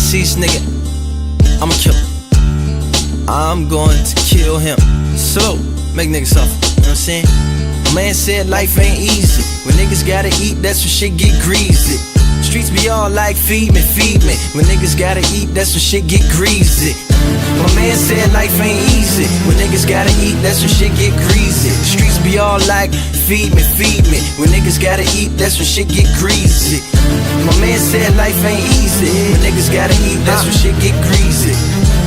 deceased nigga, I'ma kill him. I'm going to kill him. So, make niggas suffer, you know what I'm saying? A man said life ain't easy. When niggas gotta eat, that's when shit get greasy. Streets be all like, feed me, feed me. When niggas gotta eat, that's when shit get greasy. My man said life ain't easy. When niggas gotta eat, that's when shit get greasy. Streets be all like, feed me, feed me. When niggas gotta eat, that's when shit get greasy. My man said life ain't easy. When niggas gotta eat, that's when shit get greasy.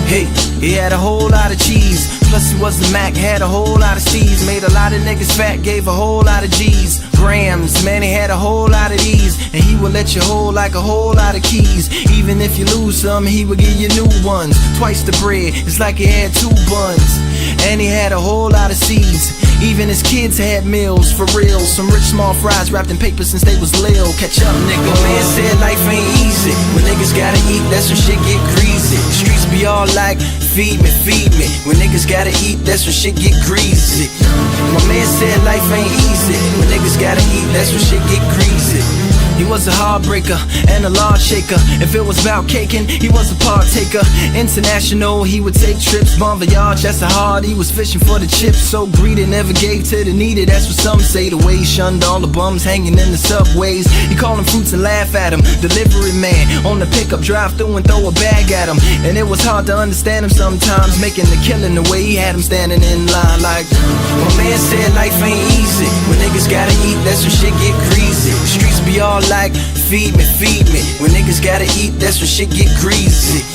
Hey, he had a whole lot of cheese. Plus he was the Mac, had a whole lot of C's. Made a lot of niggas fat, gave a whole lot of G's. Grams, man, he had a whole lot of these. And he would let you hold like a whole lot of keys. Even if you lose some, he would give you new ones. Twice the bread, it's like he had 2 buns. And he had a whole lot of seeds. Even his kids had meals, for real. Some rich small fries wrapped in paper since they was lil. Catch up, nigga. Man said life ain't easy. When niggas gotta eat, that's when shit get greasy. Streets be all like, feed me, feed me. When niggas gotta eat, that's when shit get greasy. My man said life ain't easy. When niggas gotta eat, that's when shit get greasy. He was a heartbreaker and a lawn shaker. If it was about caking, he was a partaker. International, he would take trips. Bon voyage, that's the hard. He was fishing for the chips. So greedy, never gave to the needy. That's what some say. The way he shunned all the bums hanging in the subways. He called them fruits and laugh at him. Delivery man on the pickup, drive through and throw a bag at him. And it was hard to understand him sometimes, making the killing the way he had him standing in line. Like, my man said life ain't easy. When niggas gotta eat, that's when shit get greasy. Streets be all like, feed me, feed me. When niggas gotta eat, that's when shit get greasy.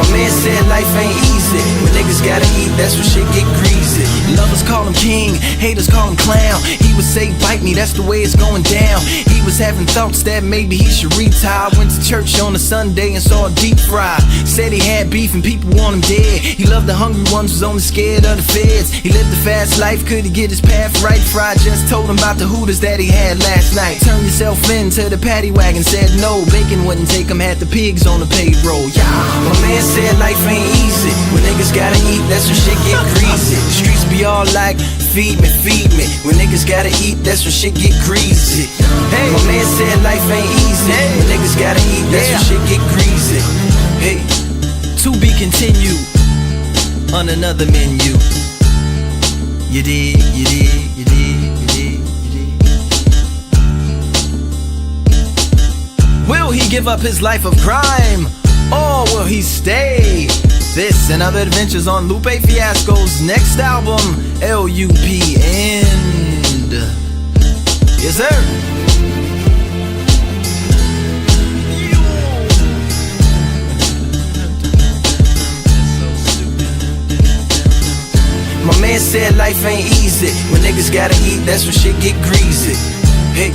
My man said life ain't easy. When niggas gotta eat, that's when shit get greasy. Lovers call him king, haters call him clown. He would say, bite me, that's the way it's going down. He was having thoughts that maybe he should retire. Went to church on a Sunday and saw a deep fry. Said he had beef and people want him dead. He loved the hungry ones, was only scared of the feds. He lived a fast life, could he get his path right? Fry just told him about the hooters that he had last night. Turn yourself into the paddy wagon, said no. Bacon wouldn't take him, had the pigs on the payroll. Yeah, my man said life ain't easy. When niggas gotta eat, that's when shit get greasy. The streets be all like, feed me, feed me. When niggas gotta eat, that's when shit get greasy. Hey, my man said life ain't easy. When niggas gotta eat, that's when shit get greasy. Hey, to be continued on another menu. You dig, you dig, you dig, you dig, you dig. Will he give up his life of crime, or will he stay? This and other adventures on Lupe Fiasco's next album, Lupe End. Yes, sir. My man said life ain't easy. When niggas gotta eat, that's when shit get greasy. Hey.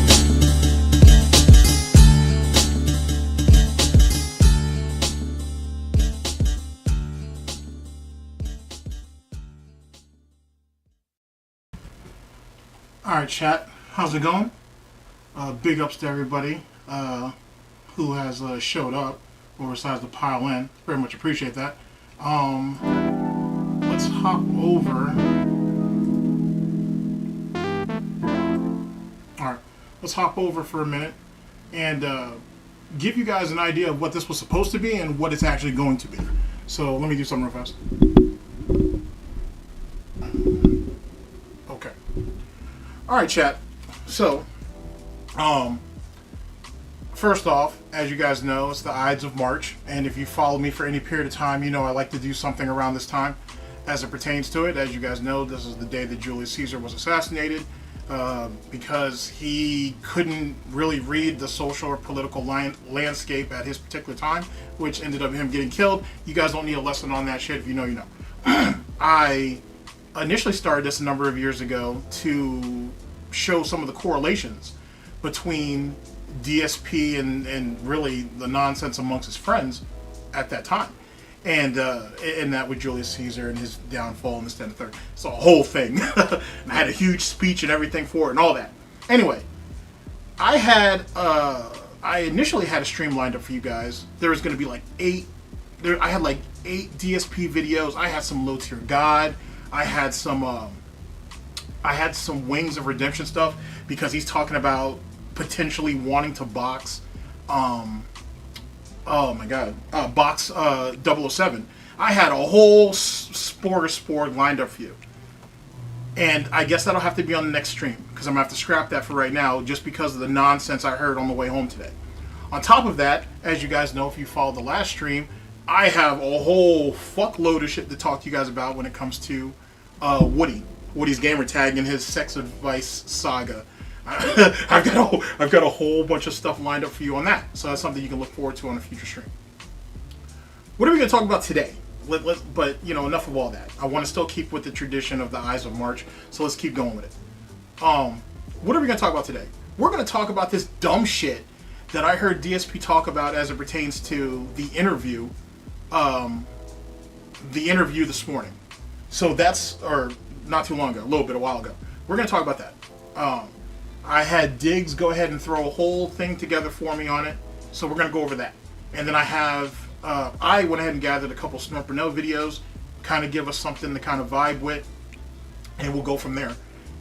Alright, chat. How's it going? Big ups to everybody who has showed up or decides to pile in. Very much appreciate that. Let's hop over. Alright, let's hop over for a minute and give you guys an idea of what this was supposed to be and what it's actually going to be. So let me do something real fast. Okay. Alright, chat. So, first off, as you guys know, it's the Ides of March, and if you follow me for any period of time, you know I like to do something around this time as it pertains to it. As you guys know, this is the day that Julius Caesar was assassinated because he couldn't really read the social or political landscape at his particular time, which ended up him getting killed. You guys don't need a lesson on that shit. If you know, you know. I initially started this a number of years ago to show some of the correlations between DSP and really the nonsense amongst his friends at that time. And that with Julius Caesar and his downfall and this, that, and the third. It's a whole thing. And I had a huge speech and everything for it and all that. Anyway, I initially had a stream lined up for you guys. There was going to be like I had like 8 DSP videos. I had some Low Tier God. I had some Wings of Redemption stuff because he's talking about potentially wanting to box oh my god, box 007. I had a whole smorgasbord lined up for you. And I guess that'll have to be on the next stream, because I'm going to have to scrap that for right now, just because of the nonsense I heard on the way home today. On top of that, as you guys know, if you followed the last stream, I have a whole fuckload of shit to talk to you guys about when it comes to Woody's gamer tag and his sex advice saga. I've got a whole bunch of stuff lined up for you on that, so that's something you can look forward to on a future stream. What are we going to talk about today? But, you know, enough of all that. I want to still keep with the tradition of the Ides of March, so let's keep going with it. What are we going to talk about today? We're going to talk about this dumb shit that I heard DSP talk about as it pertains to the interview this morning. So that's, or not too long ago, a while ago. We're going to talk about that. I had Diggs go ahead and throw a whole thing together for me on it, so we're going to go over that. And then I have... I went ahead and gathered a couple bbno videos, kind of give us something to kind of vibe with, and we'll go from there.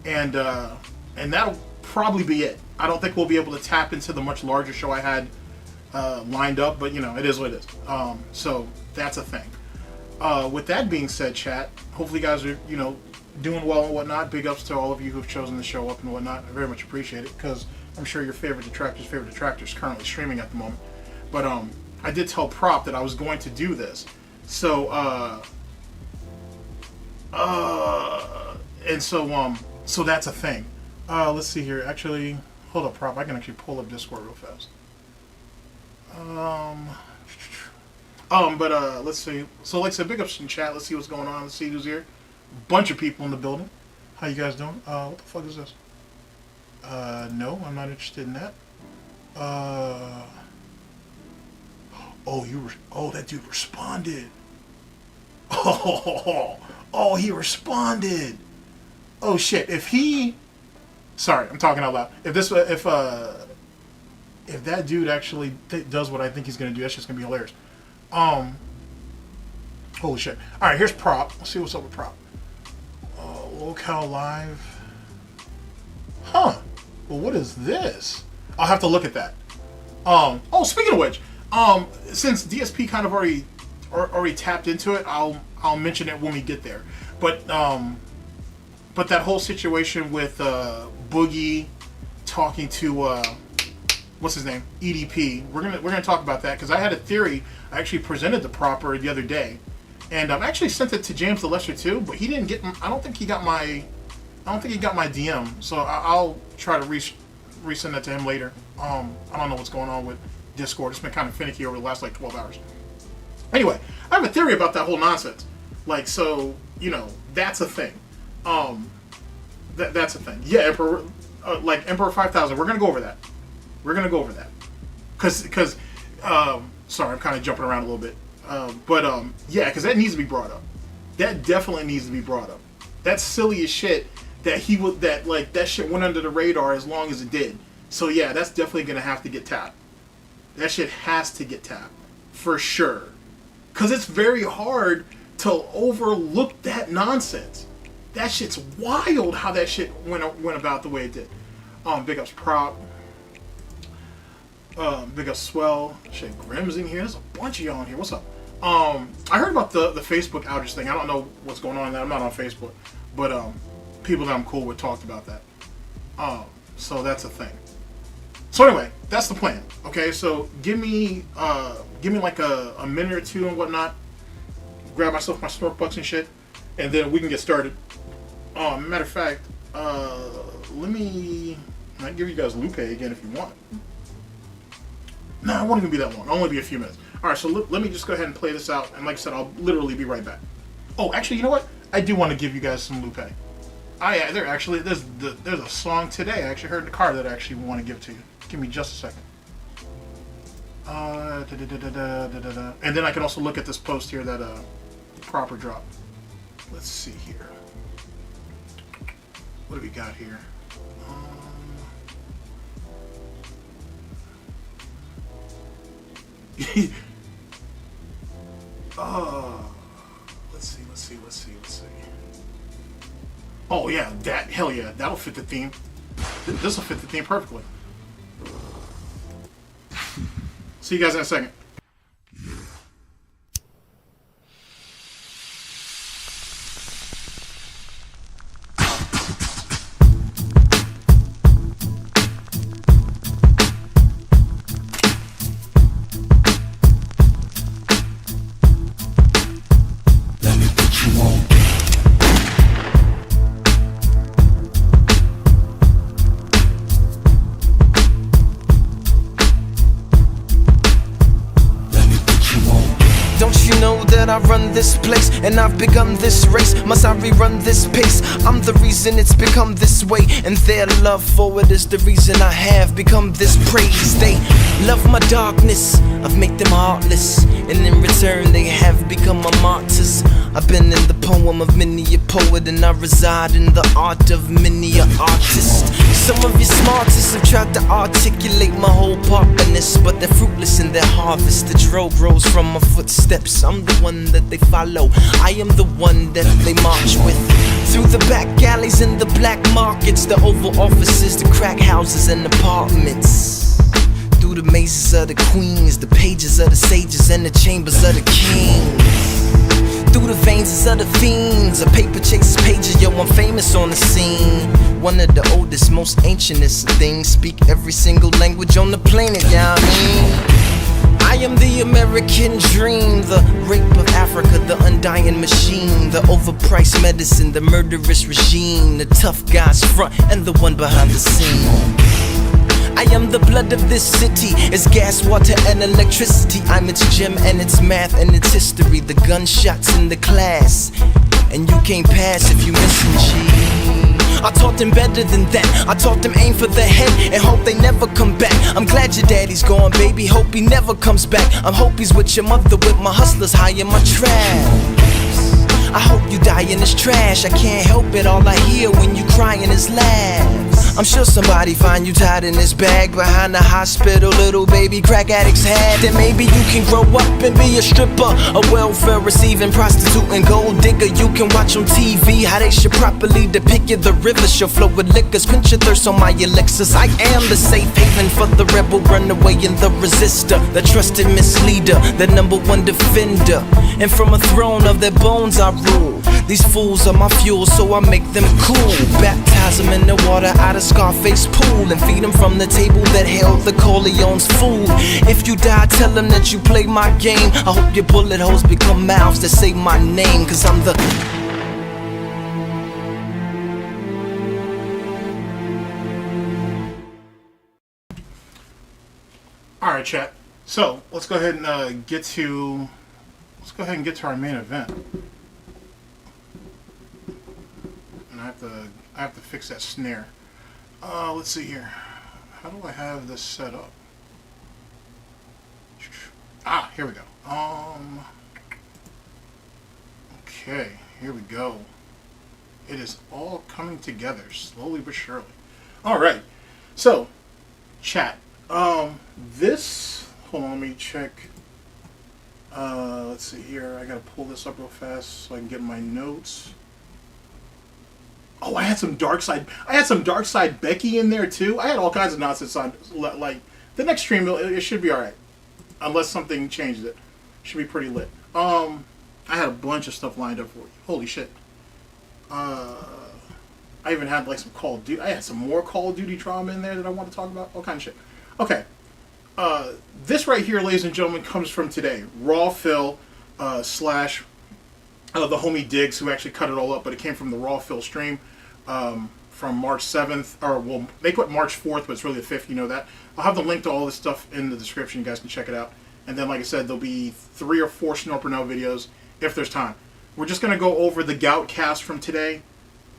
And that'll probably be it. I don't think we'll be able to tap into the much larger show I had lined up, but you know, it is what it is. So that's a thing. With that being said, chat, hopefully you guys are, you know, doing well and whatnot. Big ups to all of you who've chosen to show up and whatnot. I very much appreciate it, because I'm sure your favorite detractor is currently streaming at the moment. But I did tell Prop that I was going to do this. So, so that's a thing. Let's see here. Actually, hold up, Prop. I can actually pull up Discord real fast. Let's see. So, like I said, big ups in chat. Let's see what's going on. Let's see who's here. Bunch of people in the building. How you guys doing? What the fuck is this? No, I'm not interested in that. Oh, that dude responded. Oh, he responded. Oh shit! Sorry, I'm talking out loud. If that dude actually does what I think he's gonna do, that's just gonna be hilarious. Holy shit! All right, here's Prop. Let's see what's up with Prop. Locale live. Huh? Well, what is this? I'll have to look at that. Oh, speaking of which. Since DSP kind of already tapped into it, I'll mention it when we get there. But that whole situation with Boogie talking to what's his name, EDP, we're gonna talk about that, because I had a theory I actually presented to ProleteR the other day, and I've actually sent it to James the Lesser too, but he didn't get. I don't think he got my DM, so I'll try to resend that to him later. I don't know what's going on with Discord. It's been kind of finicky over the last like 12 hours. Anyway, I have a theory about that whole nonsense. Like, so, you know, that's a thing. That's a thing. Yeah, Emperor, like Emperor 5000. We're gonna go over that. Cause, sorry, I'm kind of jumping around a little bit. Yeah, because that needs to be brought up. That definitely needs to be brought up. That's silly as shit that that shit went under the radar as long as it did. So yeah, that's definitely gonna have to get tapped. That shit has to get tapped, for sure. Because it's very hard to overlook that nonsense. That shit's wild how that shit went about the way it did. Big ups Prop. Big ups Swell. Shit, Grim's in here. There's a bunch of y'all in here. What's up? I heard about the Facebook outage thing. I don't know what's going on there. I'm not on Facebook. But people that I'm cool with talked about that. So that's a thing. So anyway, that's the plan. Okay, so give me like a minute or two and whatnot. Grab myself my Snortbucks and shit, and then we can get started. Matter of fact, I can give you guys Lupe again if you want. No, it won't even be that long. It'll only be a few minutes. All right, so let me just go ahead and play this out, and like I said, I'll literally be right back. Oh, actually, you know what? I do want to give you guys some Lupe. There's a song today I actually heard in the car that I actually want to give to you. Give me just a second. And then I can also look at this post here that ProleteR dropped. Let's see here. What do we got here? Let's see. Oh yeah, hell yeah, that'll fit the theme. This will fit the theme perfectly. See you guys in a second. I run this place, and I've begun this race. Must I rerun this pace? I'm the reason it's become this way, and their love for it is the reason I have become this praise. They love my darkness, I've made them heartless, and in return they have become my martyrs. I've been in the poem of many a poet, and I reside in the art of many a artist. Some of you smartest have tried to articulate my whole partnerness, but they're fruitless in their harvest. The dro grows from my footsteps. I'm the one that they follow, I am the one that they march with. Through the back alleys and the black markets, the Oval Offices, the crack houses and apartments. Through the mazes of the queens, the pages of the sages, and the chambers of the kings. Through the veins of the fiends, a paper chases pages, yo, I'm famous on the scene. One of the oldest, most ancientest things, speak every single language on the planet, yeah, I mean. I am the American dream, the rape of Africa, the undying machine, the overpriced medicine, the murderous regime, the tough guys front and the one behind the scene. I am the blood of this city, it's gas, water, and electricity. I'm its gem and its math and its history. The gunshots in the class, and you can't pass if you missing G. I taught them better than that. I taught them aim for the head and hope they never come back. I'm glad your daddy's gone, baby, hope he never comes back. I hope he's with your mother, with my hustlers high in my trap. I hope you die in this trash. I can't help it, all I hear when you crying is laughs. I'm sure somebody find you tied in this bag behind the hospital, little baby crack addicts had. Then maybe you can grow up and be a stripper, a welfare receiving prostitute and gold digger. You can watch on TV how they should properly depict you. The river shall flow with liquors, quench your thirst on my elixirs. I am the safe haven for the rebel, runaway and the resistor, the trusted misleader, the #1 defender. And from a throne of their bones I rule. These fools are my fuel, so I make them cool. Baptize them in the water out of Scarface pool, and feed them from the table that held the Corleone's food. If you die, tell them that you play my game. I hope your bullet holes become mouths that say my name, cause I'm the... Alright, chat. So, let's go ahead and get to our main event. And I have to fix that snare. Let's see here. How do I have this set up? Ah, here we go. Okay, here we go. It is all coming together slowly but surely. All right. So, chat. This. Hold on, let me check. Let's see here. I gotta pull this up real fast so I can get my notes. Oh, I had some DarkSyde Becky in there too. I had all kinds of nonsense on. Like the next stream, it should be all right, unless something changes it. Should be pretty lit. I had a bunch of stuff lined up for you. Holy shit. I even had like some Call of Duty. I had some more Call of Duty drama in there that I want to talk about. All kind of shit. Okay. This right here, ladies and gentlemen, comes from today. Raw Phil slash the homie Diggs, who actually cut it all up, but it came from the Raw Phil stream from March 7th, or well, they put March 4th, but it's really the 5th, you know that. I'll have the link to all this stuff in the description, you guys can check it out. And then, like I said, there'll be 3 or 4 Snorpernell videos, if there's time. We're just going to go over the Gout cast from today.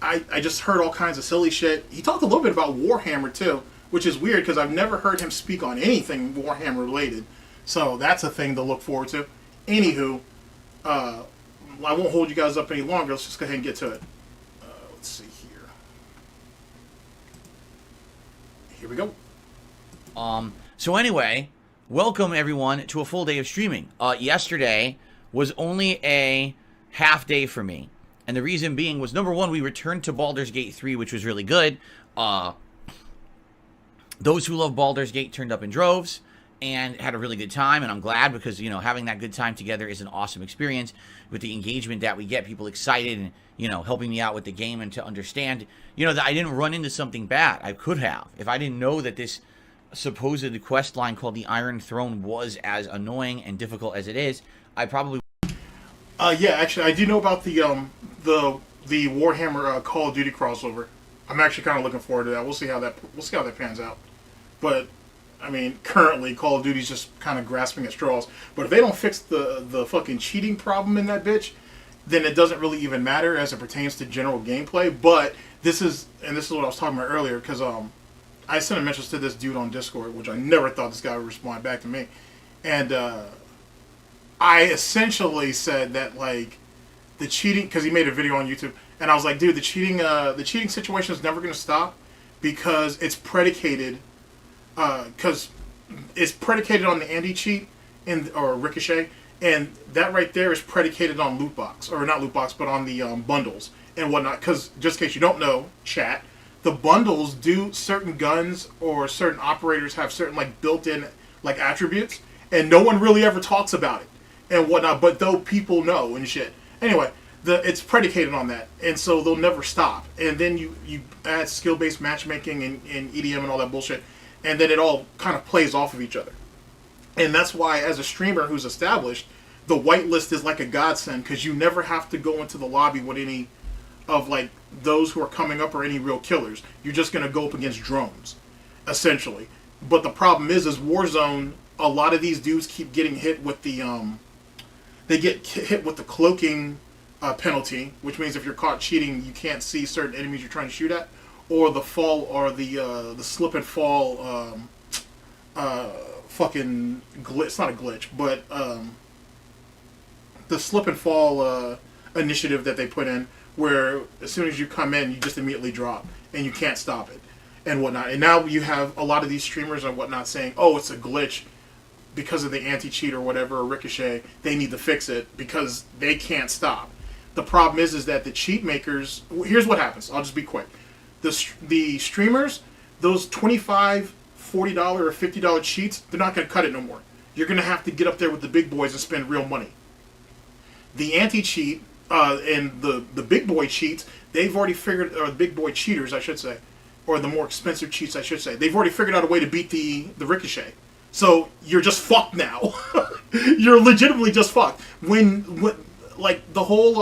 I just heard all kinds of silly shit. He talked a little bit about Warhammer, too, which is weird, because I've never heard him speak on anything Warhammer related. So, that's a thing to look forward to. Anywho, I won't hold you guys up any longer. Let's just go ahead and get to it. Let's see here. Here we go. So anyway, welcome everyone to a full day of streaming. Yesterday was only a half day for me. And the reason being was, number one, we returned to Baldur's Gate 3, which was really good. Those who love Baldur's Gate turned up in droves and had a really good time, and I'm glad, because, you know, having that good time together is an awesome experience. With the engagement that we get, people excited and, you know, helping me out with the game, and to understand, you know, that I didn't run into something bad. I could have. If I didn't know that this supposed quest line called the Iron Throne was as annoying and difficult as it is, I probably... Yeah, actually, I do know about the Warhammer Call of Duty crossover. I'm actually kind of looking forward to that. We'll see how that pans out. But I mean, currently Call of Duty's just kind of grasping at straws. But if they don't fix the fucking cheating problem in that bitch, then it doesn't really even matter as it pertains to general gameplay. But this is what I was talking about earlier, because I sent a message to this dude on Discord, which I never thought this guy would respond back to me, and I essentially said that, like, the cheating, because he made a video on YouTube, and I was like, dude, the cheating situation is never going to stop, because it's predicated on the anti-cheat or ricochet, and that right there is predicated on loot box, or not loot box, but on the bundles and whatnot. Because just in case you don't know, chat, the bundles do certain guns or certain operators have certain like built-in like attributes, and no one really ever talks about it and whatnot. But though people know and shit. Anyway, it's predicated on that, and so they'll never stop. And then you add skill-based matchmaking and EDM and all that bullshit, and then it all kind of plays off of each other. And that's why, as a streamer who's established, the whitelist is like a godsend, because you never have to go into the lobby with any of like those who are coming up or any real killers. You're just going to go up against drones, essentially. But the problem is Warzone, a lot of these dudes keep getting hit with the they get hit with the cloaking penalty, which means if you're caught cheating, you can't see certain enemies you're trying to shoot at, or the fall, or the slip and fall fucking glitch. It's not a glitch, but the slip and fall initiative that they put in, where as soon as you come in, you just immediately drop and you can't stop it and whatnot. And now you have a lot of these streamers and whatnot saying, "Oh, it's a glitch because of the anti-cheat or whatever, or ricochet. They need to fix it because they can't stop." The problem is that the cheat makers. Here's what happens. I'll just be quick. The streamers, those $25, $40, or $50 cheats, they're not going to cut it no more. You're going to have to get up there with the big boys and spend real money. The anti-cheat and the big boy cheats, they've already figured, or the big boy cheaters, I should say, or the more expensive cheats, I should say, they've already figured out a way to beat the ricochet. So you're just fucked now. You're legitimately just fucked. When like the whole,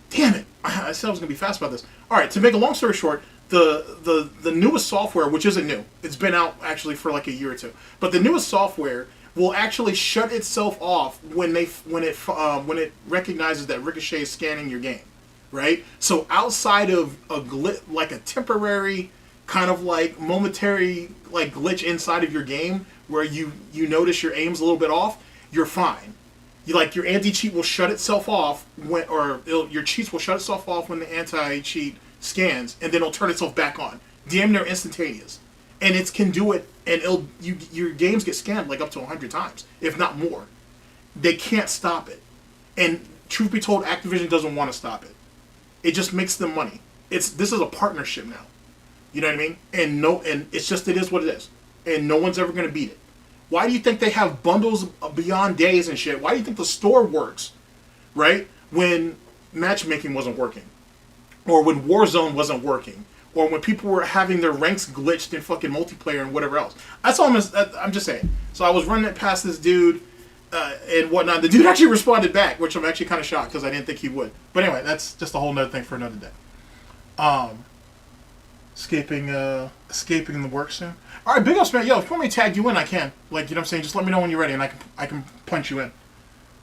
damn it, I said I was going to be fast about this. All right, to make a long story short, the newest software, which isn't new, it's been out actually for like a year or two, but the newest software will actually shut itself off when it recognizes that ricochet is scanning your game, right? So outside of a glitch, like a temporary kind of like momentary like glitch inside of your game where you notice your aim's a little bit off, you're fine. Your anti-cheat will shut itself off your cheats will shut itself off when the anti-cheat scans, and then it'll turn itself back on. Damn near instantaneous. And it can do it, and your games get scanned like up to 100 times, if not more. They can't stop it. And truth be told, Activision doesn't want to stop it. It just makes them money. This is a partnership now. You know what I mean? And it's just, it is what it is. And no one's ever going to beat it. Why do you think they have bundles beyond days and shit? Why do you think the store works, right? When matchmaking wasn't working. Or when Warzone wasn't working. Or when people were having their ranks glitched in fucking multiplayer and whatever else. That's all I'm just saying. So I was running it past this dude and whatnot. The dude actually responded back, which I'm actually kind of shocked because I didn't think he would. But anyway, that's just a whole nother thing for another day. Escaping the work soon. All right, big ups, man. Yo, if you want me to tag you in, I can. Like, you know what I'm saying? Just let me know when you're ready, and I can punch you in,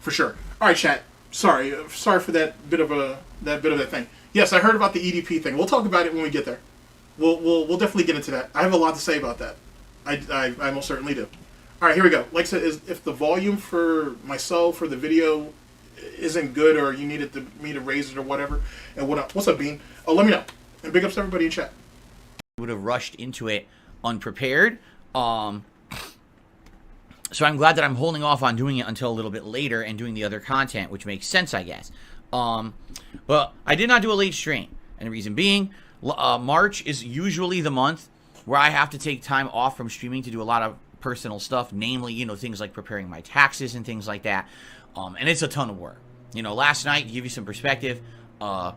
for sure. All right, chat. Sorry for that bit of that thing. Yes, I heard about the EDP thing. We'll talk about it when we get there. We'll definitely get into that. I have a lot to say about that. I most certainly do. All right, here we go. Like I said, if the volume for myself for the video isn't good, or you needed me to raise it or whatever, and what's up, Bean? Oh, let me know. And big ups to everybody in chat. Would have rushed into it unprepared. So I'm glad that I'm holding off on doing it until a little bit later and doing the other content, which makes sense, I guess. But I did not do a late stream, and the reason being, March is usually the month where I have to take time off from streaming to do a lot of personal stuff, namely, things like preparing my taxes and things like that. And it's a ton of work. Last night, to give you some perspective, I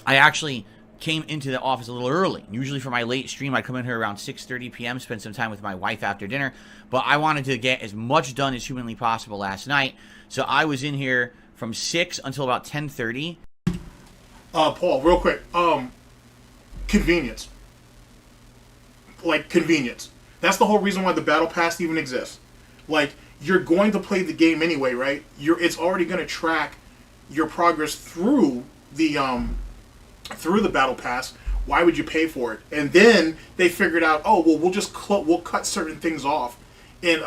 actually came into the office a little early. Usually for my late stream, I come in here around 6:30 p.m., spend some time with my wife after dinner, but I wanted to get as much done as humanly possible last night, so I was in here from 6 until about 10:30. Paul, real quick, convenience. Like, convenience. That's the whole reason why the battle pass even exists. Like, you're going to play the game anyway, right? It's already going to track your progress through the battle pass. Why would you pay for it? And then they figured out, oh well, we'll cut certain things off in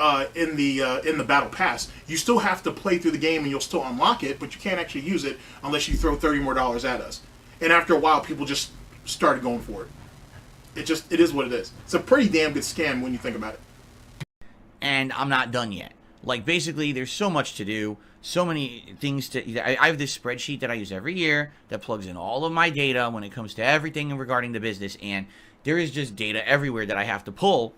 the battle pass. You still have to play through the game and you'll still unlock it, but you can't actually use it unless you throw $30 more at us. And after a while, people just started going for it. It is what it is. It's a pretty damn good scam when you think about it. And I'm not done yet. Like, basically, there's so much to do, so many things I have this spreadsheet that I use every year that plugs in all of my data when it comes to everything regarding the business, and there is just data everywhere that I have to pull.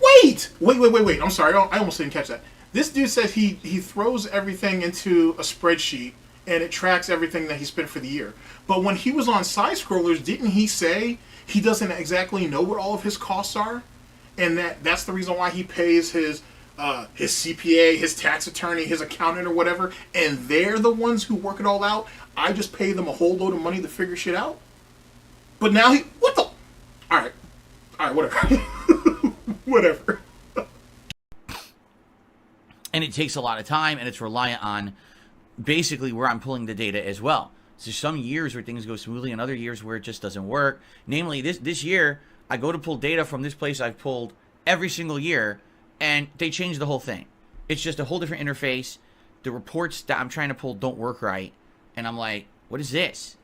Wait! I'm sorry, I almost didn't catch that. This dude says he throws everything into a spreadsheet, and it tracks everything that he spent for the year. But when he was on Side Scrollers, didn't he say he doesn't exactly know what all of his costs are? And that's the reason why he pays his CPA, his tax attorney, his accountant, or whatever, and they're the ones who work it all out. I just pay them a whole load of money to figure shit out. But now what the? All right, whatever, whatever. And it takes a lot of time, and it's reliant on basically where I'm pulling the data as well. So some years where things go smoothly, and other years where it just doesn't work. Namely, this year, I go to pull data from this place I've pulled every single year, and they change the whole thing. It's just a whole different interface. The reports that I'm trying to pull don't work right. And I'm like, what is this?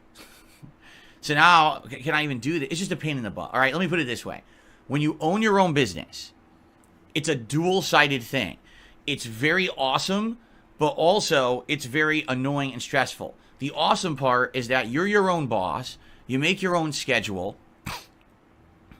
So now, can I even do this? It's just a pain in the butt. All right, let me put it this way. When you own your own business, it's a dual-sided thing. It's very awesome, but also it's very annoying and stressful. The awesome part is that you're your own boss. You make your own schedule.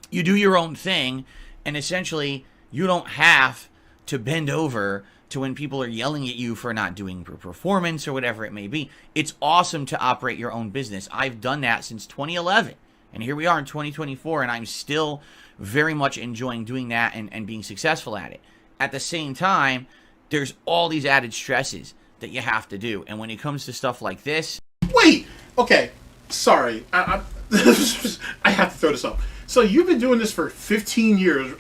You do your own thing. And essentially, you don't have to bend over to when people are yelling at you for not doing performance or whatever it may be. It's awesome to operate your own business. I've done that since 2011. And here we are in 2024, and I'm still very much enjoying doing that and being successful at it. At the same time, there's all these added stresses that you have to do. And when it comes to stuff like this... Wait! Okay. Sorry. I have to throw this up. So you've been doing this for 15 years,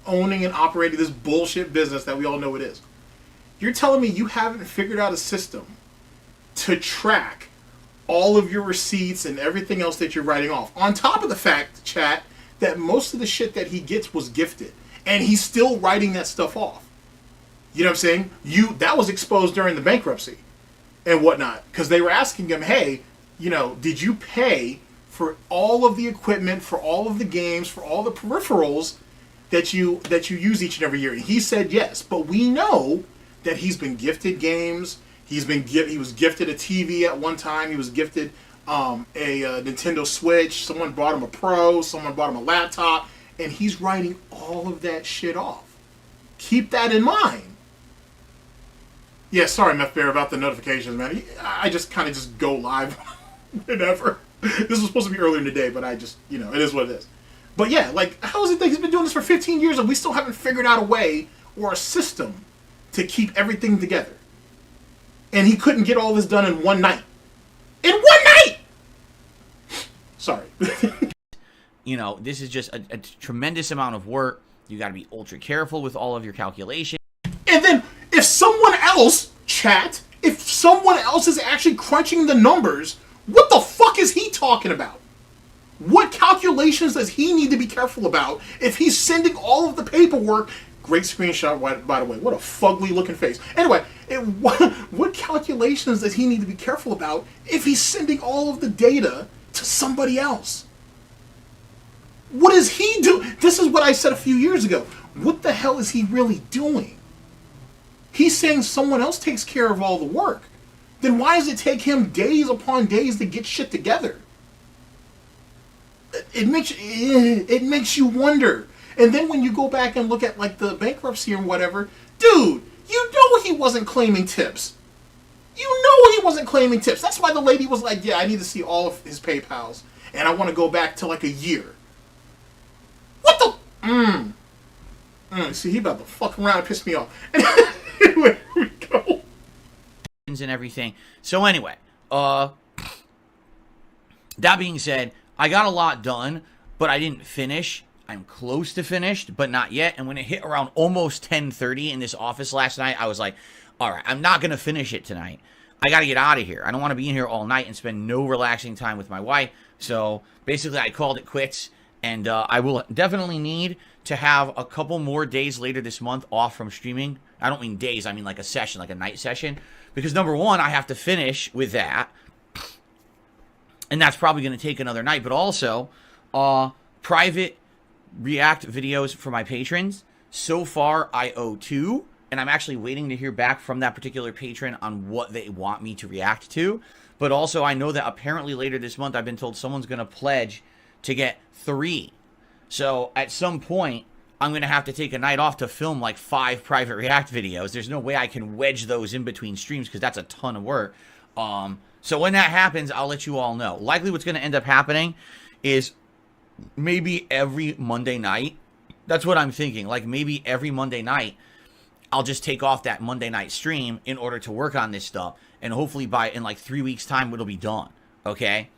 owning and operating this bullshit business that we all know it is. You're telling me you haven't figured out a system to track all of your receipts and everything else that you're writing off. On top of the fact, chat, that most of the shit that he gets was gifted. And he's still writing that stuff off. You know what I'm saying? That was exposed during the bankruptcy and whatnot. Because they were asking him, hey, did you pay for all of the equipment, for all of the games, for all the peripherals that you use each and every year? And he said yes. But we know that he's been gifted games. He was gifted a TV at one time. He was gifted a Nintendo Switch. Someone bought him a Pro. Someone bought him a laptop. And he's writing all of that shit off. Keep that in mind. Yeah, sorry, Meth Bear, about the notifications, man. I just kind of go live whenever. This was supposed to be earlier in the day, but I just, it is what it is. But yeah, like, how is it that he's been doing this for 15 years and we still haven't figured out a way or a system to keep everything together? And he couldn't get all this done in one night. In one night! Sorry. This is just a tremendous amount of work. You got to be ultra careful with all of your calculations. And then, if someone else, chat, if someone else is actually crunching the numbers, what the fuck is he talking about? What calculations does he need to be careful about if he's sending all of the paperwork? Great screenshot, by the way. What a fugly looking face. Anyway, what calculations does he need to be careful about if he's sending all of the data to somebody else? What is he doing? This is what I said a few years ago. What the hell is he really doing? He's saying someone else takes care of all the work. Then why does it take him days upon days to get shit together? It makes you wonder. And then when you go back and look at like the bankruptcy or whatever, dude, you know he wasn't claiming tips. You know he wasn't claiming tips. That's why the lady was like, yeah, I need to see all of his PayPals. And I want to go back to like a year. What the? See, he about to fuck around and piss me off. Anyway, here we go. And everything. So anyway, that being said, I got a lot done, but I didn't finish I'm close to finished, but not yet. And when it hit around almost 10:30 in this office last night, I was like, all right, I'm not going to finish it tonight. I got to get out of here. I don't want to be in here all night and spend no relaxing time with my wife. So basically, I called it quits. And I will definitely need to have a couple more days later this month off from streaming. I don't mean days. I mean like a session, like a night session. Because number one, I have to finish with that. And that's probably going to take another night. But also, private React videos for my patrons. So far, I owe 2. And I'm actually waiting to hear back from that particular patron on what they want me to react to. But also, I know that apparently later this month, I've been told someone's going to pledge to get 3. So at some point, I'm going to have to take a night off to film like 5 private React videos. There's no way I can wedge those in between streams because that's a ton of work. So when that happens, I'll let you all know. Likely what's going to end up happening is maybe every Monday night. That's what I'm thinking. Like maybe every Monday night, I'll just take off that Monday night stream in order to work on this stuff. And hopefully in like 3 weeks time, it'll be done. Okay?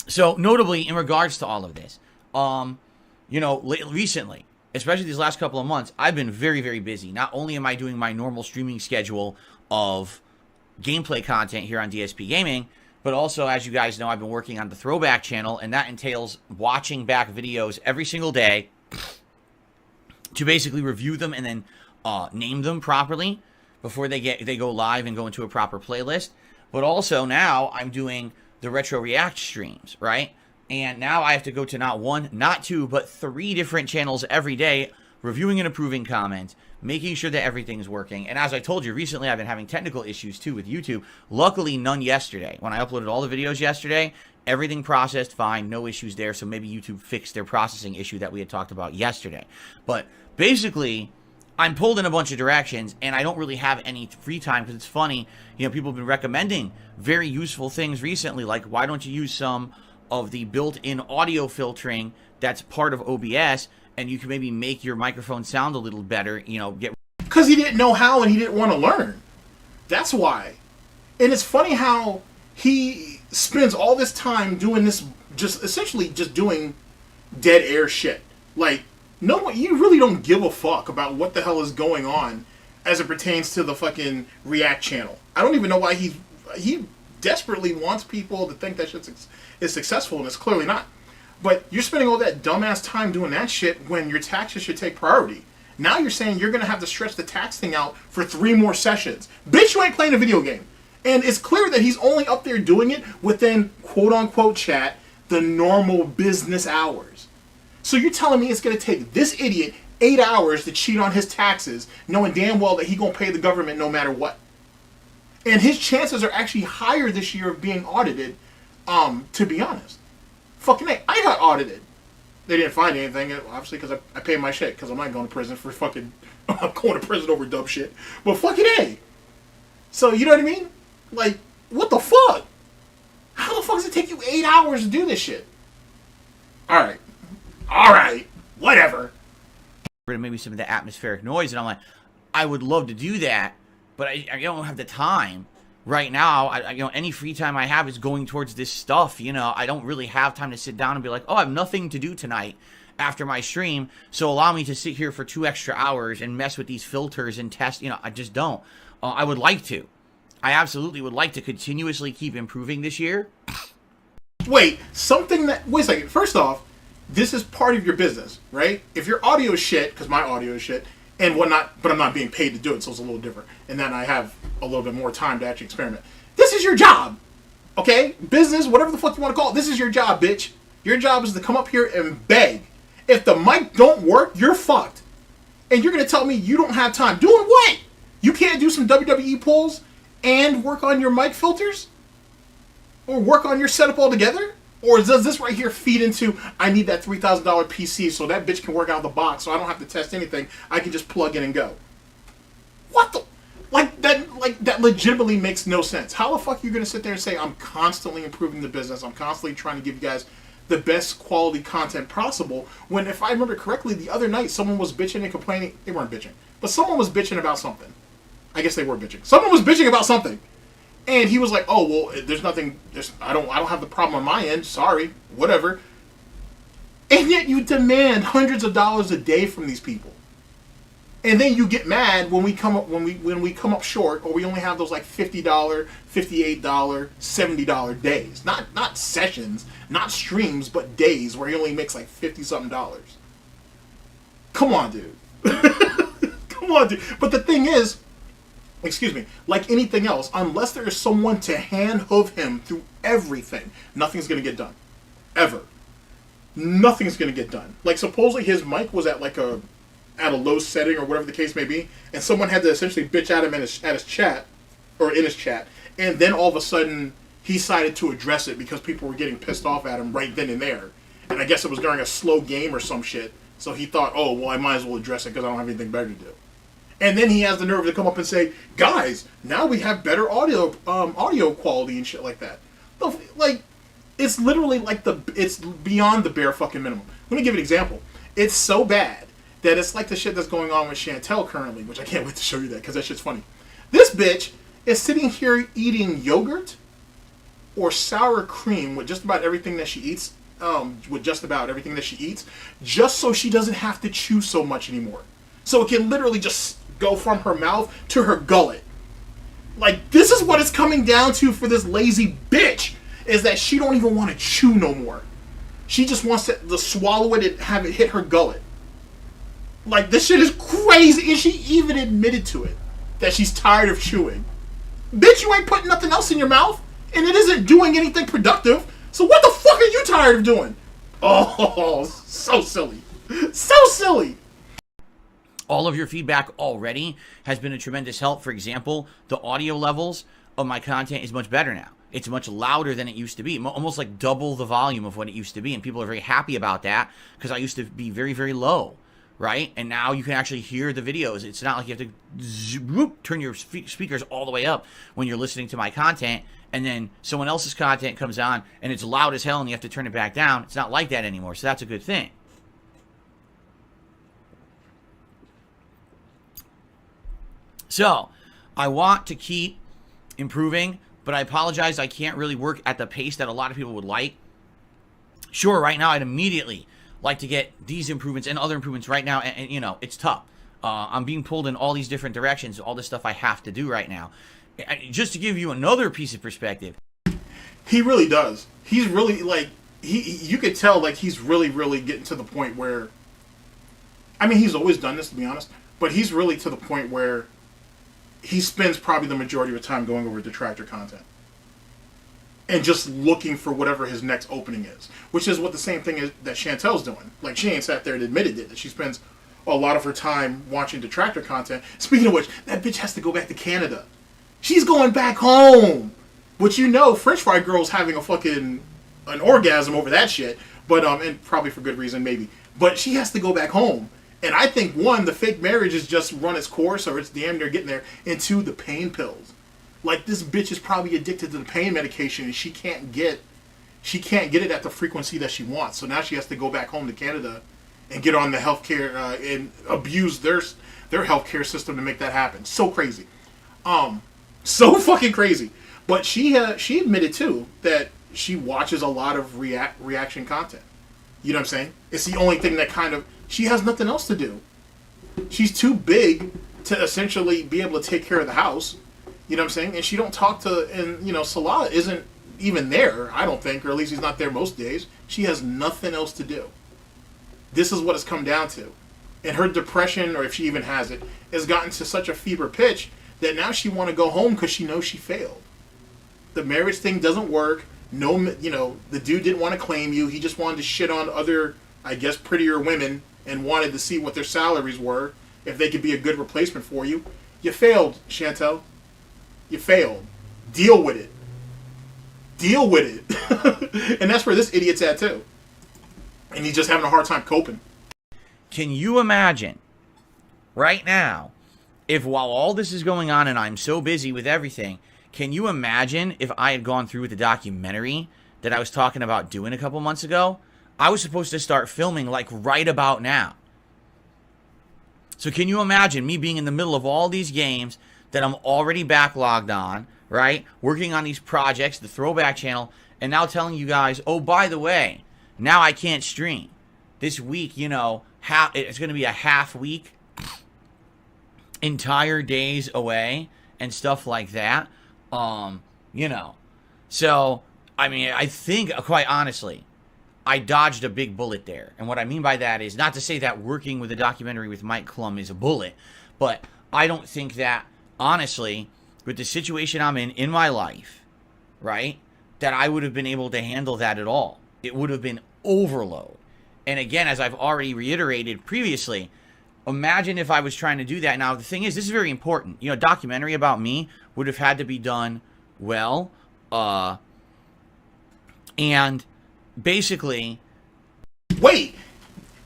So, notably, in regards to all of this, you know, recently, especially these last couple of months, I've been very, very busy. Not only am I doing my normal streaming schedule of gameplay content here on DSP Gaming, but also, as you guys know, I've been working on the Throwback channel, and that entails watching back videos every single day to basically review them and then name them properly before they go live and go into a proper playlist. But also, now I'm doing the Retro React streams, right? And now I have to go to not 1, not 2, but 3 different channels every day, reviewing and approving comments, making sure that everything's working. And as I told you, recently I've been having technical issues too with YouTube. Luckily, none yesterday. When I uploaded all the videos yesterday, everything processed fine, no issues there. So maybe YouTube fixed their processing issue that we had talked about yesterday. But basically, I'm pulled in a bunch of directions, and I don't really have any free time because it's funny. You know, people have been recommending very useful things recently, like why don't you use some of the built-in audio filtering that's part of OBS, and you can maybe make your microphone sound a little better, you know, because he didn't know how and he didn't want to learn. That's why. And it's funny how he spends all this time doing this, just essentially just doing dead air shit. Like, no, you really don't give a fuck about what the hell is going on as it pertains to the fucking React channel. I don't even know why he desperately wants people to think that shit is successful, and it's clearly not. But you're spending all that dumbass time doing that shit when your taxes should take priority. Now you're saying you're going to have to stretch the tax thing out for 3 more sessions. Bitch, you ain't playing a video game. And it's clear that he's only up there doing it within, quote-unquote, chat, the normal business hours. So you're telling me it's going to take this idiot 8 hours to cheat on his taxes, knowing damn well that he's going to pay the government no matter what. And his chances are actually higher this year of being audited, to be honest. Fucking A, I got audited. They didn't find anything, obviously, because I paid my shit, because I'm not going to prison for fucking... I'm going to prison over dumb shit. But fucking A. So, you know what I mean? Like, what the fuck? How the fuck does it take you 8 hours to do this shit? Alright. Alright. Whatever. maybe some of the atmospheric noise, and I'm like, I would love to do that, but I don't have the time. Right now, any free time I have is going towards this stuff. I don't really have time to sit down and be like, oh, I have nothing to do tonight after my stream, so allow me to sit here for 2 extra hours and mess with these filters and test. I just don't. I would like to. I absolutely would like to continuously keep improving this year. Wait a second. First off, this is part of your business, right? If your audio is shit, because my audio is shit, and whatnot, but I'm not being paid to do it, so it's a little different. And then I have a little bit more time to actually experiment. This is your job, okay? Business, whatever the fuck you want to call it, this is your job, bitch. Your job is to come up here and beg. If the mic don't work, you're fucked. And you're going to tell me you don't have time. Doing what? You can't do some WWE pulls and work on your mic filters? Or work on your setup altogether? Or does this right here feed into, I need that $3,000 PC so that bitch can work out of the box so I don't have to test anything. I can just plug in and go. What the? That legitimately makes no sense. How the fuck are you going to sit there and say, I'm constantly improving the business, I'm constantly trying to give you guys the best quality content possible, when, if I remember correctly, the other night someone was bitching and complaining. They weren't bitching, but someone was bitching about something. I guess they were bitching. Someone was bitching about something. And he was like, "Oh well, there's nothing. I don't have the problem on my end. Sorry, whatever." And yet you demand hundreds of dollars a day from these people. And then you get mad when we come up short, or we only have those like $50, $58, $70 days. Not sessions, not streams, but days where he only makes like 50-something dollars. Come on, dude. Come on, dude. But the thing is, excuse me, like anything else, unless there is someone to hand-hoof him through everything, nothing's going to get done. Ever. Nothing's going to get done. Like, supposedly his mic was at like a low setting or whatever the case may be, and someone had to essentially bitch at him at his chat, or in his chat, and then all of a sudden he decided to address it because people were getting pissed off at him right then and there. And I guess it was during a slow game or some shit, so he thought, oh, well, I might as well address it because I don't have anything better to do. And then he has the nerve to come up and say, guys, now we have better audio quality and shit like that. Like, it's literally like it's beyond the bare fucking minimum. Let me give you an example. It's so bad that it's like the shit that's going on with Chantel currently, which I can't wait to show you that because that shit's funny. This bitch is sitting here eating yogurt or sour cream with just about everything that she eats, just so she doesn't have to chew so much anymore. So it can literally just go from her mouth to her gullet. Like, this is what it's coming down to for this lazy bitch, is that she don't even want to chew no more. She just wants to swallow it and have it hit her gullet. Like, this shit is crazy, and she even admitted to it, that she's tired of chewing. Bitch, you ain't putting nothing else in your mouth, and it isn't doing anything productive, so what the fuck are you tired of doing? Oh, so silly. So silly. All of your feedback already has been a tremendous help. For example, the audio levels of my content is much better now. It's much louder than it used to be, almost like double the volume of what it used to be, and people are very happy about that because I used to be very, very low. Right? And now you can actually hear the videos. It's not like you have to turn your speakers all the way up when you're listening to my content, and then someone else's content comes on and it's loud as hell and you have to turn it back down. It's not like that anymore, so that's a good thing. So, I want to keep improving, but I apologize, I can't really work at the pace that a lot of people would like. Sure, right now I'd immediately like to get these improvements and other improvements right now, and you know, it's tough. I'm being pulled in all these different directions, all this stuff I have to do right now. Just to give you another piece of perspective. He really does. He's really, like, you could tell, like, he's really, really getting to the point where, I mean, he's always done this, to be honest, but he's really to the point where he spends probably the majority of the time going over detractor content and just looking for whatever his next opening is, which is what the same thing is that Chantel's doing. Like, she ain't sat there and admitted it, that she spends a lot of her time watching detractor content. Speaking of which, that bitch has to go back to Canada. She's going back home. Which, you know, French Fry Girl's having an orgasm over that shit, but and probably for good reason, maybe. But she has to go back home. And I think, one, the fake marriage has just run its course, or it's damn near getting there, and two, the pain pills. Like, this bitch is probably addicted to the pain medication, and she can't get it at the frequency that she wants. So now she has to go back home to Canada and get on the healthcare and abuse their healthcare system to make that happen. So crazy, so fucking crazy. But she admitted too that she watches a lot of reaction content. You know what I'm saying? It's the only thing that she has nothing else to do. She's too big to essentially be able to take care of the house. You know what I'm saying? And she don't talk to, and, you know, Salah isn't even there, I don't think, or at least he's not there most days. She has nothing else to do. This is what it's come down to. And her depression, or if she even has it, has gotten to such a fever pitch that now she want to go home because she knows she failed. The marriage thing doesn't work. No, you know, the dude didn't want to claim you. He just wanted to shit on other, I guess, prettier women and wanted to see what their salaries were, if they could be a good replacement for you. You failed, Chantel. You failed. Deal with it. Deal with it. And that's where this idiot's at too. And he's just having a hard time coping. Can you imagine right now, if while all this is going on and I'm so busy with everything, can you imagine if I had gone through with the documentary that I was talking about doing a couple months ago? I was supposed to start filming like right about now. So can you imagine me being in the middle of all these games that I'm already backlogged on, right? Working on these projects, the throwback channel, and now telling you guys, oh, by the way, now I can't stream. this week, you know, it's going to be a half week, entire days away and stuff like that. You know, so, I mean, I think, quite honestly, I dodged a big bullet there. And what I mean by that is not to say that working with a documentary with Mike Clum is a bullet, but I don't think that, honestly, with the situation I'm in my life, right, that I would have been able to handle that at all. It would have been overload. And again, as I've already reiterated previously, imagine if I was trying to do that. Now, the thing is, this is very important. You know, a documentary about me would have had to be done well, and basically... Wait!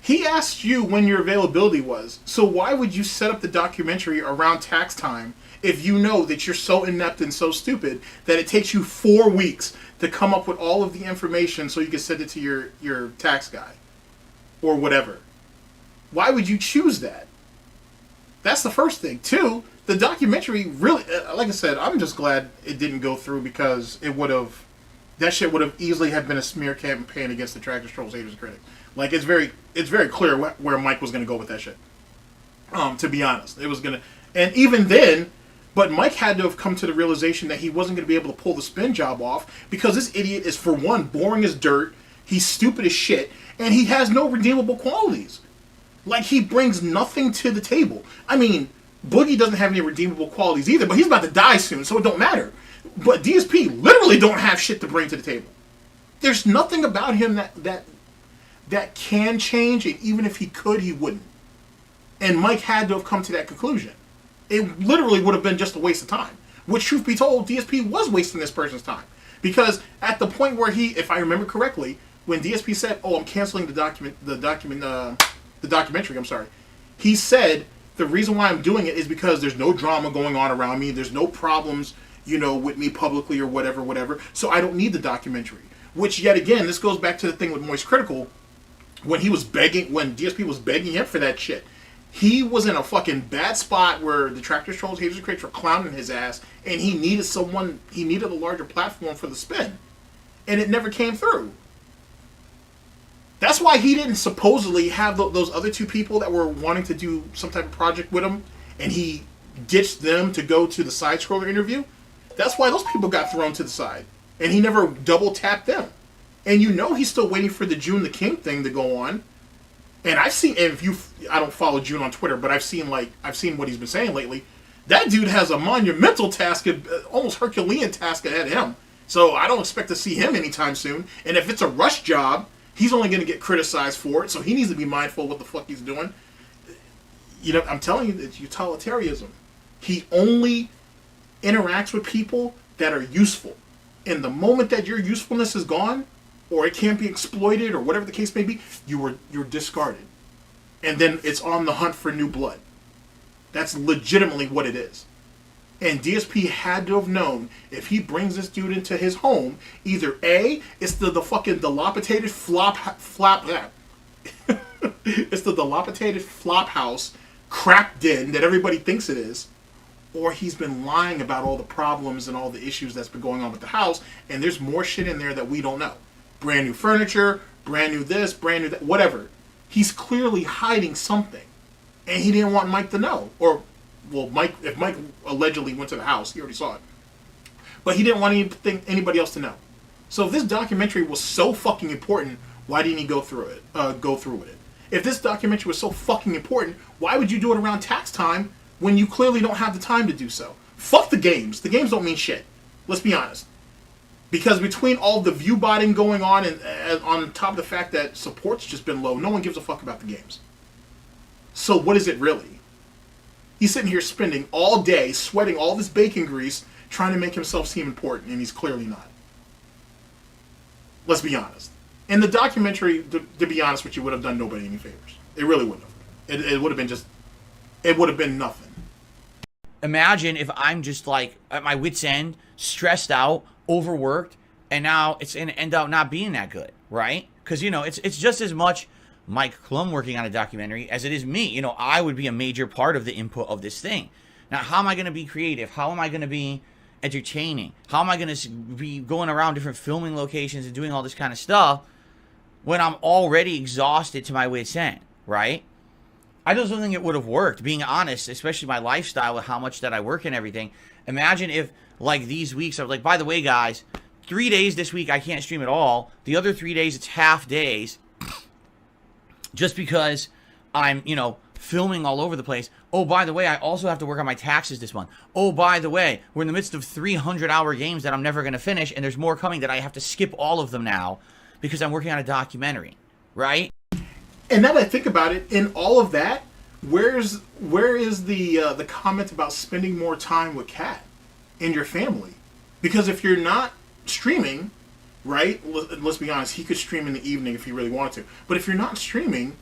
He asked you when your availability was, so why would you set up the documentary around tax time if you know that you're so inept and so stupid that it takes you 4 weeks to come up with all of the information so you can send it to your tax guy? Or whatever. Why would you choose that? That's the first thing. 2, the documentary really, like I said, I'm just glad it didn't go through because it would have, that shit would have easily have been a smear campaign against the Tractors, Trolls, Haters, and Critics. Like, it's very clear where Mike was going to go with that shit. To be honest. It was going to, and even then, but Mike had to have come to the realization that he wasn't going to be able to pull the spin job off because this idiot is, for one, boring as dirt, he's stupid as shit, and he has no redeemable qualities. Like, he brings nothing to the table. I mean, Boogie doesn't have any redeemable qualities either, but he's about to die soon, so it don't matter. But DSP literally don't have shit to bring to the table. There's nothing about him that can change, and even if he could, he wouldn't. And Mike had to have come to that conclusion. It literally would have been just a waste of time. Which, truth be told, DSP was wasting this person's time. Because at the point where he, if I remember correctly, when DSP said, "Oh, I'm canceling the documentary," I'm sorry, he said, "The reason why I'm doing it is because there's no drama going on around me. There's no problems, you know, with me publicly or whatever. So I don't need the documentary." Which, yet again, this goes back to the thing with Moist Critical, when he was begging, when DSP was begging him for that shit. He was in a fucking bad spot where the Tractors, Trolls, Haters, and Critics were clowning his ass, and he needed a larger platform for the spin. And it never came through. That's why he didn't supposedly have those other 2 people that were wanting to do some type of project with him, and he ditched them to go to the side-scroller interview. That's why those people got thrown to the side. And he never double-tapped them. And you know he's still waiting for the June the King thing to go on. And I've seen, and I don't follow June on Twitter, but I've seen what he's been saying lately. That dude has a monumental task, almost Herculean task ahead of him. So I don't expect to see him anytime soon. And if it's a rush job, he's only going to get criticized for it. So he needs to be mindful of what the fuck he's doing. You know, I'm telling you, it's utilitarianism. He only interacts with people that are useful. And the moment that your usefulness is gone, or it can't be exploited, or whatever the case may be, you're discarded. And then it's on the hunt for new blood. That's legitimately what it is. And DSP had to have known, if he brings this dude into his home, either A, it's the fucking dilapidated it's the dilapidated flop house, crap den that everybody thinks it is, or he's been lying about all the problems and all the issues that's been going on with the house, and there's more shit in there that we don't know. Brand new furniture, brand new this, brand new that, whatever. He's clearly hiding something. And he didn't want Mike to know. Or, well, if Mike allegedly went to the house, he already saw it. But he didn't want anybody else to know. So if this documentary was so fucking important, why didn't he go through with it? If this documentary was so fucking important, why would you do it around tax time when you clearly don't have the time to do so? Fuck the games. The games don't mean shit. Let's be honest. Because between all the view botting going on and on top of the fact that support's just been low, no one gives a fuck about the games. So what is it really? He's sitting here spending all day, sweating all this bacon grease, trying to make himself seem important, and he's clearly not. Let's be honest. And the documentary, to be honest with you, would have done nobody any favors. It really wouldn't have. It would have been it would have been nothing. Imagine if I'm just like at my wit's end, stressed out, overworked, and now it's going to end up not being that good, right? Because, you know, it's just as much Mike Clum working on a documentary as it is me. You know, I would be a major part of the input of this thing. Now, how am I going to be creative? How am I going to be entertaining? How am I going to be going around different filming locations and doing all this kind of stuff when I'm already exhausted to my wit's end, right? I just don't think it would have worked, being honest, especially my lifestyle with how much that I work and everything. Imagine if, like, these weeks, I was like, by the way, guys, 3 days this week I can't stream at all. The other 3 days, it's half days. Just because I'm, you know, filming all over the place. Oh, by the way, I also have to work on my taxes this month. Oh, by the way, we're in the midst of 300-hour games that I'm never going to finish, and there's more coming that I have to skip all of them now because I'm working on a documentary, right? And now that I think about it, in all of that, where is the comment about spending more time with Kat and your family? Because if you're not streaming, right? Let's be honest, he could stream in the evening if he really wanted to. But if you're not streaming,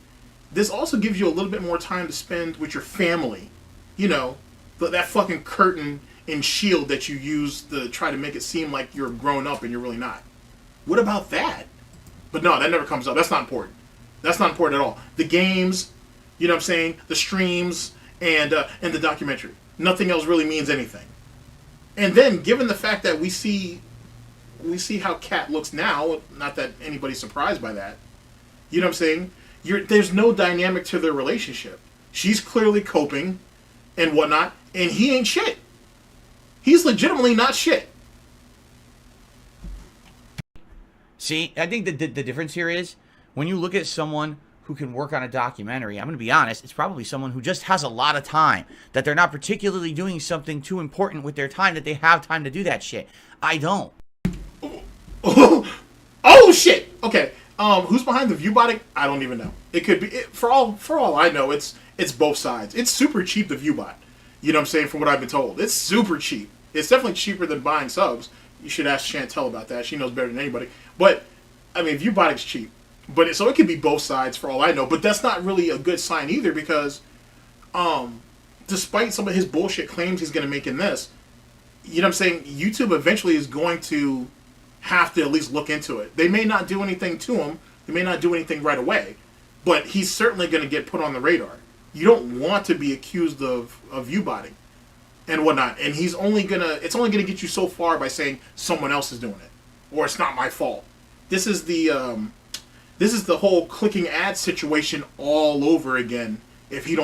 this also gives you a little bit more time to spend with your family. You know, that fucking curtain and shield that you use to try to make it seem like you're grown up and you're really not. What about that? But no, that never comes up. That's not important. That's not important at all. The games, you know what I'm saying? The streams and the documentary. Nothing else really means anything. And then, given the fact that we see how Kat looks now, not that anybody's surprised by that. You know what I'm saying? There's no dynamic to their relationship. She's clearly coping and whatnot, and he ain't shit. He's legitimately not shit. See, I think the difference here is when you look at someone who can work on a documentary, I'm going to be honest, it's probably someone who just has a lot of time, that they're not particularly doing something too important with their time, that they have time to do that shit. I don't. Oh shit! Okay, who's behind the viewbotting? I don't even know. It could be, for all I know, it's both sides. It's super cheap, the viewbot. You know what I'm saying, from what I've been told. It's super cheap. It's definitely cheaper than buying subs. You should ask Chantel about that. She knows better than anybody. But, I mean, viewbotting's cheap. But so it could be both sides for all I know. But that's not really a good sign either, because despite some of his bullshit claims he's going to make in this, you know what I'm saying, YouTube eventually is going to have to at least look into it. They may not do anything to him. They may not do anything right away. But he's certainly going to get put on the radar. You don't want to be accused of viewbotting and whatnot. And it's only gonna get you so far by saying someone else is doing it, or it's not my fault. This is the whole clicking ad situation all over again. If he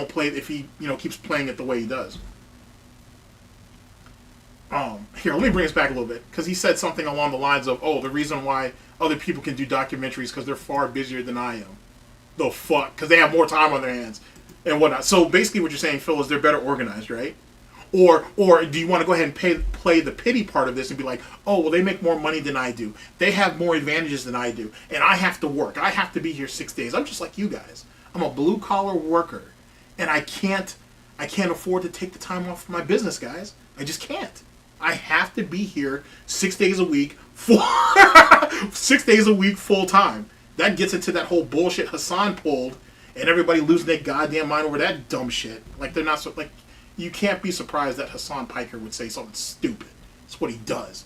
keeps playing it the way he does. Here, let me bring us back a little bit, because he said something along the lines of, "Oh, the reason why other people can do documentaries because they're far busier than I am." The fuck? Because they have more time on their hands and whatnot. So basically, what you're saying, Phil, is they're better organized, right? Or do you want to go ahead and play the pity part of this and be like, oh, well, they make more money than I do. They have more advantages than I do. And I have to work. I have to be here 6 days. I'm just like you guys. I'm a blue-collar worker. And I can't afford to take the time off from my business, guys. I just can't. I have to be here 6 days a week, 6 days a week full time. That gets into that whole bullshit Hassan pulled and everybody losing their goddamn mind over that dumb shit. Like, they're not so, like, you can't be surprised that Hassan Piker would say something stupid. It's what he does.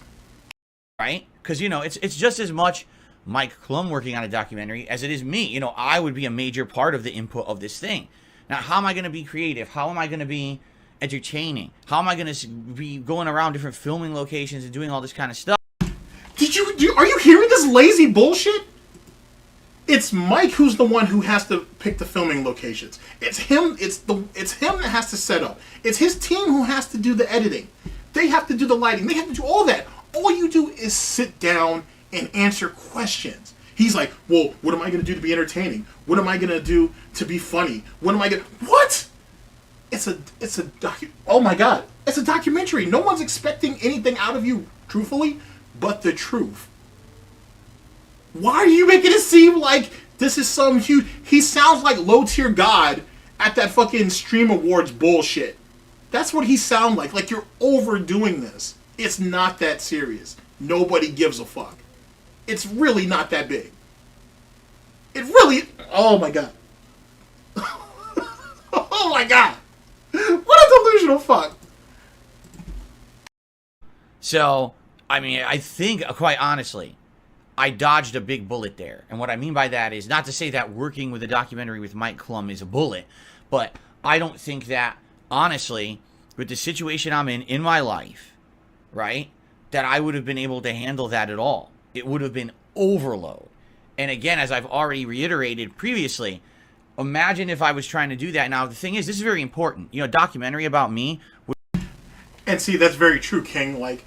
Right? Because, you know, it's just as much Mike Clum working on a documentary as it is me. You know, I would be a major part of the input of this thing. Now, how am I going to be creative? How am I going to be entertaining? How am I going to be going around different filming locations and doing all this kind of stuff? Are you hearing this lazy bullshit? It's Mike who's the one who has to pick the filming locations. It's him. It's him that has to set up. It's his team who has to do the editing. They have to do the lighting. They have to do all that. All you do is sit down and answer questions. He's like, well, what am I going to do to be entertaining? What am I going to do to be funny? What am I going to... What? Oh my God. It's a documentary. No one's expecting anything out of you, truthfully, but the truth. Why are you making it seem like this is some huge... He sounds like low-tier God at that fucking Stream Awards bullshit. That's what he sounds like. Like, you're overdoing this. It's not that serious. Nobody gives a fuck. It's really not that big. It really... Oh my God. Oh my God. What a delusional fuck. So, I mean, I think, quite honestly, I dodged a big bullet there. And what I mean by that is not to say that working with a documentary with Mike Clum is a bullet, but I don't think that, honestly, with the situation I'm in my life, right, that I would have been able to handle that at all. It would have been overload. And again, as I've already reiterated previously, imagine if I was trying to do that. Now, the thing is, this is very important. You know, a documentary about me. And see, that's very true, King. Like,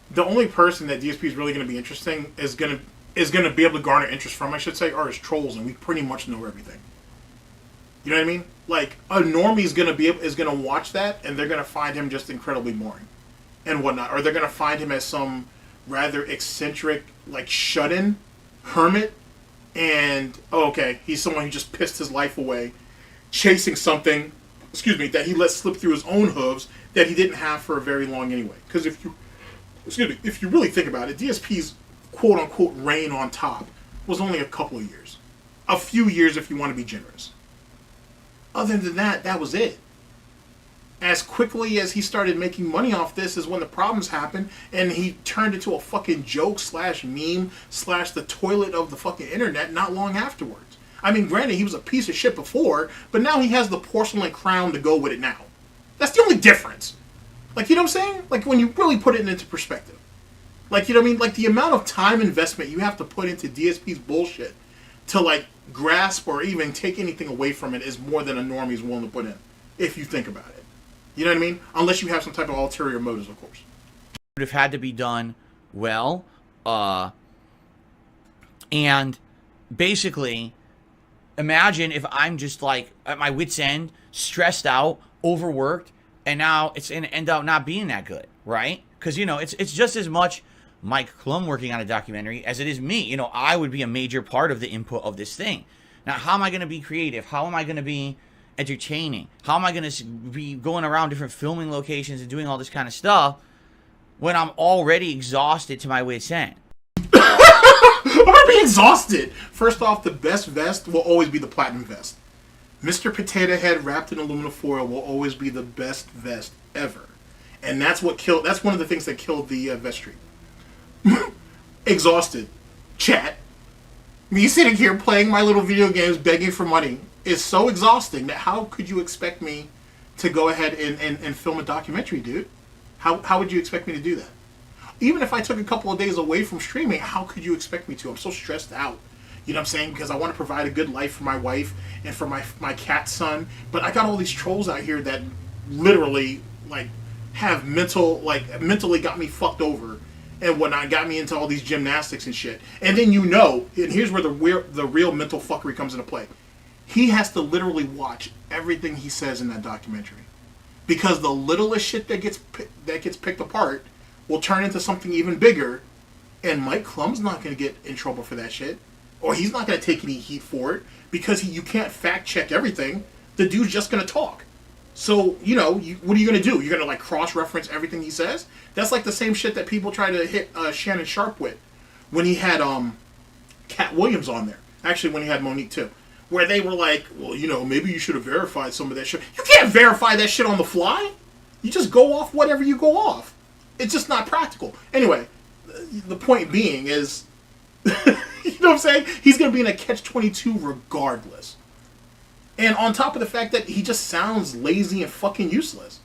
the only person that DSP is really going to be interesting is going to be able to garner interest from, I should say, are his trolls, and we pretty much know everything. You know what I mean? Like, a normie is going to watch that, and they're going to find him just incredibly boring and whatnot, or they're going to find him as some rather eccentric, like, shut-in hermit. And, oh, okay, he's someone who just pissed his life away chasing something, that he let slip through his own hooves that he didn't have for a very long anyway. Because if you really think about it, DSP's quote-unquote reign on top was only a couple of years. A few years if you want to be generous. Other than that, that was it. As quickly as he started making money off this is when the problems happened, and he turned into a fucking joke / meme / the toilet of the fucking internet not long afterwards. I mean, granted, he was a piece of shit before, but now he has the porcelain crown to go with it now. That's the only difference. Like, you know what I'm saying? Like, when you really put it into perspective. Like, you know what I mean? Like, the amount of time investment you have to put into DSP's bullshit to, like, grasp or even take anything away from it is more than a normie's willing to put in, if you think about it. You know what I mean? Unless you have some type of ulterior motives, of course. Would have had to be done well. And basically, imagine if I'm just like at my wit's end, stressed out, overworked, and now it's going to end up not being that good, right? Because, you know, it's just as much Mike Clum working on a documentary as it is me. You know, I would be a major part of the input of this thing. Now, how am I going to be creative? How am I going to be entertaining? How am I going to be going around different filming locations and doing all this kind of stuff when I'm already exhausted to my wit's end? I'm going to be exhausted. First off, the best vest will always be the platinum vest. Mr. Potato Head wrapped in aluminum foil will always be the best vest ever. And that's one of the things that killed the vestry. Exhausted. Chat. Me sitting here playing my little video games begging for money is so exhausting that how could you expect me to go ahead and film a documentary, dude? How would you expect me to do that? Even if I took a couple of days away from streaming, how could you expect me to? I'm so stressed out. You know what I'm saying? Because I want to provide a good life for my wife and for my cat son. But I got all these trolls out here that literally, like, have mentally got me fucked over and whatnot, got me into all these gymnastics and shit. And then and here's where the real mental fuckery comes into play. He has to literally watch everything he says in that documentary, because the littlest shit that gets picked apart will turn into something even bigger, and Mike Clum's not going to get in trouble for that shit, or he's not going to take any heat for it, because you can't fact check everything. The dude's just going to talk. So, you know, what are you going to do? You're going to, like, cross-reference everything he says? That's like the same shit that people try to hit Shannon Sharp with when he had Cat Williams on there. Actually, when he had Monique, too. Where they were like, well, you know, maybe you should have verified some of that shit. You can't verify that shit on the fly. You just go off whatever you go off. It's just not practical. Anyway, the point being is, you know what I'm saying? He's going to be in a catch-22 regardless. And on top of the fact that he just sounds lazy and fucking useless.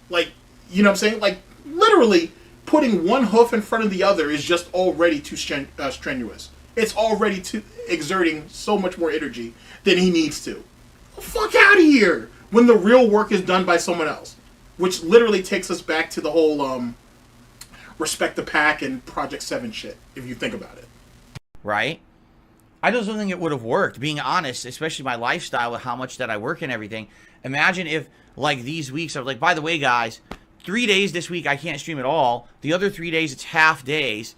Like, you know what I'm saying? Like, literally, putting one hoof in front of the other is just already too strenuous. It's already exerting so much more energy than he needs to. Fuck out of here! When the real work is done by someone else. Which literally takes us back to the whole Respect the Pack and Project 7 shit, if you think about it. Right? I just don't think it would have worked, being honest, especially my lifestyle with how much that I work and everything. Imagine if, like, these weeks, I was like, by the way, guys, 3 days this week I can't stream at all. The other 3 days, it's half days.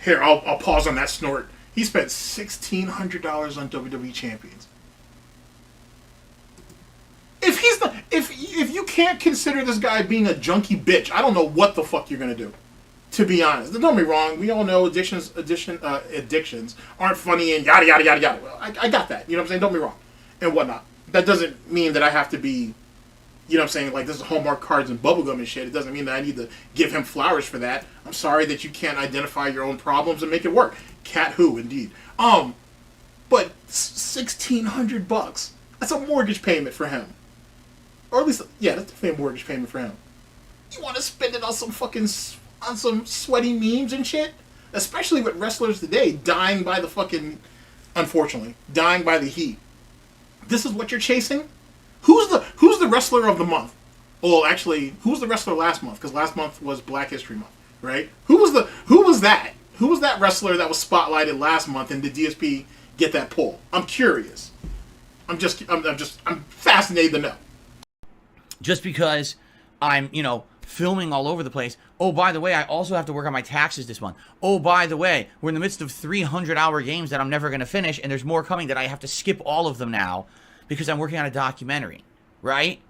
Here, I'll pause on that snort. He spent $1,600 on WWE Champions. If you can't consider this guy being a junkie bitch, I don't know what the fuck you're gonna do. To be honest, don't get me wrong. We all know addictions aren't funny and yada yada yada yada. Well, I got that. You know what I'm saying? Don't get me wrong, and whatnot. That doesn't mean that I have to be, you know what I'm saying, like this is Hallmark cards and bubblegum and shit. It doesn't mean that I need to give him flowers for that. I'm sorry that you can't identify your own problems and make it work. Cat who, indeed. But $1,600. That's a mortgage payment for him. Or at least, yeah, that's definitely a mortgage payment for him. You want to spend it on some fucking, on some sweaty memes and shit? especially with wrestlers today dying by the fucking, unfortunately, dying by the heat. This is what you're chasing? Who's the wrestler of the month? Well, actually, who was the wrestler last month? Because last month was Black History Month, right? Who was that? Who was that wrestler that was spotlighted last month, and did DSP get that pull? I'm curious. I'm fascinated to know. Just because I'm, filming all over the place. Oh, by the way, I also have to work on my taxes this month. Oh, by the way, we're in the midst of 300-hour games that I'm never going to finish, and there's more coming that I have to skip all of them now because I'm working on a documentary, right?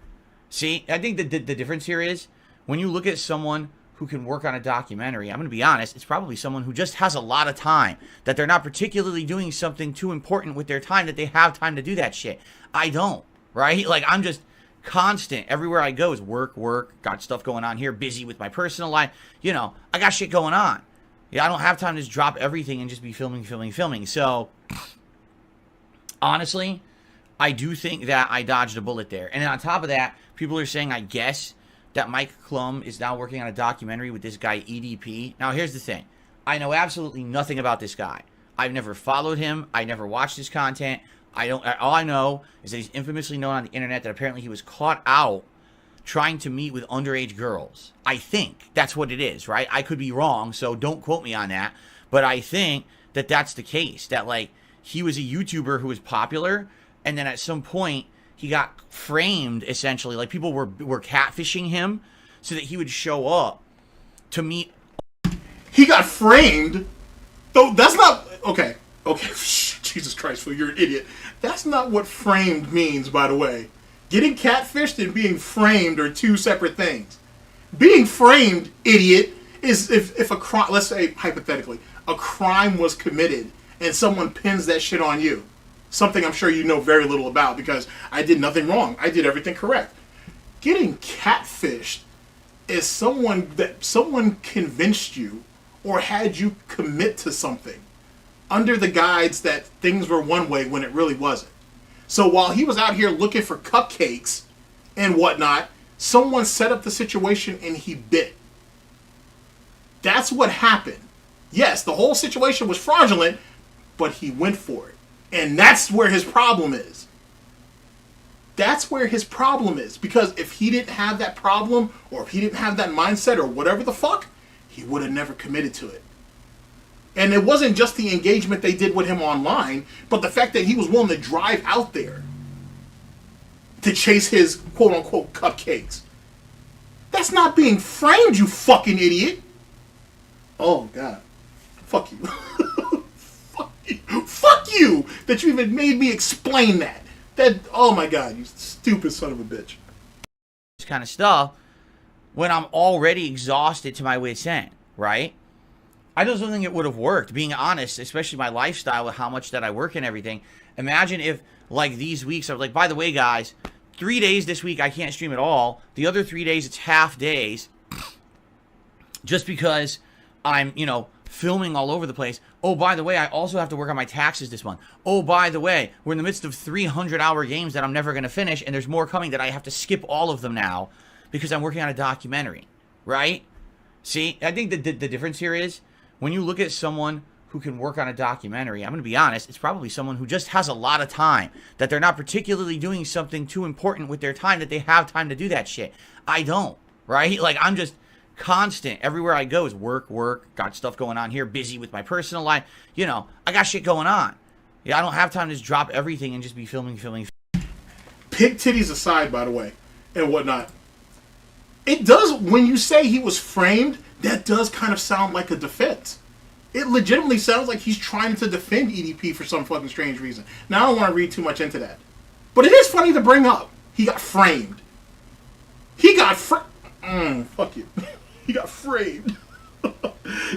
See, I think the difference here is when you look at someone who can work on a documentary, I'm going to be honest, it's probably someone who just has a lot of time, that they're not particularly doing something too important with their time, that they have time to do that shit. I don't, right? Like, I'm just constant. Everywhere I go is work, got stuff going on here, busy with my personal life. I got shit going on. Yeah, I don't have time to just drop everything and just be filming. So, honestly, I do think that I dodged a bullet there. And then on top of that, people are saying, I guess, that Mike Clum is now working on a documentary with this guy EDP. Now, here's the thing. I know absolutely nothing about this guy. I've never followed him. I never watched his content. All I know is that he's infamously known on the internet that apparently he was caught out trying to meet with underage girls. I think that's what it is, right? I could be wrong, so don't quote me on that. But I think that that's the case, that, like, he was a YouTuber who was popular, and then at some point, he got framed, essentially. Like, people were catfishing him so that he would show up to meet. He got framed? Though that's not... Okay. Jesus Christ, Phil, you're an idiot. That's not what framed means, by the way. Getting catfished and being framed are two separate things. Being framed, idiot, is if a crime... Let's say, hypothetically, a crime was committed and someone pins that shit on you. Something I'm sure you know very little about because I did nothing wrong. I did everything correct. Getting catfished is someone convinced you or had you commit to something under the guise that things were one way when it really wasn't. So while he was out here looking for cupcakes and whatnot, someone set up the situation and he bit. That's what happened. Yes, the whole situation was fraudulent, but he went for it. And that's where his problem is. That's where his problem is. Because if he didn't have that problem, or if he didn't have that mindset, or whatever the fuck, he would have never committed to it. And it wasn't just the engagement they did with him online, but the fact that he was willing to drive out there to chase his quote-unquote cupcakes. That's not being framed, you fucking idiot. Oh, God. Fuck you. Fuck you that you even made me explain that. Oh my God, you stupid son of a bitch. This kind of stuff when I'm already exhausted to my wit's end, right? I don't think it would have worked, being honest, especially my lifestyle with how much that I work and everything. Imagine if, like, these weeks, I was like, by the way, guys, 3 days this week I can't stream at all. The other 3 days, it's half days. Just because I'm, filming all over the place. Oh, by the way, I also have to work on my taxes this month. Oh, by the way, we're in the midst of 300-hour games that I'm never going to finish, and there's more coming that I have to skip all of them now because I'm working on a documentary, right? See, I think the difference here is when you look at someone who can work on a documentary, I'm going to be honest, it's probably someone who just has a lot of time, that they're not particularly doing something too important with their time, that they have time to do that shit. I don't, right? Like, I'm just constant. Everywhere I go is work, got stuff going on here, busy with my personal life. I got shit going on. Yeah, I don't have time to just drop everything and just be filming. Pig titties aside, by the way, and whatnot. It does, when you say he was framed, that does kind of sound like a defense. It legitimately sounds like he's trying to defend EDP for some fucking strange reason. Now, I don't want to read too much into that. But it is funny to bring up. He got framed. Fuck you. He got framed.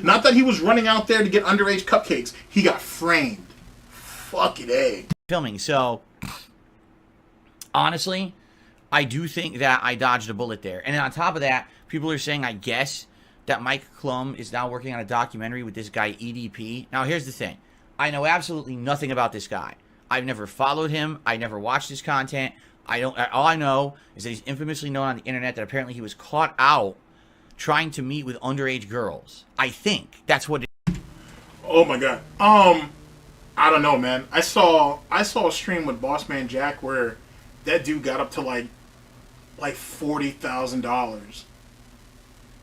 Not that he was running out there to get underage cupcakes. He got framed. Fucking A. Filming. So, honestly, I do think that I dodged a bullet there. And then on top of that, people are saying, I guess, that Mike Clum is now working on a documentary with this guy EDP. Now, here's the thing. I know absolutely nothing about this guy. I've never followed him. I never watched his content. All I know is that he's infamously known on the internet that apparently he was caught out trying to meet with underage girls. I think that's what it is. Oh my god. I don't know, man. I saw a stream with Bossman Jack where that dude got up to like $40,000,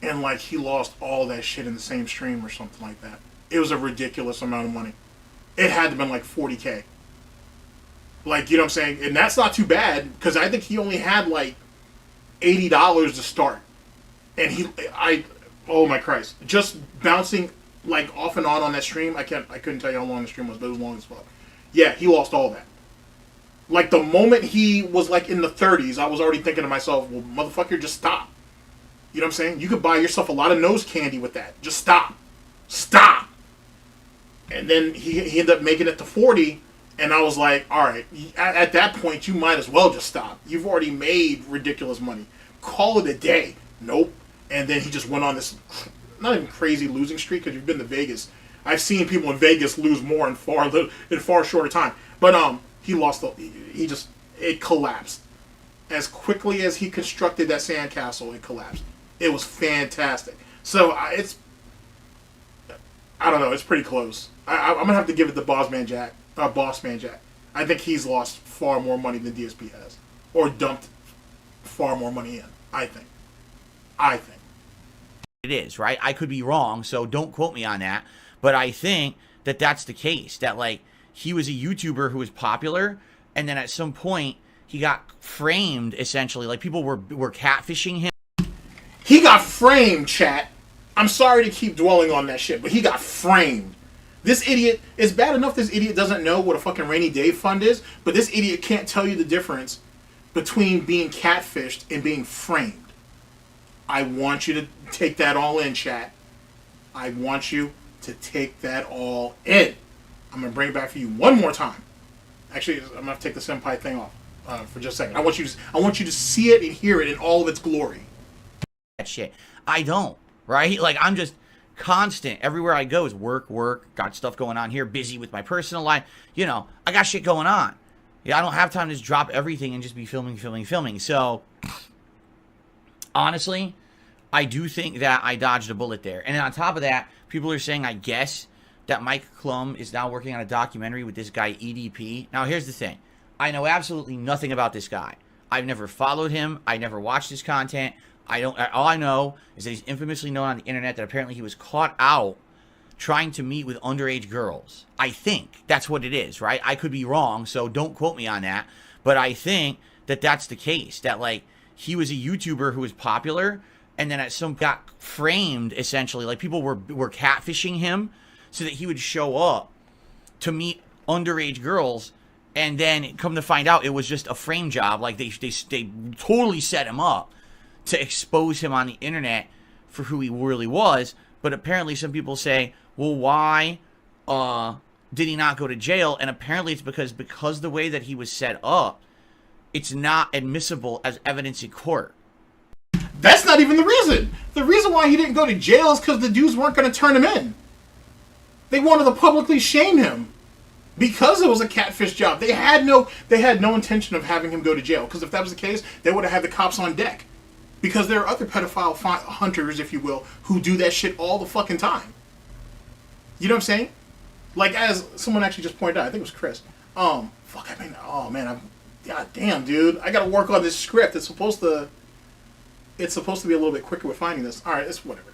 and like he lost all that shit in the same stream or something like that. It was a ridiculous amount of money. It had to have been like 40K. Like, you know what I'm saying? And that's not too bad, because I think he only had like $80 to start. And oh my Christ. Just bouncing like off and on that stream, I couldn't tell you how long the stream was, but it was long as fuck. Yeah, he lost all that. Like, the moment he was like in the 30s, I was already thinking to myself, well, motherfucker, just stop. You know what I'm saying? You could buy yourself a lot of nose candy with that. Just stop. Stop. And then he ended up making it to 40, and I was like, all right, at that point, you might as well just stop. You've already made ridiculous money. Call it a day. Nope. And then he just went on this, not even crazy losing streak, because you've been to Vegas. I've seen people in Vegas lose more in far shorter time. But he lost. It collapsed. As quickly as he constructed that sandcastle, it collapsed. It was fantastic. So I don't know. It's pretty close. I'm gonna have to give it to Bossman Jack. I think he's lost far more money than DSP has, or dumped far more money in. I think. It is, right? I could be wrong, so don't quote me on that. But I think that that's the case. That, like, he was a YouTuber who was popular, and then at some point, he got framed, essentially. Like, people were catfishing him. He got framed, chat. I'm sorry to keep dwelling on that shit, but he got framed. This idiot, it's bad enough this idiot doesn't know what a fucking rainy day fund is, but this idiot can't tell you the difference between being catfished and being framed. I want you to take that all in, chat. I want you to take that all in. I'm going to bring it back for you one more time. Actually, I'm going to have to take the senpai thing off for just a second. I want you to see it and hear it in all of its glory. That shit. I don't, right? Like, I'm just constant. Everywhere I go is work, got stuff going on here, busy with my personal life. You know, I got shit going on. Yeah, I don't have time to just drop everything and just be filming. So, honestly, I do think that I dodged a bullet there. And then on top of that, people are saying, I guess, that Mike Clum is now working on a documentary with this guy, EDP. Now, here's the thing. I know absolutely nothing about this guy. I've never followed him. I never watched his content. All I know is that he's infamously known on the internet that apparently he was caught out trying to meet with underage girls. I think that's what it is, right? I could be wrong, so don't quote me on that. But I think that that's the case. That, like, he was a YouTuber who was popular, and then got framed, essentially. Like, people were catfishing him so that he would show up to meet underage girls, and then come to find out it was just a frame job. Like, they totally set him up to expose him on the internet for who he really was. But apparently some people say, well, why did he not go to jail? And apparently it's because the way that he was set up, it's not admissible as evidence in court. That's not even the reason. The reason why he didn't go to jail is because the dudes weren't going to turn him in. They wanted to publicly shame him because it was a catfish job. They had no intention of having him go to jail, because if that was the case, they would have had the cops on deck. Because there are other pedophile hunters, if you will, who do that shit all the fucking time. You know what I'm saying? Like, as someone actually just pointed out, I think it was Chris. God damn, dude. I gotta work on this script. It's supposed to be a little bit quicker with finding this. Alright, it's whatever.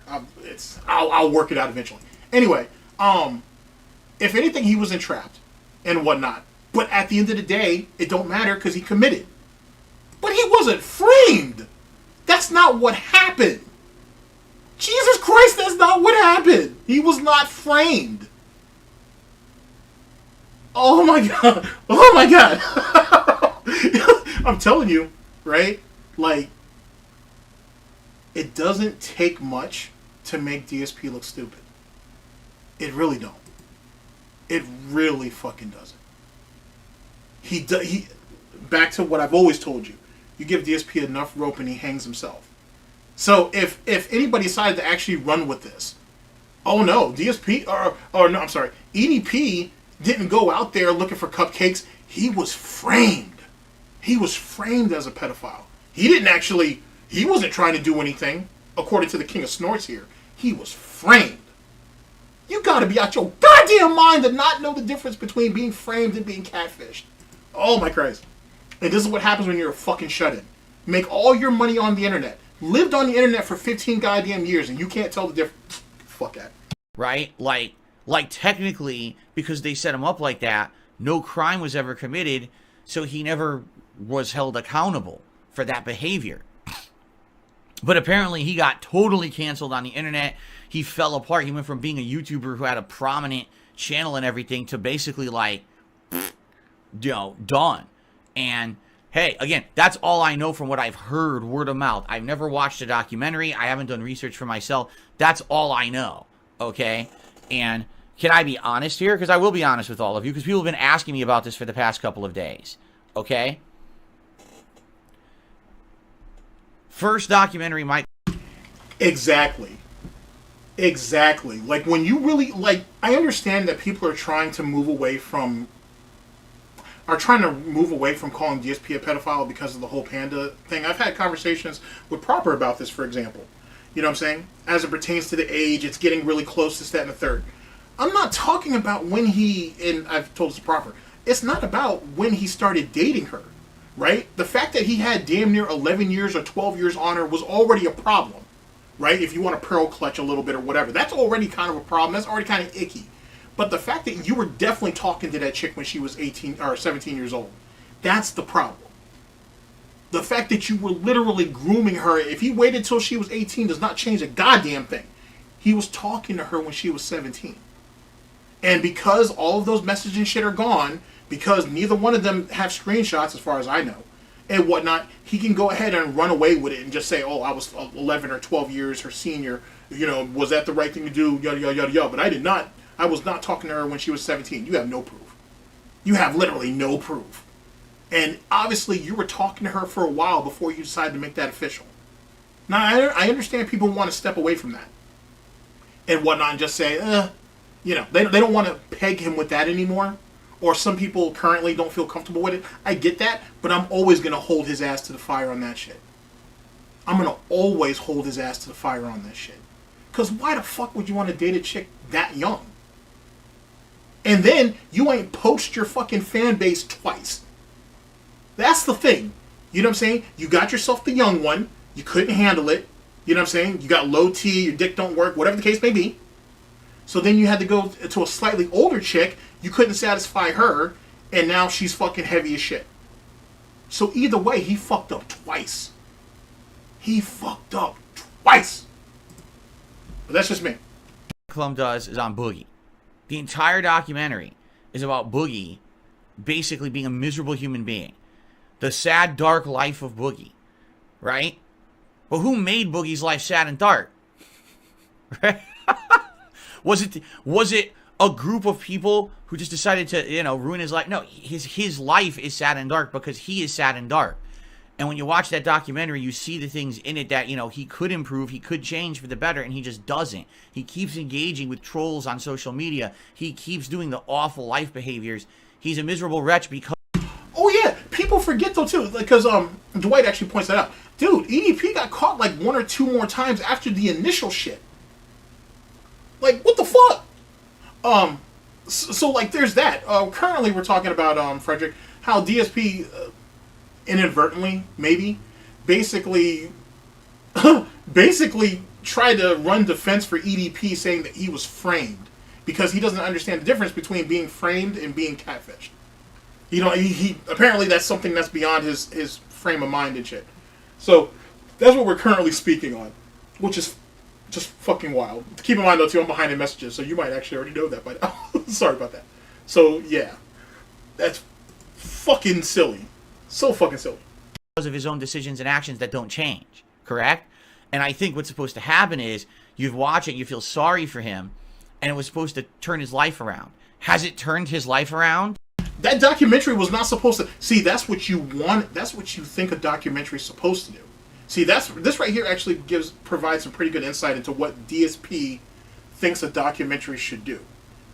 I'll work it out eventually. Anyway, if anything, he was entrapped and whatnot. But at the end of the day, it don't matter because he committed. But he wasn't framed. That's not what happened. Jesus Christ, that's not what happened. He was not framed. Oh my god. Oh my god. I'm telling you, right? Like, it doesn't take much to make DSP look stupid. It really don't. It really fucking doesn't. He back to what I've always told you. You give DSP enough rope and he hangs himself. So if anybody decided to actually run with this, oh no, EDP didn't go out there looking for cupcakes. He was framed. He was framed as a pedophile. He wasn't trying to do anything, according to the King of Snorts here. He was framed. You gotta be out your goddamn mind to not know the difference between being framed and being catfished. Oh my Christ. And this is what happens when you're a fucking shut-in. Make all your money on the internet. Lived on the internet for 15 goddamn years and you can't tell the difference. Fuck that. Right? Like technically, because they set him up like that, no crime was ever committed, so he never was held accountable for that behavior. But apparently he got totally canceled on the internet. He fell apart. He went from being a YouTuber who had a prominent channel and everything to basically like, done. And hey, again, that's all I know from what I've heard, word of mouth. I've never watched a documentary. I haven't done research for myself. That's all I know, okay? And can I be honest here? Because I will be honest with all of you, because people have been asking me about this for the past couple of days, okay? First documentary, Mike. Exactly. Like, when you really, like, I understand that people are trying to move away from calling DSP a pedophile because of the whole Panda thing. I've had conversations with ProleteR about this, for example. You know what I'm saying? As it pertains to the age, it's getting really close to that and the third. I'm not talking about when and I've told this to ProleteR, it's not about when he started dating her, right? The fact that he had damn near 11 years or 12 years on her was already a problem, right? If you want to pearl clutch a little bit or whatever, that's already kind of a problem. That's already kind of icky. But the fact that you were definitely talking to that chick when she was 18 or 17 years old, that's the problem. The fact that you were literally grooming her, if he waited till she was 18 does not change a goddamn thing. He was talking to her when she was 17. And because all of those messages and shit are gone, because neither one of them have screenshots as far as I know, and whatnot, he can go ahead and run away with it and just say, oh, I was 11 or 12 years her senior, was that the right thing to do, yada, yada, yada, yada. But I was not talking to her when she was 17. You have no proof. You have literally no proof. And obviously you were talking to her for a while before you decided to make that official. Now, I understand people want to step away from that and whatnot and just say, they don't want to peg him with that anymore. Or some people currently don't feel comfortable with it. I get that, but I'm always going to hold his ass to the fire on that shit. I'm going to always hold his ass to the fire on that shit. Because why the fuck would you want to date a chick that young? And then you ain't poached your fucking fan base twice. That's the thing. You know what I'm saying? You got yourself the young one. You couldn't handle it. You know what I'm saying? You got low T, your dick don't work, whatever the case may be. So then you had to go to a slightly older chick. You couldn't satisfy her. And now she's fucking heavy as shit. So either way, he fucked up twice. He fucked up twice. But that's just me. Clum does is on Boogie. The entire documentary is about Boogie basically being a miserable human being. The sad, dark life of Boogie. Right? But who made Boogie's life sad and dark? Right? Was it a group of people who just decided to, ruin his life? No, his life is sad and dark because he is sad and dark. And when you watch that documentary, you see the things in it that, he could improve, he could change for the better, and he just doesn't. He keeps engaging with trolls on social media. He keeps doing the awful life behaviors. He's a miserable wretch because... Oh, yeah. People forget, though, too, because Dwight actually points that out. Dude, EDP got caught like 1 or 2 more times after the initial shit. Like, what the fuck? So like, there's that. Currently, we're talking about, Frederick, how DSP... inadvertently, maybe, basically tried to run defense for EDP, saying that he was framed because he doesn't understand the difference between being framed and being catfished. He apparently that's something that's beyond his frame of mind and shit. So that's what we're currently speaking on, which is just fucking wild. Keep in mind though too, I'm behind in messages, so you might actually already know that by now. Sorry about that. So yeah, that's fucking silly. So fucking silly. Because of his own decisions and actions that don't change, correct? And I think what's supposed to happen is you watch it, you feel sorry for him, and it was supposed to turn his life around. Has it turned his life around? That documentary was not supposed to... See, that's what you want. That's what you think a documentary is supposed to do. See, this right here actually provides some pretty good insight into what DSP thinks a documentary should do,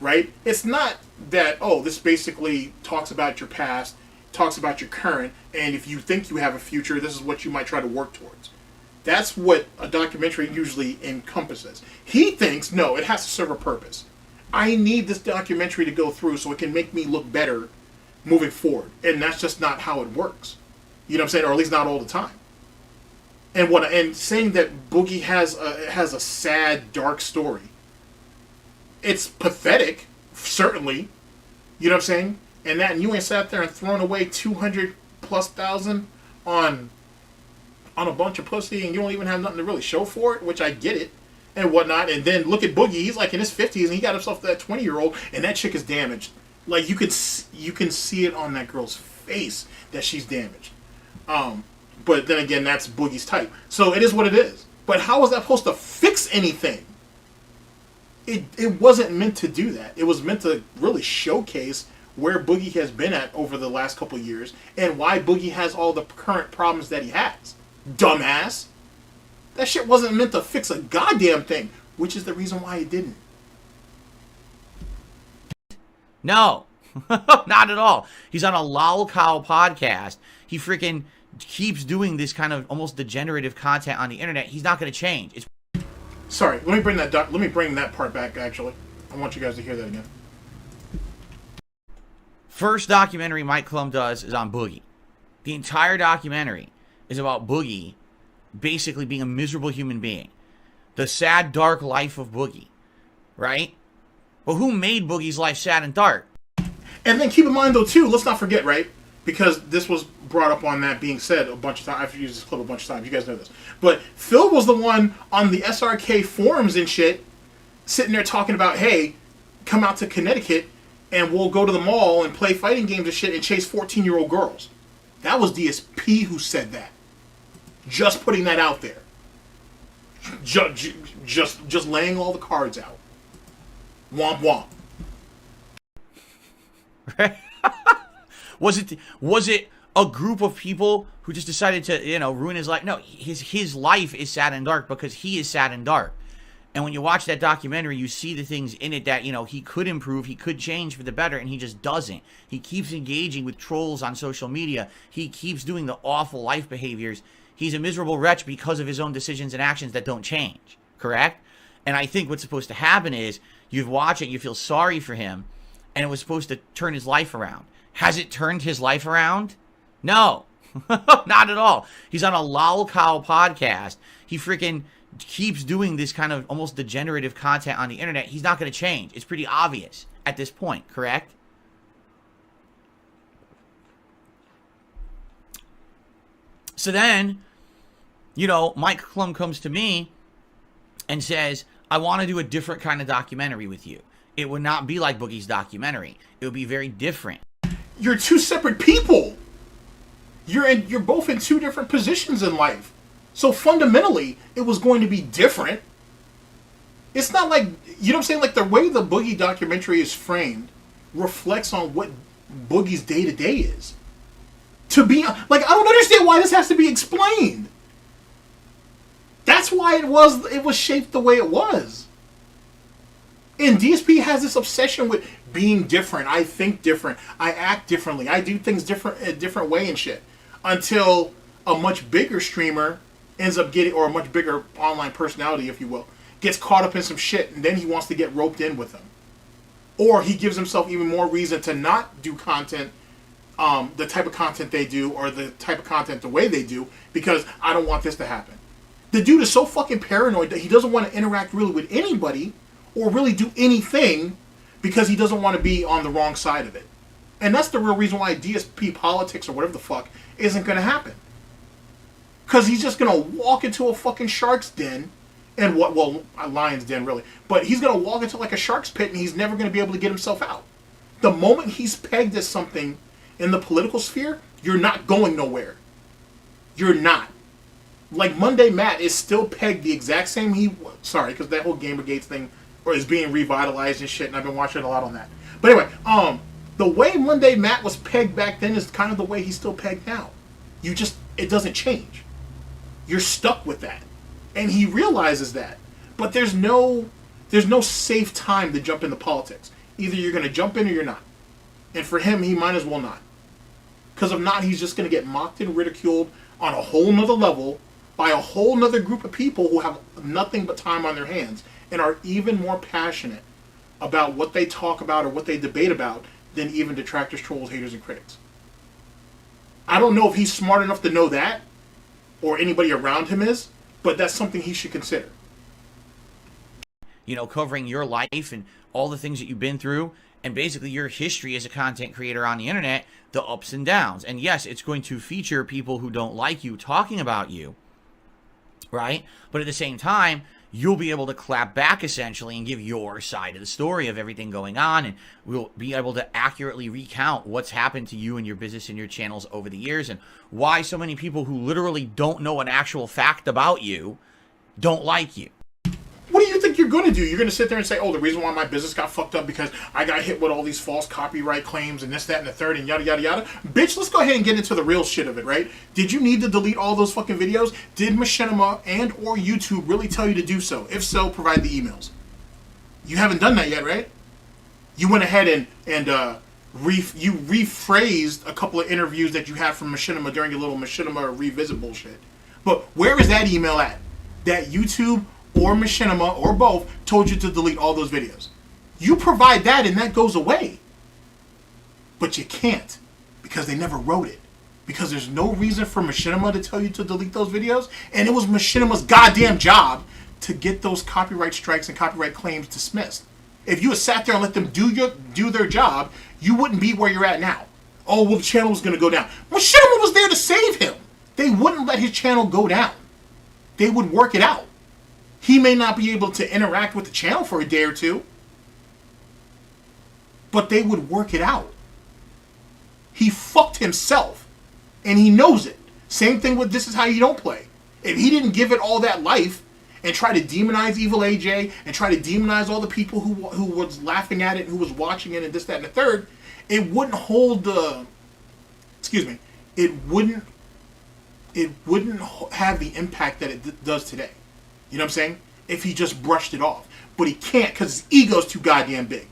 right? It's not that, oh, this basically talks about your past, talks about your current, and if you think you have a future, this is what you might try to work towards. That's what a documentary usually encompasses. He thinks, no, it has to serve a purpose. I need this documentary to go through so it can make me look better moving forward. And that's just not how it works. You know what I'm saying? Or at least not all the time. And saying that Boogie has a sad, dark story. It's pathetic, certainly. You know what I'm saying? And you ain't sat there and thrown away 200,000+ on a bunch of pussy, and you don't even have nothing to really show for it, which I get it, and whatnot. And then look at Boogie; he's like in his 50s, and he got himself that 20-year-old, and that chick is damaged. Like you can see it on that girl's face that she's damaged. But then again, that's Boogie's type, so it is what it is. But how is that supposed to fix anything? It wasn't meant to do that. It was meant to really showcase where Boogie has been at over the last couple of years and why Boogie has all the current problems that he has. Dumbass. That shit wasn't meant to fix a goddamn thing, which is the reason why it didn't. No, not at all. He's on a lolcow podcast. He freaking keeps doing this kind of almost degenerative content on the internet. He's not going to change. Sorry, let me bring that part back, actually. I want you guys to hear that again. First documentary Mike Clum does is on Boogie. The entire documentary is about Boogie basically being a miserable human being. The sad, dark life of Boogie. Right? But who made Boogie's life sad and dark? And then keep in mind, though, too, let's not forget, right? Because this was brought up on that being said a bunch of times. I've used this clip a bunch of times. You guys know this. But Phil was the one on the SRK forums and shit sitting there talking about, hey, come out to Connecticut and we'll go to the mall and play fighting games and shit and chase 14-year-old girls. That was DSP who said that. Just putting that out there. Just laying all the cards out. Womp womp. Was it a group of people who just decided to, ruin his life? No, his life is sad and dark because he is sad and dark. And when you watch that documentary, you see the things in it that, he could improve, he could change for the better, and he just doesn't. He keeps engaging with trolls on social media. He keeps doing the awful life behaviors. He's a miserable wretch because of his own decisions and actions that don't change. Correct? And I think what's supposed to happen is you watch it, you feel sorry for him, and it was supposed to turn his life around. Has it turned his life around? No. Not at all. He's on a lolcow podcast. He freaking keeps doing this kind of almost degenerative content on the internet. He's not going to change. It's pretty obvious at this point, correct? So then, Mike Clum comes to me and says, I want to do a different kind of documentary with you. It would not be like Boogie's documentary. It would be very different. You're two separate people. You're both in two different positions in life. So fundamentally, it was going to be different. It's not like, you know what I'm saying? Like the way the Boogie documentary is framed reflects on what Boogie's day-to-day is. To be, like, I don't understand why this has to be explained. That's why it was shaped the way it was. And DSP has this obsession with being different. I think different. I act differently. I do things a different way and shit. Until a much bigger streamer ends up getting, or a much bigger online personality, if you will, gets caught up in some shit, and then he wants to get roped in with them. Or he gives himself even more reason to not do content, the type of content they do, or the type of content the way they do, because I don't want this to happen. The dude is so fucking paranoid that he doesn't want to interact really with anybody, or really do anything, because he doesn't want to be on the wrong side of it. And that's the real reason why DSP politics, or whatever the fuck, isn't going to happen. Because he's just going to walk into a fucking shark's den, and a lion's den, really. But he's going to walk into like a shark's pit, and he's never going to be able to get himself out. The moment he's pegged as something in the political sphere, you're not going nowhere. You're not. Like Monday Matt is still pegged the exact same because that whole Gamergate thing is being revitalized and shit, and I've been watching a lot on that. But anyway, the way Monday Matt was pegged back then is kind of the way he's still pegged now. It doesn't change. You're stuck with that. And he realizes that. But there's no safe time to jump into politics. Either you're going to jump in or you're not. And for him, he might as well not. Because if not, he's just going to get mocked and ridiculed on a whole nother level by a whole nother group of people who have nothing but time on their hands and are even more passionate about what they talk about or what they debate about than even detractors, trolls, haters, and critics. I don't know if he's smart enough to know that, or anybody around him is, but that's something he should consider. You know, covering your life and all the things that you've been through, and basically your history as a content creator on the internet, the ups and downs. And yes, it's going to feature people who don't like you talking about you, right? But at the same time, you'll be able to clap back essentially and give your side of the story of everything going on, and we'll be able to accurately recount what's happened to you and your business and your channels over the years, and why so many people who literally don't know an actual fact about you don't like you. What do you think you're going to do? You're going to sit there and say, oh, the reason why my business got fucked up because I got hit with all these false copyright claims and this, that, and the third, and yada, yada, yada. Bitch, let's go ahead and get into the real shit of it, right? Did you need to delete all those fucking videos? Did Machinima and or YouTube really tell you to do so? If so, provide the emails. You haven't done that yet, right? You went ahead and you rephrased a couple of interviews that you had from Machinima during your little Machinima revisit bullshit. But where is that email at? That YouTube or Machinima, or both, told you to delete all those videos. You provide that and that goes away. But you can't, because they never wrote it. Because there's no reason for Machinima to tell you to delete those videos, and it was Machinima's goddamn job to get those copyright strikes and copyright claims dismissed. If you had sat there and let them do their job, you wouldn't be where you're at now. Oh, well, the channel was going to go down. Machinima was there to save him. They wouldn't let his channel go down. They would work it out. He may not be able to interact with the channel for a day or two, but they would work it out. He fucked himself, and he knows it. Same thing with This Is How You Don't Play. If he didn't give it all that life and try to demonize Evil AJ and try to demonize all the people who was laughing at it, who was watching it, and this, that, and the third, it wouldn't hold the... Excuse me. It wouldn't have the impact that it does today. You know what I'm saying? If he just brushed it off. But he can't because his ego's too goddamn big.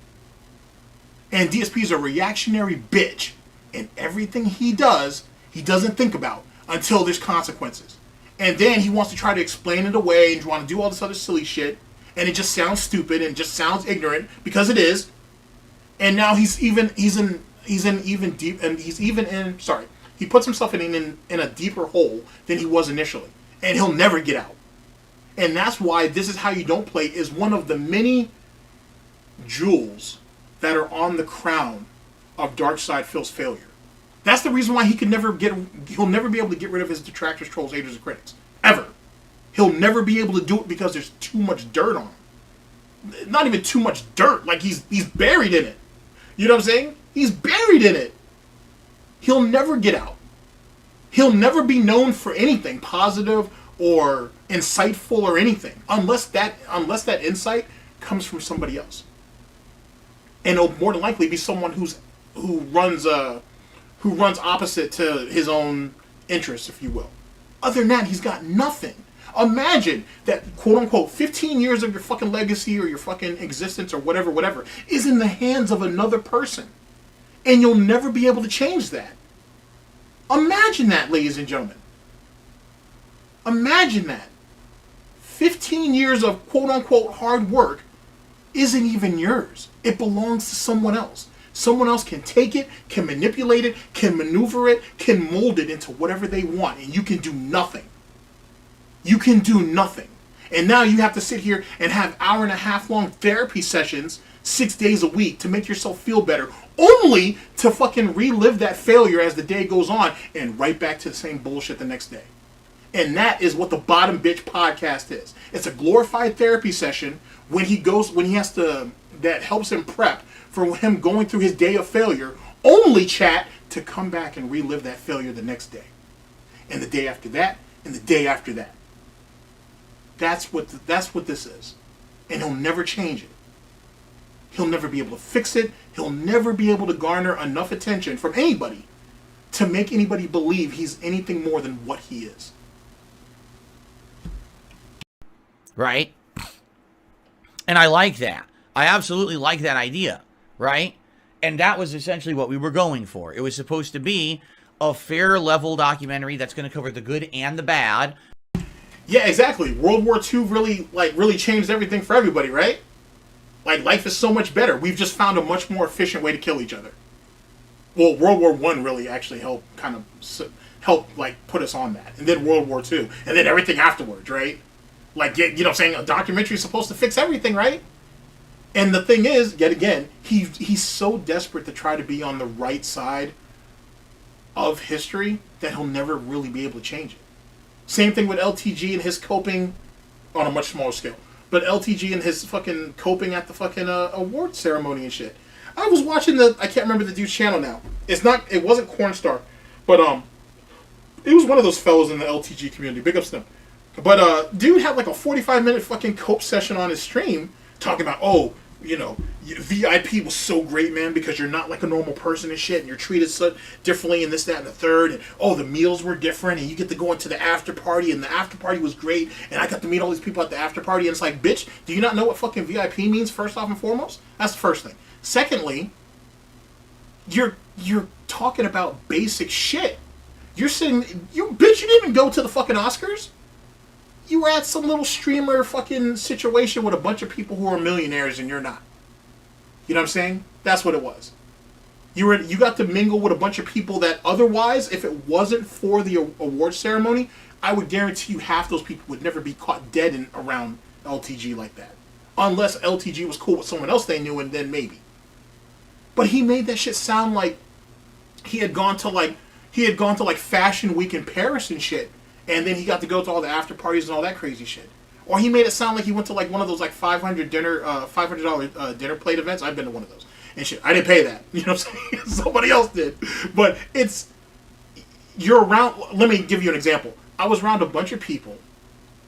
And DSP's a reactionary bitch. And everything he does, he doesn't think about until there's consequences. And then he wants to try to explain it away and want to do all this other silly shit. And it just sounds stupid and just sounds ignorant because it is. And now he puts himself in a deeper hole than he was initially. And he'll never get out. And that's why This Is How You Don't Play is one of the many jewels that are on the crown of DarkSydePhil's failure. That's the reason why he'll never be able to get rid of his detractors, trolls, haters, and critics. Ever. He'll never be able to do it because there's too much dirt on him. Not even too much dirt, like he's buried in it. You know what I'm saying? He's buried in it. He'll never get out. He'll never be known for anything positive or insightful or anything, unless that insight comes from somebody else, and it'll more than likely be someone who runs opposite to his own interests, if you will. Other than that, he's got nothing. Imagine that, quote unquote, 15 years of your fucking legacy or your fucking existence or whatever is in the hands of another person, and you'll never be able to change that. Imagine that, ladies and gentlemen. Imagine that. 15 years of quote-unquote hard work isn't even yours. It belongs to someone else. Someone else can take it, can manipulate it, can maneuver it, can mold it into whatever they want, and you can do nothing. You can do nothing. And now you have to sit here and have hour-and-a-half-long therapy sessions 6 days a week to make yourself feel better, only to fucking relive that failure as the day goes on and right back to the same bullshit the next day. And that is what the Bottom Bitch podcast is. It's a glorified therapy session that helps him prep for him going through his day of failure, only chat to come back and relive that failure the next day. And the day after that, and the day after that. That's what this is. And he'll never change it. He'll never be able to fix it. He'll never be able to garner enough attention from anybody to make anybody believe he's anything more than what he is. Right? And I like that. I absolutely like that idea, right? And that was essentially what we were going for. It was supposed to be a fair level documentary that's going to cover the good and the bad. Yeah, exactly. World War II really changed everything for everybody, right? Like, life is so much better. We've just found a much more efficient way to kill each other. Well, World War I really actually helped like put us on that, and then World War II, and then everything afterwards, right? Like, you know what I'm saying? A documentary is supposed to fix everything, right? And the thing is, yet again, he's so desperate to try to be on the right side of history that he'll never really be able to change it. Same thing with LTG and his coping on a much smaller scale. But LTG and his fucking coping at the fucking award ceremony and shit. I was watching I can't remember the dude's channel now. It wasn't Cornstar, but it was one of those fellows in the LTG community. Big ups to them. But dude had like a 45-minute fucking cope session on his stream talking about, oh, you know, VIP was so great, man, because you're not like a normal person and shit, and you're treated so differently and this, that, and the third, and oh, the meals were different, and you get to go into the after party, and the after party was great, and I got to meet all these people at the after party, and it's like, bitch, do you not know what fucking VIP means, first off and foremost? That's the first thing. Secondly, you're talking about basic shit. Bitch, you didn't even go to the fucking Oscars. You were at some little streamer fucking situation with a bunch of people who are millionaires and you're not. You know what I'm saying? That's what it was. You got to mingle with a bunch of people that otherwise, if it wasn't for the award ceremony, I would guarantee you half those people would never be caught dead around LTG like that. Unless LTG was cool with someone else they knew, and then maybe. But he made that shit sound like he had gone to like Fashion Week in Paris and shit. And then he got to go to all the after parties and all that crazy shit. Or he made it sound like he went to like one of those like $500 dinner plate events. I've been to one of those and shit. I didn't pay that. You know what I'm saying? Somebody else did. But you're around. Let me give you an example. I was around a bunch of people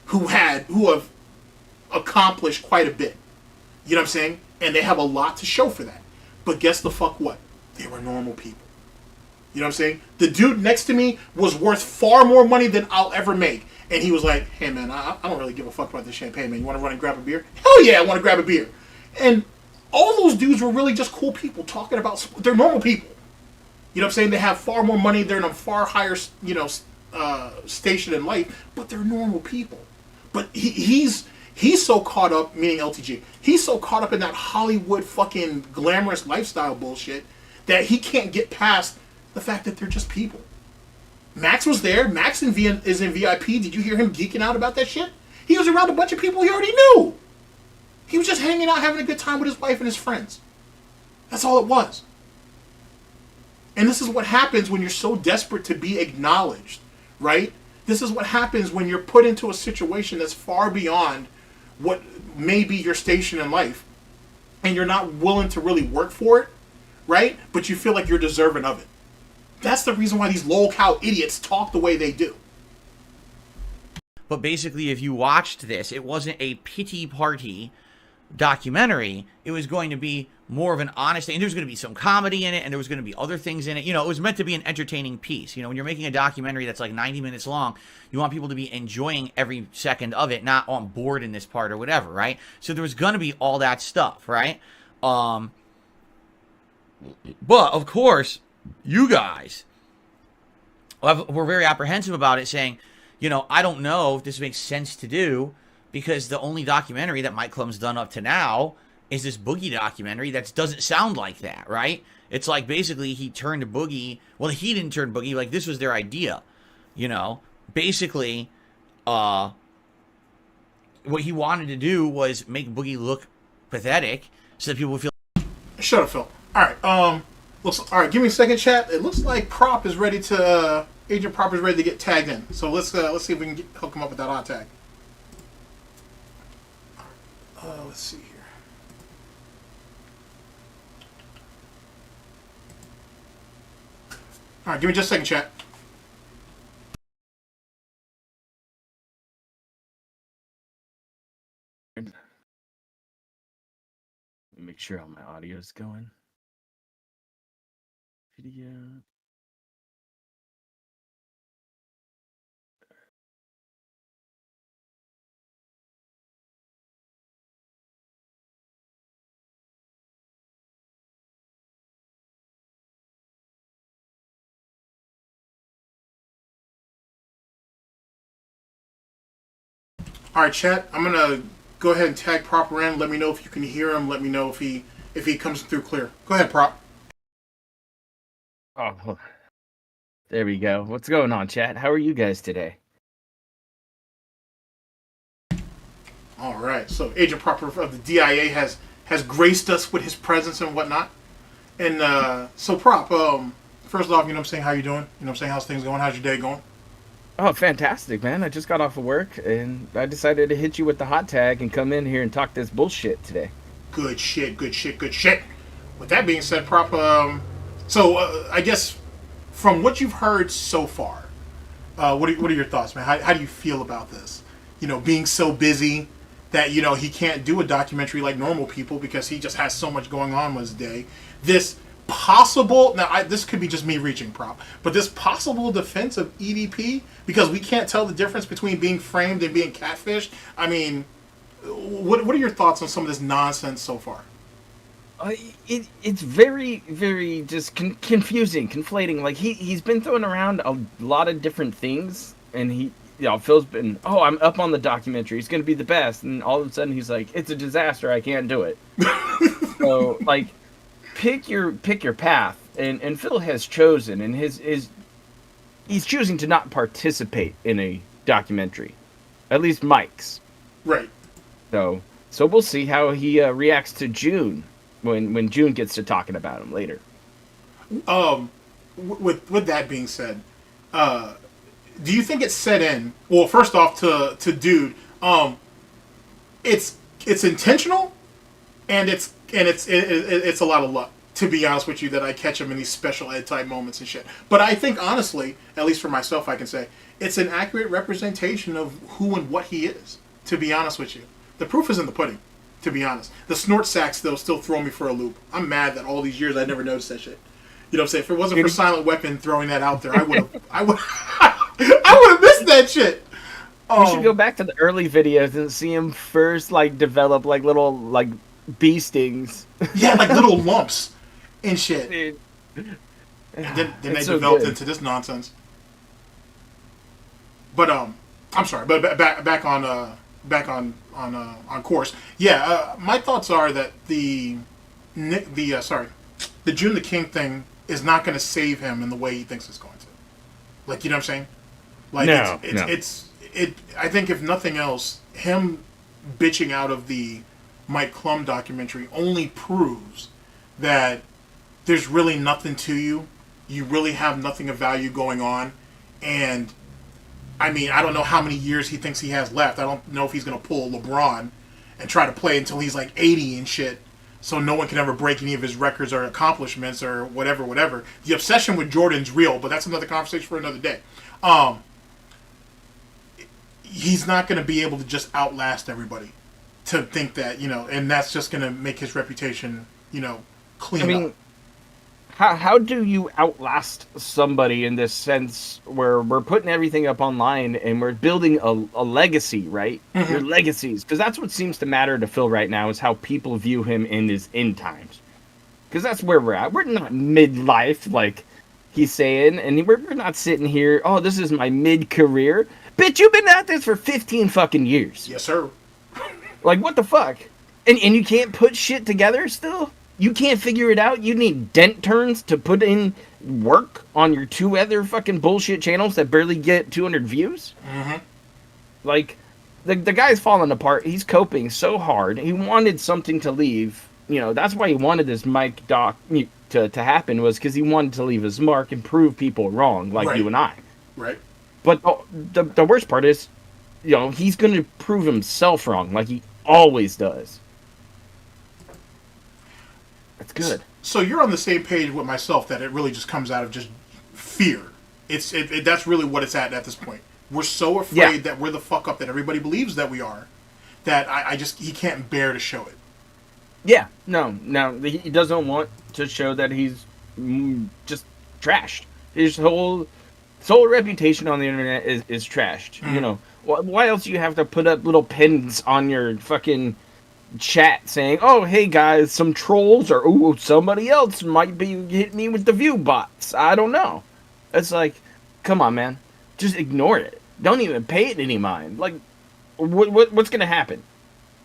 who have accomplished quite a bit. You know what I'm saying? And they have a lot to show for that. But guess the fuck what? They were normal people. You know what I'm saying? The dude next to me was worth far more money than I'll ever make. And he was like, hey man, I don't really give a fuck about this champagne, man. You want to run and grab a beer? Hell yeah, I want to grab a beer. And all those dudes were really just cool people talking about, they're normal people. You know what I'm saying? They have far more money. They're in a far higher, station in life, but they're normal people. But he's so caught up, meaning LTG, he's so caught up in that Hollywood fucking glamorous lifestyle bullshit that he can't get past the fact that they're just people. Max was there. Max is in VIP. Did you hear him geeking out about that shit? He was around a bunch of people he already knew. He was just hanging out, having a good time with his wife and his friends. That's all it was. And this is what happens when you're so desperate to be acknowledged, right? This is what happens when you're put into a situation that's far beyond what may be your station in life, and you're not willing to really work for it, right? But you feel like you're deserving of it. That's the reason why these lol-cow idiots talk the way they do. But basically, if you watched this, it wasn't a pity party documentary. It was going to be more of an honest thing. And there's going to be some comedy in it, and there was going to be other things in it. You know, it was meant to be an entertaining piece. You know, when you're making a documentary that's like 90 minutes long, you want people to be enjoying every second of it, not on board in this part or whatever, right? So there was going to be all that stuff, right? But, of course, you guys were very apprehensive about it, saying, you know, I don't know if this makes sense to do, because the only documentary that Mike Clum's done up to now is this Boogie documentary that doesn't sound like that, right? It's like basically he turned Boogie. Well, he didn't turn Boogie. Like, this was their idea, you know? Basically, what he wanted to do was make Boogie look pathetic so that people would feel... Shut up, Phil. All right, all right, give me a second, chat. It looks like Prop is ready to... Agent Prop is ready to get tagged in. So let's see if we can hook him up with that odd tag. Let's see here. All right, give me just a second, chat. Make sure all my audio is going. Video. All right, chat. I'm gonna go ahead and tag Proper in. Let me know if you can hear him. Let me know if he comes through clear. Go ahead, Prop. Oh, there we go. What's going on, chat? How are you guys today? All right. So Agent Proper of the DIA has graced us with his presence and whatnot. And so Prop, first off, you know what I'm saying, how you doing? You know what I'm saying, how's things going? How's your day going? Oh, fantastic, man. I just got off of work, and I decided to hit you with the hot tag and come in here and talk this bullshit today. Good shit, good shit, good shit. With that being said, Prop, I guess from what you've heard so far, what are your thoughts, man? How do you feel about this? You know, being so busy that, you know, he can't do a documentary like normal people because he just has so much going on with his day. This possible, now this could be just me reaching, Prop, but this possible defense of EDP, because we can't tell the difference between being framed and being catfished. I mean, what are your thoughts on some of this nonsense so far? It's very, very just confusing, conflating. Like, he's been throwing around a lot of different things, and Phil's been, I'm up on the documentary, he's gonna be the best, and all of a sudden he's like, it's a disaster, I can't do it. So, like, pick your path, and Phil has chosen, and he's choosing to not participate in a documentary, at least Mike's. Right. So we'll see how he reacts to June when June gets to talking about him later. With that being said, do you think it's set in? Well, first off, to Dude, it's intentional, and it's a lot of luck, to be honest with you, that I catch him in these special ed type moments and shit. But I think, honestly, at least for myself, I can say it's an accurate representation of who and what he is, to be honest with you. The proof is in the pudding, to be honest. The snort sacks, though, still throw me for a loop. I'm mad that all these years I never noticed that shit. You know what I'm saying? If it wasn't for Silent Weapon throwing that out there, I would have missed that shit. You should go back to the early videos and see him first, like, develop, like, little, like, bee stings. Yeah, like little lumps and shit. Dude. And then they so developed good. into this nonsense. But I'm sorry, but back on course. Yeah, my thoughts are that the June the King thing is not going to save him in the way he thinks it's going to. Like, you know what I'm saying? Like, no. I think if nothing else, him bitching out of the Mike Clum documentary only proves that there's really nothing to you. You really have nothing of value going on. And, I mean, I don't know how many years he thinks he has left. I don't know if he's going to pull LeBron and try to play until he's like 80 and shit, so no one can ever break any of his records or accomplishments or whatever. The obsession with Jordan's real, but that's another conversation for another day. He's not going to be able to just outlast everybody to think that, you know, and that's just going to make his reputation, you know, clean up. How do you outlast somebody in this sense where we're putting everything up online and we're building a legacy, right? Mm-hmm. Your legacies. Because that's what seems to matter to Phil right now, is how people view him in his end times. Because that's where we're at. We're not midlife, like he's saying, and we're not sitting here, oh, this is my mid-career. Bitch, you've been at this for 15 fucking years. Yes, sir. Like, what the fuck? And you can't put shit together still? You can't figure it out? You need dent turns to put in work on your two other fucking bullshit channels that barely get 200 views? Mm-hmm. Like, the guy's falling apart. He's coping so hard. He wanted something to leave. You know, that's why he wanted this Mike doc to happen, was because he wanted to leave his mark and prove people wrong, like you and I. Right. But the worst part is, you know, he's going to prove himself wrong, like he always does. That's good. So you're on the same page with myself that it really just comes out of just fear. That's really what it's at this point. We're so afraid that we're the fuck up that everybody believes that we are, that he can't bear to show it. Yeah, no, he doesn't want to show that he's just trashed. His whole reputation on the internet is trashed. Mm-hmm. You know, why else do you have to put up little pins on your fucking chat saying, oh, hey guys, some trolls, or somebody else might be hitting me with the view bots. I don't know. It's like, come on, man. Just ignore it. Don't even pay it any mind. Like, what's going to happen?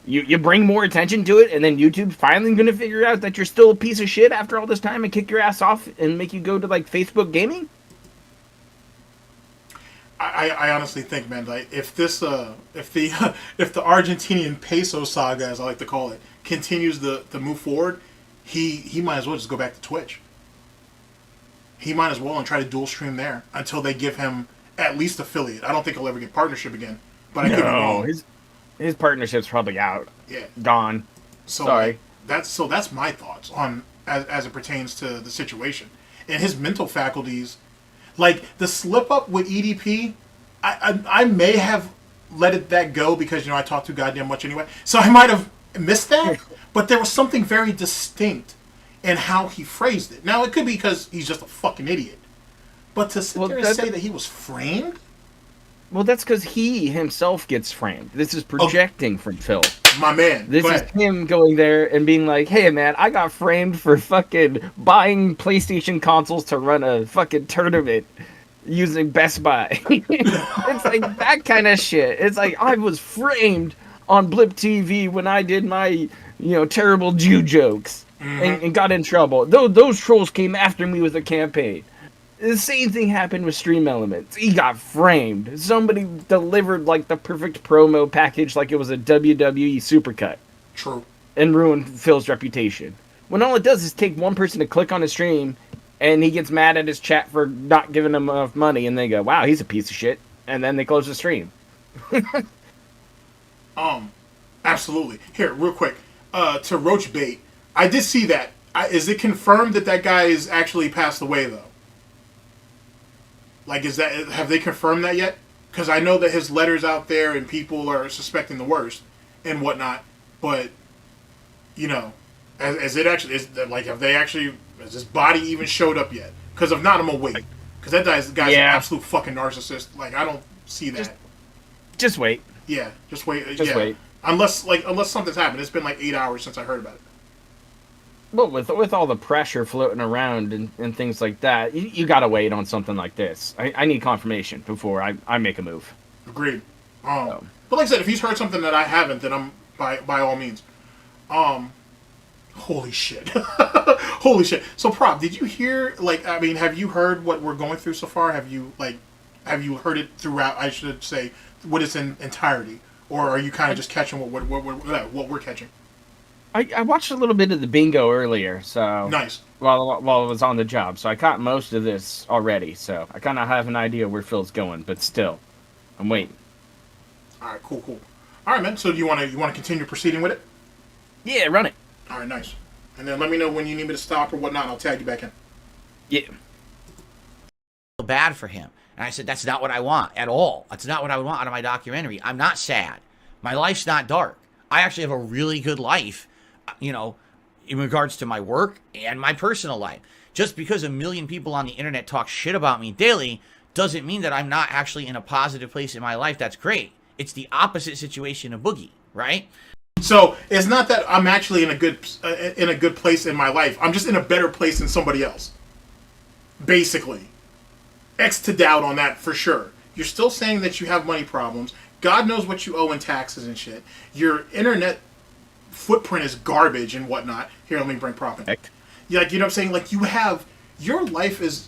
You bring more attention to it, and then YouTube's finally going to figure out that you're still a piece of shit after all this time and kick your ass off and make you go to, like, Facebook gaming? I honestly think, man, like if the Argentinian peso saga, as I like to call it, continues to move forward, he might as well just go back to Twitch. He might as well and try to dual stream there until they give him at least affiliate. I don't think he'll ever get partnership again, but I could be wrong. His partnership's probably out. Yeah, gone. So Sorry. That's my thoughts on as it pertains to the situation and his mental faculties. Like, the slip-up with EDP, I may have let that go because, I talk too goddamn much anyway. So I might have missed that, but there was something very distinct in how he phrased it. Now, it could be because he's just a fucking idiot. But to sit there and say that he was framed? Well, that's because he himself gets framed. This is projecting from Phil. My man. This is him going there and being like, hey, man, I got framed for fucking buying PlayStation consoles to run a fucking tournament using Best Buy. It's like that kind of shit. It's like, I was framed on Blip TV when I did my, terrible Jew jokes and got in trouble. Those trolls came after me with a campaign. The same thing happened with Stream Elements. He got framed. Somebody delivered, like, the perfect promo package like it was a WWE supercut. True. And ruined Phil's reputation. When all it does is take one person to click on his stream, and he gets mad at his chat for not giving him enough money, and they go, wow, he's a piece of shit. And then they close the stream. Absolutely. Here, real quick. To Roach Bait, I did see that. Is it confirmed that guy is actually passed away, though? Like, have they confirmed that yet? Because I know that his letter's out there and people are suspecting the worst and whatnot. But, has it actually, has his body even showed up yet? Because if not, I'm going to wait. Because that guy's an absolute fucking narcissist. Like, I don't see that. Just wait. Yeah, just wait. Just wait. Unless something's happened. It's been like 8 hours since I heard about it. Well, with all the pressure floating around and things like that, you gotta wait on something like this. I need confirmation before I make a move. Agreed. But like I said, if he's heard something that I haven't, then I'm by all means. Holy shit. Holy shit. So, Prop, did you hear, have you heard what we're going through so far? Have you heard it throughout, I should say, what it's in entirety? Or are you kind of just catching what we're catching? I watched a little bit of the bingo earlier, so nice. While I was on the job, so I caught most of this already. So I kind of have an idea where Phil's going, but still, I'm waiting. All right, cool. All right, man. So do you want to continue proceeding with it? Yeah, run it. All right, nice. And then let me know when you need me to stop or whatnot. And I'll tag you back in. Yeah. Bad for him, and I said that's not what I want at all. That's not what I would want out of my documentary. I'm not sad. My life's not dark. I actually have a really good life. In regards to my work and my personal life. Just because a million people on the internet talk shit about me daily doesn't mean that I'm not actually in a positive place in my life. That's great. It's the opposite situation of Boogie, right? So it's not that I'm actually in a good place in my life. I'm just in a better place than somebody else. Basically. X to doubt on that for sure. You're still saying that you have money problems. God knows what you owe in taxes and shit. Your internet footprint is garbage and whatnot. Here, let me bring Prop in. Yeah, you know what I'm saying? Like, your life is,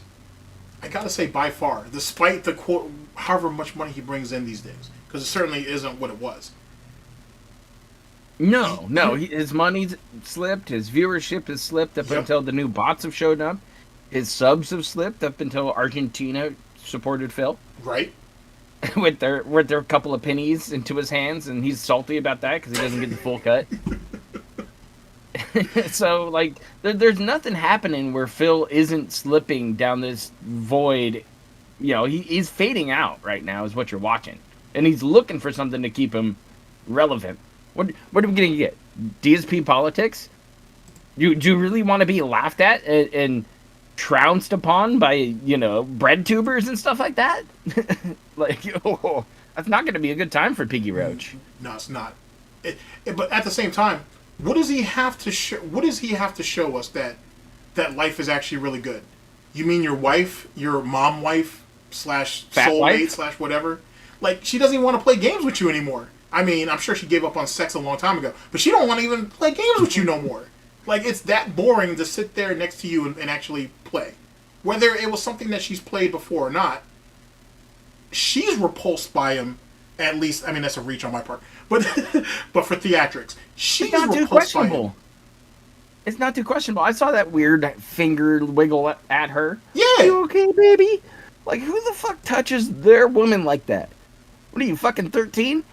I gotta say, by far, despite the quote, however much money he brings in these days, because it certainly isn't what it was. No, his money's slipped, his viewership has slipped up until the new bots have showed up, his subs have slipped up until Argentina supported Phil. Right. with their couple of pennies into his hands, and he's salty about that because he doesn't get the full cut. So, like, there's nothing happening where Phil isn't slipping down this void. He's fading out right now is what you're watching. And he's looking for something to keep him relevant. What are we going to get? DSP politics? Do you really want to be laughed at and trounced upon by, bread tubers and stuff like that? That's not going to be a good time for Piggy Roach. No, it's not. But at the same time, what does he have to show? What does he have to show us that life is actually really good? You mean your wife, your mom wife / soulmate / whatever? Like, she doesn't even want to play games with you anymore. I mean, I'm sure she gave up on sex a long time ago, but she don't want to even play games with you no more. Like, it's that boring to sit there next to you and actually play. Whether it was something that she's played before or not, she's repulsed by him. At least, I mean, that's a reach on my part, but but for theatrics, she's not too repulsed by him. questionable. It's not too questionable. I saw that weird finger wiggle at her. Yeah. You okay, baby? Like, who the fuck touches their woman like that? What are you, fucking 13?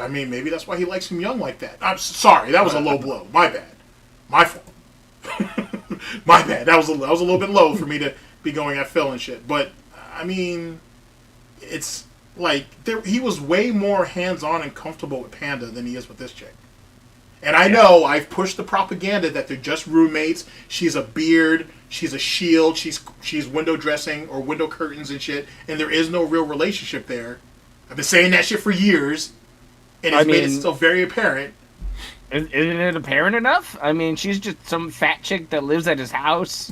I mean, maybe that's why he likes him young like that. I'm sorry, that was a low blow. My bad. My fault. My bad. That was a little bit low for me to be going at Phil and shit. But I mean, it's like he was way more hands-on and comfortable with Panda than he is with this chick. And I know I've pushed the propaganda that they're just roommates. She's a beard. She's a shield. She's window dressing or window curtains and shit. And there is no real relationship there. I've been saying that shit for years, and it's made it still very apparent. Isn't it apparent enough? I mean, she's just some fat chick that lives at his house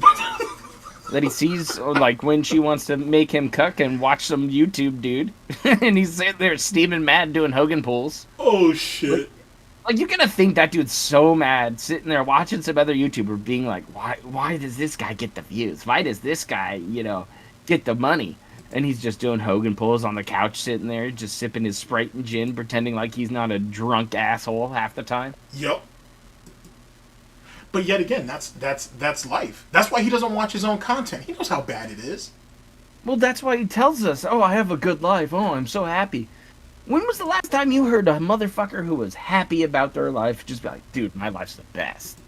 that he sees, like, when she wants to make him cuck and watch some YouTube dude. And he's sitting there steaming mad doing Hogan pulls. Oh, shit. Like, you're gonna think that dude's so mad sitting there watching some other YouTuber being like, why does this guy get the views? Why does this guy, get the money? And he's just doing Hogan pulls on the couch sitting there, just sipping his Sprite and gin, pretending like he's not a drunk asshole half the time. Yep. But yet again, that's life. That's why he doesn't watch his own content. He knows how bad it is. Well, that's why he tells us, oh, I have a good life. Oh, I'm so happy. When was the last time you heard a motherfucker who was happy about their life just be like, dude, my life's the best?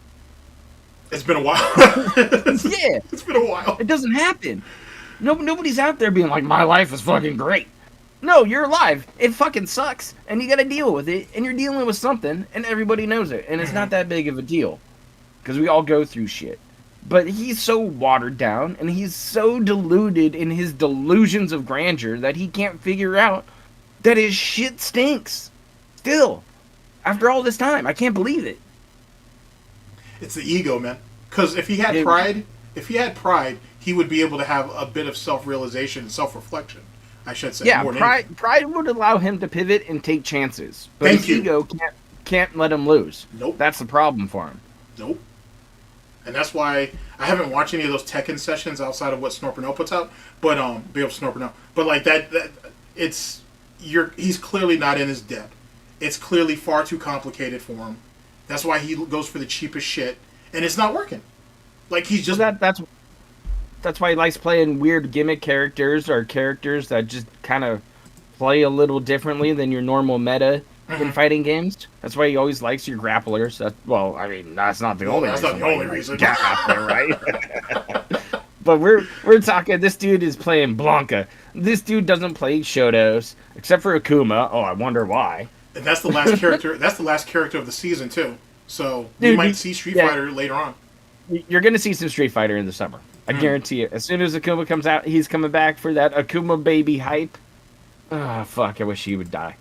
It's been a while. Yeah. It's been a while. It doesn't happen. Nobody's out there being like, my life is fucking great. No, you're alive. It fucking sucks, and you gotta deal with it, and you're dealing with something, and everybody knows it, and it's not that big of a deal. Because we all go through shit. But he's so watered down, and he's so deluded in his delusions of grandeur that he can't figure out that his shit stinks. Still. After all this time. I can't believe it. It's the ego, man. Because if he had pride, he would be able to have a bit of self-realization and self-reflection, I should say. Yeah, more pride would allow him to pivot and take chances. But his ego can't let him lose. Nope. That's the problem for him. Nope. And that's why I haven't watched any of those Takin sessions outside of what Snorpino puts out. But big up Snorpino. But like that he's clearly not in his depth. It's clearly far too complicated for him. That's why he goes for the cheapest shit, and it's not working. Like he's just that's why he likes playing weird gimmick characters or characters that just kind of play a little differently than your normal meta in fighting games. That's why he always likes your grapplers. That's not the only reason. That's not the only reason. Grappler, right? But we're talking. This dude is playing Blanca. This dude doesn't play Shotos except for Akuma. Oh, I wonder why. And that's the last character. That's the last character of the season too. So we might see Street Fighter later on. You're gonna see some Street Fighter in the summer. I guarantee it. As soon as Akuma comes out, he's coming back for that Akuma baby hype. Ah, fuck! I wish he would die.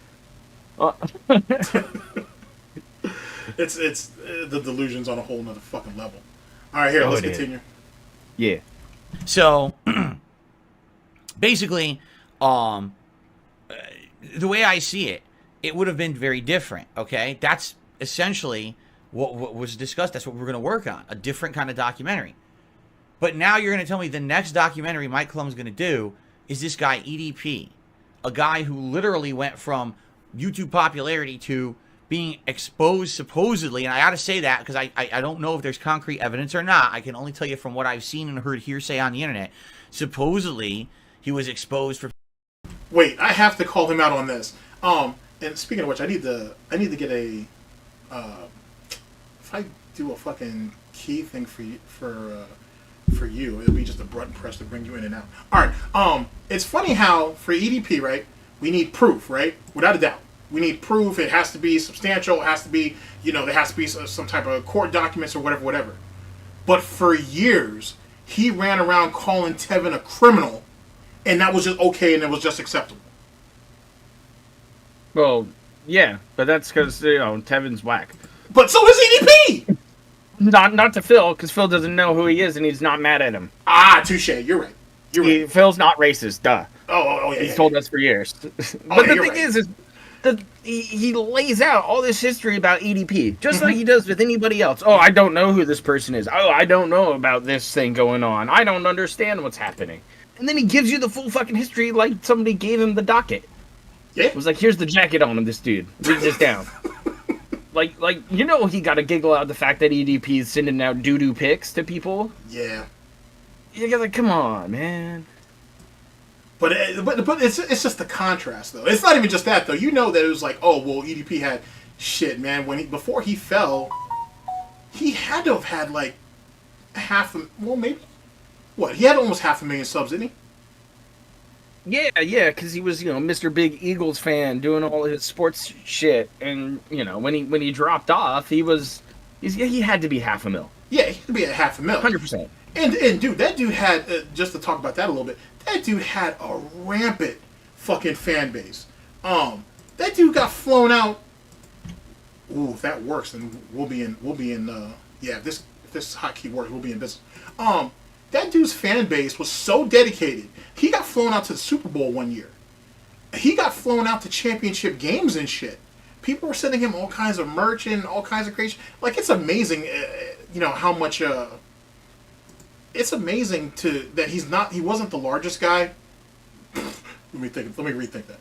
It's the delusions on a whole nother fucking level. All right, here, let's continue. Yeah. So, basically, the way I see it, it would have been very different, okay? That's essentially what was discussed. That's what we're going to work on, a different kind of documentary. But now you're going to tell me the next documentary Mike Clum is going to do is this guy EDP, a guy who literally went from YouTube popularity to being exposed supposedly, and I gotta say that because I don't know if there's concrete evidence or not. I can only tell you from what I've seen and heard hearsay on the internet. Supposedly, he was exposed for... Wait, I have to call him out on this. And speaking of which, I need to get a... if I do a fucking key thing for you, it'll be just a button press to bring you in and out. Alright, it's funny how, for EDP, right, we need proof, right? Without a doubt. We need proof. It has to be substantial. It has to be, there has to be some type of court documents or whatever. But for years, he ran around calling Tevin a criminal, and that was just okay, and it was just acceptable. Well, yeah, but that's because, Tevin's whack. But so is EDP! Not to Phil, because Phil doesn't know who he is, and he's not mad at him. Ah, touche. You're right. Phil's not racist, duh. Oh, yeah. He's told us for years. But the thing is he lays out all this history about EDP, just like he does with anybody else. Oh, I don't know who this person is. Oh, I don't know about this thing going on. I don't understand what's happening. And then he gives you the full fucking history like somebody gave him the docket. Yeah. It was like, here's the jacket on him, this dude. Read this down. Like, you know, he got a giggle out of the fact that EDP is sending out doo-doo pics to people. Yeah. You're like, come on, man. But it's just the contrast, though. It's not even just that, though. You know that it was like, oh, well, EDP had shit, man. Before he fell, he had to have had like maybe what? He had almost 500,000 subs, didn't he? Yeah, because he was, you know, Mr. Big Eagles fan doing all his sports shit, and you know, when he dropped off, he had to be 500,000. Yeah, he had to be at 500,000. 100%. And dude, that dude had just to talk about that a little bit. That dude had a rampant fucking fan base. That dude got flown out. Ooh, if that works, then we'll be in. If this hotkey works, we'll be in business. That dude's fan base was so dedicated. He got flown out to the Super Bowl one year. He got flown out to championship games and shit. People were sending him all kinds of merch and all kinds of crazy. Like, it's amazing, you know, how much. It's amazing that he wasn't the largest guy. Let me rethink that.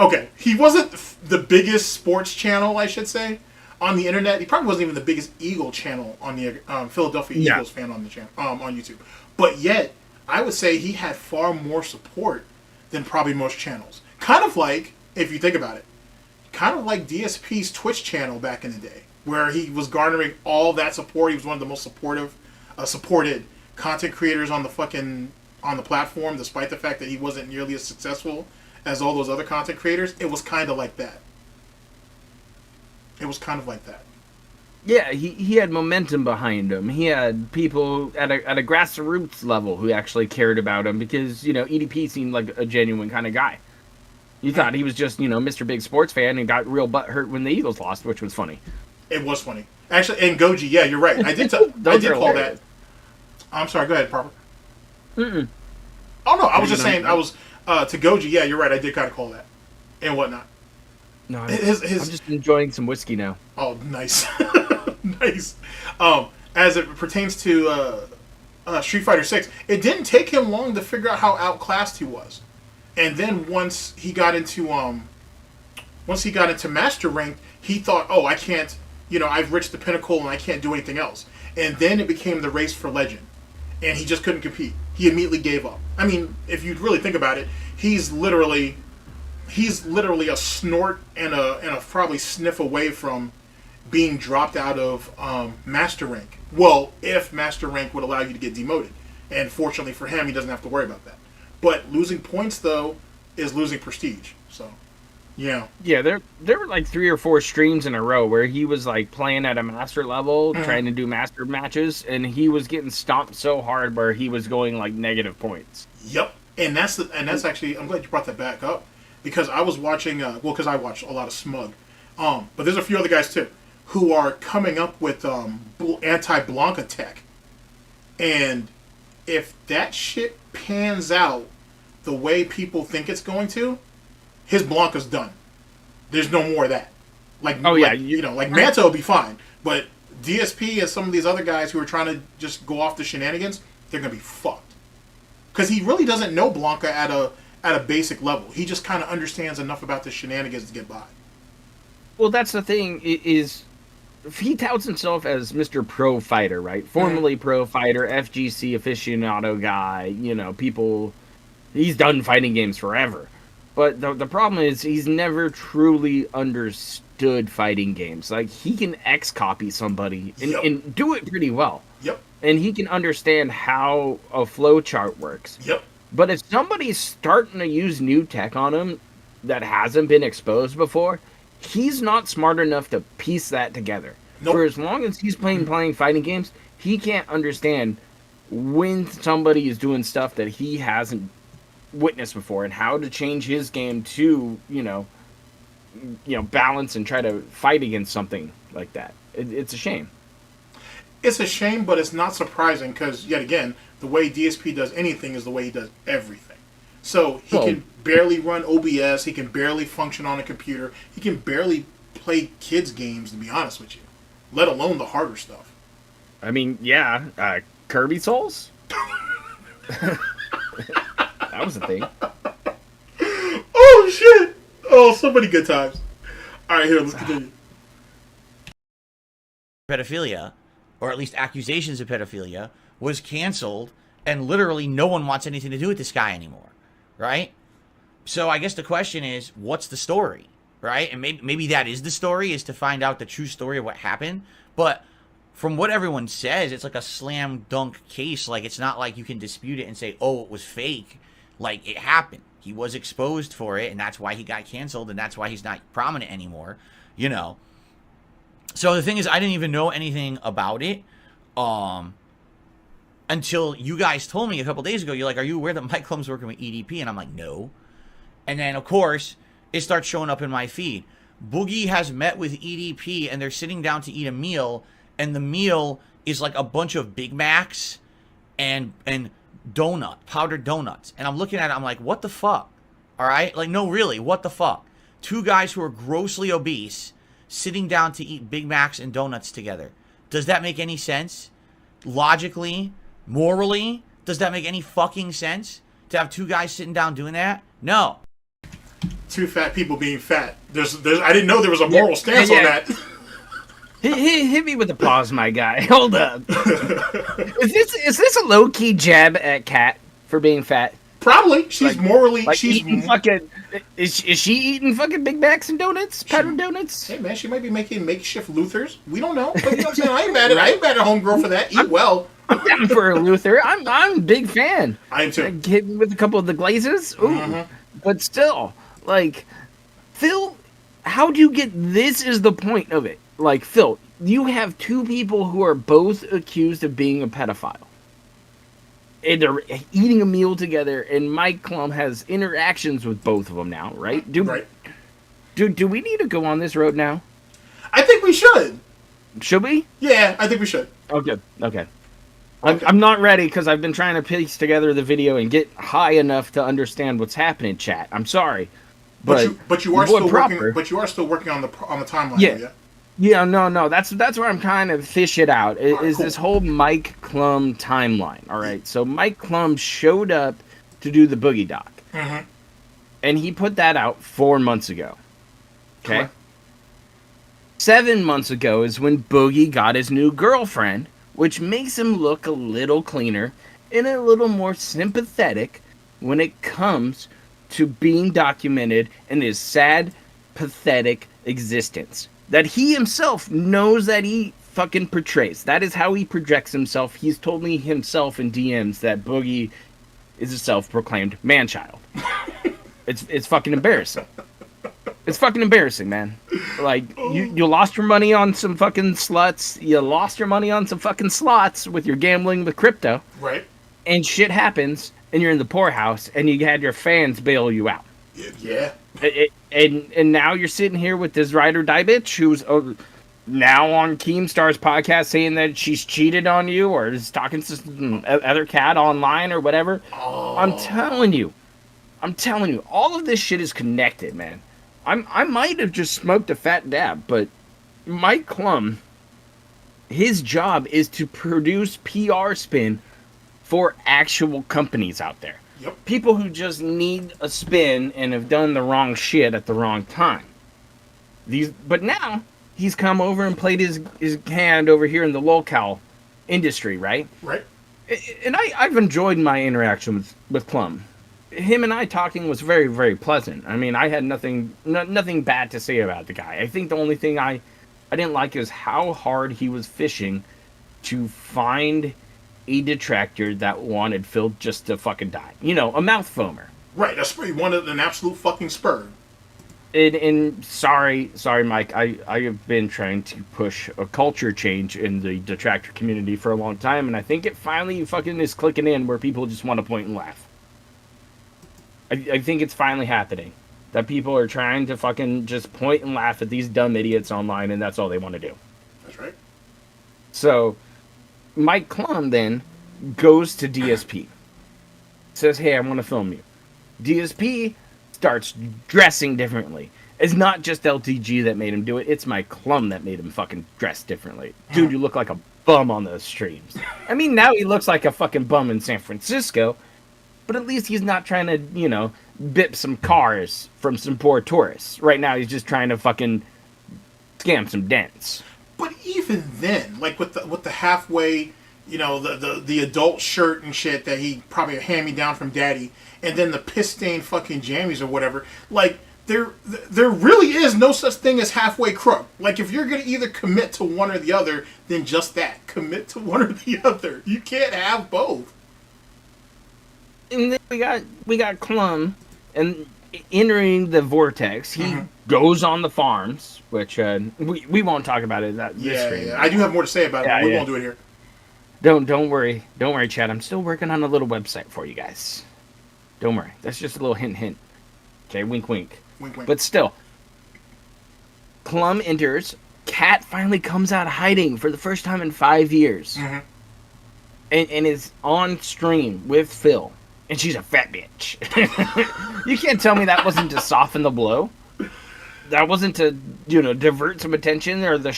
Okay, he wasn't the biggest sports channel, I should say, on the internet. He probably wasn't even the biggest Eagle channel on the Philadelphia Eagles fan on the channel on YouTube. But yet, I would say he had far more support than probably most channels. Kind of like, if you think about it, kind of like DSP's Twitch channel back in the day, where he was garnering all that support. He was one of the most supported content creators on the platform, despite the fact that he wasn't nearly as successful as all those other content creators. It was kind of like that. Yeah, he had momentum behind him. He had people at a grassroots level who actually cared about him because, you know, EDP seemed like a genuine kind of guy. You thought he was just, you know, Mr. Big Sports fan and got real butthurt when the Eagles lost, which was funny. It was funny. Actually, and Goji, yeah, you're right. I did call that. I'm sorry, go ahead, Parker. Mm-mm. Oh, no, I was just saying, to Goji, yeah, you're right, I did kind of call that. And whatnot. No, I'm just enjoying some whiskey now. Oh, nice. Nice. As it pertains to Street Fighter 6, it didn't take him long to figure out how outclassed he was. And then once he got into Master Rank, he thought, oh, I can't, you know, I've reached the pinnacle and I can't do anything else. And then it became the race for legend. And he just couldn't compete. He immediately gave up. I mean, if you really think about it, he's literally a snort and a probably sniff away from being dropped out of Master Rank. Well, if Master Rank would allow you to get demoted. And fortunately for him, he doesn't have to worry about that. But losing points, though, is losing prestige. So, yeah. Yeah, there were like 3 or 4 streams in a row where he was like playing at a master level, trying to do master matches, and he was getting stomped so hard where he was going like negative points. Yep. And that's actually, I'm glad you brought that back up, because I was watching, because I watch a lot of Smug, but there's a few other guys too who are coming up with anti-Blanca tech, and if that shit pans out the way people think it's going to, his Blanca's done. There's no more of that. Manto will be fine, but DSP and some of these other guys who are trying to just go off the shenanigans, they're gonna be fucked. Because he really doesn't know Blanca at a basic level. He just kind of understands enough about the shenanigans to get by. Well, that's the thing, is he touts himself as Mr. Pro Fighter, right? Formerly Pro Fighter, FGC aficionado guy, you know, he's done fighting games forever. But the problem is he's never truly understood fighting games. Like, he can X-copy somebody and do it pretty well. Yep. And he can understand how a flowchart works. Yep. But if somebody's starting to use new tech on him that hasn't been exposed before, he's not smart enough to piece that together. Nope. For as long as he's playing fighting games, he can't understand when somebody is doing stuff that he hasn't witnessed before and how to change his game to, you know, balance and try to fight against something like that. It's a shame. It's a shame, but it's not surprising because, yet again, the way DSP does anything is the way he does everything. So he can barely run OBS. He can barely function on a computer. He can barely play kids games, to be honest with you, let alone the harder stuff. I mean, yeah, Kirby Souls? That was a thing. Oh, shit. Oh, so many good times. All right, here, let's continue. Pedophilia, or at least accusations of pedophilia, was canceled, and literally no one wants anything to do with this guy anymore, right? So I guess the question is, what's the story, right? And maybe that is the story, is to find out the true story of what happened. But from what everyone says, it's like a slam dunk case. Like, it's not like you can dispute it and say, oh, it was fake. Like, it happened. He was exposed for it, and that's why he got canceled, and that's why he's not prominent anymore, you know. So the thing is, I didn't even know anything about it until you guys told me a couple days ago. You're like, are you aware that Mike Clum's working with EDP? And I'm like, no. And then, of course, it starts showing up in my feed. Boogie has met with EDP, and they're sitting down to eat a meal, and the meal is like a bunch of Big Macs and powdered donuts. And I'm looking at it, I'm like, what the fuck? All right? Like, no, really, what the fuck? Two guys who are grossly obese sitting down to eat Big Macs and donuts together. Does that make any sense? Logically? Morally? Does that make any fucking sense? To have two guys sitting down doing that? No. Two fat people being fat. There's I didn't know there was a moral stance on that. Hit me with the pause, my guy. Hold up. Is this a low key jab at Kat for being fat? Probably. She's like, morally. Like she's eating fucking. Is she eating fucking Big Macs and donuts? Powdered donuts? Hey man, she might be making makeshift Luthers. We don't know. But you know what I'm saying? I ain't mad at homegirl for that. Eat well. I'm down for a Luther. I'm a big fan. I am too. Hit me with a couple of the glazes. Ooh. Mm-hmm. But still, like, Phil, how do you get? This is the point of it. Like, Phil, you have two people who are both accused of being a pedophile. And they're eating a meal together, and Mike Clum has interactions with both of them now, right? Right. Do we need to go on this road now? I think we should. Should we? Yeah, I think we should. Okay. I'm not ready because I've been trying to piece together the video and get high enough to understand what's happening, chat. I'm sorry. But you are still working. But you are still working on the timeline. Yeah. Yeah, no. That's where I'm kind of fish it out. Is cool. This whole Mike Clum timeline. All right. So Mike Clum showed up to do the Boogie Doc. Mm-hmm. And he put that out 4 months ago. Okay. Correct. 7 months ago is when Boogie got his new girlfriend, which makes him look a little cleaner and a little more sympathetic when it comes to being documented in his sad, pathetic existence that he himself knows that he fucking portrays. That is how he projects himself. He's told me himself in DMs that Boogie is a self-proclaimed man-child. It's fucking embarrassing. It's fucking embarrassing, man. Like, you lost your money on some fucking sluts. You lost your money on some fucking slots with your gambling with crypto. Right. And shit happens, and you're in the poorhouse, and you had your fans bail you out. Yeah. And now you're sitting here with this ride or die bitch who's now on Keemstar's podcast saying that she's cheated on you or is talking to some other cat online or whatever. Oh. I'm telling you, all of this shit is connected, man. I might have just smoked a fat dab, but Mike Clum, his job is to produce PR spin for actual companies out there. Yep. People who just need a spin and have done the wrong shit at the wrong time. But now he's come over and played his hand over here in the local industry, right? Right. And I've enjoyed my interaction with Clum. Him and I talking was very, very pleasant. I mean, I had nothing bad to say about the guy. I think the only thing I didn't like is how hard he was fishing to find a detractor that wanted Phil just to fucking die. You know, a mouth foamer. Right, he wanted an absolute fucking spur. And sorry, Mike, I have been trying to push a culture change in the detractor community for a long time, and I think it finally fucking is clicking in where people just want to point and laugh. I think it's finally happening. That people are trying to fucking just point and laugh at these dumb idiots online, and that's all they want to do. That's right. So Mike Clum then goes to DSP. Says, hey, I want to film you. DSP starts dressing differently. It's not just LTG that made him do it. It's Mike Clum that made him fucking dress differently. Dude, you look like a bum on those streams. I mean, now he looks like a fucking bum in San Francisco, but at least he's not trying to, you know, bip some cars from some poor tourists. Right now, he's just trying to fucking scam some dents. But even then, like with the halfway, you know, the adult shirt and shit that he probably hand me down from daddy, and then the piss stained fucking jammies or whatever, like, there really is no such thing as halfway crook. Like, if you're going to either commit to one or the other, then just that. Commit to one or the other. You can't have both. And then we got Clum, and entering the vortex, he goes on the farms, which we won't talk about it this stream. Yeah. I do have more to say about it, but we won't do it here. Don't worry, Chad. I'm still working on a little website for you guys. Don't worry. That's just a little hint. Okay, wink, wink. Wink, wink. But still, Clum enters. Cat finally comes out of hiding for the first time in 5 years, and is on stream with Phil, and she's a fat bitch. You can't tell me that wasn't to soften the blow. That wasn't to, you know, divert some attention, or the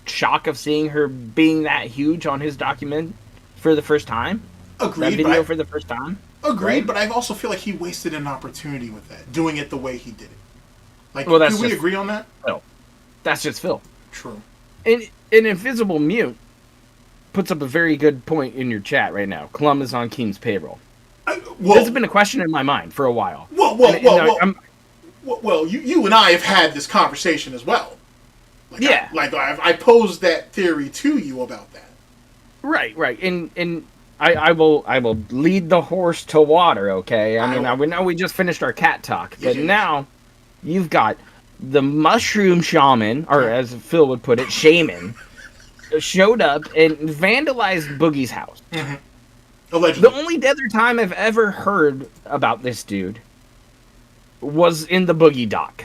shock of seeing her being that huge on his document for the first time. Agreed. That video for the first time. Agreed, right? But I also feel like he wasted an opportunity with that, doing it the way he did it. Like, well, can we agree on that? No, that's just Phil. True. And an Invisible Mute puts up a very good point in your chat right now. Clum is on Keen's payroll. This has been a question in my mind for a while. Well, you and I have had this conversation as well. Like, yeah. I posed that theory to you about that. Right. And I will lead the horse to water, okay? I mean, we know we just finished our cat talk, but now you've got the mushroom shaman, or as Phil would put it, shaman, showed up and vandalized Boogie's house. Allegedly. The only other time I've ever heard about this dude was in the Boogie doc.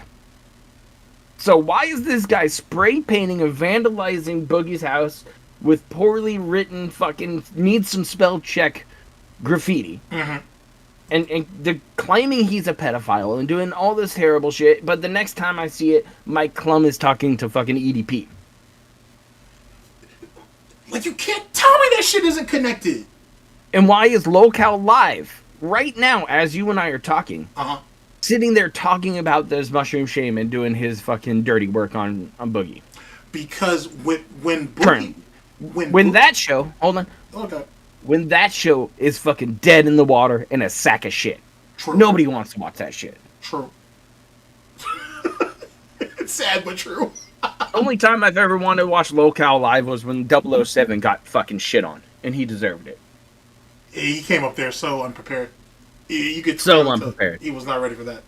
So why is this guy spray painting and vandalizing Boogie's house with poorly written fucking needs some spell check graffiti? And they're claiming he's a pedophile and doing all this terrible shit, but the next time I see it, Mike Clum is talking to fucking EDP. Like, you can't tell me that shit isn't connected. And why is Locale live right now as you and I are talking? Sitting there talking about this mushroom shaman doing his fucking dirty work on Boogie. Because when Boogie... When that show... Hold on. Okay. When that show is fucking dead in the water in a sack of shit. True. Nobody wants to watch that shit. True. It's sad but true. Only time I've ever wanted to watch Locale live was when 007 got fucking shit on. And he deserved it. He came up there so unprepared. You could so unprepared. He was not ready for that.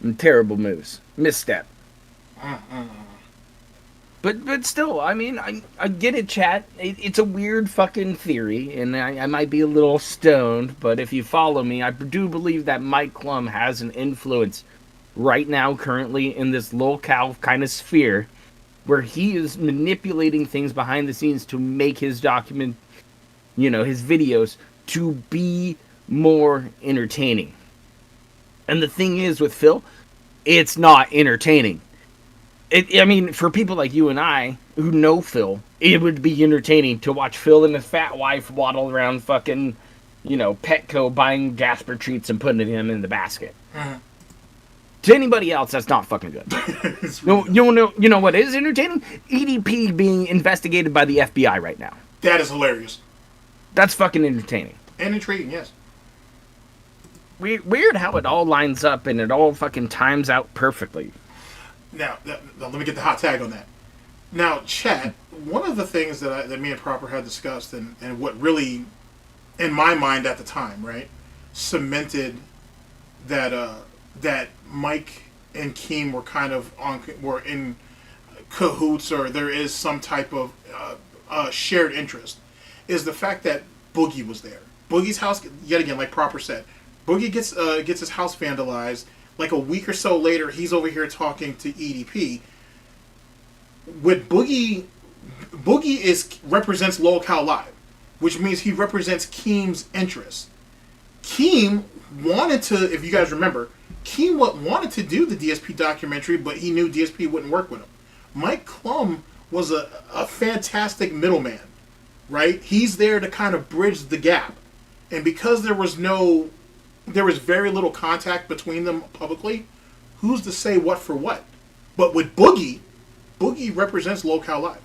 And terrible moves. Misstep. But still, I mean, I get it, chat. It's a weird fucking theory, and I might be a little stoned, but if you follow me, I do believe that Mike Clum has an influence right now, currently, in this locale kind of sphere, where he is manipulating things behind the scenes to make his document, you know, his videos, to be more entertaining. And the thing is with Phil, it's not entertaining. I mean, for people like you and I who know Phil, it would be entertaining to watch Phil and his fat wife waddle around fucking, you know, Petco buying Jasper treats and putting them in the basket. To anybody else, that's not fucking good. You know what is entertaining? EDP being investigated by the FBI right now. That is hilarious. That's fucking entertaining. And intriguing, yes. Weird how it all lines up and it all fucking times out perfectly. Now, let me get the hot tag on that. Now, chat, one of the things that me and Proper had discussed, and what really, in my mind at the time, right, cemented that that Mike and Keem were kind of were in cahoots, or there is some type of shared interest, is the fact that Boogie was there. Boogie's house, yet again, like Proper said, Boogie gets his house vandalized. Like a week or so later, he's over here talking to EDP. With Boogie represents Locale Live, which means he represents Keem's interests. Keem wanted to, if you guys remember, Keem wanted to do the DSP documentary, but he knew DSP wouldn't work with him. Mike Clum was a fantastic middleman, right? He's there to kind of bridge the gap. And because there was very little contact between them publicly, who's to say what for what? But with Boogie represents Local Live.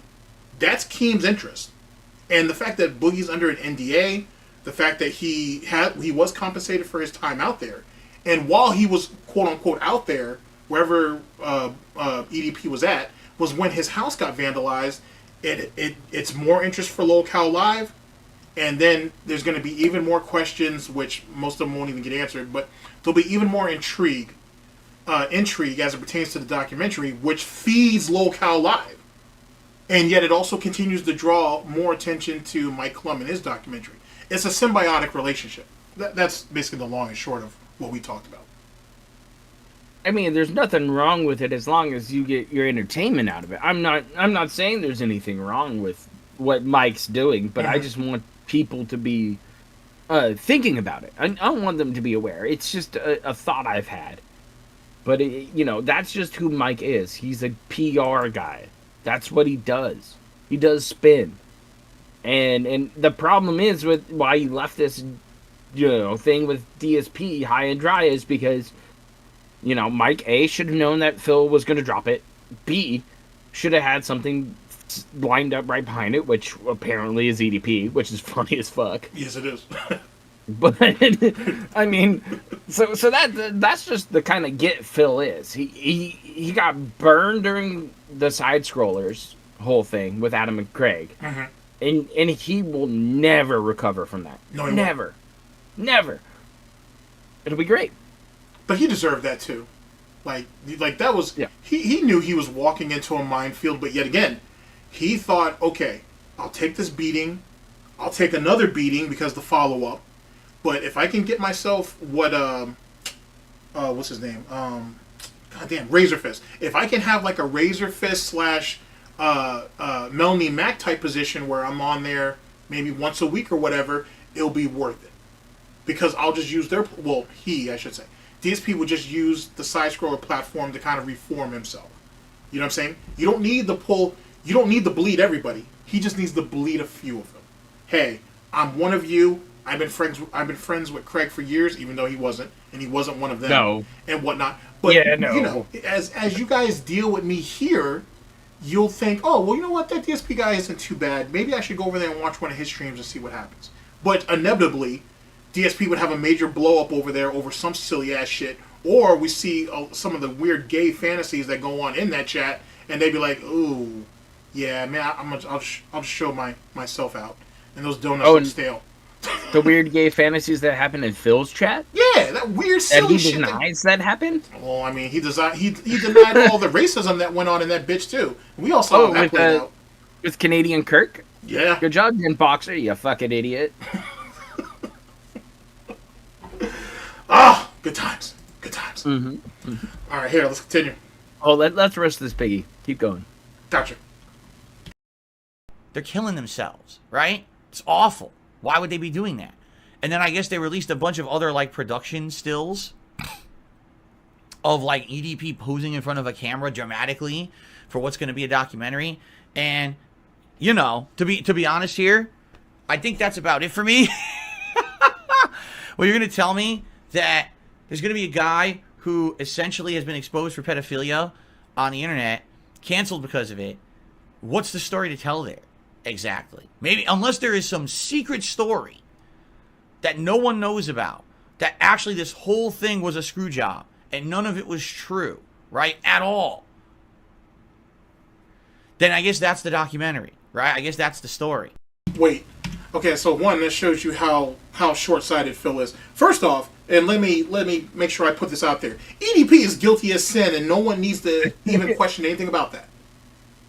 That's Keem's interest. And the fact that Boogie's under an NDA, the fact that he was compensated for his time out there, and while he was quote unquote out there, wherever EDP was at, was when his house got vandalized. It's more interest for Local Live, and then there's going to be even more questions, which most of them won't even get answered. But there'll be even more intrigue as it pertains to the documentary, which feeds Local Live. And yet it also continues to draw more attention to Mike Clum and his documentary. It's a symbiotic relationship. That's basically the long and short of what we talked about. I mean, there's nothing wrong with it as long as you get your entertainment out of it. I'm not saying there's anything wrong with what Mike's doing, but I just want people to be thinking about it. I want them to be aware. It's just a thought I've had. But, that's just who Mike is. He's a PR guy. That's what he does. He does spin. And the problem is with why he left this, thing with DSP high and dry is because, Mike A should have known that Phil was going to drop it. B should have had something lined up right behind it, which apparently is EDP, which is funny as fuck. Yes, it is. But I mean, so that's just the kind of get Phil is. He got burned during the side scrollers whole thing with Adam and Craig, and he will never recover from that. No, he never. It'll be great. But he deserved that too. Like that was he knew he was walking into a minefield, but yet again, he thought, okay, I'll take this beating, I'll take another beating because the follow up. But if I can get myself what's his name? Goddamn, Razor Fist. If I can have like a Razor Fist / Melanie Mac type position where I'm on there maybe once a week or whatever, it'll be worth it. Because I'll just use I should say. DSP would just use the side scroller platform to kind of reform himself. You know what I'm saying? You don't need to bleed everybody. He just needs to bleed a few of them. Hey, I'm one of you. I've been friends with Craig for years, even though he wasn't, and he wasn't one of them, and whatnot. But as you guys deal with me here, you'll think, oh, well, you know what, that DSP guy isn't too bad. Maybe I should go over there and watch one of his streams and see what happens. But inevitably, DSP would have a major blow up over there over some silly ass shit, or we see some of the weird gay fantasies that go on in that chat, and they'd be like, ooh, yeah, man, I'll just show myself out, and those donuts look stale. The weird gay fantasies that happen in Phil's chat? Yeah, that weird silly shit. And he denies that happened? Well, I mean, he denied all the racism that went on in that bitch, too. We all saw that played out. With Canadian Kirk? Yeah. Good job, Jen Boxer, you fucking idiot. Good times. Good times. Mm-hmm. All right, here, let's continue. Oh, let's roast this piggy. Keep going. Gotcha. They're killing themselves, right? It's awful. Why would they be doing that? And then I guess they released a bunch of other, like, production stills of, like, EDP posing in front of a camera dramatically for what's going to be a documentary. And, to be honest here, I think that's about it for me. Well, you're going to tell me that there's going to be a guy who essentially has been exposed for pedophilia on the internet, canceled because of it. What's the story to tell there? Exactly. Maybe, unless there is some secret story that no one knows about, that actually this whole thing was a screw job and none of it was true, right? At all. Then I guess that's the documentary, right? I guess that's the story. Wait. Okay, so one, that shows you how short-sighted Phil is. First off, and let me make sure I put this out there. EDP is guilty as sin, and no one needs to even question anything about that.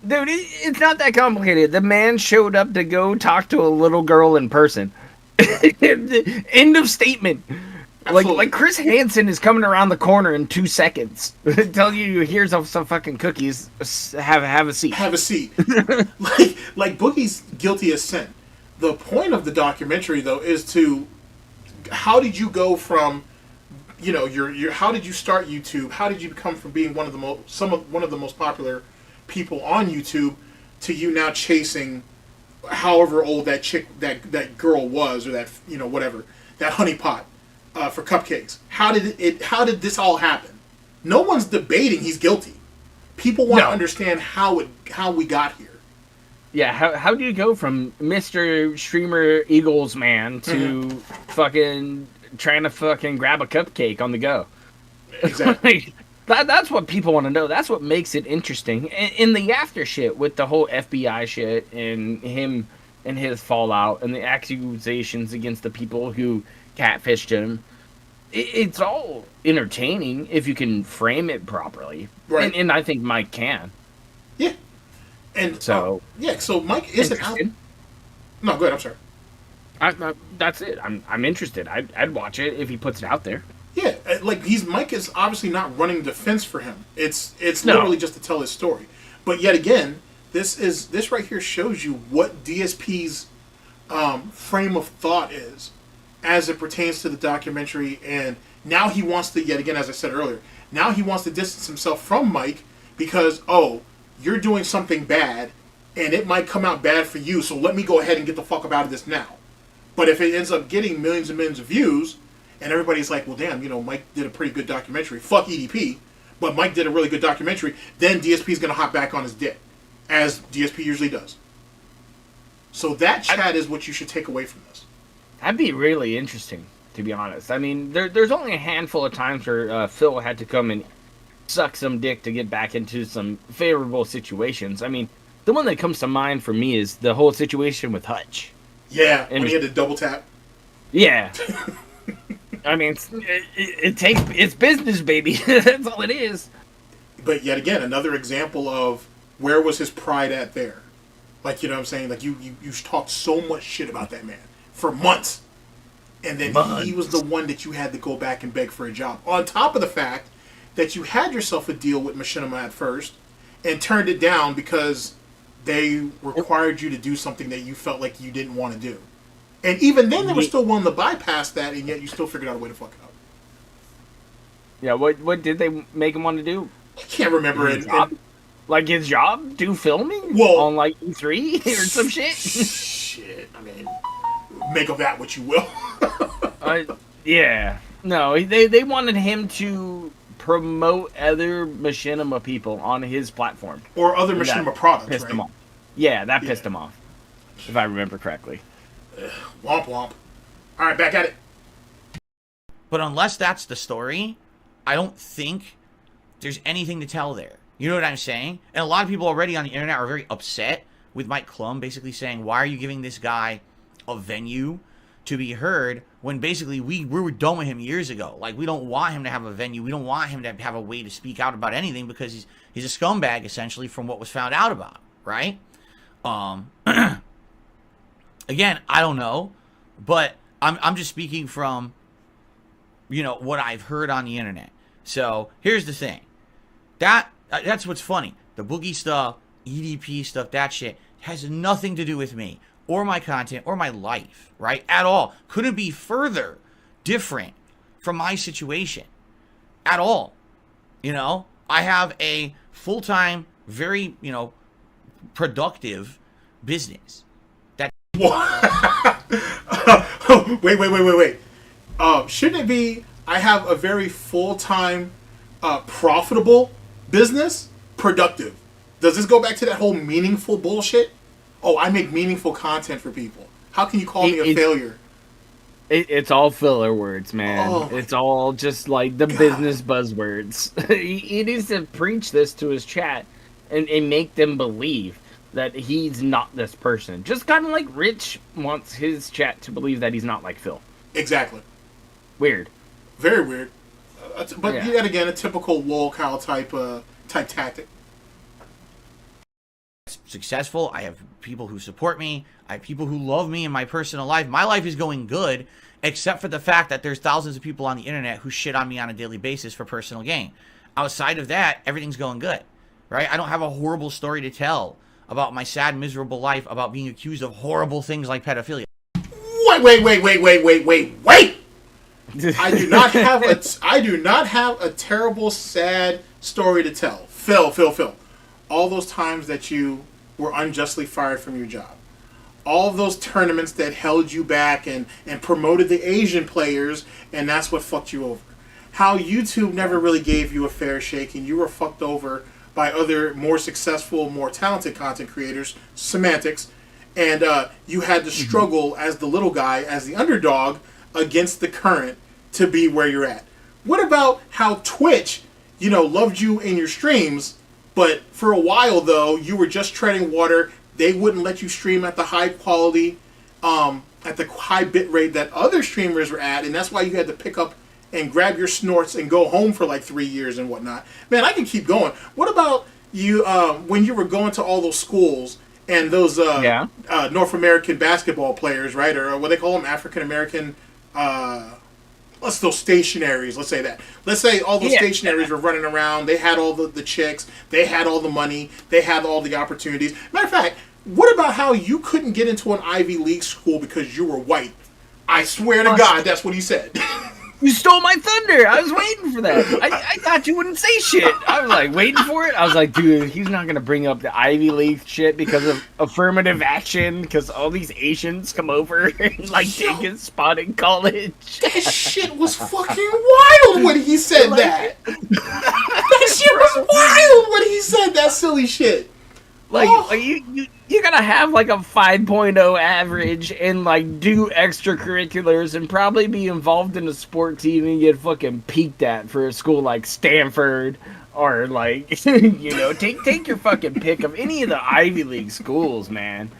Dude, it's not that complicated. The man showed up to go talk to a little girl in person. End of statement. Like Chris Hansen is coming around the corner in 2 seconds. Tell you, here's some fucking cookies. Have a seat. Have a seat. like Boogie's guilty as sin. The point of the documentary, though, is to how did you go from you know, your how did you start YouTube? How did you become from being one of the most popular people on YouTube to you now chasing however old that chick that girl was, or that, you know, whatever, that honeypot for cupcakes? How did this all happen? No one's debating he's guilty. People want to understand how we got here. Yeah, how do you go from Mr. Streamer Eagles man to fucking trying to fucking grab a cupcake on the go? Exactly. That's what people want to know. That's what makes it interesting. In the after shit with the whole FBI shit and him and his fallout and the accusations against the people who catfished him, it's all entertaining if you can frame it properly. Right. And I think Mike can. Yeah. And so so Mike isn't out. No, go ahead. I'm sorry. That's it. I'm interested. I'd watch it if he puts it out there. Yeah, like Mike is obviously not running defense for him. It's literally just to tell his story. But yet again, this right here shows you what DSP's frame of thought is as it pertains to the documentary. And now he wants to, yet again, as I said earlier, now he wants to distance himself from Mike because, you're doing something bad, and it might come out bad for you, so let me go ahead and get the fuck up out of this now. But if it ends up getting millions and millions of views, and everybody's like, well, damn, you know, Mike did a pretty good documentary. Fuck EDP, but Mike did a really good documentary, then DSP's going to hop back on his dick, as DSP usually does. So that, Chad, is what you should take away from this. That'd be really interesting, to be honest. I mean, there's only a handful of times where Phil had to come and suck some dick to get back into some favorable situations. I mean, the one that comes to mind for me is the whole situation with Hutch. Yeah, and when he had to double tap. Yeah. I mean, it's business, baby. That's all it is. But yet again, another example of where was his pride at there? Like, you know what I'm saying? Like, you talked so much shit about that man for months. And then he was the one that you had to go back and beg for a job. On top of the fact that you had yourself a deal with Machinima at first and turned it down because they required you to do something that you felt like you didn't want to do. And even then, they were still willing to bypass that, and yet you still figured out a way to fuck it up. Yeah, what did they make him want to do? I can't remember it. Like his job? Do filming? Well, on like E3 or some shit? Shit, I mean, make of that what you will. Yeah. No, they wanted him to promote other Machinima people on his platform. Or other Machinima products, pissed right? him off. Yeah, that pissed him off. If I remember correctly. Womp womp. Alright, back at it. But unless that's the story, I don't think there's anything to tell there. You know what I'm saying? And a lot of people already on the internet are very upset with Mike Clum basically saying, why are you giving this guy a venue to be heard when basically we were done with him years ago? Like, we don't want him to have a venue. We don't want him to have a way to speak out about anything because he's a scumbag, essentially, from what was found out about him, right? Again, I don't know, but I'm just speaking from, you know, what I've heard on the internet. So here's the thing. That's what's funny. The boogie stuff, EDP stuff, that shit has nothing to do with me or my content or my life, right? At all. Couldn't be further different from my situation at all. You know, I have a full-time, very, you know, productive business. Wait. Shouldn't it be, I have a very full-time, profitable business? Productive. Does this go back to that whole meaningful bullshit? Oh, I make meaningful content for people. How can you call me a failure? It's all filler words, man. Oh, it's all just like the business buzzwords. He needs to preach this to his chat and make them believe that he's not this person. Just kind of like Rich wants his chat to believe that he's not like Phil. Exactly. Weird. Very weird. But yet again, a typical lol-cow type tactic. Successful. I have people who support me. I have people who love me in my personal life. My life is going good, except for the fact that there's thousands of people on the internet who shit on me on a daily basis for personal gain. Outside of that, everything's going good, right? I don't have a horrible story to tell about my sad, miserable life, about being accused of horrible things like pedophilia. Wait. I do not have a terrible, sad story to tell. Phil. All those times that you were unjustly fired from your job. All of those tournaments that held you back and promoted the Asian players, and that's what fucked you over. How YouTube never really gave you a fair shake, and you were fucked over by other more successful, more talented content creators, semantics, and you had to struggle as the little guy, as the underdog, against the current to be where you're at. What about how Twitch, loved you in your streams, but for a while, though, you were just treading water. They wouldn't let you stream at the high quality, at the high bit rate that other streamers were at, and that's why you had to pick up and grab your snorts and go home for like 3 years and whatnot. Man, I can keep going. What about you when you were going to all those schools and those North American basketball players, right? Or what they call them, African American, those stationaries, let's say that. Let's say all those stationaries were running around. They had all the chicks. They had all the money. They had all the opportunities. Matter of fact, what about how you couldn't get into an Ivy League school because you were white? I swear to God, that's what he said. You stole my thunder. I was waiting for that. I thought you wouldn't say shit. I was like waiting for it. I was like, dude, he's not going to bring up the Ivy League shit because of affirmative action, because all these Asians come over and take his spot in college. That shit was fucking wild when he said that. That shit was wild when he said that silly shit. You gotta have a 5.0 average and do extracurriculars and probably be involved in a sport team and get fucking peaked at for a school like Stanford or take your fucking pick of any of the Ivy League schools, man.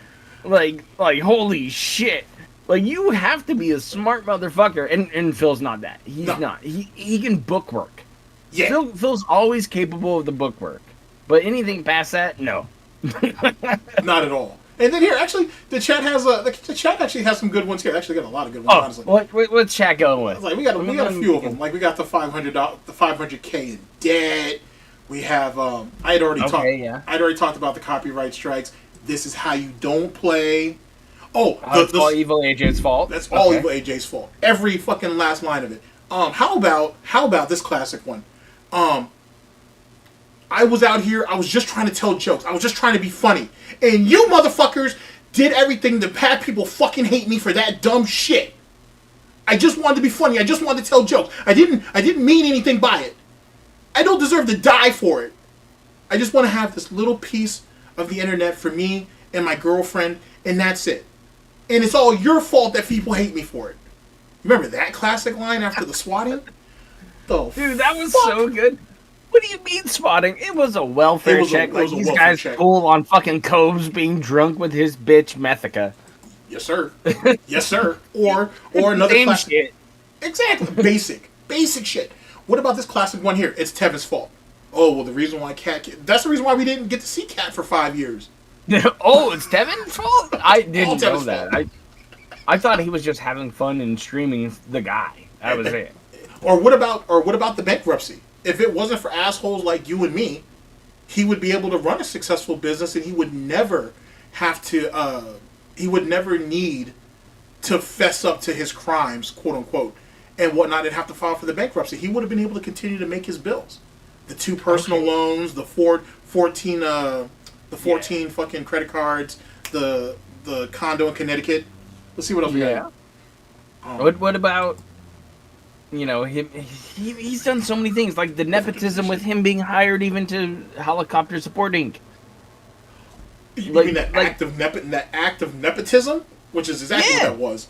Holy shit. You have to be a smart motherfucker, and Phil's not that. He's not. He can bookwork. Yeah. Phil's always capable of the bookwork, but anything past that, no. Not at all. And then here, actually, the chat actually has some good ones here. Actually, got a lot of good ones. Honestly, what's chat going with? We got a few of them. We got the $500K in debt. We have I'd already talked about the copyright strikes. This is how you don't play. That's all Evil AJ's fault. That's all Evil AJ's fault. Every fucking last line of it. How about this classic one? I was out here, I was just trying to tell jokes. I was just trying to be funny. And you motherfuckers did everything to have people fucking hate me for that dumb shit. I just wanted to be funny. I just wanted to tell jokes. I didn't mean anything by it. I don't deserve to die for it. I just want to have this little piece of the internet for me and my girlfriend, and that's it. And it's all your fault that people hate me for it. Remember that classic line after the swatting? Dude, that was so good. What do you mean swatting? It was a welfare check. These guys full on fucking Cobes being drunk with his bitch Methica. Yes, sir. Yes, sir. Or another same classic. Shit. Exactly. Basic shit. What about this classic one here? It's Tevin's fault. Oh, well, the reason why that's the reason why we didn't get to see Cat for 5 years. Oh, it's Tevin's fault? I didn't know that. I thought he was just having fun and streaming the guy. That was it. Or what about the bankruptcy? If it wasn't for assholes like you and me, he would be able to run a successful business, and he would never have to. He would never need to fess up to his crimes, quote unquote, and whatnot, and have to file for the bankruptcy. He would have been able to continue to make his bills. The 2 personal loans, the 14 fucking credit cards, the condo in Connecticut. Let's see what else we got. What about? He's done so many things, like the nepotism with him being hired even to Helicopter Support Inc. You mean that act of nepotism? Which is exactly what that was.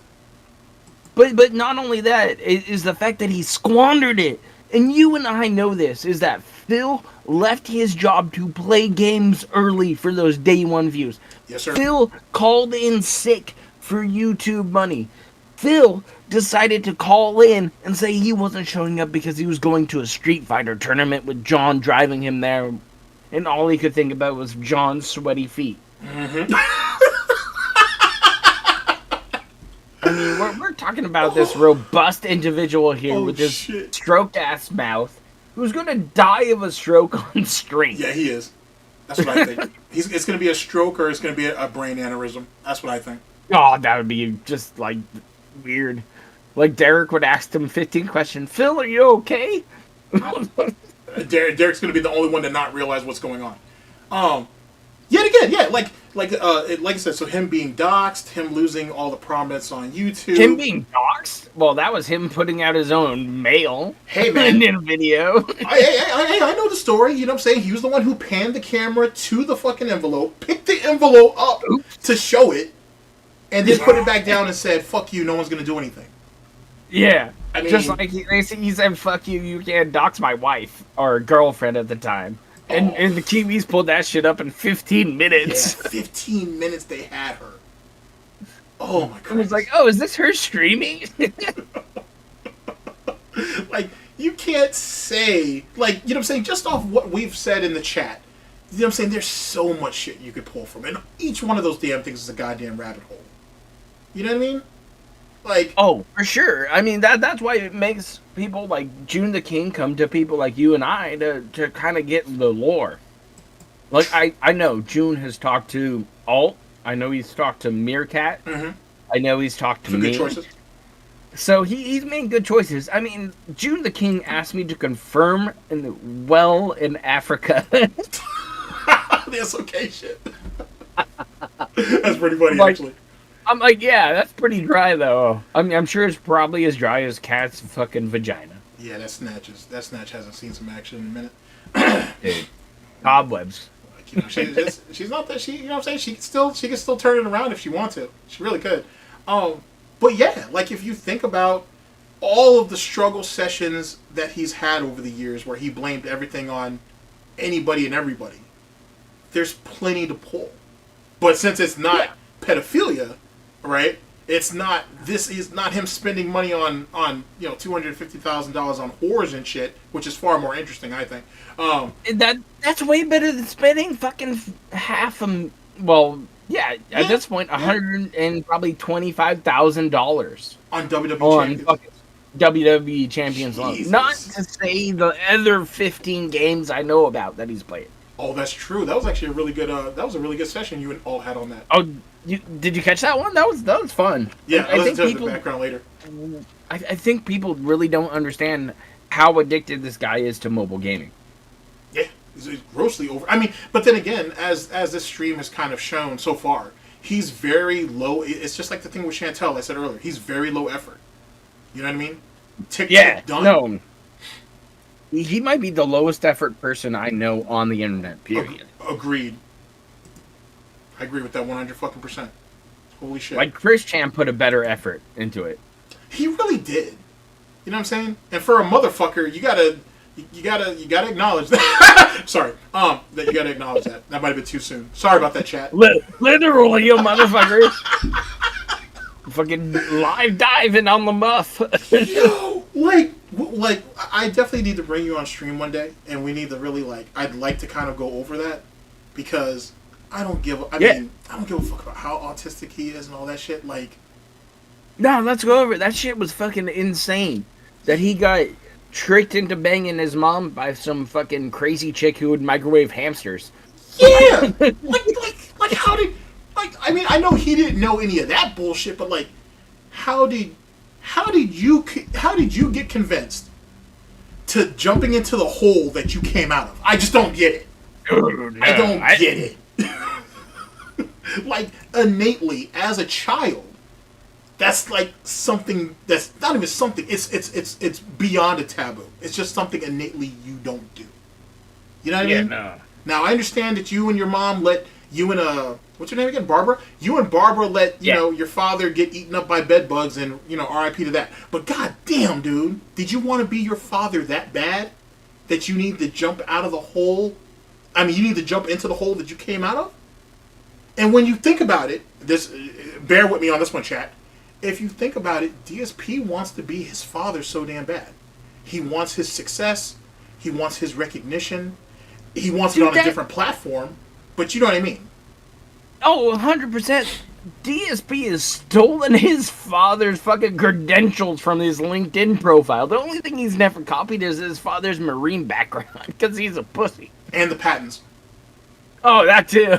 But not only that, it is the fact that he squandered it. And you and I know this, is that Phil left his job to play games early for those day one views. Yes, sir. Phil called in sick for YouTube money. Phil decided to call in and say he wasn't showing up because he was going to a Street Fighter tournament with John driving him there, and all he could think about was John's sweaty feet. Mm-hmm. I mean, we're talking about this robust individual here with this stroked-ass mouth who's going to die of a stroke on stream. Yeah, he is. That's what I think. It's going to be a stroke or it's going to be a brain aneurysm. That's what I think. Oh, that would be just, weird. Like Derek would ask him 15 questions. Phil, are you okay? Derek's going to be the only one to not realize what's going on. Yet again, yeah, like I said, so him being doxxed, him losing all the prominence on YouTube. Him being doxxed? Well, that was him putting out his own mail. Hey, man. In a video. I know the story, you know what I'm saying? He was the one who panned the camera to the fucking envelope, picked the envelope up to show it, and then put it back down and said, fuck you, no one's going to do anything. Yeah. I mean, just like he said, fuck you, you can't dox my wife, or girlfriend at the time. And the Kiwis pulled that shit up in 15 minutes. Yeah, 15 minutes they had her. Oh my god. I was like, oh, is this her streaming? Like, you can't say, like, you know what I'm saying, just off what we've said in the chat, you know what I'm saying, there's so much shit you could pull from. And each one of those damn things is a goddamn rabbit hole. You know what I mean? Like, oh, for sure. I mean, that's why it makes people like June the King come to people like you and I to kind of get the lore. Like, I know June has talked to Alt. I know he's talked to Meerkat. mm-hmm. I know he's talked to Some me. good choices. So he's made good choices. I mean, June the King asked me to confirm in Africa. That's okay shit. That's pretty funny, Like, actually. I'm like, yeah, that's pretty dry, though. I mean, I'm sure it's probably as dry as Cat's fucking vagina. Yeah, that snatch hasn't seen some action in a minute. Dude. Cobwebs. Like, you know, she's not that, you know what I'm saying? She can still turn it around if she wants to. She really could. But yeah, like, if you think about all of the struggle sessions that he's had over the years where he blamed everything on anybody and everybody, there's plenty to pull. But since it's not pedophilia, right? It's not. This is not him spending money on you know, $250,000 on whores and shit, which is far more interesting, I think. That's way better than spending fucking half a. Well, yeah, at this point, $125,000 on WWE on Champions. fucking WWE Champions alone. Jesus. Not to say the other 15 games I know about that he's played. Oh, that's true. That was actually a really good. That was a really good session you all had on that. Oh, did you catch that one? That was fun. Yeah, I think listen to people, the background later. I think people really don't understand how addicted this guy is to mobile gaming. Yeah, he's grossly over. I mean, but then again, as this stream has kind of shown so far, he's very low. It's just like the thing with Chantel I said earlier. He's very low effort. You know what I mean? Tick, done. No. He might be the lowest effort person I know on the internet, period. Agreed. I agree with that 100%. Holy shit. Like, Chris Chan put a better effort into it. He really did. You know what I'm saying? And for a motherfucker, you gotta acknowledge that. Sorry. That you gotta acknowledge that. That might have been too soon. Sorry about that, chat. Literally, you motherfucker. Fucking live diving on the muff. Yo, like, I definitely need to bring you on stream one day, and we need to really, like, I'd like to kind of go over that, because I don't give a fuck about how autistic he is and all that shit. Like, no, let's go over it. That shit was fucking insane. That he got tricked into banging his mom by some fucking crazy chick who would microwave hamsters. yeah, like how did, like, I mean, I know he didn't know any of that bullshit, but like, how did you get convinced to jumping into the hole that you came out of? I just don't get it. I don't get it. Like, innately, as a child, that's like something that's not even something. It's beyond a taboo. It's just something innately you don't do. You know what I mean? No. Now, I understand that you and your mom let you and what's your name again? Barbara? You and Barbara let, you know, your father get eaten up by bed bugs, and, you know, RIP to that. But goddamn, dude, did you want to be your father that bad that you need to jump out of the hole? I mean, you need to jump into the hole that you came out of? And when you think about it, bear with me on this one, chat. If you think about it, DSP wants to be his father so damn bad. He wants his success. He wants his recognition. He wants it on a different platform. But you know what I mean? Oh, 100%. DSP has stolen his father's fucking credentials from his LinkedIn profile. The only thing he's never copied is his father's Marine background, because he's a pussy. And the patents. Oh, that too.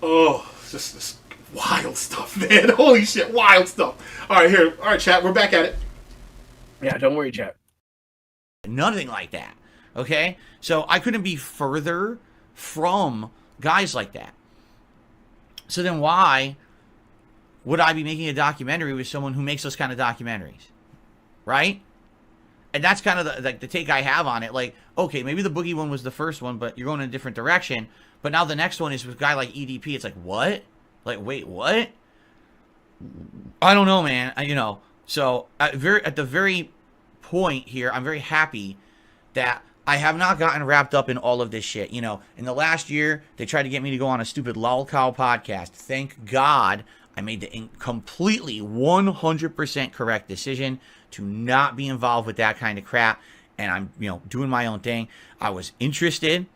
Oh, just this Wild stuff, man. Holy shit, wild stuff. All right, here. All right, chat. We're back at it. Yeah, don't worry, chat. Nothing like that. Okay? So I couldn't be further from guys like that. So then why would I be making a documentary with someone who makes those kind of documentaries? Right? And that's kind of the take I have on it. Like, okay, maybe the Boogie one was the first one, but you're going in a different direction. But now the next one is with a guy like EDP. It's like, what? Like, wait, what? I don't know, man. So at the very point here, I'm very happy that I have not gotten wrapped up in all of this shit. In the last year, they tried to get me to go on a stupid lolcow podcast. Thank God I made the completely 100% correct decision to not be involved with that kind of crap. And I'm, doing my own thing. I was interested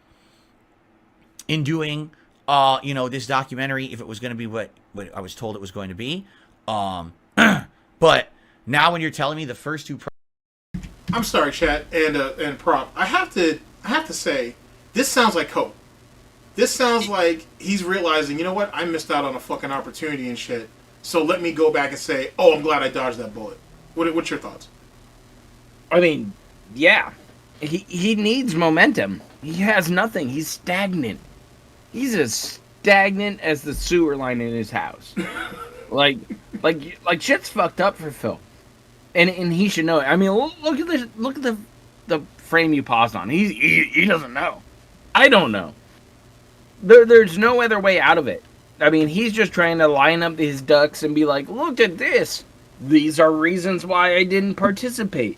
in doing, this documentary if it was going to be what I was told it was going to be. But now when you're telling me the first two... I'm sorry, chat and prop. I have to say, this sounds like Cope. This sounds like he's realizing, you know what? I missed out on a fucking opportunity and shit. So let me go back and say, oh, I'm glad I dodged that bullet. What's your thoughts? I mean, yeah. He needs momentum. He has nothing. He's stagnant. He's as stagnant as the sewer line in his house. like shit's fucked up for Phil. And he should know it. I mean, look at the frame you paused on. He doesn't know. I don't know. There's no other way out of it. I mean, he's just trying to line up his ducks and be like, look at this. These are reasons why I didn't participate.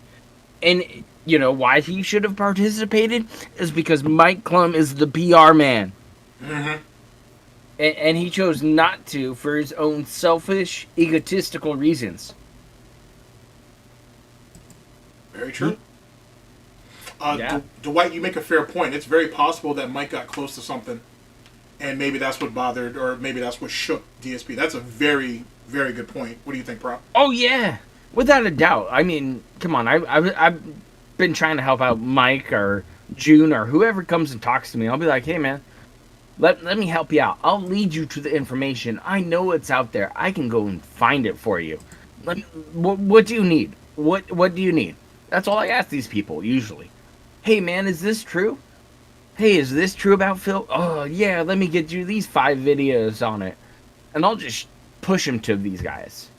And, why he should have participated is because Mike Clum is the PR man. Mm-hmm. And he chose not to for his own selfish, egotistical reasons. Very true. Yeah. Dwight, you make a fair point. It's very possible that Mike got close to something, and maybe that's what bothered, or maybe that's what shook DSP. That's a very, very good point. What do you think, Prop? Oh, yeah. Without a doubt. I mean, come on. I've been trying to help out Mike or June or whoever comes and talks to me. I'll be like, hey, man, let me help you out. I'll lead you to the information. I know it's out there. I can go and find it for you. What do you need? What do you need? That's all I ask these people, usually. Hey, man, is this true? Hey, is this true about Phil? Oh, yeah, let me get you these 5 videos on it. And I'll just push them to these guys.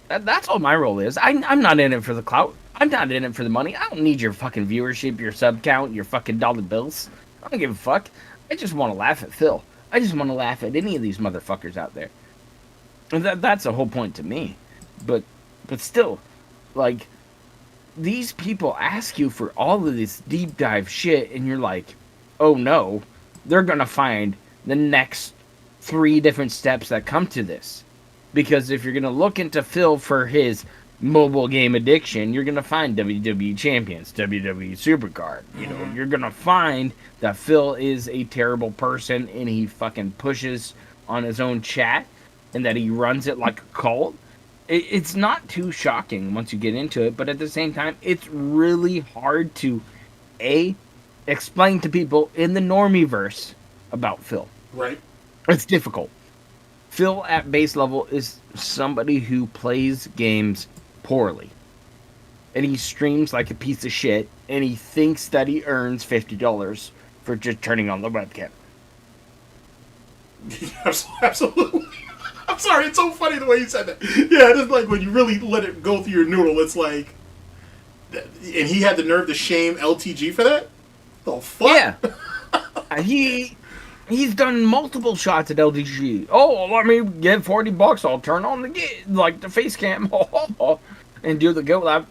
That's all my role is. I'm not in it for the clout. I'm not in it for the money. I don't need your fucking viewership, your sub count, your fucking dollar bills. I don't give a fuck. I just want to laugh at Phil. I just want to laugh at any of these motherfuckers out there. And that's the whole point to me. But still, like... these people ask you for all of this deep dive shit, and you're like, oh no, they're gonna find the next 3 different steps that come to this. Because if you're gonna look into Phil for his mobile game addiction, you're gonna find WWE Champions, WWE Supercard. You're gonna find that Phil is a terrible person, and he fucking pushes on his own chat, and that he runs it like a cult. It's not too shocking once you get into it, but at the same time, it's really hard to, explain to people in the normieverse about Phil. Right. It's difficult. Phil at base level is somebody who plays games poorly. And he streams like a piece of shit, and he thinks that he earns $50 for just turning on the webcam. Absolutely. I'm sorry, it's so funny the way you said that. Yeah, it's like when you really let it go through your noodle, it's like... And he had the nerve to shame LTG for that? The fuck? Yeah. He's done multiple shots at LTG. Oh, let me get $40. I'll turn on the face cam. And do the go laugh.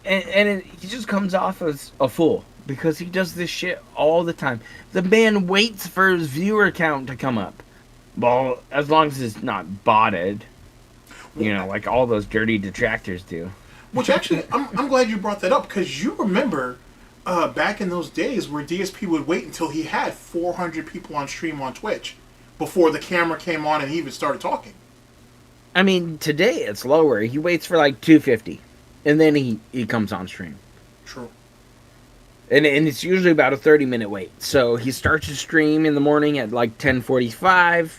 He just comes off as a fool. Because he does this shit all the time. The man waits for his viewer count to come up. Well, as long as it's not botted, like all those dirty detractors do. Which actually, I'm glad you brought that up, because you remember back in those days where DSP would wait until he had 400 people on stream on Twitch before the camera came on and he even started talking. I mean, today it's lower. He waits for like 250, and then he comes on stream. True. And it's usually about a 30-minute wait. So he starts his stream in the morning at like 10:45,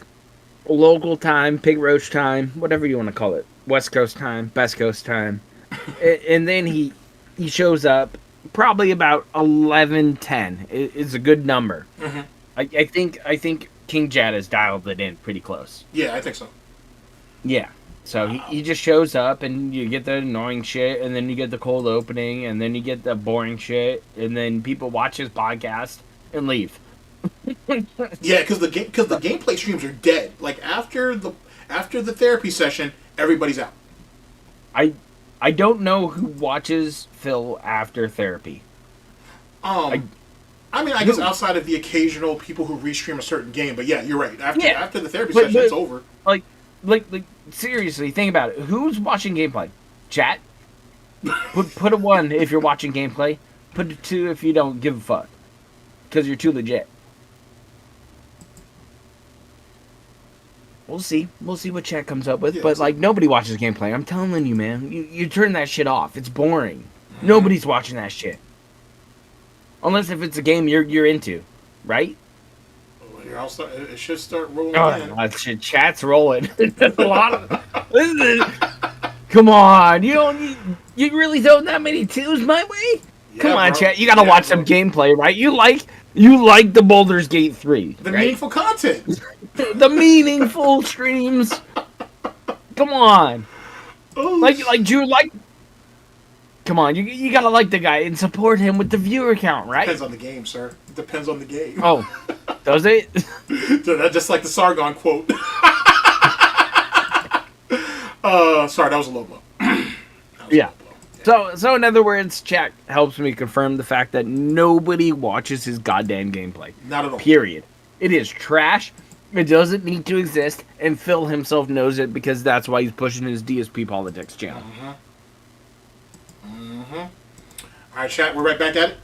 local time, pig roach time, whatever you want to call it, West Coast time, Best Coast time, and then he shows up probably about 11:10 is a good number. Mm-hmm. I think King Jad has dialed it in pretty close. Yeah, I think so. Yeah. So he just shows up, and you get the annoying shit, and then you get the cold opening, and then you get the boring shit, and then people watch his podcast and leave. Yeah, because the gameplay streams are dead. Like after the therapy session, everybody's out. I don't know who watches Phil after therapy. I guess outside of the occasional people who restream a certain game, but yeah, you're right. After the therapy session, it's over. Like seriously, think about it. Who's watching gameplay? Chat. Put a 1 if you're watching gameplay. Put a 2 if you don't give a fuck, because you're too legit. We'll see what chat comes up with, but like nobody watches gameplay. I'm telling you, man. You turn that shit off. It's boring. Mm-hmm. Nobody's watching that shit. Unless if it's a game you're into, right? It should start rolling again. Chat's rolling. That's a lot of. Come on, you really throwing that many 2s my way? Yeah, come on, bro. Chat. You gotta watch some gameplay, right? You like the Baldur's Gate 3. The meaningful content. The meaningful streams. Come on. Come on, you gotta like the guy and support him with the viewer count, right? Depends on the game, sir. It depends on the game. Oh, does it? That's just like the Sargon quote. Sorry, that was a low blow. Yeah. So in other words, chat helps me confirm the fact that nobody watches his goddamn gameplay. Not at all. Period. It is trash. It doesn't need to exist, and Phil himself knows it because that's why he's pushing his DSP politics channel. All right, chat, we're right back at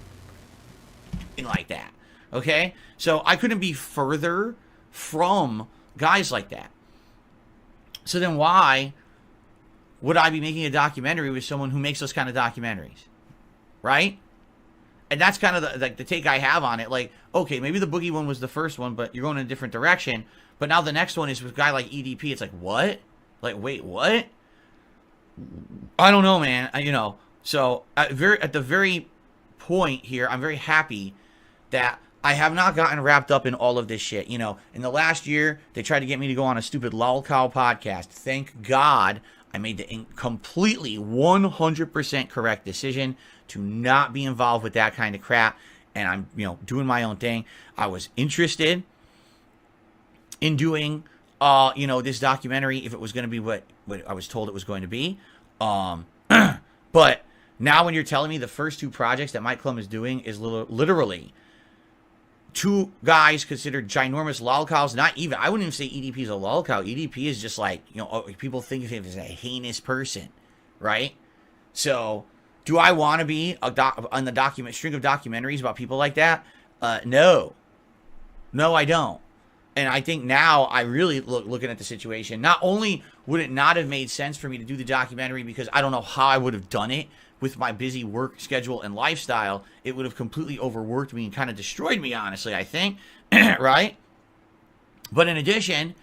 it. Like that. Okay? So I couldn't be further from guys like that. So then why would I be making a documentary with someone who makes those kind of documentaries? Right? And that's kind of the take I have on it. Like, okay, maybe the Boogie one was the first one, but you're going in a different direction. But now the next one is with a guy like EDP. It's like, what? Like, wait, what? I don't know, man. So at the very point here, I'm very happy that I have not gotten wrapped up in all of this shit. In the last year, they tried to get me to go on a stupid lolcow podcast. Thank God I made the completely 100% correct decision to not be involved with that kind of crap. And I'm, doing my own thing. I was interested in doing, this documentary if it was going to be what I was told it was going to be. But now when you're telling me the first 2 projects that Mike Clum is doing is literally 2 guys considered ginormous lolcows. I wouldn't even say EDP is a lolcow. EDP is just like, people think of him as a heinous person, right? So do I want to be on the string of documentaries about people like that? No, I don't. And I think now I really looking at the situation. Not only would it not have made sense for me to do the documentary because I don't know how I would have done it with my busy work schedule and lifestyle, it would have completely overworked me and kind of destroyed me, honestly, I think. Right? But in addition,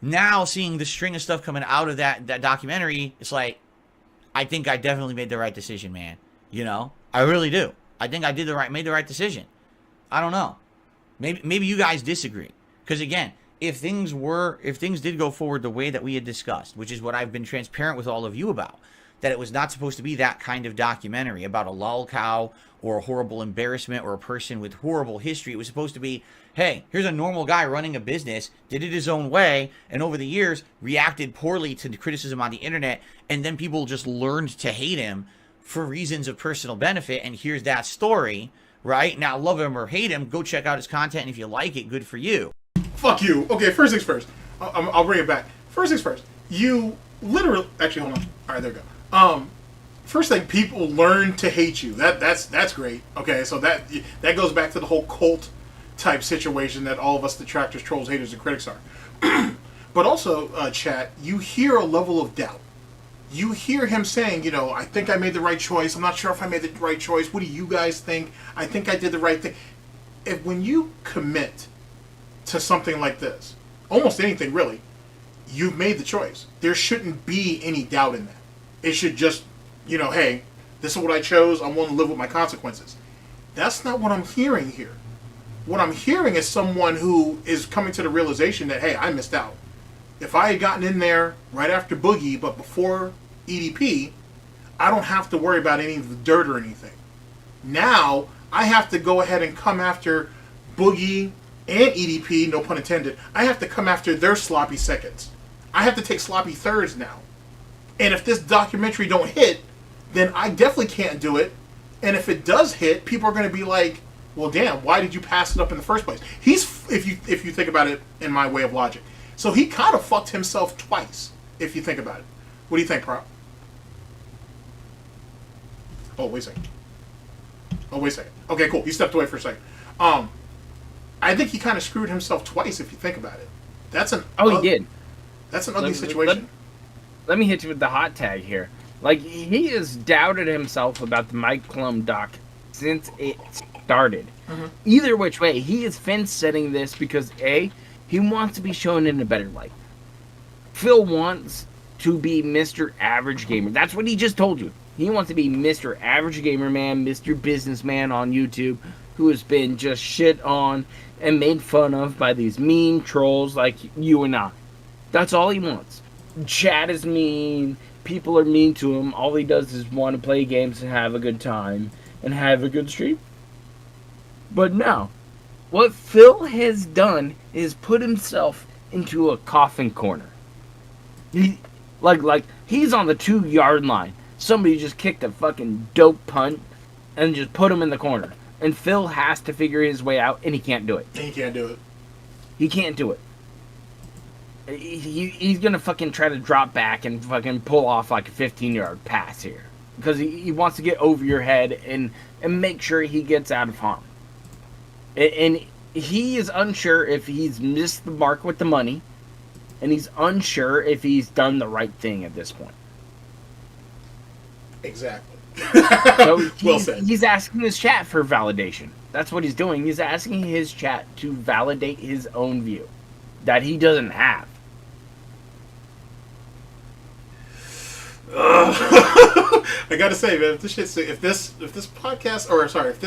now seeing the string of stuff coming out of that documentary, it's like, I think I definitely made the right decision, man. I really do. I think I made the right decision. I don't know. Maybe you guys disagree. Because again, if things did go forward the way that we had discussed, which is what I've been transparent with all of you about, that it was not supposed to be that kind of documentary about a lolcow or a horrible embarrassment or a person with horrible history. It was supposed to be, hey, here's a normal guy running a business, did it his own way, and over the years reacted poorly to the criticism on the internet, and then people just learned to hate him for reasons of personal benefit, and here's that story, right? Now, love him or hate him, go check out his content, and if you like it, good for you. Fuck you. Okay, first things first. I'll bring it back. First things first. You literally... Actually, hold on. All right, there we go. First thing, people learn to hate you. That's great. Okay, so that goes back to the whole cult type situation that all of us detractors, trolls, haters, and critics are. But also, chat, you hear a level of doubt. You hear him saying, I think I made the right choice. I'm not sure if I made the right choice. What do you guys think? I think I did the right thing. When you commit to something like this, almost anything really, you've made the choice. There shouldn't be any doubt in that. It should just, hey, this is what I chose. I'm willing to live with my consequences. That's not what I'm hearing here. What I'm hearing is someone who is coming to the realization that, hey, I missed out. If I had gotten in there right after Boogie, but before EDP, I don't have to worry about any of the dirt or anything. Now, I have to go ahead and come after Boogie and EDP, no pun intended. I have to come after their sloppy seconds. I have to take sloppy thirds now. And if this documentary don't hit, then I definitely can't do it. And if it does hit, people are going to be like, well, damn, why did you pass it up in the first place? If you think about it in my way of logic. So he kind of fucked himself twice, if you think about it. What do you think, Prop? Oh, wait a second. Okay, cool. He stepped away for a second. I think he kind of screwed himself twice, if you think about it. He did. That's an ugly situation. Let me hit you with the hot tag here. Like, he has doubted himself about the Mike Clum doc since it started. Mm-hmm. Either which way, he is fence setting this because A, he wants to be shown in a better light. Phil wants to be Mr. Average Gamer. That's what he just told you. He wants to be Mr. Average Gamer Man, Mr. Businessman on YouTube, who has been just shit on and made fun of by these mean trolls like you and I. That's all he wants. Chat is mean. People are mean to him. All he does is want to play games and have a good time and have a good stream. But no. What Phil has done is put himself into a coffin corner. He's on the 2-yard line. Somebody just kicked a fucking dope punt and just put him in the corner. And Phil has to figure his way out, and he can't do it. He can't do it. He can't do it. He's going to fucking try to drop back and fucking pull off like a 15-yard pass here. Because he wants to get over your head and make sure he gets out of harm. And he is unsure if he's missed the mark with the money. And he's unsure if he's done the right thing at this point. Exactly. So well said. He's asking his chat for validation. That's what he's doing. He's asking his chat to validate his own view that he doesn't have. I gotta say, man, if this podcast, or sorry, if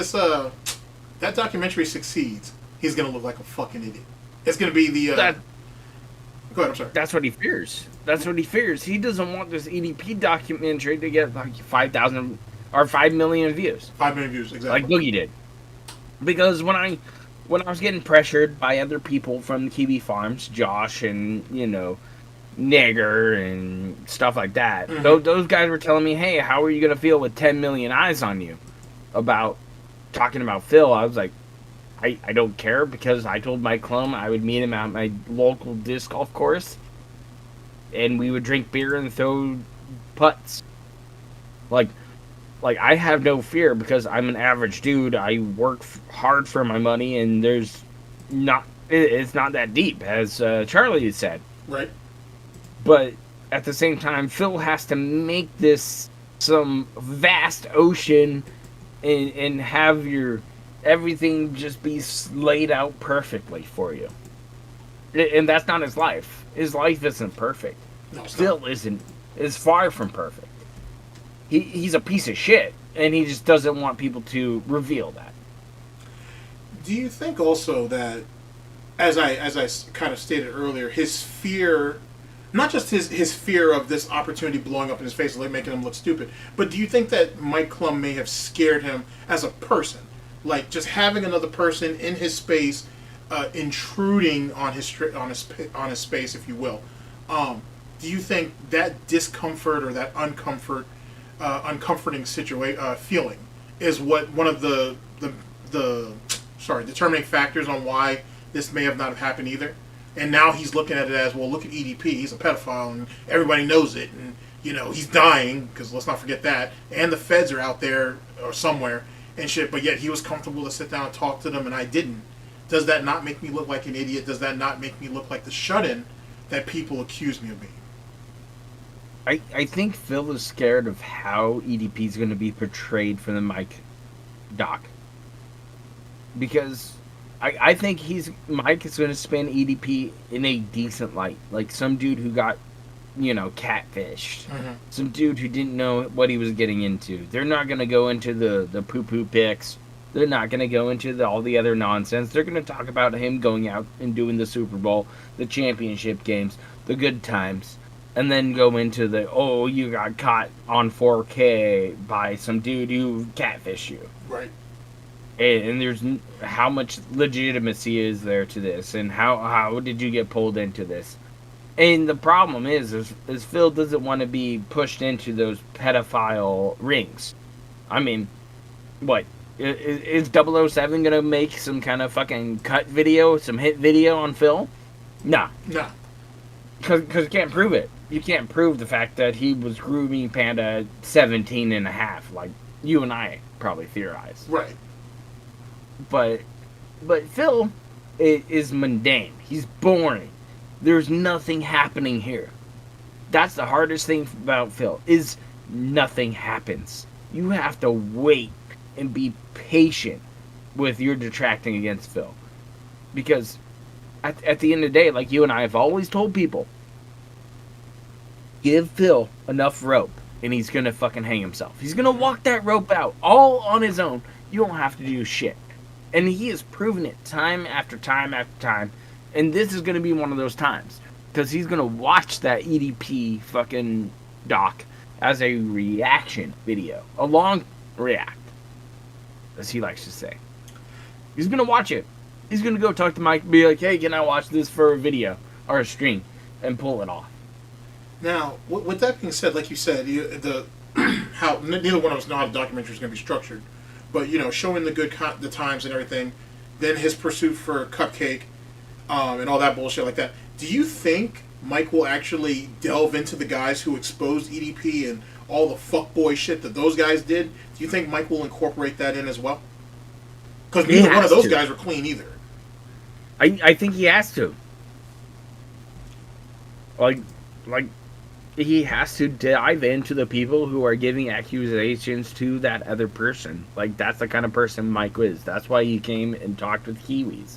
that documentary succeeds, he's gonna look like a fucking idiot. It's gonna be the. Go ahead. I'm sorry. That's what he fears. That's what he fears. He doesn't want this EDP documentary to get like 5,000 or 5 million views. 5 million views, exactly. Like Boogie did. Because when I was getting pressured by other people from the Kiwi Farms, Josh and Nigger and stuff like that, those guys were telling me, "Hey, how are you gonna feel with 10 million eyes on you about talking about Phil?" I was like, I don't care, because I told Mike Clum I would meet him at my local disc golf course, and we would drink beer and throw putts. Like I have no fear because I'm an average dude. I work hard for my money, and it's not that deep, as Charlie said. Right. But at the same time, Phil has to make this some vast ocean and have your everything just be laid out perfectly for you. And that's not his life. His life isn't perfect. No, Phil is far from perfect. He's a piece of shit, and he just doesn't want people to reveal that. Do you think also that, as I kind of stated earlier, his fear, not just his fear of this opportunity blowing up in his face and making him look stupid, but do you think that Mike Clum may have scared him as a person? Like, just having another person in his space, intruding on his space, if you will. Do you think that discomfort or that uncomforting feeling is one of the determining factors on why this may have not have happened either? And now he's looking at it as, well, look at EDP, he's a pedophile, and everybody knows it, and he's dying, because let's not forget that, and the feds are out there or somewhere and shit, but yet he was comfortable to sit down and talk to them, and I didn't. Does that not make me look like an idiot? Does that not make me look like the shut-in that people accuse me of being? I think Phil is scared of how EDP is going to be portrayed for the Mike doc. Because I think Mike is going to spin EDP in a decent light. Like some dude who got, catfished. Mm-hmm. Some dude who didn't know what he was getting into. They're not going to go into the poo-poo pics. They're not going to go into all the other nonsense. They're going to talk about him going out and doing the Super Bowl, the championship games, the good times. And then go into you got caught on 4K by some dude who catfished you. Right. And there's how much legitimacy is there to this, and how did you get pulled into this? And the problem is Phil doesn't want to be pushed into those pedophile rings. I mean, what? Is 007 going to make some kind of fucking cut video, some hit video on Phil? Nah. No. Because you can't prove it. You can't prove the fact that he was grooming Panda at 17 and a half, like you and I probably theorize. Right. But Phil is mundane. He's boring. There's nothing happening here. That's the hardest thing about Phil, is nothing happens. You have to wait and be patient with your detracting against Phil. Because at the end of the day, like you and I have always told people, give Phil enough rope and he's going to fucking hang himself. He's going to walk that rope out all on his own. You don't have to do shit. And he has proven it time after time after time. And this is going to be one of those times. Because he's going to watch that EDP fucking doc as a reaction video. A long react, as he likes to say. He's going to watch it. He's going to go talk to Mike and be like, hey, can I watch this for a video or a stream? And pull it off. Now, with that being said, like you said, how neither one of us know how the documentary is going to be structured, but showing the times and everything, then his pursuit for Cupcake, and all that bullshit like that. Do you think Mike will actually delve into the guys who exposed EDP and all the fuckboy shit that those guys did? Do you think Mike will incorporate that in as well? Because neither one of those guys were clean either. I think he has to. Like he has to dive into the people who are giving accusations to that other person. Like, that's the kind of person Mike is. That's why he came and talked with Kiwis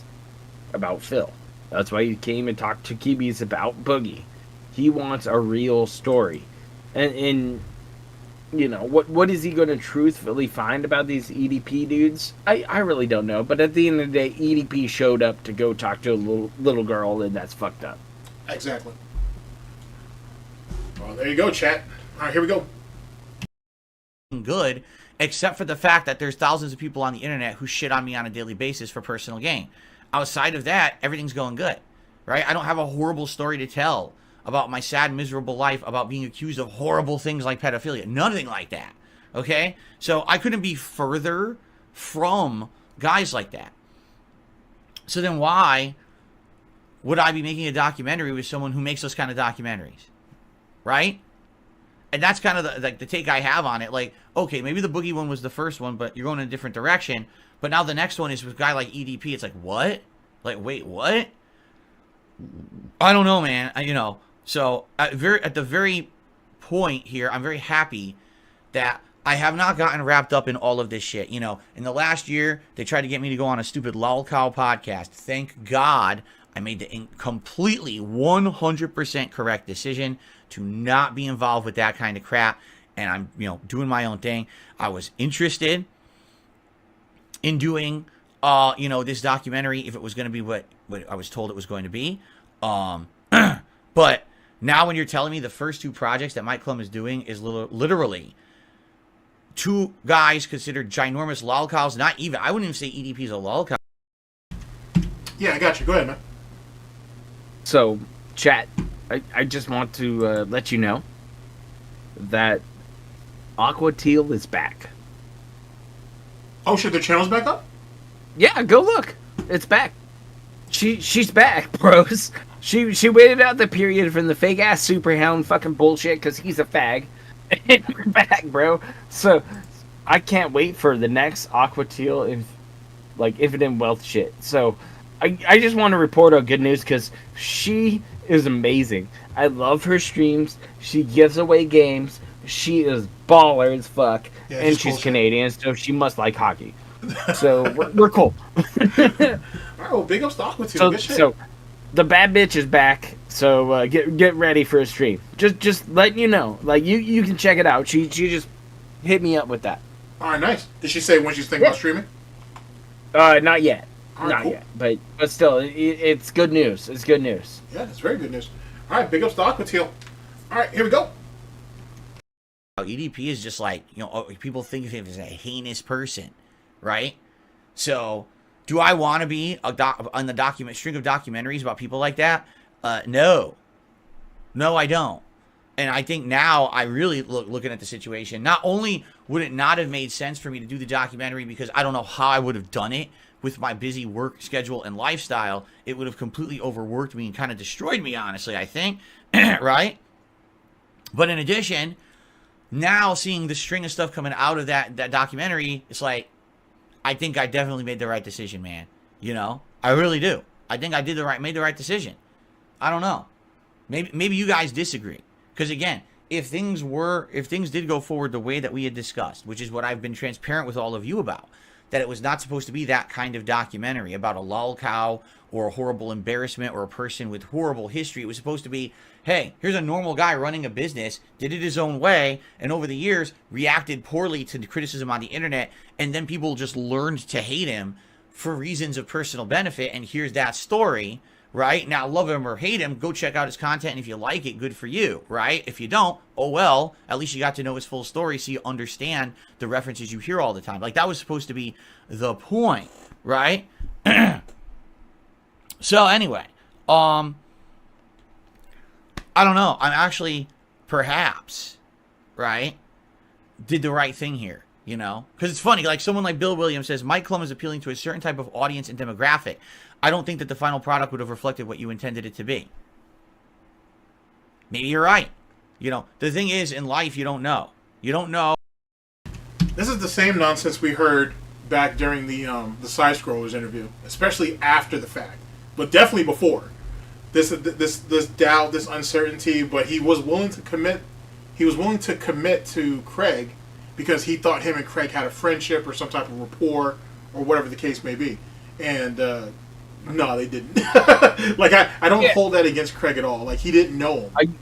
about Phil. That's why he came and talked to Kiwis about Boogie. He wants a real story. And what is he going to truthfully find about these EDP dudes? I really don't know. But at the end of the day, EDP showed up to go talk to a little girl, and that's fucked up. Exactly. Well, there you go, chat. All right, here we go. Good, except for the fact that there's thousands of people on the internet who shit on me on a daily basis for personal gain. Outside of that, everything's going good, right? I don't have a horrible story to tell about my sad, miserable life, about being accused of horrible things like pedophilia. Nothing like that, okay? So I couldn't be further from guys like that. So then why would I be making a documentary with someone who makes those kind of documentaries? Right? And that's kind of the take I have on it. Like, okay, maybe the Boogie one was the first one, but you're going in a different direction. But now the next one is with a guy like EDP. It's like, what? Like, wait, what? I don't know, man. So at the very point here, I'm very happy that I have not gotten wrapped up in all of this shit. In the last year, they tried to get me to go on a stupid lolcow podcast. Thank God I made the completely 100% correct decision to not be involved with that kind of crap, and I'm doing my own thing. I was interested in doing this documentary if it was going to be what I was told it was going to be, but now when you're telling me the first two projects that Mike Clum is doing is literally two guys considered ginormous lolcows, I wouldn't even say EDP is a lolcow. Yeah, I got you. Go ahead, man. So, chat, I just want to let you know that Aqua Teal is back. Oh shit, their channel's back up? Yeah, go look. It's back. She's back, bros. She waited out the period from the fake ass Superhound fucking bullshit because he's a fag. And we're back, bro. So I can't wait for the next Aqua Teal Infinite Wealth shit. So I just want to report on good news because she is amazing. I love her streams. She gives away games. She is baller as fuck. Yeah, and she's Canadian, so she must like hockey. So we're cool. All right, well, big ups to Aqua Teal. Good shit. So the bad bitch is back. So get ready for a stream. Just letting you know. Like you can check it out. She just hit me up with that. All right, nice. Did she say when she's thinking about streaming? Not yet. All right, Not cool. yet. But still, it's good news. It's good news. Yeah, that's very good news. All right, big ups to Aqua Teal. All right, here we go. EDP is just like, people think of him as a heinous person, right? So, do I want to be on the string of documentaries about people like that? No, I don't. And I think now I really looking at the situation. Not only would it not have made sense for me to do the documentary because I don't know how I would have done it with my busy work schedule and lifestyle, it would have completely overworked me and kind of destroyed me, honestly, I think, right? But in addition, now seeing the string of stuff coming out of that documentary, it's like, I think I definitely made the right decision, man. I really do. I think I made the right decision. I don't know. Maybe you guys disagree. Because again, if things did go forward the way that we had discussed, which is what I've been transparent with all of you about, that it was not supposed to be that kind of documentary about a lol cow or a horrible embarrassment or a person with horrible history. It was supposed to be, hey, here's a normal guy running a business, did it his own way, and over the years reacted poorly to the criticism on the internet, and then people just learned to hate him for reasons of personal benefit, and here's that story, right? Now, love him or hate him, go check out his content, and if you like it, good for you, right? If you don't, oh well, at least you got to know his full story so you understand the references you hear all the time. Like, that was supposed to be the point, right? So, anyway, I don't know. I'm actually, perhaps, right, did the right thing here, Because it's funny, like someone like Bill Williams says, Mike Clum is appealing to a certain type of audience and demographic. I don't think that the final product would have reflected what you intended it to be. Maybe you're right. The thing is, in life, you don't know. You don't know. This is the same nonsense we heard back during the Side Scrollers interview, especially after the fact, but definitely before. This doubt, this uncertainty, but he was willing to commit. He was willing to commit to Craig because he thought him and Craig had a friendship or some type of rapport or whatever the case may be. And no, they didn't. Like I don't hold that against Craig at all. Like he didn't know him.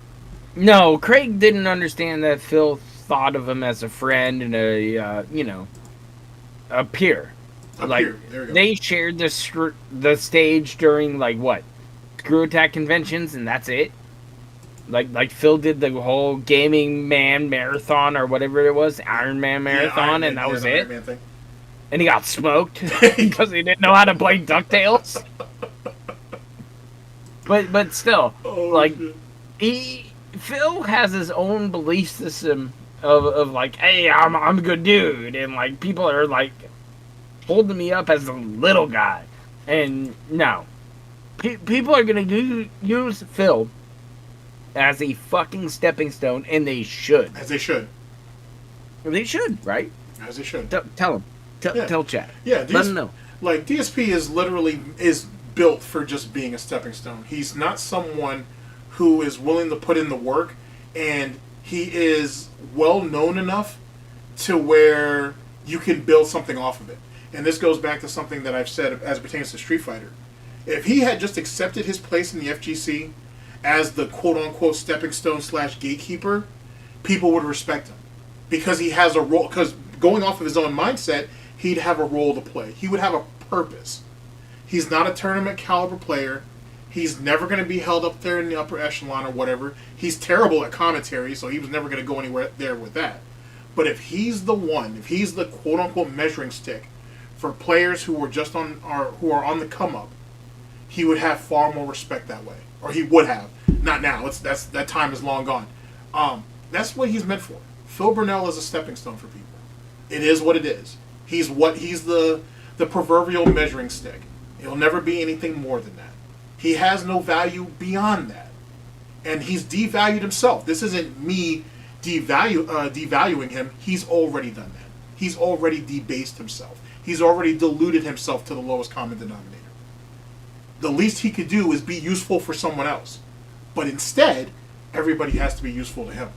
No, Craig didn't understand that Phil thought of him as a friend and a peer. There we go. They shared the stage during Screw Attack conventions, and that's it. Like Phil did the whole Gaming Man Marathon or whatever it was, Iron Man Marathon, and that was it. And he got smoked because he didn't know how to play DuckTales. But still, Phil has his own belief system of hey, I'm a good dude, and people are holding me up as a little guy, and no, people are gonna use Phil as a fucking stepping stone, and they should. As they should. They should, right? As they should. Tell them. Tell chat. Yeah, let them know. DSP is built for just being a stepping stone. He's not someone who is willing to put in the work, and he is well known enough to where you can build something off of it. And this goes back to something that I've said as it pertains to Street Fighter. If he had just accepted his place in the FGC as the quote-unquote stepping stone / gatekeeper, people would respect him. Because he has a role, because going off of his own mindset, he'd have a role to play. He would have a purpose. He's not a tournament caliber player. He's never going to be held up there in the upper echelon or whatever. He's terrible at commentary, so he was never going to go anywhere there with that. But if he's the one, if he's the quote-unquote measuring stick for players who are who are on the come up, he would have far more respect that way, or he would have. Not now. That time is long gone. That's what he's meant for. Phil Burnell is a stepping stone for people. It is what it is. He's the proverbial measuring stick. He'll never be anything more than that. He has no value beyond that, and he's devalued himself. This isn't me devaluing him. He's already done that. He's already debased himself. He's already diluted himself to the lowest common denominator. The least he could do is be useful for someone else. But instead, everybody has to be useful to him.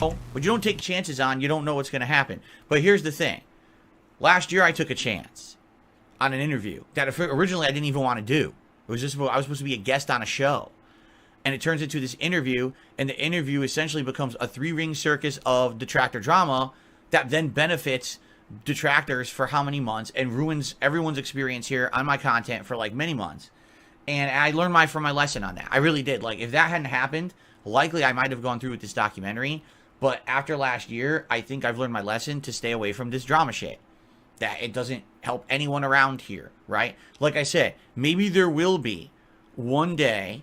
But you don't take chances on, you don't know what's going to happen. But here's the thing. Last year I took a chance on an interview that originally I didn't even want to do. It was just I was supposed to be a guest on a show. And it turns into this interview, and the interview essentially becomes a 3-ring circus of detractor drama that then benefits detractors for how many months and ruins everyone's experience here on my content for like many months. And I learned my lesson on that. I really did. Like, if that hadn't happened, likely I might have gone through with this documentary. But after last year, I think I've learned my lesson to stay away from this drama shit. That it doesn't help anyone around here, right? Like I said, maybe there will be one day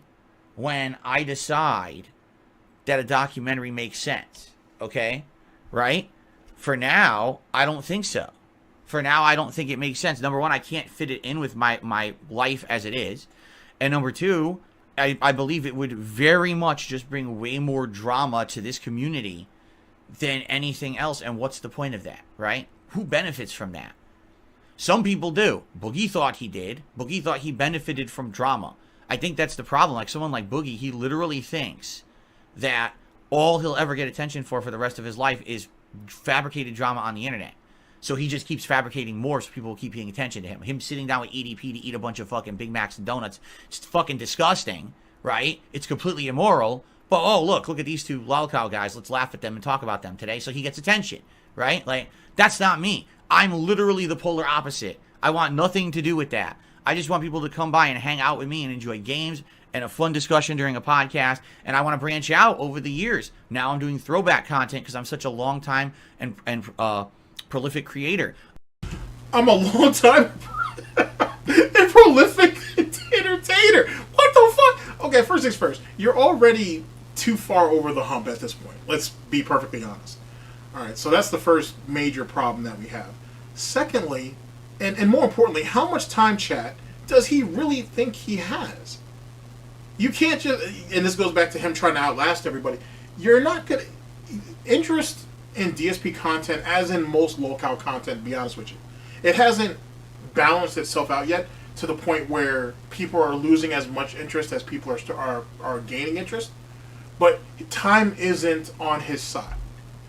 when I decide that a documentary makes sense, okay? Right? For now, I don't think so. For now, I don't think it makes sense. Number one, I can't fit it in with my life as it is. And number two, I believe it would very much just bring way more drama to this community than anything else. And what's the point of that, right? Who benefits from that? Some people do. Boogie thought he did. Boogie thought he benefited from drama. I think that's the problem. Like someone like Boogie, he literally thinks that all he'll ever get attention for the rest of his life is fabricated drama on the internet. So he just keeps fabricating more so people will keep paying attention to him. Him sitting down with EDP to eat a bunch of fucking Big Macs and donuts. It's fucking disgusting, right? It's completely immoral. But, oh, look at these two lolcow guys. Let's laugh at them and talk about them today. So he gets attention, right? Like, that's not me. I'm literally the polar opposite. I want nothing to do with that. I just want people to come by and hang out with me and enjoy games and a fun discussion during a podcast. And I want to branch out over the years. Now I'm doing throwback content because I'm such a long time and prolific creator. I'm a long time and prolific entertainer. What the fuck? Okay, first things first. You're already too far over the hump at this point. Let's be perfectly honest. All right, so that's the first major problem that we have. Secondly, and more importantly, how much time chat does he really think he has? You can't just, and this goes back to him trying to outlast everybody. You're not going to, interest in DSP content, as in most local content, to be honest with you, it hasn't balanced itself out yet to the point where people are losing as much interest as people are gaining interest. But time isn't on his side,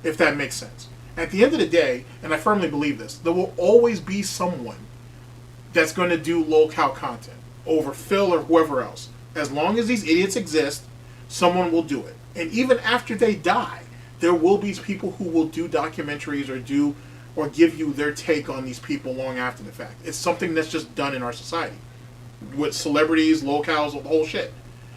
if that makes sense. At the end of the day, and I firmly believe this, there will always be someone that's going to do low-cow content over Phil or whoever else. As long as these idiots exist, someone will do it. And even after they die, there will be people who will do documentaries or give you their take on these people long after the fact. It's something that's just done in our society. With celebrities, locals, the whole shit.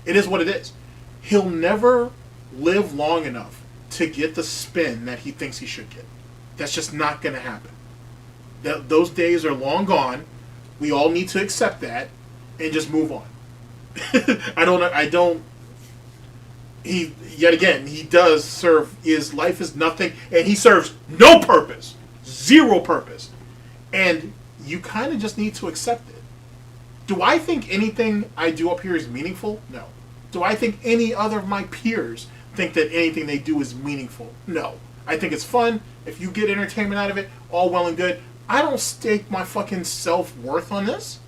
It is what it is. He'll never live long enough to get the spin that he thinks he should get. That's just not going to happen. Those days are long gone. We all need to accept that and just move on. He does serve, his life is nothing, and he serves no purpose. Zero purpose. And you kind of just need to accept it. Do I think anything I do up here is meaningful? No. Do I think any other of my peers think that anything they do is meaningful? No. I think it's fun. If you get entertainment out of it, all well and good. I don't stake my fucking self-worth on this.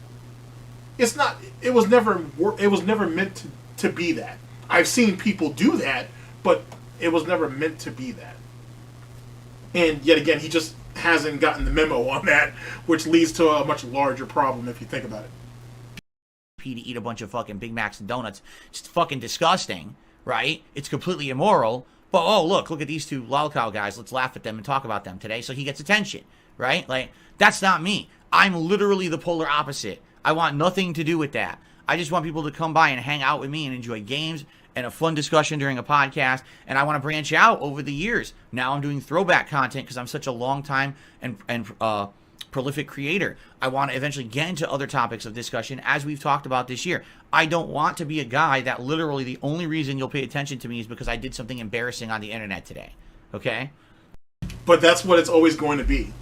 It's not. It was never meant to be that. I've seen people do that, but it was never meant to be that. And yet again, he just hasn't gotten the memo on that, which leads to a much larger problem if you think about it. To eat a bunch of fucking Big Macs and donuts. It's fucking disgusting, right? It's completely immoral. But, oh, look at these two lolcow guys. Let's laugh at them and talk about them today. So he gets attention, right? Like, that's not me. I'm literally the polar opposite. I want nothing to do with that. I just want people to come by and hang out with me and enjoy games and a fun discussion during a podcast. And I want to branch out over the years. Now I'm doing throwback content because I'm such a long time and prolific creator. I want to eventually get into other topics of discussion as we've talked about this year. I don't want to be a guy that literally the only reason you'll pay attention to me is because I did something embarrassing on the internet today. Okay? But that's what it's always going to be.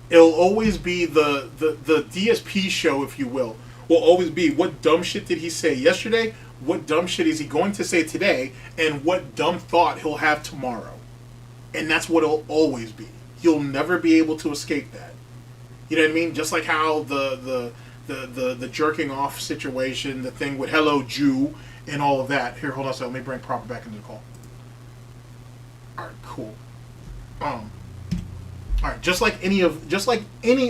It'll always be the DSP show, if you will always be what dumb shit did he say yesterday, what dumb shit is he going to say today, and what dumb thought he'll have tomorrow. And that's what it'll always be. You'll never be able to escape that. You know what I mean? Just like how the jerking off situation, the thing with Hello Jew and all of that. Here, hold on a second. Let me bring Proper back into the call. Alright, cool. cool. All right, just like any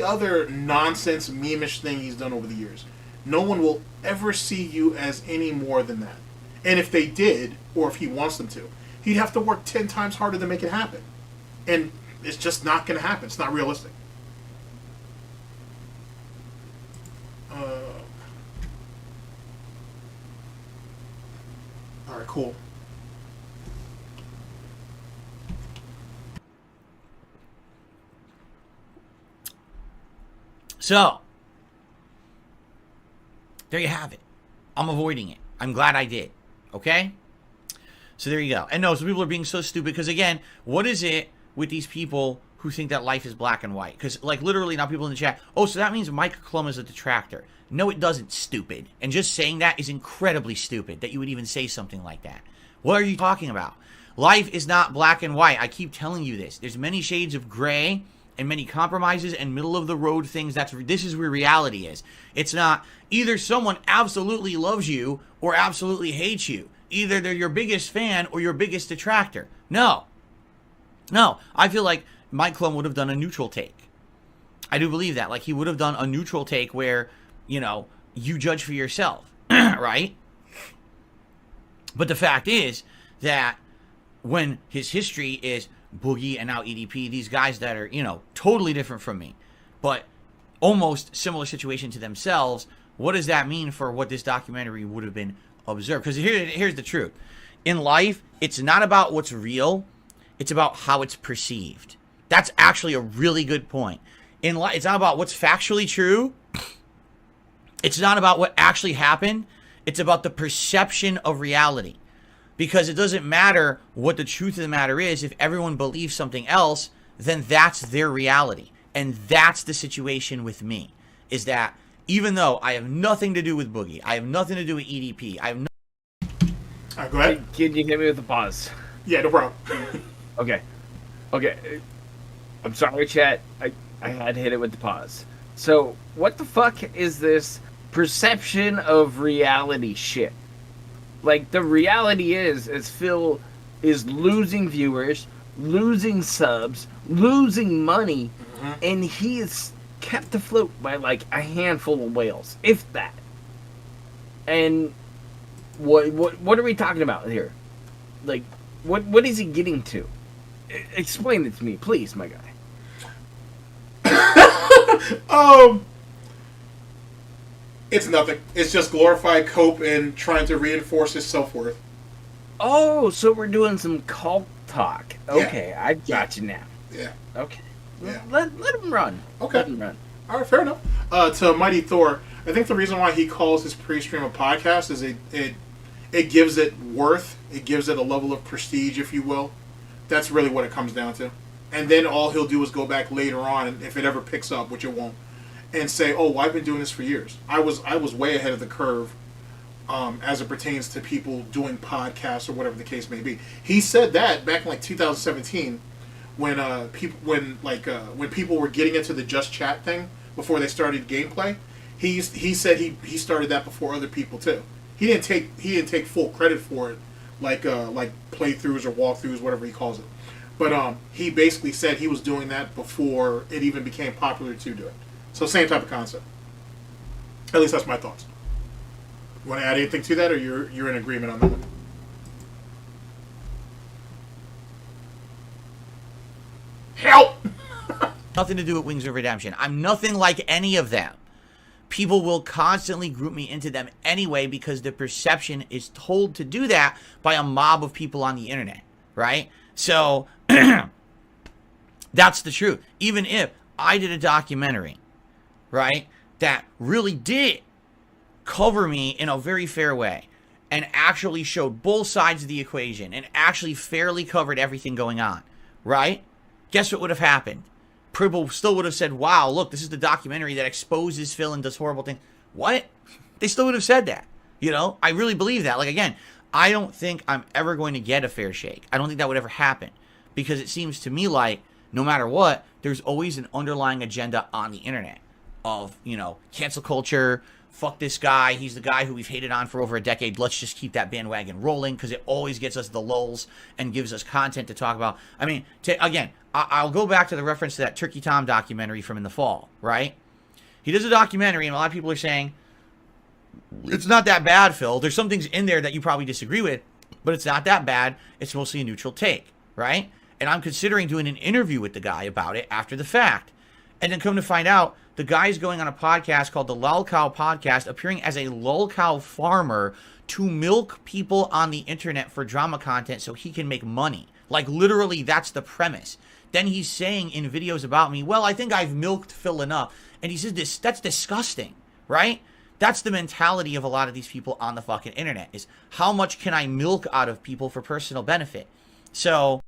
other nonsense meme-ish thing he's done over the years, no one will ever see you as any more than that. And if they did, or if he wants them to, he'd have to work 10 times harder to make it happen. And it's just not going to happen. It's not realistic. All right, cool. So, there you have it. I'm avoiding it. I'm glad I did. Okay? So there you go. And no, some people are being so stupid because, again, what is it with these people who think that life is black and white? Because, like, literally now people in the chat, oh, so that means Mike Clum is a detractor. No, it doesn't, stupid. And just saying that is incredibly stupid that you would even say something like that. What are you talking about? Life is not black and white. I keep telling you this. There's many shades of gray and many compromises and middle-of-the-road things. This is where reality is. It's not either someone absolutely loves you or absolutely hates you. Either they're your biggest fan or your biggest detractor. No. No. I feel like Mike Clum would have done a neutral take. I do believe that. Like, he would have done a neutral take where, you know, you judge for yourself. Right? But the fact is that when his history is Boogie and now EDP, these guys that are, you know, totally different from me, but almost similar situation to themselves, what does that mean for what this documentary would have been observed? Because here's the truth. In life, it's not about what's real, it's about how it's perceived. That's actually a really good point. In life, it's not about what's factually true. It's not about what actually happened. It's about the perception of reality. Because it doesn't matter what the truth of the matter is. If everyone believes something else, then that's their reality. And that's the situation with me. Is that even though I have nothing to do with Boogie, I have nothing to do with EDP, I have no... All right, go ahead. Can you hit me with a pause? Yeah, no problem. Okay. I'm sorry, chat. I had to hit it with the pause. So, what the fuck is this perception of reality shit? Like, the reality is Phil is losing viewers, losing subs, losing money, and he is kept afloat by, like, a handful of whales, if that. And what are we talking about here? Like, what is he getting to? Explain it to me, please, my guy. It's nothing. It's just glorified cope and trying to reinforce his self-worth. Oh, so we're doing some cult talk. Okay, I got you now. Yeah. Okay. Yeah. Let him run. Okay. Let him run. All right, fair enough. To Mighty Thor, I think the reason why he calls his pre-stream a podcast is it gives it worth. It gives it a level of prestige, if you will. That's really what it comes down to. And then all he'll do is go back later on, and if it ever picks up, which it won't, and say, "Oh, well, I've been doing this for years. I was way ahead of the curve as it pertains to people doing podcasts or whatever the case may be." He said that back in like 2017 when people were getting into the Just Chat thing before they started gameplay. He said he started that before other people too. He didn't take full credit for it, like playthroughs or walkthroughs, whatever he calls it. But he basically said he was doing that before it even became popular to do it. So same type of concept. At least that's my thoughts. You want to add anything to that, or you're in agreement on that one? Help! Nothing to do with Wings of Redemption. I'm nothing like any of them. People will constantly group me into them anyway because the perception is told to do that by a mob of people on the internet, right? So, that's the truth. Even if I did a documentary, right, that really did cover me in a very fair way and actually showed both sides of the equation and actually fairly covered everything going on, right? Guess what would have happened? People still would have said, wow, look, this is the documentary that exposes Phil and does horrible things. What? They still would have said that. You know, I really believe that. Like, again, I don't think I'm ever going to get a fair shake. I don't think that would ever happen because it seems to me like no matter what, there's always an underlying agenda on the internet of, you know, cancel culture, fuck this guy. He's the guy who we've hated on for over a decade. Let's just keep that bandwagon rolling because it always gets us the lulz and gives us content to talk about. I mean, again, I'll go back to the reference to that Turkey Tom documentary from in the fall, right? He does a documentary, and a lot of people are saying, it's not that bad, Phil. There's some things in there that you probably disagree with, but it's not that bad. It's mostly a neutral take, right? And I'm considering doing an interview with the guy about it after the fact. And then come to find out, the guy is going on a podcast called the Lol Cow Podcast, appearing as a lol cow farmer to milk people on the internet for drama content so he can make money. Like, literally, that's the premise. Then he's saying in videos about me, well, I think I've milked Phil enough. And he says this, that's disgusting, right? That's the mentality of a lot of these people on the fucking internet, is how much can I milk out of people for personal benefit? So,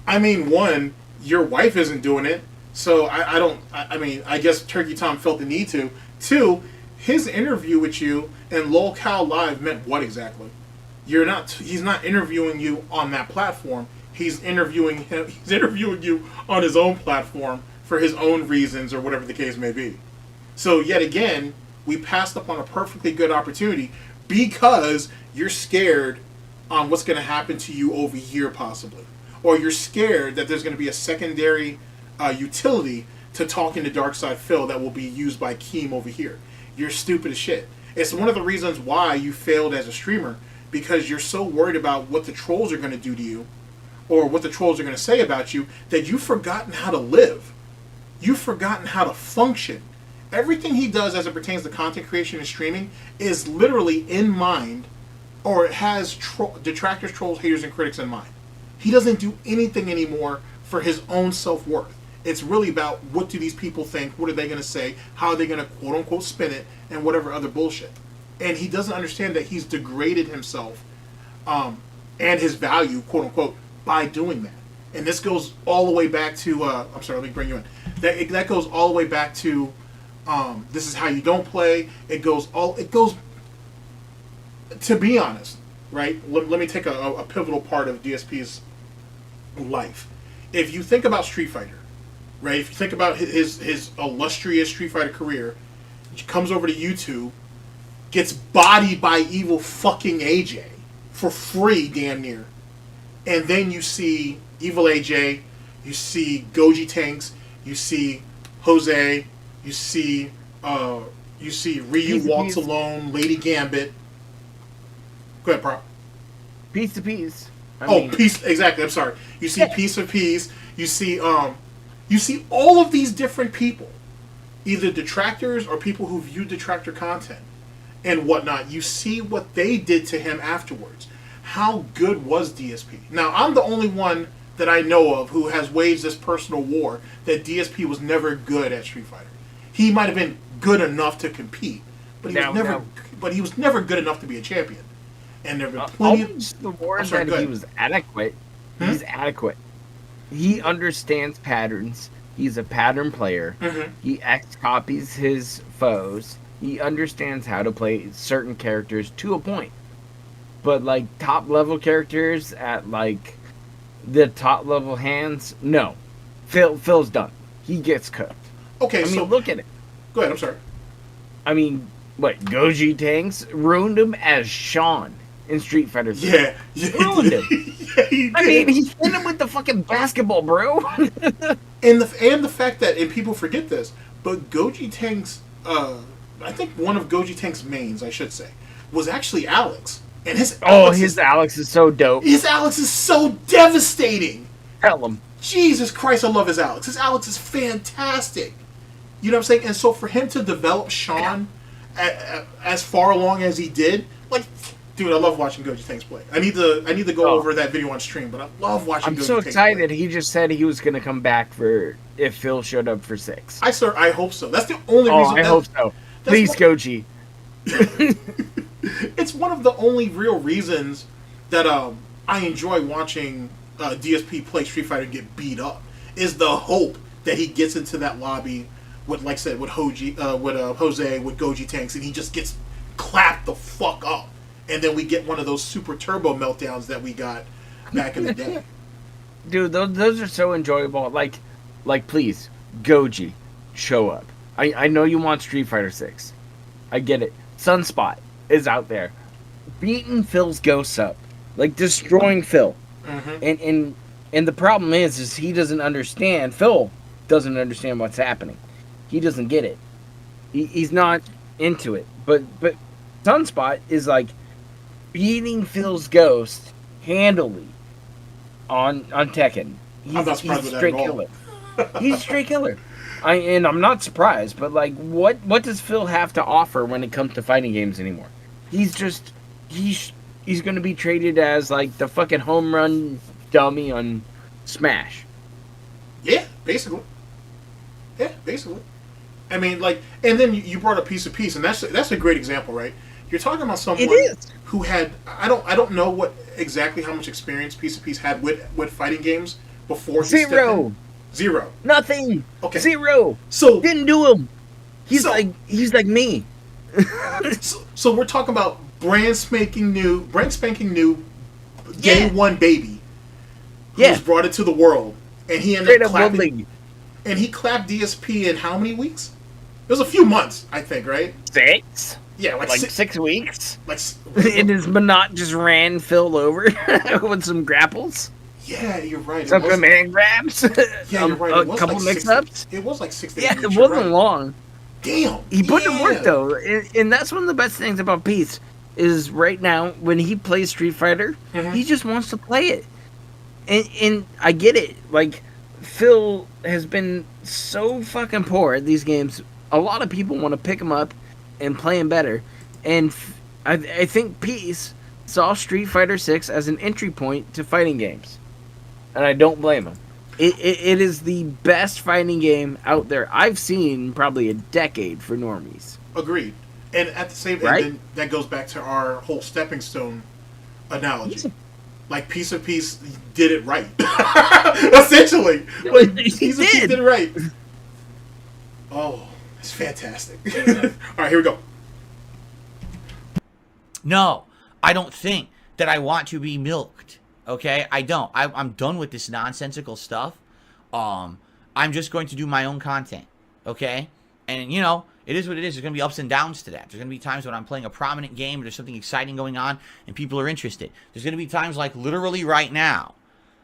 I mean, one, your wife isn't doing it. So I guess Turkey Tom felt the need to. Two, his interview with you and Lol Cow Live meant what exactly? He's not interviewing you on that platform. He's interviewing you on his own platform for his own reasons or whatever the case may be. So yet again, we passed up on a perfectly good opportunity because you're scared on what's going to happen to you over here possibly. Or you're scared that there's going to be a secondary utility to talking to DarkSydePhil that will be used by Keem over here. You're stupid as shit. It's one of the reasons why you failed as a streamer, because you're so worried about what the trolls are going to do to you or what the trolls are going to say about you that you've forgotten how to live. You've forgotten how to function. Everything he does as it pertains to content creation and streaming is literally in mind, or it has detractors, trolls, haters, and critics in mind. He doesn't do anything anymore for his own self-worth. It's really about what do these people think, what are they going to say, how are they going to quote-unquote spin it, and whatever other bullshit. And he doesn't understand that he's degraded himself and his value, quote-unquote, by doing that. And this goes all the way back to, I'm sorry, let me bring you in. That goes all the way back to, this is how you don't play. It goes, to be honest, right? Let me take a pivotal part of DSP's life. If you think about Street Fighter, right? If you think about his illustrious Street Fighter career, he comes over to YouTube, gets bodied by evil fucking AJ for free, damn near. And then you see evil AJ, you see Goji Tanks, you see Jose, you see Ryu Walks Alone, Lady Gambit. Go ahead, Pro. Piece to piece. Piece, exactly. I'm sorry. You see Piece of Peace. You see all of these different people, either detractors or people who view detractor content and whatnot. You see what they did to him afterwards. How good was DSP? Now, I'm the only one that I know of who has waged this personal war that DSP was never good at Street Fighter. He might have been good enough to compete, but he was never good enough to be a champion. And there have been plenty of the word that he was adequate. He's adequate. He understands patterns. He's a pattern player. He X-copies his foes. He understands how to play certain characters to a point. But, like, top-level characters at, like, the top-level hands, no. Phil's done. He gets cooked. Okay, I mean, look at it. Go ahead, I'm sorry. I mean, Goji Tanks ruined him as Sean in Street Fighter 3. Yeah. Ruined him. Yeah, he did. I mean, he hit him with the fucking basketball, bro. and the fact that, and people forget this, but Goji Tank's, I think one of Goji Tank's mains, I should say, was actually Alys. And his Alys is so dope. His Alys is so devastating. Tell him. Jesus Christ, I love his Alys. His Alys is fantastic. You know what I'm saying? And so for him to develop Sean as far along as he did, like, dude, I love watching Goji Tanks play. I need to go over that video on stream, but I love watching Goji Tanks play. I'm so excited. He just said he was going to come back for if Phil showed up for 6. I hope so. That's the only reason. I hope so. Please, Goji. It's one of the only real reasons that I enjoy watching DSP play Street Fighter get beat up, is the hope that he gets into that lobby with, like I said, with Jose, with Goji Tanks, and he just gets clapped the fuck up. And then we get one of those super turbo meltdowns that we got back in the day. Dude, those are so enjoyable. Like, please, Goji, show up. I know you want Street Fighter 6. I get it. Sunspot is out there, beating Phil's ghosts up, like destroying Phil. And the problem is he doesn't understand. Phil doesn't understand what's happening. He doesn't get it. He's not into it. But Sunspot is like beating Phil's ghost handily on Takin. I'm not surprised with that at all. He's straight killer. And I'm not surprised, but like, what does Phil have to offer when it comes to fighting games anymore? He's going to be traded as like the fucking home run dummy on Smash. Yeah, basically. I mean, like, and then you brought up Piece of Peace, and that's a great example, right? You're talking about someone who had I don't know what exactly how much experience Piece of Peace had with fighting games before he stepped in. Zero. Nothing. Okay. Zero. So didn't do him. He's like me. so we're talking about brand spanking new day one baby who's brought it to the world, and he ended up clapping. And he clapped DSP in how many weeks? It was a few months, I think, right? 6. Yeah, like 6 weeks. And his Monot just ran Phil over with some grapples. Yeah, you're right. Some command grabs. Yeah, you're right. A couple mix-ups. It was like 6 to 8 Yeah, weeks. it wasn't long. Damn. He put in work, though. And that's one of the best things about Peace is right now, when he plays Street Fighter, he just wants to play it. And I get it. Like, Phil has been so fucking poor at these games. A lot of people want to pick him up and play him better. And I think Peace saw Street Fighter 6 as an entry point to fighting games. And I don't blame him. It is the best fighting game out there I've seen in probably a decade for normies. Agreed. And at the same time, then that goes back to our whole stepping stone analogy. Like, Piece of Peace did it right. Essentially. Like, Piece of Peace did it right. Oh, it's fantastic. All right, here we go. No, I don't think that I want to be milked. Okay? I don't. I'm done with this nonsensical stuff. I'm just going to do my own content. Okay? And, you know, it is what it is. There's going to be ups and downs to that. There's going to be times when I'm playing a prominent game, there's something exciting going on, and people are interested. There's going to be times like literally right now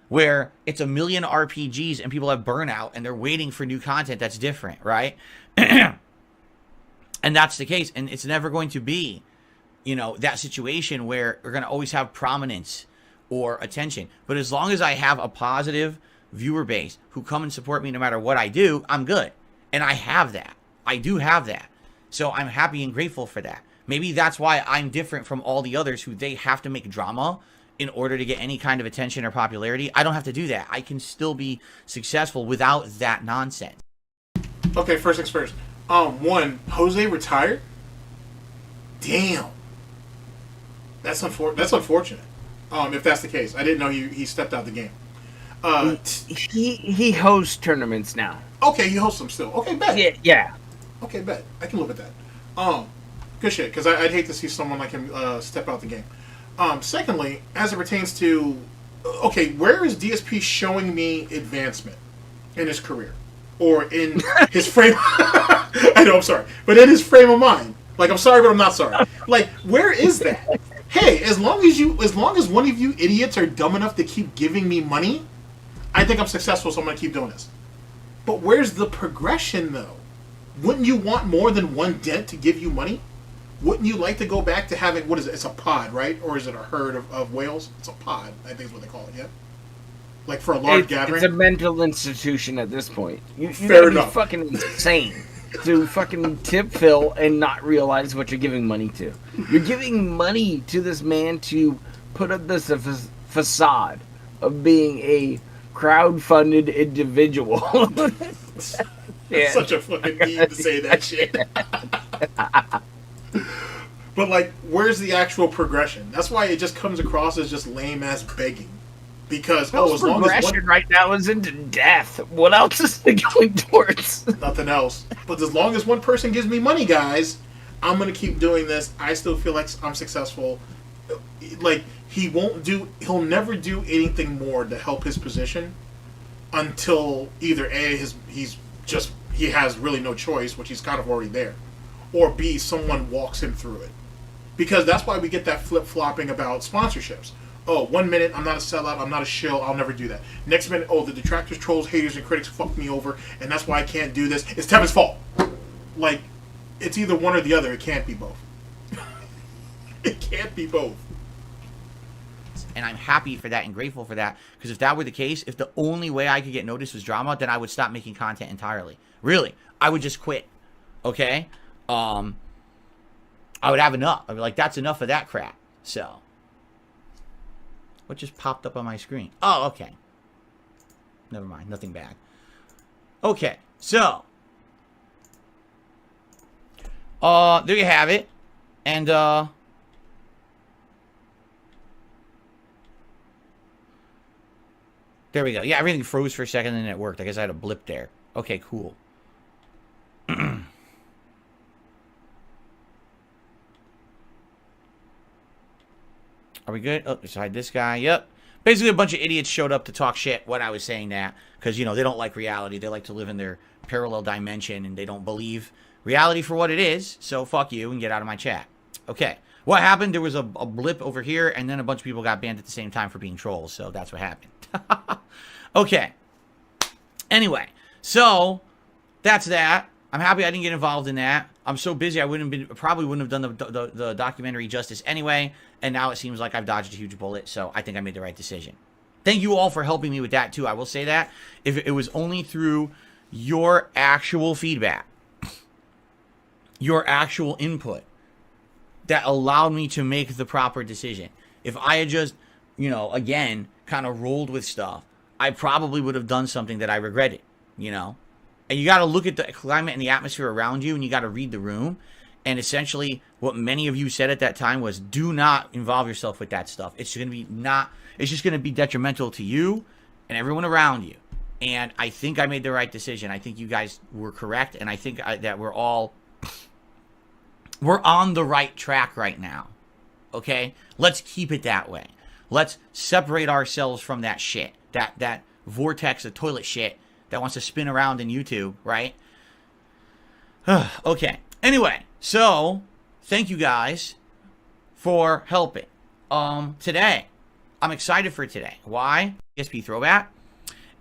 where it's a million RPGs and people have burnout and they're waiting for new content that's different, right? And that's the case. And it's never going to be, you know, that situation where we're going to always have prominence or attention. But as long as I have a positive viewer base who come and support me no matter what I do, I'm good. And I have that. I do have that. So I'm happy and grateful for that. Maybe that's why I'm different from all the others who they have to make drama in order to get any kind of attention or popularity. I don't have to do that. I can still be successful without that nonsense. Okay, first things first. One, Jose retired? Damn. That's unfortunate. If that's the case. I didn't know he stepped out the game. He hosts tournaments now. Okay, he hosts them still. Okay, bet. Yeah. Okay, bet. I can live with that. Good shit, because I'd hate to see someone like him step out the game. Secondly, as it pertains to... Okay, where is DSP showing me advancement in his career? Or in his frame... I know, I'm sorry. But in his frame of mind. Like, I'm sorry, but I'm not sorry. Like, where is that? Hey, as long as one of you idiots are dumb enough to keep giving me money, I think I'm successful, so I'm going to keep doing this. But where's the progression, though? Wouldn't you want more than one dent to give you money? Wouldn't you like to go back to having, what is it? It's a pod, right? Or is it a herd of whales? It's a pod, I think is what they call it, yeah? Like for a large gathering? It's a mental institution at this point. You Fair gotta enough. be fucking insane to fucking tip Phil and not realize what you're giving money to. You're giving money to this man to put up this facade of being a crowd-funded individual. It's such a fucking need to say that shit. But, like, where's the actual progression? That's why it just comes across as just lame-ass begging. Because, as long as one... right now is into death. What else is it going towards? Nothing else. But as long as one person gives me money, guys, I'm going to keep doing this. I still feel like I'm successful. Like, he'll never do anything more to help his position until either A, he has really no choice, which he's kind of already there, or B, someone walks him through it. Because that's why we get that flip-flopping about sponsorships. Oh, 1 minute, I'm not a sellout, I'm not a shill, I'll never do that. Next minute, oh, the detractors, trolls, haters, and critics fucked me over, and that's why I can't do this. It's Tevin's fault. Like, it's either one or the other. It can't be both. It can't be both. And I'm happy for that and grateful for that. Because if that were the case, if the only way I could get noticed was drama, then I would stop making content entirely. Really. I would just quit. Okay? I would have enough. I'd be like, that's enough of that crap. So. What just popped up on my screen? Oh, okay. Never mind. Nothing bad. Okay. So. There you have it. And, there we go. Yeah, everything froze for a second and then it worked. I guess I had a blip there. Okay, cool. Are we good? Oh, beside this guy. Yep. Basically, a bunch of idiots showed up to talk shit when I was saying that. Because, you know, they don't like reality. They like to live in their parallel dimension and they don't believe reality for what it is. So, fuck you and get out of my chat. Okay. What happened? There was a blip over here and then a bunch of people got banned at the same time for being trolls. So, that's what happened. Okay. Anyway. So, that's that. I'm happy I didn't get involved in that. I'm so busy I probably wouldn't have done the documentary justice anyway. And now it seems like I've dodged a huge bullet. So I think I made the right decision. Thank you all for helping me with that too. I will say that. If it was only through your actual feedback, your actual input, that allowed me to make the proper decision. If I had just, you know, again, kind of rolled with stuff, I probably would have done something that I regretted, you know. And you got to look at the climate and the atmosphere around you, and you got to read the room. And essentially, what many of you said at that time was, do not involve yourself with that stuff. It's going to be it's just going to be detrimental to you and everyone around you. And I think I made the right decision. I think you guys were correct. And I think that we're on the right track right now. Okay? Let's keep it that way. Let's separate ourselves from that shit. That vortex of toilet shit that wants to spin around in YouTube, right? Okay. Anyway, so thank you guys for helping. Today, I'm excited for today. Why? DSP throwback.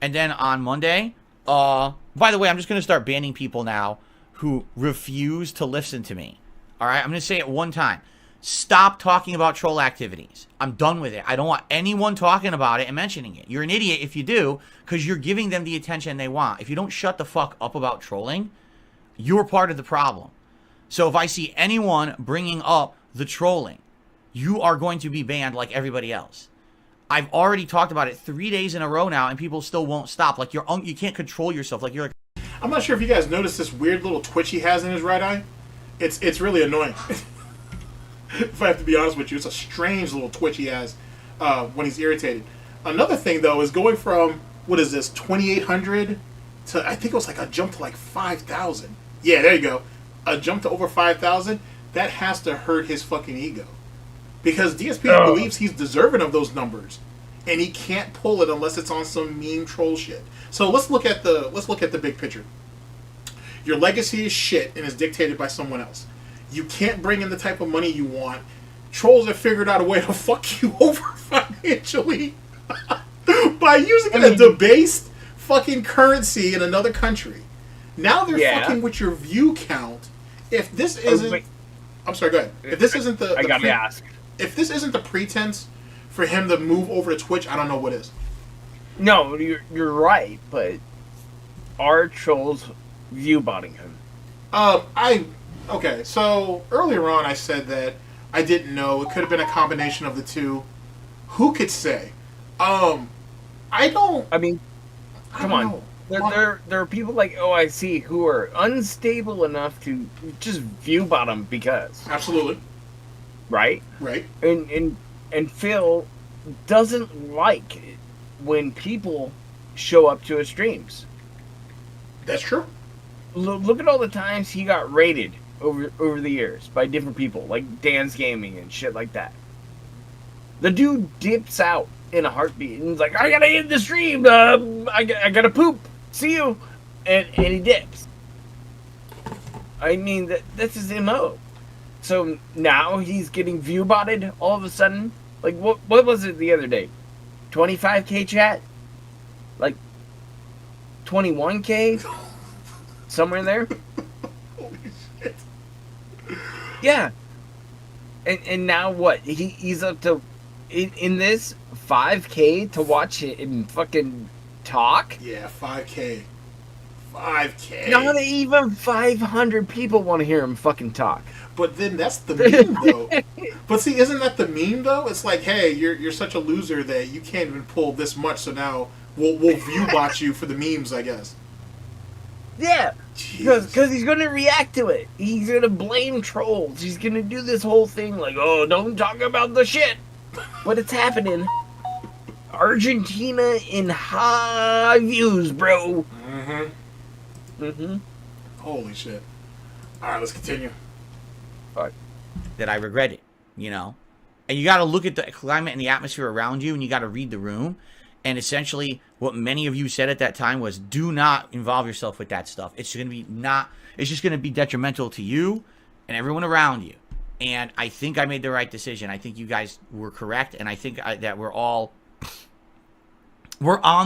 And then on Monday, by the way, I'm just going to start banning people now who refuse to listen to me. All right? I'm going to say it one time. Stop talking about troll activities. I'm done with it. I don't want anyone talking about it and mentioning it. You're an idiot if you do, because you're giving them the attention they want. If you don't shut the fuck up about trolling, you're part of the problem. So if I see anyone bringing up the trolling, you are going to be banned like everybody else. I've already talked about it 3 days in a row now, and people still won't stop. Like you can't control yourself. Like you're like. I'm not sure if you guys noticed this weird little twitch he has in his right eye. It's really annoying. If I have to be honest with you, it's a strange little twitch he has when he's irritated. Another thing though is going from what is this 2,800 to I think it was like a jump to like 5,000. Yeah, there you go. A jump to over 5,000. That has to hurt his fucking ego, because DSP believes he's deserving of those numbers, and he can't pull it unless it's on some meme troll shit. So let's look at the big picture. Your legacy is shit and is dictated by someone else. You can't bring in the type of money you want. Trolls have figured out a way to fuck you over financially by using a debased fucking currency in another country. Now they're fucking with your view count. If this isn't... I'm sorry, go ahead. If this isn't the... I gotta ask. If this isn't the pretense for him to move over to Twitch, I don't know what is. No, you're right, but are trolls view botting him? Okay, so earlier on I said that I didn't know. It could have been a combination of the two. Who could say? I don't... I mean, come on. There are people like OIC who are unstable enough to just view bottom because. Absolutely. Right? Right. And Phil doesn't like it when people show up to his streams. That's true. Look at all the times he got raided over the years by different people, like Dan's Gaming and shit like that. The dude dips out in a heartbeat and he's like, I gotta end the stream, I gotta poop, see you, and he dips. I mean, that's his MO. So now he's getting view botted all of a sudden. Like, what was it the other day? 25K chat? Like, 21K? Somewhere in there? Holy shit. Yeah. And now what? He's up to, in this, 5K to watch him fucking talk? Yeah, 5K. 5K. Not even 500 people want to hear him fucking talk. But then that's the meme, though. But see, isn't that the meme, though? It's like, hey, you're such a loser that you can't even pull this much, so now we'll view bot you for the memes, I guess. Yeah, because he's going to react to it. He's going to blame trolls. He's going to do this whole thing like, oh, don't talk about the shit. But it's happening. Argentina in high views, bro. Mm-hmm. Mm-hmm. Holy shit. All right, let's continue. That I regret it, you know? And you got to look at the climate and the atmosphere around you, and you got to read the room. And essentially, what many of you said at that time was, do not involve yourself with that stuff. It's going to be it's just going to be detrimental to you and everyone around you. And I think I made the right decision. I think you guys were correct. And I think that we're on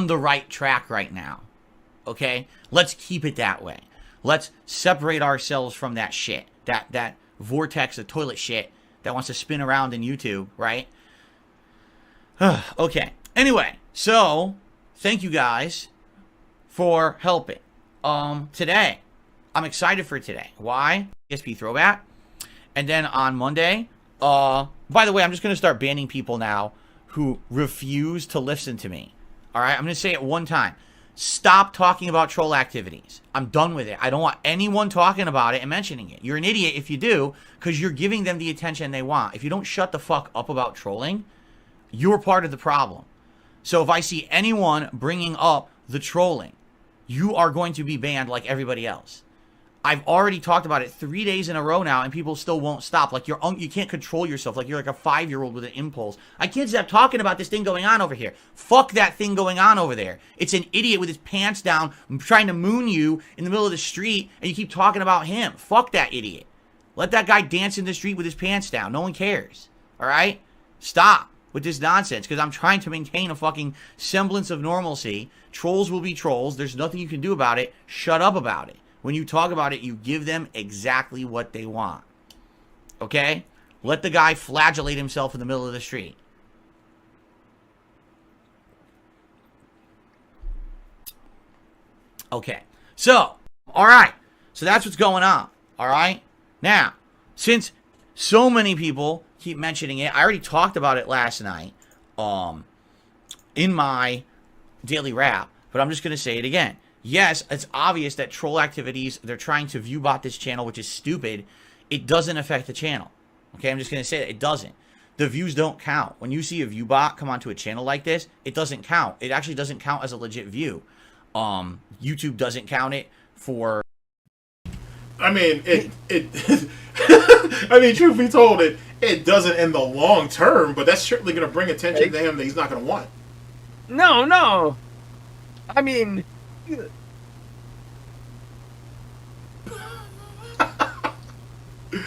the right track right now. Okay? Let's keep it that way. Let's separate ourselves from that shit. That vortex of toilet shit that wants to spin around in YouTube, right? Okay. Anyway, so thank you guys for helping. Today, I'm excited for today. Why? DSP throwback. And then on Monday, by the way, I'm just going to start banning people now who refuse to listen to me. All right? I'm going to say it one time. Stop talking about troll activities. I'm done with it. I don't want anyone talking about it and mentioning it. You're an idiot if you do, because you're giving them the attention they want. If you don't shut the fuck up about trolling, you're part of the problem. So if I see anyone bringing up the trolling, you are going to be banned like everybody else. I've already talked about it 3 days in a row now, and people still won't stop. Like you can't control yourself. Like you're like a 5-year-old with an impulse. I can't stop talking about this thing going on over here. Fuck that thing going on over there. It's an idiot with his pants down, trying to moon you in the middle of the street, and you keep talking about him. Fuck that idiot. Let that guy dance in the street with his pants down. No one cares. All right? Stop with this nonsense, because I'm trying to maintain a fucking semblance of normalcy. Trolls will be trolls. There's nothing you can do about it. Shut up about it. When you talk about it, you give them exactly what they want. Okay? Let the guy flagellate himself in the middle of the street. Okay. So, alright. So that's what's going on. Alright? Now, since so many people keep mentioning it, I already talked about it last night in my daily wrap, but I'm just going to say it again. Yes, it's obvious that troll activities, they're trying to view bot this channel, which is stupid. It doesn't affect the channel. Okay, I'm just going to say that it doesn't. The views don't count. When you see a view bot come onto a channel like this, it doesn't count. It actually doesn't count as a legit view. YouTube doesn't count it for... I mean, I mean, truth be told, it doesn't in the long term, but that's certainly going to bring attention to him that he's not going to want. No. I mean...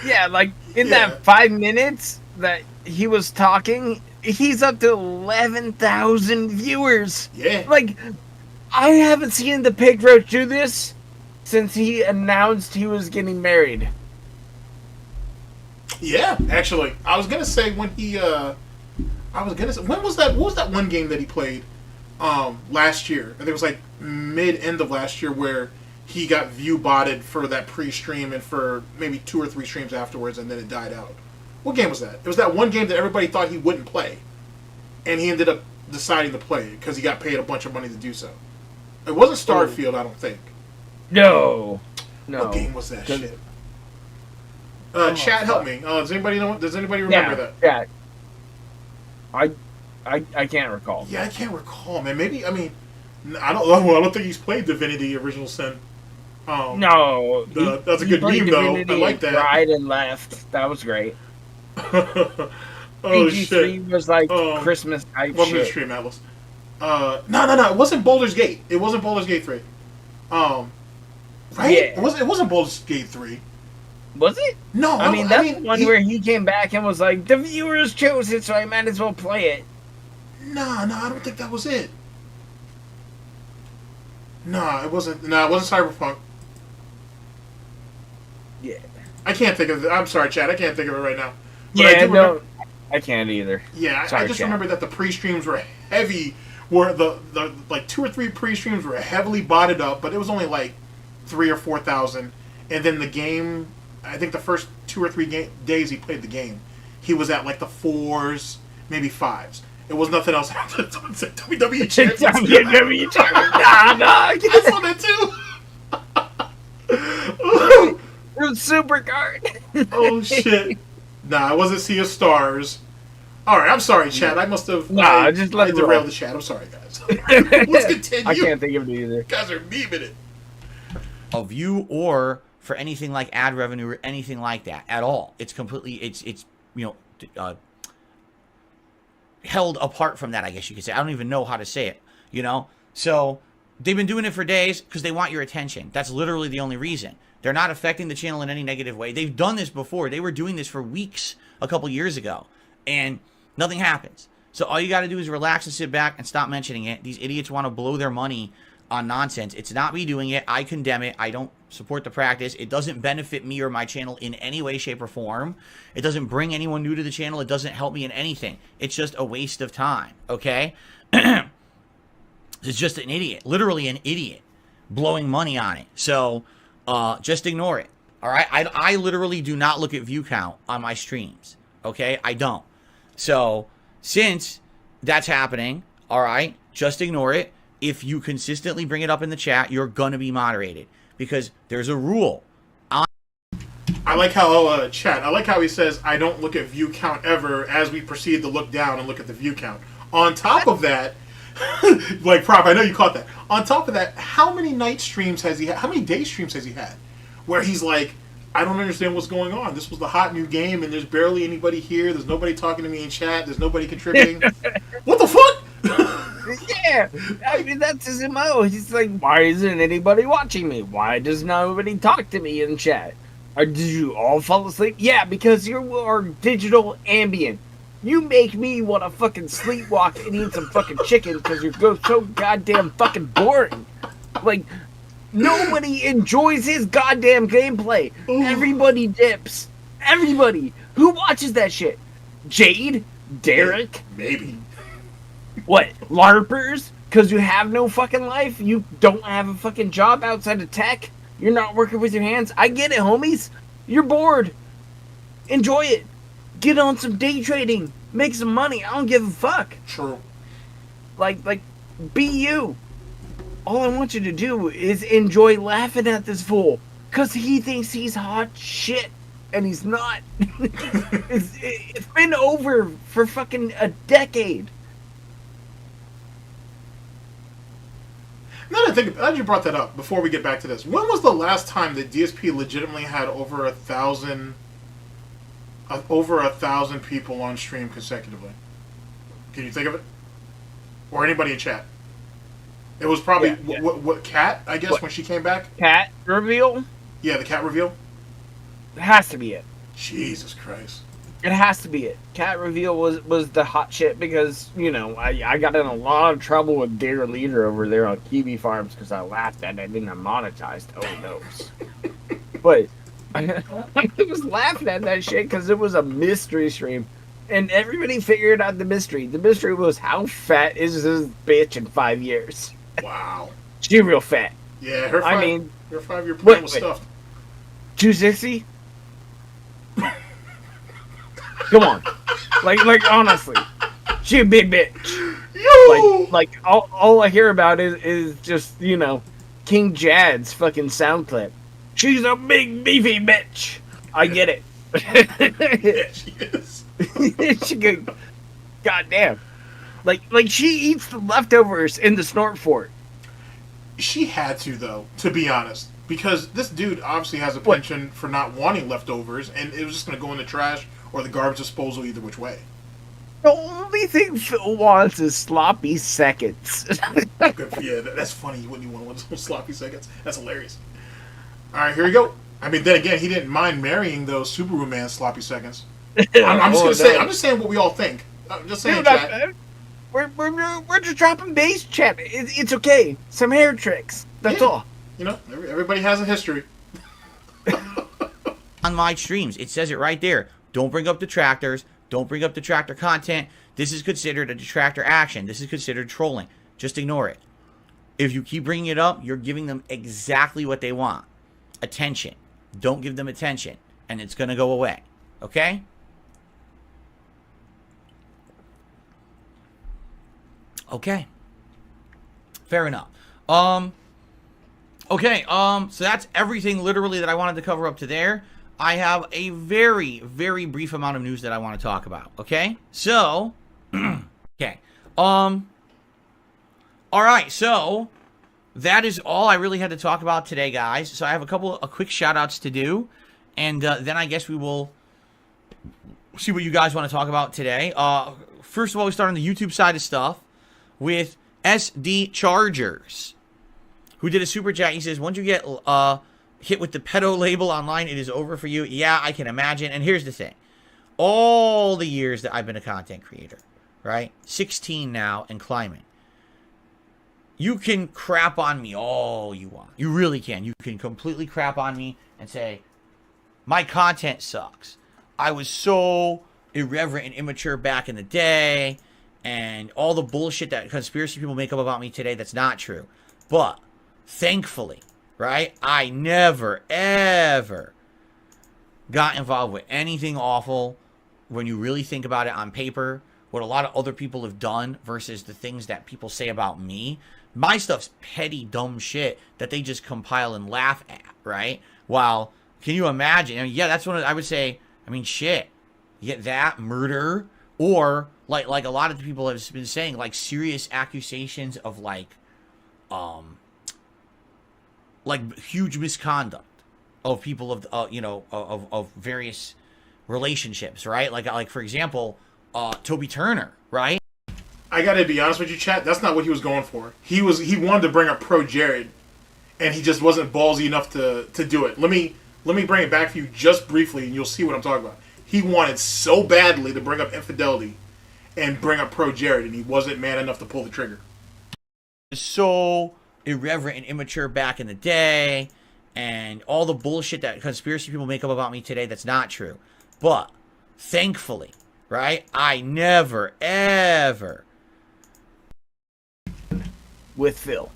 Yeah, like in that 5 minutes that he was talking, he's up to 11,000 viewers. Yeah. Like, I haven't seen the Pig Roach do this since he announced he was getting married. Yeah, actually, I was gonna say when he, when was that? What was that one game that he played? Last year. I think it was like mid-end of last year where he got view botted for that pre-stream and for maybe 2 or 3 streams afterwards, and then it died out. What game was that? It was that one game that everybody thought he wouldn't play, and he ended up deciding to play it because he got paid a bunch of money to do so. It wasn't Starfield, I don't think. No. What game was that shit? Chat, help me. Does anybody know? Does anybody remember that? Yeah. I can't recall. Yeah, I can't recall, man. Maybe, I mean, I don't think he's played Divinity Original Sin. No. That's a good meme, though. I like that. Right and left. That was great. Oh, PG3 shit. was like Christmas type Welcome to the shit. stream, Atlas. No. It wasn't Baldur's Gate. It wasn't Baldur's Gate 3. Right? Yeah. It wasn't Baldur's Gate 3. Was it? No, I mean, that's the one where he came back and was like, the viewers chose it, so I might as well play it. No, I don't think that was it. No, it wasn't. No, it wasn't Cyberpunk. Yeah. I can't think of it. I'm sorry, Chad. I can't think of it right now. But Yeah, no, I can't either. Yeah, Sorry, I just Chad. remember that the pre-streams were heavy. Where the like 2 or 3 pre-streams were heavily botted up, but it was only like 3,000 or 4,000. And then the game, I think the first 2 or 3 days he played the game, he was at like the 4s, maybe 5s. It was nothing else. WWE champion. WWE champion. Nah. I saw that too. It was Supercard. Oh shit! Nah, it wasn't Sea of Stars. All right, I'm sorry, Chad. I must have. Nah, just let it derailed roll. the chat. I'm sorry, guys. Let's continue. I can't think of it either. You guys are memeing it. A view or for anything like ad revenue or anything like that at all. It's completely, it's held apart from that, I guess you could say. I don't even know how to say it, So they've been doing it for days because they want your attention. That's literally the only reason. They're not affecting the channel in any negative way. They've done this before. They were doing this for weeks a couple years ago, and nothing happens. So all you got to do is relax and sit back and stop mentioning it. These idiots want to blow their money on nonsense. It's not me doing it. I condemn it. I don't support the practice. It doesn't benefit me or my channel in any way, shape, or form. It doesn't bring anyone new to the channel. It doesn't help me in anything. It's just a waste of time, okay? It's just an idiot, literally an idiot, blowing money on it. So just ignore it, all right? I literally do not look at view count on my streams, okay? I don't. So since that's happening, all right, just ignore it. If you consistently bring it up in the chat, you're going to be moderated because there's a rule. I like how, chat, I like how he says, I don't look at view count ever as we proceed to look down and look at the view count. On top of that, like, Prop, I know you caught that. On top of that, how many night streams has he had? How many day streams has he had? Where he's like, I don't understand what's going on. This was the hot new game and there's barely anybody here. There's nobody talking to me in chat. There's nobody contributing. What the fuck? Yeah, I mean, that's his MO. He's like, why isn't anybody watching me? Why does nobody talk to me in chat? Or did you all fall asleep? Yeah, because you are digital ambient. You make me want to fucking sleepwalk and eat some fucking chicken because you're so goddamn fucking boring. Like, nobody enjoys his goddamn gameplay. Everybody dips. Everybody. Who watches that shit? Jade? Derek? Maybe. What, LARPers? Because you have no fucking life? You don't have a fucking job outside of tech? You're not working with your hands? I get it, homies. You're bored. Enjoy it. Get on some day trading. Make some money. I don't give a fuck. True. Like, be you. All I want you to do is enjoy laughing at this fool. Because he thinks he's hot shit. And he's not. It's been over for fucking a decade. Now that you brought that up, before we get back to this, when was the last time that DSP legitimately had over 1,000 people on stream consecutively? Can you think of it? Or anybody in chat? It was probably what Cat, I guess, when she came back. Cat reveal? Yeah, the Cat reveal. It has to be it. Jesus Christ. It has to be it. Cat reveal was the hot shit because, I got in a lot of trouble with Dear Leader over there on Kiwi Farms because I laughed at it. I didn't have monetized. Oh, no. But I was laughing at that shit because it was a mystery stream. And everybody figured out the mystery. The mystery was how fat is this bitch in 5 years? Wow. She real fat. Yeah, her 5-year plan wait, was stuffed. 260? Come on. Like honestly. She a big bitch. Yo! Like all I hear about is just, King Jad's fucking sound clip. She's a big beefy bitch. I get it. Yeah, she is. She good. Goddamn. Like she eats the leftovers in the snort fort. She had to, though, to be honest. Because this dude obviously has a penchant for not wanting leftovers, and it was just going to go in the trash or the garbage disposal either which way. The only thing Phil wants is sloppy seconds. Good, yeah, that's funny. You wouldn't want one of those sloppy seconds. That's hilarious. All right, here we go. I mean, then again, he didn't mind marrying those Subaru Man sloppy seconds. I'm just gonna say. I'm just saying what we all think. I'm just saying, chat. We're just dropping base, chat. It's okay. Some hair tricks. That's all. You know, everybody has a history. On my streams, it says it right there. Don't bring up detractors. Don't bring up detractor content. This is considered a detractor action. This is considered trolling. Just ignore it. If you keep bringing it up, you're giving them exactly what they want. Attention. Don't give them attention, and it's going to go away. Okay? Okay. Fair enough. Okay, so that's everything literally that I wanted to cover up to there. I have a very, very brief amount of news that I want to talk about. Okay? So, okay. All right, so that is all I really had to talk about today, guys. So I have a couple of quick shout-outs to do, and then I guess we will see what you guys want to talk about today. First of all, we start on the YouTube side of stuff with SD Chargers, who did a super chat. He says, once you get hit with the pedo label online, it is over for you. Yeah, I can imagine. And here's the thing. All the years that I've been a content creator, right? 16 now and climbing. You can crap on me all you want. You really can. You can completely crap on me and say, my content sucks. I was so irreverent and immature back in the day, and all the bullshit that conspiracy people make up about me today, that's not true. But, thankfully, right, I never, ever got involved with anything awful when you really think about it on paper, what a lot of other people have done versus the things that people say about me. My stuff's petty, dumb shit that they just compile and laugh at, right? While, can you imagine? I mean, yeah, that's what I would say. I mean, shit. You get that, murder, or like a lot of the people have been saying, like serious accusations of like huge misconduct of people of of various relationships, right? Like for example, Toby Turner, right? I gotta be honest with you, chat. That's not what he was going for. He wanted to bring up Pro Jared, and he just wasn't ballsy enough to do it. Let me bring it back for you just briefly, and you'll see what I'm talking about. He wanted so badly to bring up infidelity and bring up Pro Jared, and he wasn't man enough to pull the trigger. So irreverent and immature back in the day, and all the bullshit that conspiracy people make up about me today, that's not true. But thankfully, right, I never, ever with Phil.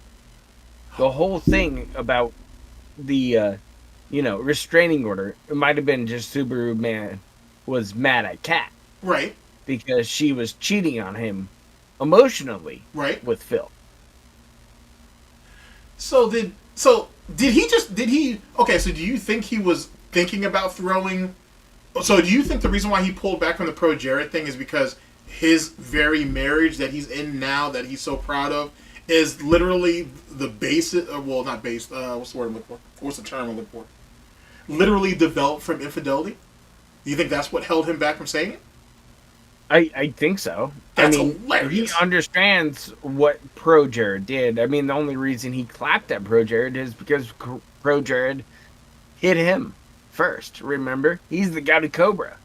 The whole thing about the, restraining order, it might have been just Subaru Man was mad at Kat. Right. Because she was cheating on him emotionally. Right. With Phil. Okay, so do you think he was thinking about throwing... So do you think the reason why he pulled back from the Pro Jared thing is because his very marriage that he's in now, that he's so proud of, is literally the basis... well, not based... what's the word I'm looking for? What's the term I'm looking for? Literally developed from infidelity? Do you think that's what held him back from saying it? I think so. That's hilarious. He understands what Pro Jared did. I mean, the only reason he clapped at Pro Jared is because Pro Jared hit him first. Remember, he's the Gouty Cobra.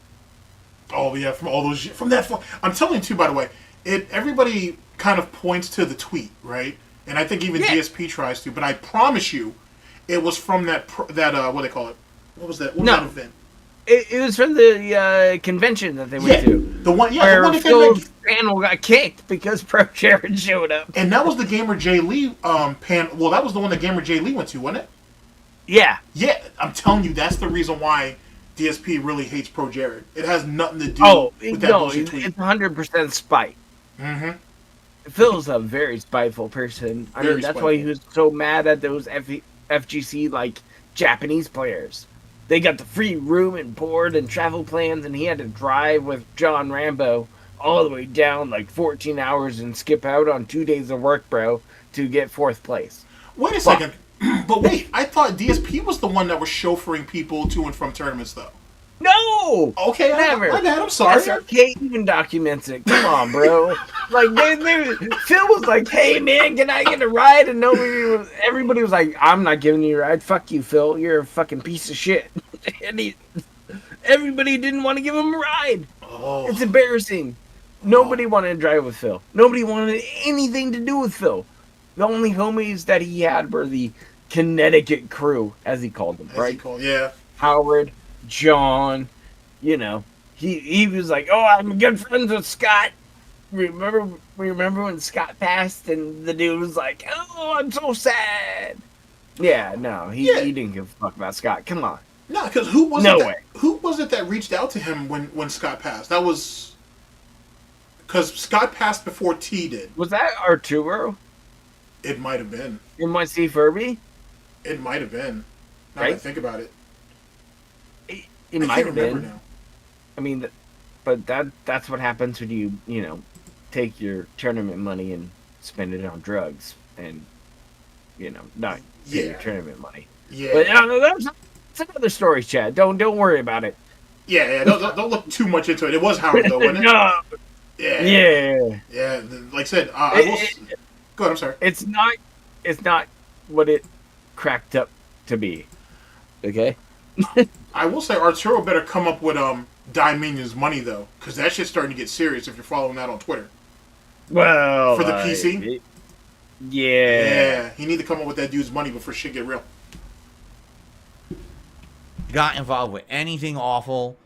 Oh yeah, from that. I'm telling you too. By the way, everybody kind of points to the tweet, right? And I think even DSP tries to. But I promise you, it was from that what do they call it? What was that? What was that event? It was from the convention that they went to. The one, where Phil's panel got kicked because Pro Jared showed up. And that was the Gamer J Lee panel. Well, that was the one that Gamer J Lee went to, wasn't it? Yeah. Yeah, I'm telling you, that's the reason why DSP really hates Pro Jared. It has nothing to do with that bullshit tweet. It's 100% spite. Mm-hmm. Phil's a very spiteful person. I mean, that's why he was so mad at those FGC, like, Japanese players. They got the free room and board and travel plans, and he had to drive with John Rambo all the way down, like, 14 hours and skip out on 2 days of work, bro, to get 4th place. Wait a second. But wait, I thought DSP was the one that was chauffeuring people to and from tournaments, though. No. Okay, never. My bad. I'm sorry. SRK even documents it. Come on, bro. Like Phil was like, "Hey man, can I get a ride?" And everybody was like, "I'm not giving you a ride. Fuck you, Phil. You're a fucking piece of shit." And everybody didn't want to give him a ride. Oh. It's embarrassing. Nobody wanted to drive with Phil. Nobody wanted anything to do with Phil. The only homies that he had were the Connecticut crew, as he called them, right? Yeah. Howard, John, you know. He was like, "Oh, I'm good friends with Scott." Remember when Scott passed and the dude was like, "Oh, I'm so sad." Yeah, no, he didn't give a fuck about Scott. Come on. No, because who was it that reached out to him when Scott passed? That was because Scott passed before T did. Was that Arturo? It might have been. NYC Furby? It might have been. Now Right? that I think about it. It might have been. Now. I mean, but that's what happens when you take your tournament money and spend it on drugs and, not get your tournament money. Yeah. But that's another story, Chad. Don't worry about it. Yeah. Don't look too much into it. It was Howard though, wasn't it? No. Yeah. Yeah. Like I said, go ahead. I'm sorry. It's not what it cracked up to be. Okay. I will say Arturo better come up with Diminion's money though, because that shit's starting to get serious if you're following that on Twitter. Well, for the PC. Yeah. He need to come up with that dude's money before shit get real. Got involved with anything awful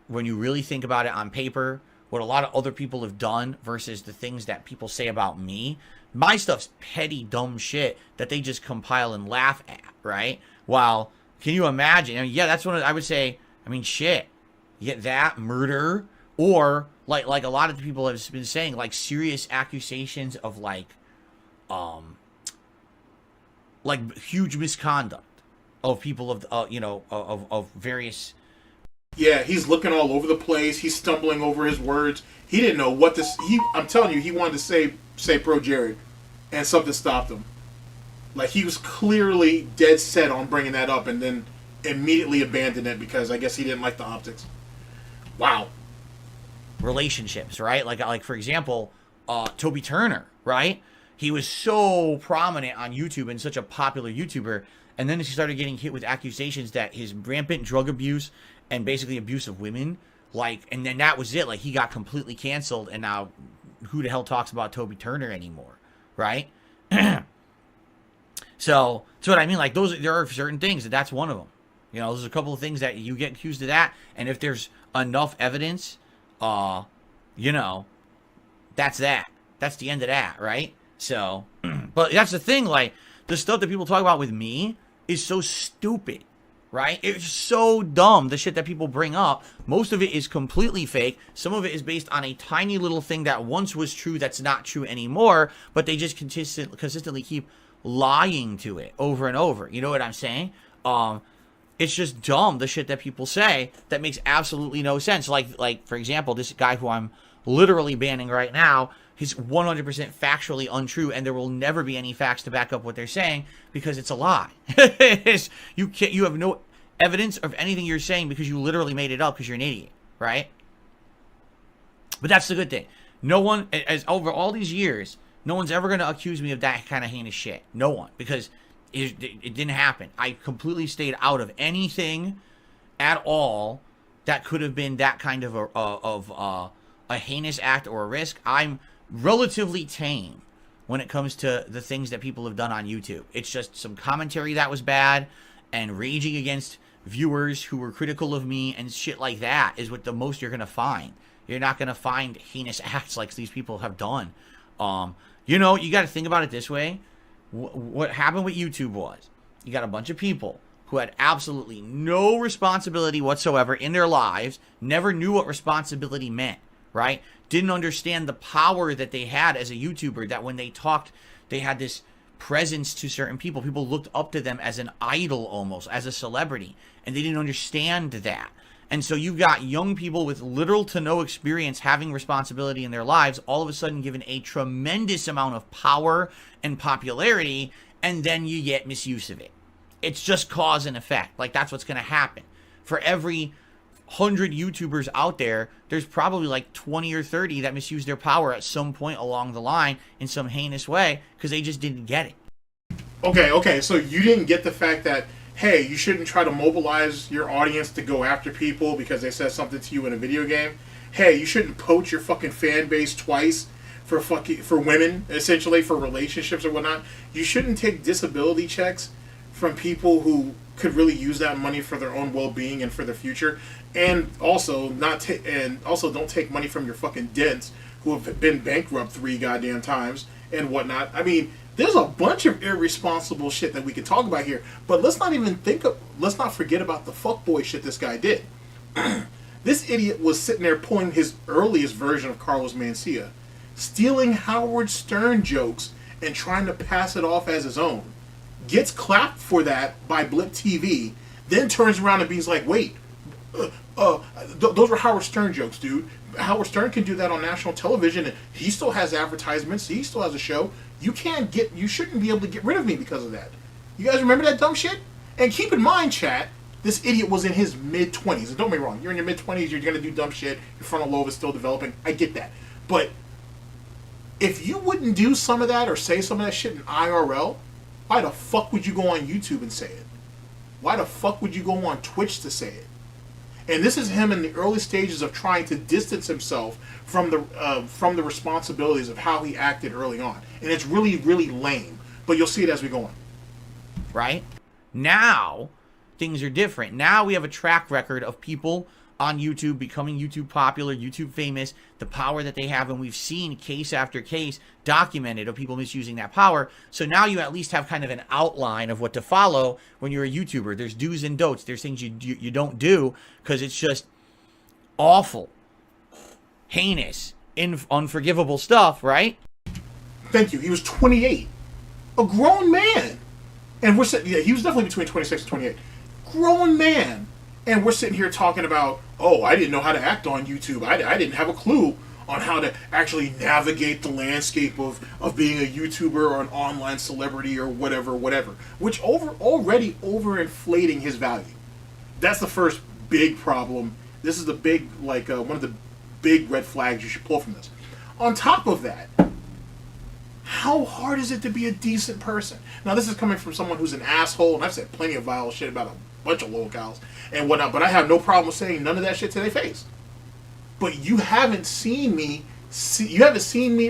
when you really think about it on paper, what a lot of other people have done versus the things that people say about me. My stuff's petty, dumb shit that they just compile and laugh at, right? While, can you imagine? I mean, yeah, that's what I would say. I mean, shit. You get that, murder, or like a lot of people have been saying, like serious accusations of like huge misconduct of people of various. Yeah, he's looking all over the place. He's stumbling over his words. He didn't know what this. I'm telling you, he wanted to say Pro Jared, and something stopped him. Like he was clearly dead set on bringing that up, and then immediately abandoned it because I guess he didn't like the optics. Wow. Relationships, right? Like for example, Toby Turner, right? He was so prominent on YouTube and such a popular YouTuber, and then he started getting hit with accusations that his rampant drug abuse and basically abuse of women, and then that was it. Like he got completely canceled, and now who the hell talks about Toby Turner anymore, right? So that's what I mean. Like there are certain things that's one of them. There's a couple of things that you get accused of that, and if there's enough evidence, that's that. That's the end of that, right? So, but that's the thing. Like the stuff that people talk about with me is so stupid, right? It's so dumb. The shit that people bring up, most of it is completely fake. Some of it is based on a tiny little thing that once was true that's not true anymore, but they just consistently keep lying to it over and over. You know what I'm saying? It's just dumb, the shit that people say that makes absolutely no sense. Like for example, this guy who I'm literally banning right now, he's 100% factually untrue, and there will never be any facts to back up what they're saying because it's a lie. You have no evidence of anything you're saying because you literally made it up because you're an idiot, right? But that's the good thing. No one, as over all these years, no one's ever going to accuse me of that kind of heinous shit. No one, because it didn't happen. I completely stayed out of anything at all that could have been that kind of a heinous act or a risk. I'm relatively tame when it comes to the things that people have done on YouTube. It's just some commentary that was bad and raging against viewers who were critical of me and shit like that is what the most you're going to find. You're not going to find heinous acts like these people have done. You got to think about it this way. What happened with YouTube was you got a bunch of people who had absolutely no responsibility whatsoever in their lives, never knew what responsibility meant, right? Didn't understand the power that they had as a YouTuber, that when they talked, they had this presence to certain people. People looked up to them as an idol almost, as a celebrity, and they didn't understand that. And so you've got young people with little to no experience having responsibility in their lives, all of a sudden given a tremendous amount of power and popularity, and then you get misuse of it. It's just cause and effect. Like, that's what's going to happen. For every 100 YouTubers out there, there's probably like 20 or 30 that misuse their power at some point along the line in some heinous way because they just didn't get it. Okay, so you didn't get the fact that, hey, you shouldn't try to mobilize your audience to go after people because they said something to you in a video game. Hey, you shouldn't poach your fucking fan base twice for women, essentially, for relationships or whatnot. You shouldn't take disability checks from people who could really use that money for their own well-being and for their future, and also don't take money from your fucking dents who have been bankrupt 3 goddamn times and whatnot. I mean, there's a bunch of irresponsible shit that we could talk about here, but let's not forget about the fuckboy shit this guy did. This idiot was sitting there pulling his earliest version of Carlos Mencia, stealing Howard Stern jokes and trying to pass it off as his own. Gets clapped for that by Blip TV, then turns around and be's like, wait, those were Howard Stern jokes, dude. Howard Stern can do that on national television, and he still has advertisements, he still has a show. You shouldn't be able to get rid of me because of that. You guys remember that dumb shit? And keep in mind, chat, this idiot was in his mid-20s. And don't get me wrong, you're in your mid-20s, you're going to do dumb shit, your frontal lobe is still developing. I get that. But if you wouldn't do some of that or say some of that shit in IRL, why the fuck would you go on YouTube and say it? Why the fuck would you go on Twitch to say it? And this is him in the early stages of trying to distance himself from the responsibilities of how he acted early on. And it's really, really lame. But you'll see it as we go on. Right? Now, things are different. Now we have a track record of people on YouTube becoming YouTube popular, YouTube famous, the power that they have, and we've seen case after case documented of people misusing that power. So now you at least have kind of an outline of what to follow when you're a YouTuber. There's do's and don'ts. There's things you don't do because it's just awful, heinous, unforgivable stuff, right? Thank you. He was 28. A grown man. And he was definitely between 26 and 28. Grown man. And we're sitting here talking about, oh, I didn't know how to act on YouTube. I didn't have a clue on how to actually navigate the landscape of being a YouTuber or an online celebrity or whatever, which already overinflating his value. That's the first big problem. This is the big, one of the big red flags you should pull from this. On top of that, how hard is it to be a decent person? Now, this is coming from someone who's an asshole, and I've said plenty of vile shit about a bunch of locals and whatnot, but I have no problem with saying none of that shit to their face. But you haven't seen me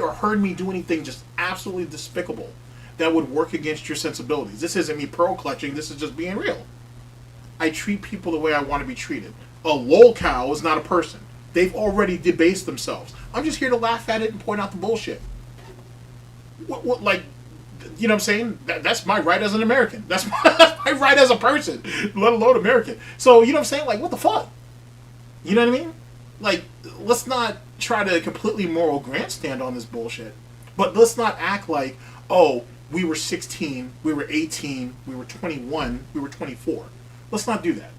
or heard me do anything just absolutely despicable that would work against your sensibilities. This isn't me pearl clutching, this is just being real. I treat people the way I want to be treated. A lolcow is not a person. They've already debased themselves. I'm just here to laugh at it and point out the bullshit. What you know what I'm saying? That's my right as an American. That's my right as a person, let alone American. So, you know what I'm saying? Like, what the fuck? You know what I mean? Like, let's not try to completely moral grandstand on this bullshit. But let's not act like, oh, we were 16, we were 18, we were 21, we were 24. Let's not do that.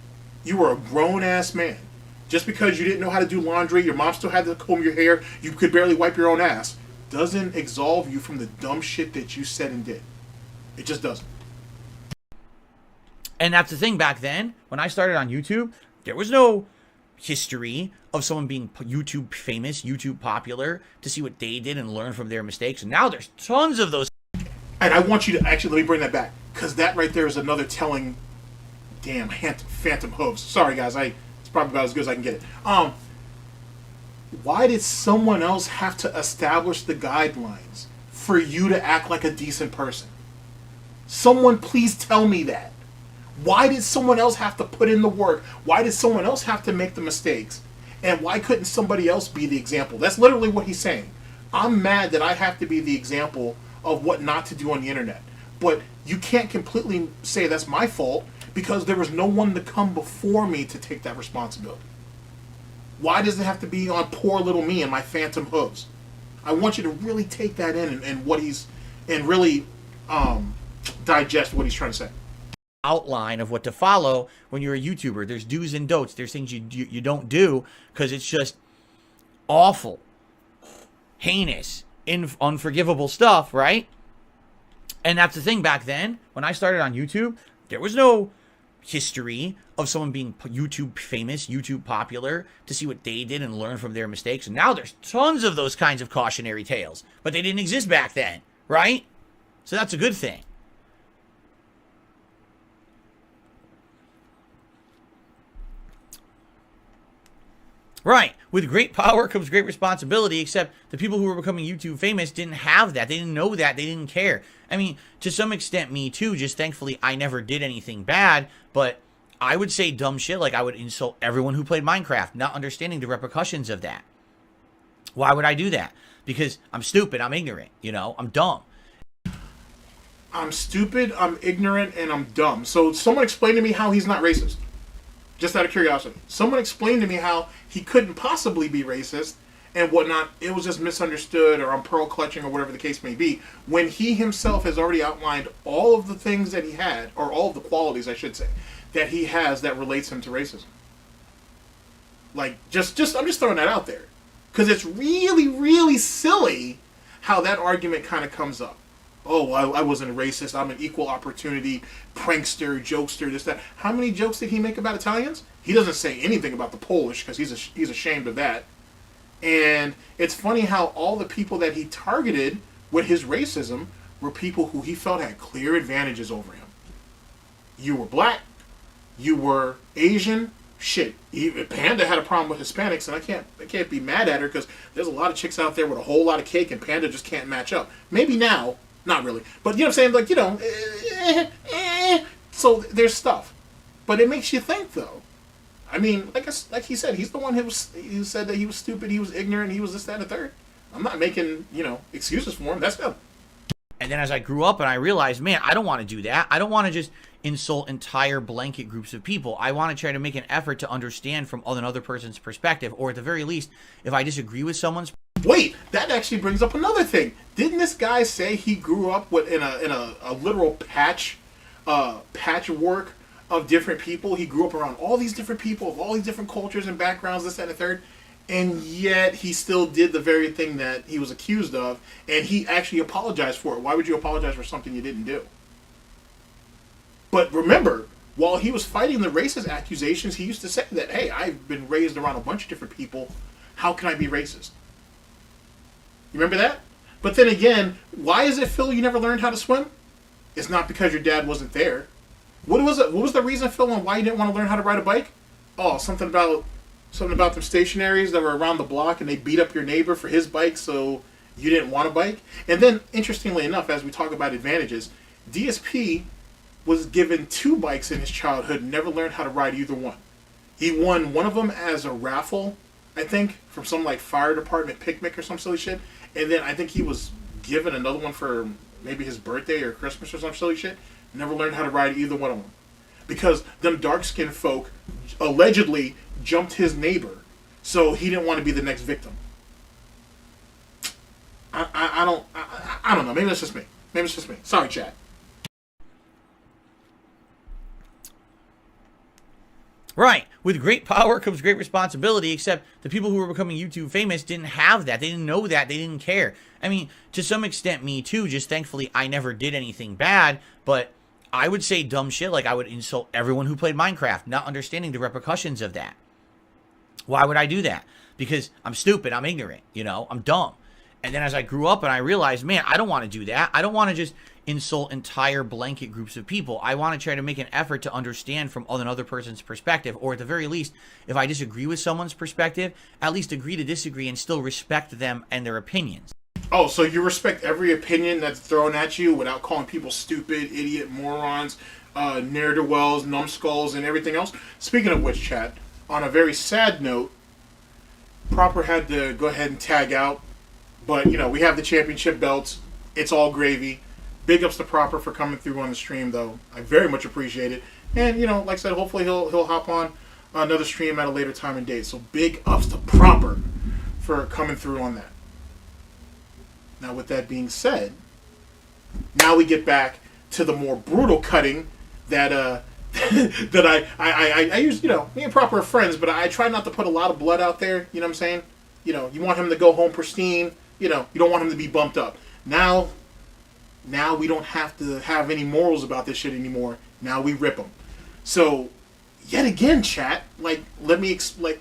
You were a grown-ass man. Just because you didn't know how to do laundry, your mom still had to comb your hair, you could barely wipe your own ass, doesn't absolve you from the dumb shit that you said and did. It just doesn't. And that's the thing, back then, when I started on YouTube, there was no history of someone being YouTube famous, YouTube popular, to see what they did and learn from their mistakes. And now there's tons of those. And I want you to actually, let me bring that back, because that right there is another telling, damn, phantom hooves. Sorry, guys, it's probably about as good as I can get it. Why did someone else have to establish the guidelines for you to act like a decent person? Someone please tell me that. Why did someone else have to put in the work? Why did someone else have to make the mistakes? And why couldn't somebody else be the example? That's literally what he's saying. I'm mad that I have to be the example of what not to do on the internet. But you can't completely say that's my fault because there was no one to come before me to take that responsibility. Why does it have to be on poor little me and my phantom hooves? I want you to really take that in and really digest what he's trying to say. Outline of what to follow when you're a YouTuber. There's do's and don'ts. There's things you don't do because it's just awful, heinous, unforgivable stuff, right? And that's the thing, back then, when I started on YouTube, there was no history of someone being YouTube famous, YouTube popular, to see what they did and learn from their mistakes. And now there's tons of those kinds of cautionary tales, but they didn't exist back then, right? So that's a good thing. Right. With great power comes great responsibility, except the people who were becoming YouTube famous didn't have that. They didn't know that. They didn't care. I mean, to some extent, me too. Just thankfully, I never did anything bad, but I would say dumb shit like I would insult everyone who played Minecraft, not understanding the repercussions of that. Why would I do that? Because I'm stupid. I'm ignorant. You know, I'm dumb. I'm stupid, I'm ignorant, and I'm dumb. So someone explain to me how he's not racist. Just out of curiosity. Someone explain to me how he couldn't possibly be racist and whatnot. It was just misunderstood, or I'm pearl clutching, or whatever the case may be, when he himself has already outlined all of the things that he had, or all of the qualities, I should say, that he has that relates him to racism. Like, I'm just throwing that out there. Because it's really, really silly how that argument kind of comes up. Oh, I wasn't racist. I'm an equal opportunity prankster, jokester, this, that. How many jokes did he make about Italians? He doesn't say anything about the Polish because he's ashamed of that. And it's funny how all the people that he targeted with his racism were people who he felt had clear advantages over him. You were black. You were Asian. Shit, even Panda had a problem with Hispanics, and I can't be mad at her because there's a lot of chicks out there with a whole lot of cake, and Panda just can't match up. Maybe now. Not really. But you know what I'm saying? Like, you know, so there's stuff. But it makes you think, though. I mean, like he said, he's the one who said that he was stupid, he was ignorant, he was this, that, and the third. I'm not making, you know, excuses for him. That's him. And then as I grew up and I realized, man, I don't want to do that. I don't want to just insult entire blanket groups of people. I want to try to make an effort to understand from another person's perspective, or at the very least, if I disagree with someone's. Wait, that actually brings up another thing. Didn't this guy say he grew up in a literal patchwork of different people? He grew up around all these different people of all these different cultures and backgrounds, this, that, and the third, and yet he still did the very thing that he was accused of, and he actually apologized for it. Why would you apologize for something you didn't do? But remember, while he was fighting the racist accusations, he used to say that, hey, I've been raised around a bunch of different people. How can I be racist? You remember that? But then again, why is it, Phil, you never learned how to swim? It's not because your dad wasn't there. What was it? What was the reason, Phil, on why you didn't want to learn how to ride a bike? Oh, something about them stationaries that were around the block, and they beat up your neighbor for his bike, so you didn't want a bike. And then, interestingly enough, as we talk about advantages, DSP was given 2 bikes in his childhood and never learned how to ride either one. He won one of them as a raffle, I think, from some like fire department picnic or some silly shit. And then I think he was given another one for maybe his birthday or Christmas or some silly shit. Never learned how to ride either one of them. Because them dark-skinned folk allegedly jumped his neighbor. So he didn't want to be the next victim. I don't know. Maybe that's just me. Maybe it's just me. Sorry, chat. Right. With great power comes great responsibility, except the people who were becoming YouTube famous didn't have that. They didn't know that. They didn't care. I mean, to some extent, me too. Just thankfully, I never did anything bad, but I would say dumb shit like I would insult everyone who played Minecraft, not understanding the repercussions of that. Why would I do that? Because I'm stupid. I'm ignorant. You know, I'm dumb. And then as I grew up and I realized, man, I don't want to do that. I don't want to just insult entire blanket groups of people. I want to try to make an effort to understand from another person's perspective, or at the very least, if I disagree with someone's perspective, at least agree to disagree and still respect them and their opinions. Oh, so you respect every opinion that's thrown at you without calling people stupid, idiot, morons, ne'er-do-wells, numbskulls, and everything else? Speaking of which, chat, on a very sad note, ProleteR had to go ahead and tag out. But, you know, we have the championship belts. It's all gravy. Big ups to ProleteR for coming through on the stream, though. I very much appreciate it. And, you know, like I said, hopefully he'll hop on another stream at a later time and date. So big ups to ProleteR for coming through on that. Now, with that being said, now we get back to the more brutal cutting that that I use. You know, me and ProleteR are friends, but I try not to put a lot of blood out there. You know what I'm saying? You know, you want him to go home pristine. You know, you don't want him to be bumped up. Now we don't have to have any morals about this shit anymore. Now we rip him. So, yet again, chat, like,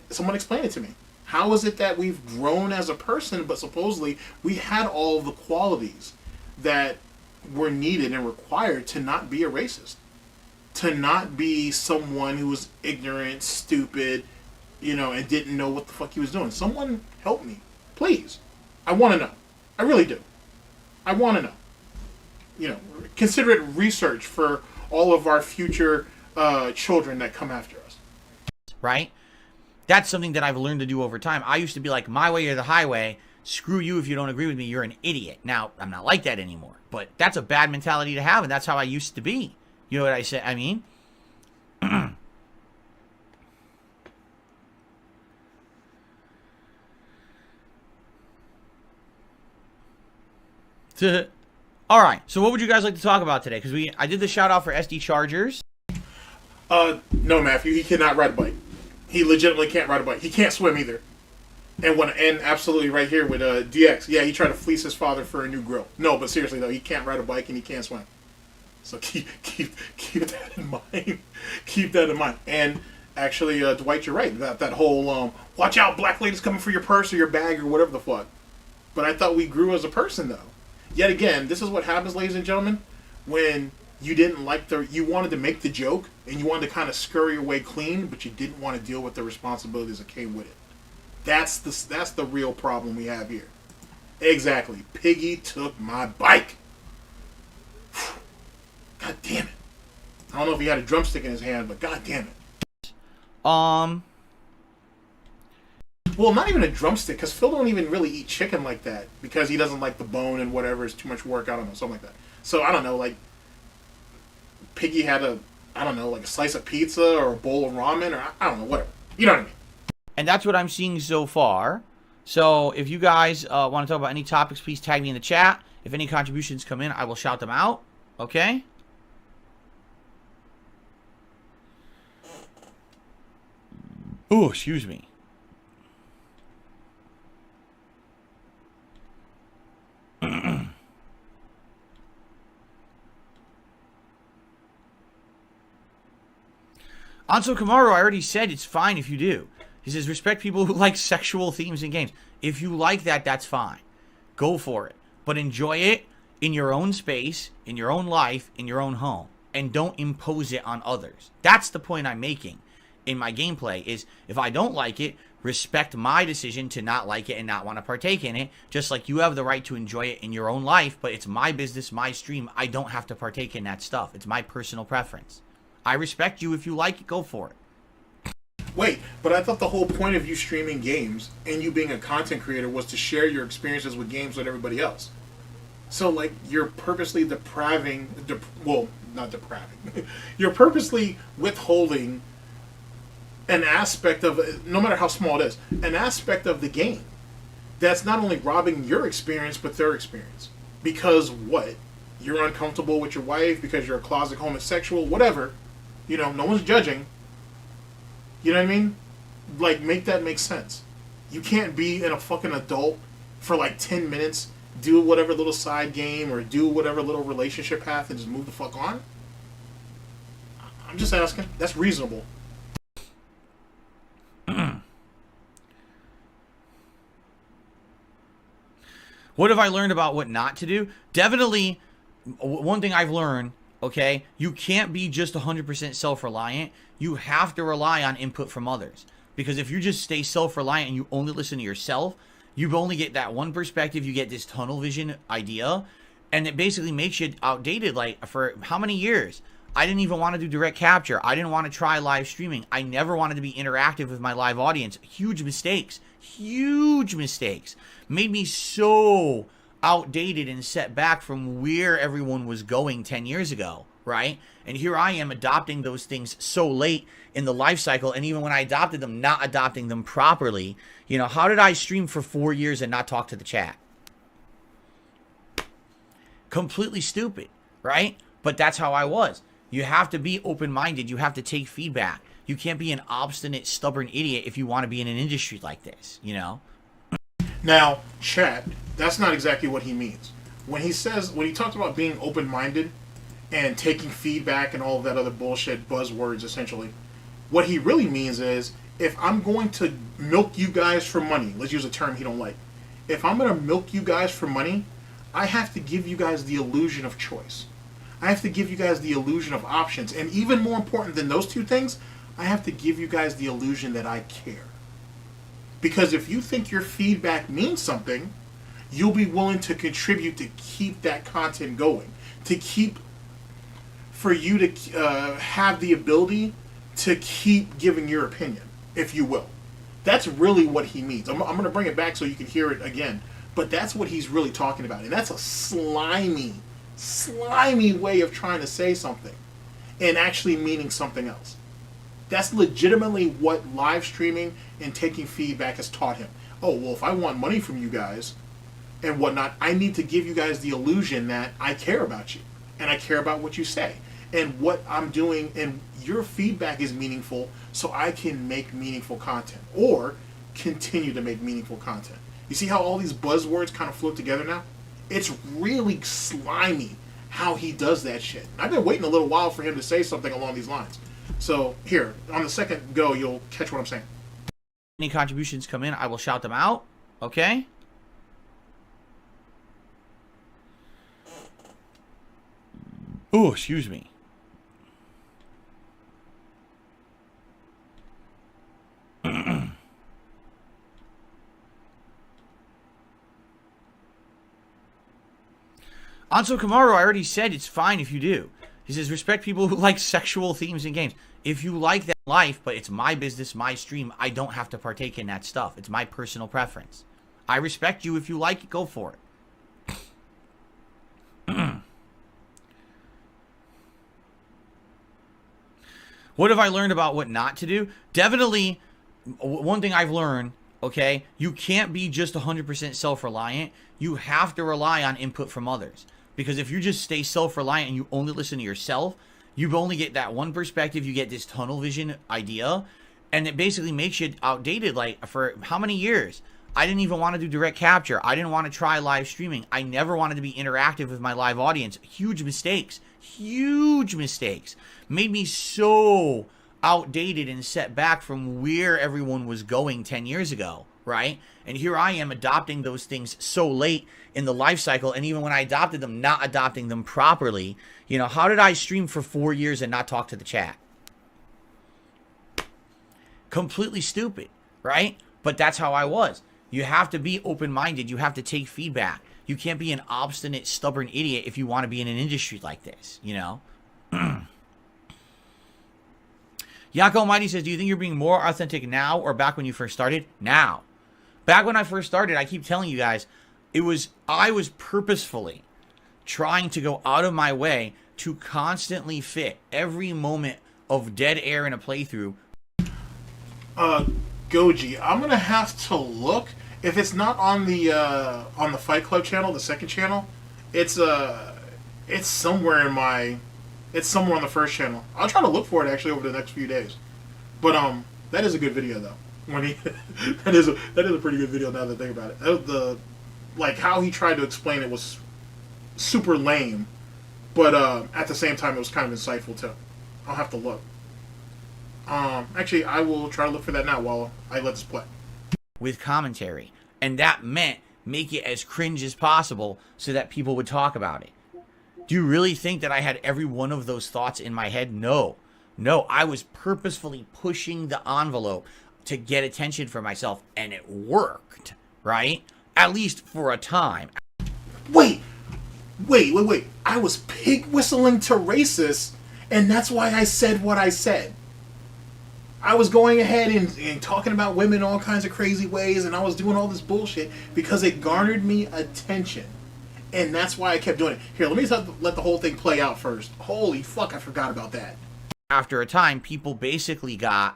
someone explain it to me. How is it that we've grown as a person, but supposedly we had all the qualities that were needed and required to not be a racist? To not be someone who was ignorant, stupid, and didn't know what the fuck he was doing. Someone help me. Please. I want to know. I really do. I want to know. Consider it research for all of our future children that come after us. Right? That's something that I've learned to do over time. I used to be like, my way or the highway. Screw you if you don't agree with me. You're an idiot. Now, I'm not like that anymore. But that's a bad mentality to have, and that's how I used to be. You know what I say? I mean? All right. So what would you guys like to talk about today? Because I did the shout out for SD Chargers. No, Matthew, he cannot ride a bike. He legitimately can't ride a bike. He can't swim either. And absolutely right here with DX. Yeah, he tried to fleece his father for a new grill. No, but seriously though, he can't ride a bike and he can't swim. So keep that in mind. Keep that in mind. And actually, Dwight, you're right about that whole watch out, black ladies coming for your purse or your bag or whatever the fuck. But I thought we grew as a person though. Yet again, this is what happens, ladies and gentlemen, when you didn't like you wanted to make the joke and you wanted to kind of scurry away clean, but you didn't want to deal with the responsibilities that came with it. That's the real problem we have here. Exactly. Piggy took my bike. God damn it. I don't know if he had a drumstick in his hand, but god damn it. Well, not even a drumstick, because Phil don't even really eat chicken like that, because he doesn't like the bone and whatever. It's too much work. I don't know, something like that. So, I don't know, like, Piggy had a slice of pizza or a bowl of ramen, or I don't know, whatever. You know what I mean? And that's what I'm seeing so far. So, if you guys want to talk about any topics, please tag me in the chat. If any contributions come in, I will shout them out. Okay? Ooh, excuse me. Anso Kamaru, I already said it's fine if you do. He says, respect people who like sexual themes in games. If you like that, that's fine. Go for it. But enjoy it in your own space, in your own life, in your own home. And don't impose it on others. That's the point I'm making in my gameplay, is if I don't like it, respect my decision to not like it and not want to partake in it, just like you have the right to enjoy it in your own life, but it's my business, my stream. I don't have to partake in that stuff. It's my personal preference. I respect you. If you like it, go for it. Wait, but I thought the whole point of you streaming games and you being a content creator was to share your experiences with games with everybody else. So, like, you're purposely not depraving. You're purposely withholding an aspect of, no matter how small it is, an aspect of the game that's not only robbing your experience, but their experience. Because what? You're uncomfortable with your wife, because you're a closet homosexual, whatever. No one's judging. You know what I mean? Like, make that make sense. You can't be in a fucking adult for like 10 minutes, do whatever little side game or do whatever little relationship path and just move the fuck on. I'm just asking. That's reasonable. What have I learned about what not to do? Definitely, one thing I've learned, okay, you can't be just 100% self-reliant. You have to rely on input from others. Because if you just stay self-reliant and you only listen to yourself, you only get that one perspective. You get this tunnel vision idea, and it basically makes you outdated. Like, for how many years? I didn't even want to do direct capture. I didn't want to try live streaming. I never wanted to be interactive with my live audience. Huge mistakes. Huge mistakes. Made me so outdated and set back from where everyone was going 10 years ago, right? And here I am adopting those things so late in the life cycle, and even when I adopted them, not adopting them properly. How did I stream for 4 years and not talk to the chat? Completely stupid, right? But that's how I was. You have to be open-minded. You have to take feedback. You can't be an obstinate, stubborn idiot if you want to be in an industry like this, Now, chat, that's not exactly what he means. When he talks about being open-minded and taking feedback and all of that other bullshit buzzwords, essentially. What he really means is, if I'm going to milk you guys for money, let's use a term he don't like. If I'm going to milk you guys for money, I have to give you guys the illusion of choice. I have to give you guys the illusion of options. And even more important than those two things, I have to give you guys the illusion that I care. Because if you think your feedback means something, you'll be willing to contribute to keep that content going. For you to have the ability to keep giving your opinion, if you will. That's really what he means. I'm going to bring it back so you can hear it again. But that's what he's really talking about. And that's a slimy way of trying to say something and actually meaning something else. That's legitimately what live streaming and taking feedback has taught him. Oh, well, if I want money from you guys and whatnot, I need to give you guys the illusion that I care about you and I care about what you say and what I'm doing, and your feedback is meaningful so I can make meaningful content or continue to make meaningful content. You see how all these buzzwords kind of float together now? It's really slimy how he does that shit. I've been waiting a little while for him to say something along these lines. So here, on the second go, you'll catch what I'm saying. Any contributions come in, I will shout them out. Okay? Oh, excuse me. Anso Kamaru, I already said it's fine if you do. He says, respect people who like sexual themes in games. If you like that life, but it's my business, my stream, I don't have to partake in that stuff. It's my personal preference. I respect you. If you like it, go for it. What have I learned about what not to do? Definitely, one thing I've learned, okay, you can't be just 100% self-reliant. You have to rely on input from others. Because if you just stay self-reliant and you only listen to yourself, you only get that one perspective. You get this tunnel vision idea, and it basically makes you outdated. Like, for how many years? I didn't even want to do direct capture. I didn't want to try live streaming. I never wanted to be interactive with my live audience. Huge mistakes. Huge mistakes. Made me so outdated and set back from where everyone was going 10 years ago, right? And here I am adopting those things so late in the life cycle, and even when I adopted them, not adopting them properly. You know, how did I stream for 4 years and not talk to the chat? Completely stupid, right? But that's how I was. You have to be open-minded. You have to take feedback. You can't be an obstinate, stubborn idiot if you want to be in an industry like this, you know? Yako Almighty says, do you think you're being more authentic now or back when you first started? Now. Back when I first started, I keep telling you guys, I was purposefully trying to go out of my way to constantly fit every moment of dead air in a playthrough. Goji, I'm gonna have to look. If it's not on the Fight Club channel, the second channel, it's somewhere in my, it's somewhere on the first channel. I'll try to look for it actually over the next few days. But that is a good video though. When he that is a pretty good video now that I think about it. Like how he tried to explain it was super lame, but at the same time it was kind of insightful too. I'll have to look. Actually, I will try to look for that now while I let this play. With commentary, and that meant make it as cringe as possible so that people would talk about it. Do you really think that I had every one of those thoughts in my head? No. I was purposefully pushing the envelope to get attention for myself, and it worked, right? At least for a time. Wait. I was pig whistling to racists, and that's why I said what I said. I was going ahead and talking about women in all kinds of crazy ways, and I was doing all this bullshit because it garnered me attention. And that's why I kept doing it. Here, let me let the whole thing play out first. Holy fuck, I forgot about that. After a time, people basically got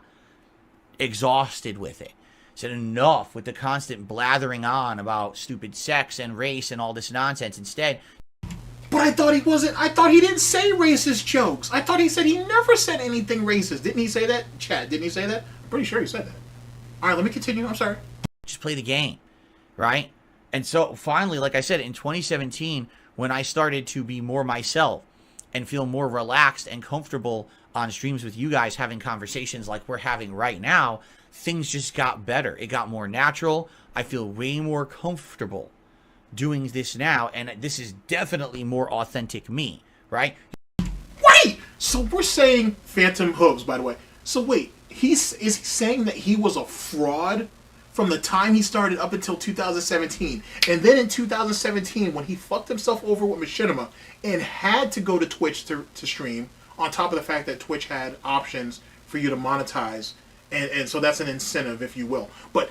exhausted with it. Said enough with the constant blathering on about stupid sex and race and all this nonsense. Instead... But I thought he didn't say racist jokes. I thought he said he never said anything racist. Didn't he say that? Chat, didn't he say that? I'm pretty sure he said that. Alright, let me continue. I'm sorry. Just play the game, right? And so finally, like I said, in 2017, when I started to be more myself, and feel more relaxed and comfortable on streams with you guys having conversations like we're having right now, things just got better. It got more natural. I feel way more comfortable doing this now, and this is definitely more authentic me, right? Wait! So we're saying Phantom Hooves, by the way. So wait, is he saying that he was a fraud from the time he started up until 2017, and then in 2017 when he fucked himself over with Machinima and had to go to Twitch to stream, on top of the fact that Twitch had options for you to monetize, and so that's an incentive, if you will. But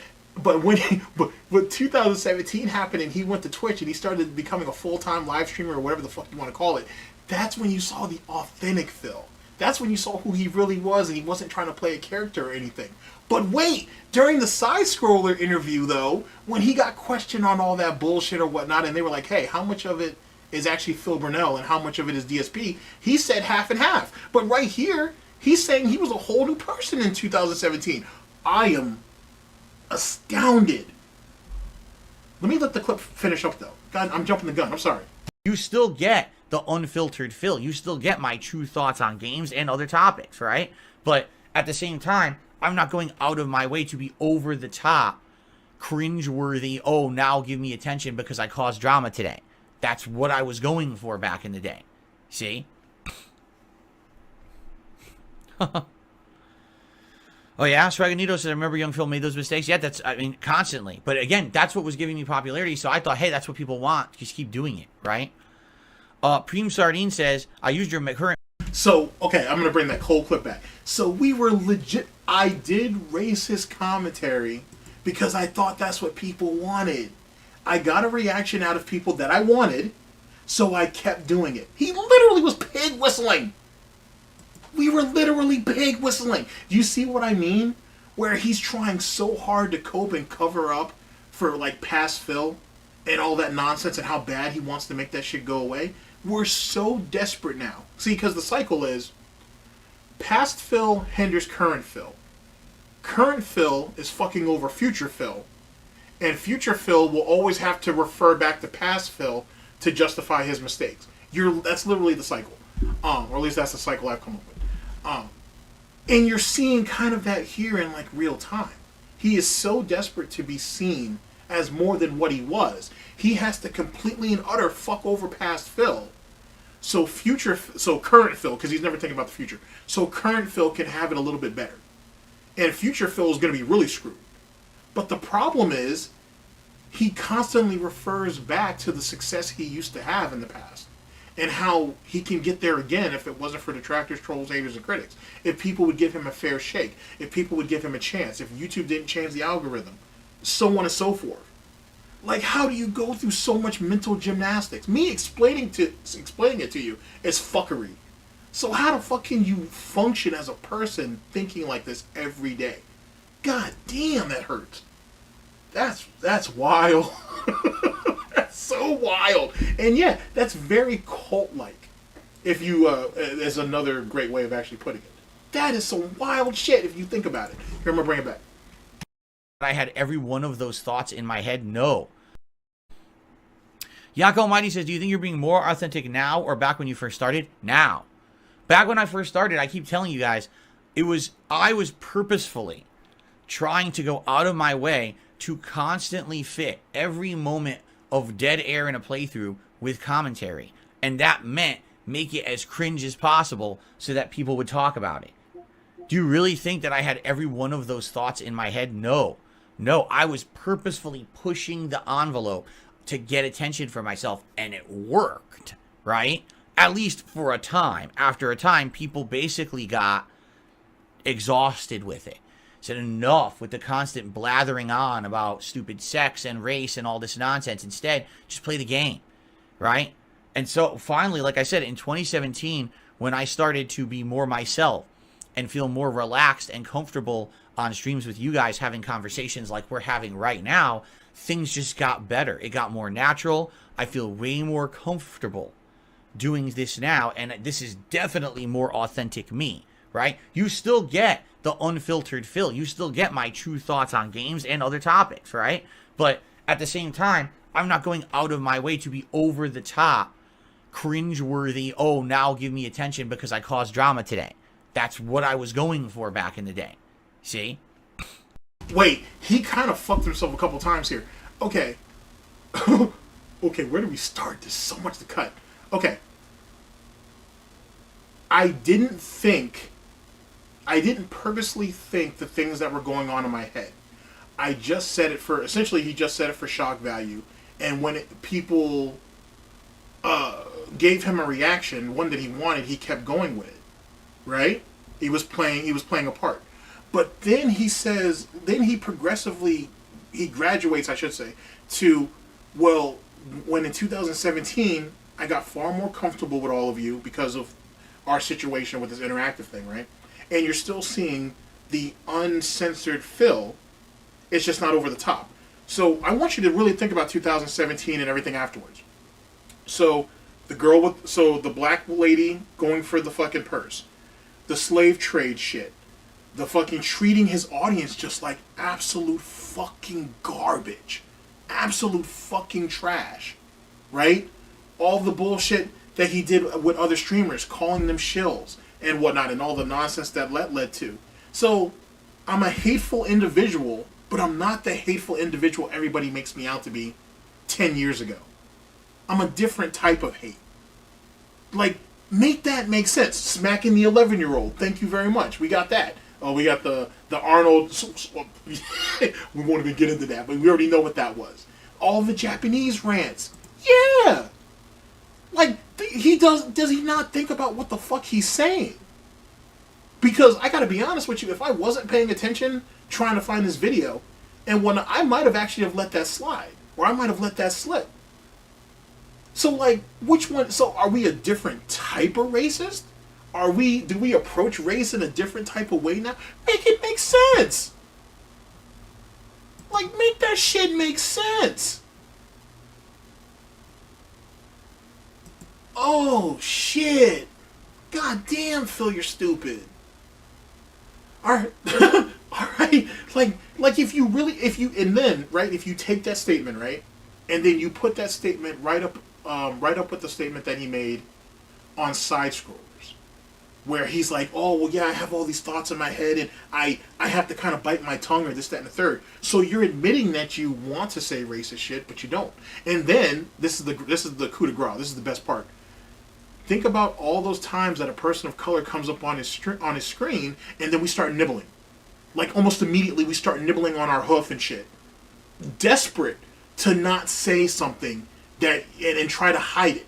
when 2017 happened and he went to Twitch and he started becoming a full-time live streamer or whatever the fuck you want to call it, that's when you saw the authentic Phil. That's when you saw who he really was, and he wasn't trying to play a character or anything. But wait, during the side-scroller interview, though, when he got questioned on all that bullshit or whatnot, and they were like, hey, how much of it is actually Phil Burnell and how much of it is DSP, he said half and half. But right here, he's saying he was a whole new person in 2017. I am astounded. Let me let the clip finish up, though. God, I'm jumping the gun. I'm sorry. You still get the unfiltered Phil. You still get my true thoughts on games and other topics, right? But at the same time, I'm not going out of my way to be over the top, cringeworthy, oh, now give me attention because I caused drama today. That's what I was going for back in the day. See? Oh yeah, Swaganito said, I remember young Phil made those mistakes. Yeah, that's, I mean, constantly. But again, that's what was giving me popularity, so I thought, hey, that's what people want. Just keep doing it, right? Preem Sardine says, I used your current... So, okay, I'm going to bring that cold clip back. So we were legit... I did racist commentary because I thought that's what people wanted. I got a reaction out of people that I wanted, so I kept doing it. He literally was pig whistling. We were literally pig whistling. Do you see what I mean? Where he's trying so hard to cope and cover up for, like, past Phil and all that nonsense and how bad he wants to make that shit go away. We're so desperate now. See, because the cycle is past Phil hinders current Phil. Current Phil is fucking over future Phil. And future Phil will always have to refer back to past Phil to justify his mistakes. That's literally the cycle. Or at least that's the cycle I've come up with. And you're seeing kind of that here in, like, real time. He is so desperate to be seen as more than what he was. He has to completely and utter fuck over past Phil. So current Phil, because he's never thinking about the future. So current Phil can have it a little bit better. And future Phil is going to be really screwed. But the problem is, he constantly refers back to the success he used to have in the past. And how he can get there again if it wasn't for detractors, trolls, haters, and critics. If people would give him a fair shake. If people would give him a chance. If YouTube didn't change the algorithm. So on and so forth. Like, how do you go through so much mental gymnastics? Me explaining it to you is fuckery. So how the fuck can you function as a person thinking like this every day? God damn, that hurts. That's wild. That's so wild. And yeah, that's very cult-like. If you, is another great way of actually putting it. That is some wild shit if you think about it. Here, I'm gonna bring it back. I had every one of those thoughts in my head? No. Yako Almighty says, do you think you're being more authentic now or back when you first started? Now. Back when I first started, I keep telling you guys, I was purposefully trying to go out of my way to constantly fit every moment of dead air in a playthrough with commentary. And that meant make it as cringe as possible so that people would talk about it. Do you really think that I had every one of those thoughts in my head? No. No, I was purposefully pushing the envelope to get attention for myself, and it worked, right? At least for a time. After a time, people basically got exhausted with it. Said enough with the constant blathering on about stupid sex and race and all this nonsense. Instead, just play the game, right? And so finally, like I said, in 2017, when I started to be more myself and feel more relaxed and comfortable on streams with you guys having conversations like we're having right now, things just got better. It got more natural. I feel way more comfortable doing this now, and this is definitely more authentic me, right? You still get the unfiltered Phil. You still get my true thoughts on games and other topics, right? But at the same time, I'm not going out of my way to be over the top, cringeworthy, oh, now give me attention because I caused drama today. That's what I was going for back in the day. See? Wait, he kind of fucked himself a couple times here. Okay. Okay, where do we start? There's so much to cut. Okay. I didn't purposely think the things that were going on in my head. I just said it for, essentially he just said it for shock value. And when people gave him a reaction, one that he wanted, he kept going with it. Right? He was playing a part. But then he says, then he graduates, I should say, to, well, when in 2017, I got far more comfortable with all of you because of our situation with this interactive thing, right? And you're still seeing the uncensored Phil. It's just not over the top. So I want you to really think about 2017 and everything afterwards. So the black lady going for the fucking purse, the slave trade shit, the fucking treating his audience just like absolute fucking garbage, absolute fucking trash, right? All the bullshit that he did with other streamers, calling them shills and whatnot, and all the nonsense that led to. So I'm a hateful individual, but I'm not the hateful individual everybody makes me out to be 10 years ago. I'm a different type of hate. Like, make that make sense. Smacking the 11-year-old. Thank you very much. We got that. Oh, we got the Arnold. We won't even get into that, but we already know what that was. All the Japanese rants. Yeah. Like, does he not think about what the fuck he's saying? Because I gotta be honest with you, if I wasn't paying attention trying to find this video, and when I might have actually have let that slide, or I might have let that slip. So like, which one? So are we a different type of racist? Do we approach race in a different type of way now? Make it make sense. Like, make that shit make sense. Oh shit! God damn, Phil, you're stupid. All right, all right. Like if you take that statement, right, and then you put that statement right up with the statement that he made on Side Scrollers, where he's like, oh well, yeah, I have all these thoughts in my head, and I have to kind of bite my tongue or this, that, and the third. So you're admitting that you want to say racist shit, but you don't. And then this is the coup de grace. This is the best part. Think about all those times that a person of color comes up on his screen, and then we start nibbling. Like, almost immediately we start nibbling on our hoof and shit. Desperate to not say something that and try to hide it.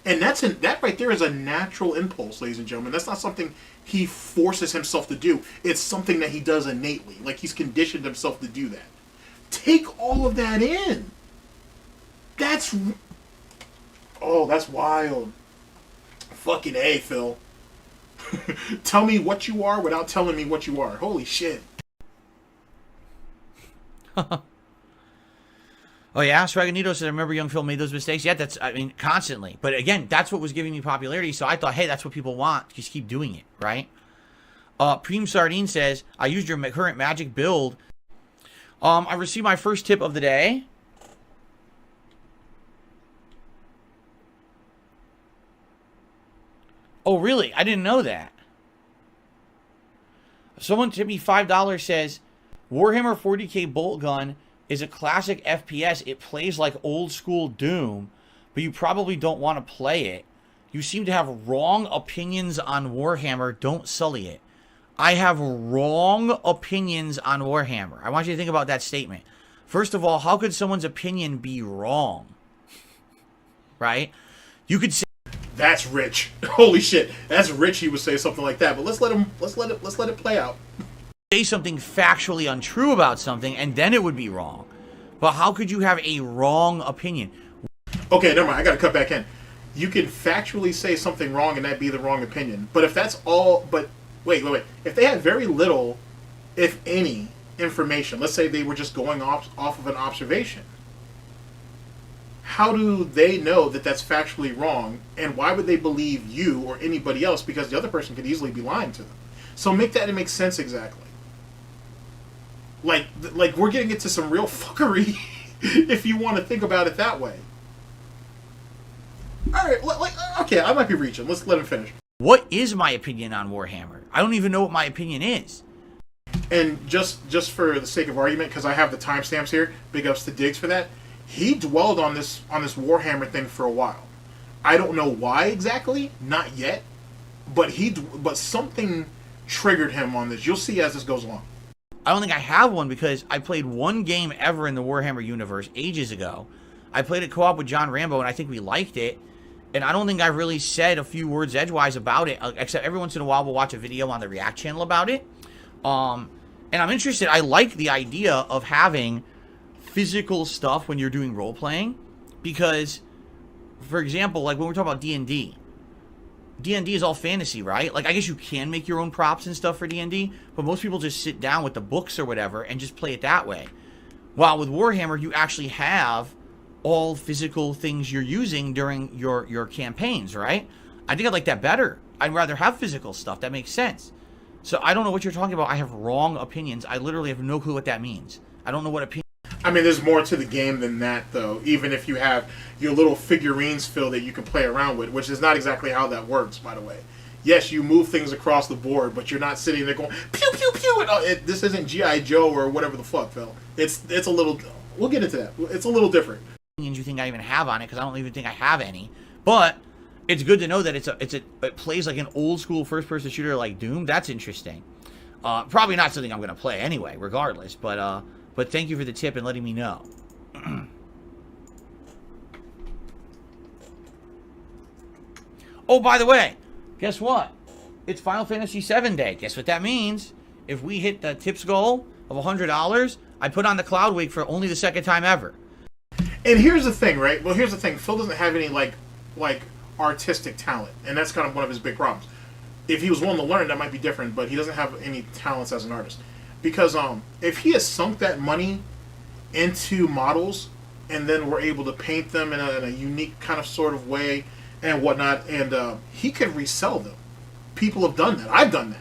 And that right there is a natural impulse, ladies and gentlemen. That's not something he forces himself to do. It's something that he does innately. Like, he's conditioned himself to do that. Take all of that in. That's wild. Fucking A, Phil. Tell me what you are without telling me what you are. Holy shit. Oh yeah, Swaganito said, I remember young Phil made those mistakes. Yeah, constantly. But again, that's what was giving me popularity, so I thought, hey, that's what people want. Just keep doing it, right? Preem Sardine says, I used your current magic build. I received my first tip of the day. Oh, really? I didn't know that. Someone tipped me $5, says, Warhammer 40k bolt gun is a classic FPS. It plays like old school Doom, but you probably don't want to play it. You seem to have wrong opinions on Warhammer. Don't sully it. I have wrong opinions on Warhammer. I want you to think about that statement. First of all, how could someone's opinion be wrong? Right? You could say, that's rich. Holy shit. That's rich he would say something like that. But let's let it play out. Say something factually untrue about something, and then it would be wrong. But how could you have a wrong opinion? Okay, never mind. I gotta cut back in. You can factually say something wrong and that be the wrong opinion. But if that's all, but wait. If they had very little, if any, information, let's say they were just going off of an observation, how do they know that that's factually wrong? And why would they believe you or anybody else? Because the other person could easily be lying to them. So make that make sense exactly. Like we're getting into some real fuckery if you want to think about it that way. All right, okay, I might be reaching. Let's let him finish. What is my opinion on Warhammer? I don't even know what my opinion is. And just for the sake of argument, because I have the timestamps here, big ups to Diggs for that. He dwelled on this Warhammer thing for a while. I don't know why exactly, not yet, but something triggered him on this. You'll see as this goes along. I don't think I have one because I played one game ever in the Warhammer universe ages ago. I played it co-op with John Rambo, and I think we liked it. And I don't think I've really said a few words edgewise about it, except every once in a while we'll watch a video on the React channel about it. And I'm interested. I like the idea of having physical stuff when you're doing role-playing. Because, for example, like when we're talking about D&D. D&D is all fantasy, right? Like, I guess you can make your own props and stuff for D&D, but most people just sit down with the books or whatever and just play it that way. While with Warhammer, you actually have all physical things you're using during your campaigns, right? I think I'd like that better. I'd rather have physical stuff. That makes sense. So I don't know what you're talking about. I have wrong opinions. I literally have no clue what that means. I don't know what opinion. I mean, there's more to the game than that, though. Even if you have your little figurines fill that you can play around with, which is not exactly how that works, by the way. Yes, you move things across the board, but you're not sitting there going pew pew pew. This isn't G.I. Joe or whatever the fuck, Phil. It's a little. We'll get into that. It's a little different. You think I even have on it, because I don't even think I have any. But it's good to know that it plays like an old school first person shooter like Doom. That's interesting. Probably not something I'm gonna play anyway, regardless. But thank you for the tip and letting me know. Oh, by the way, guess what? It's Final Fantasy VII Day. Guess what that means? If we hit the tips goal of $100, I put on the Cloud Wig for only the second time ever. And here's the thing, right? Well, here's the thing. Phil doesn't have any like artistic talent, and that's kind of one of his big problems. If he was willing to learn, that might be different, but he doesn't have any talents as an artist. Because if he has sunk that money into models, and then we're able to paint them in a unique kind of sort of way and whatnot, and he could resell them. People have done that. I've done that.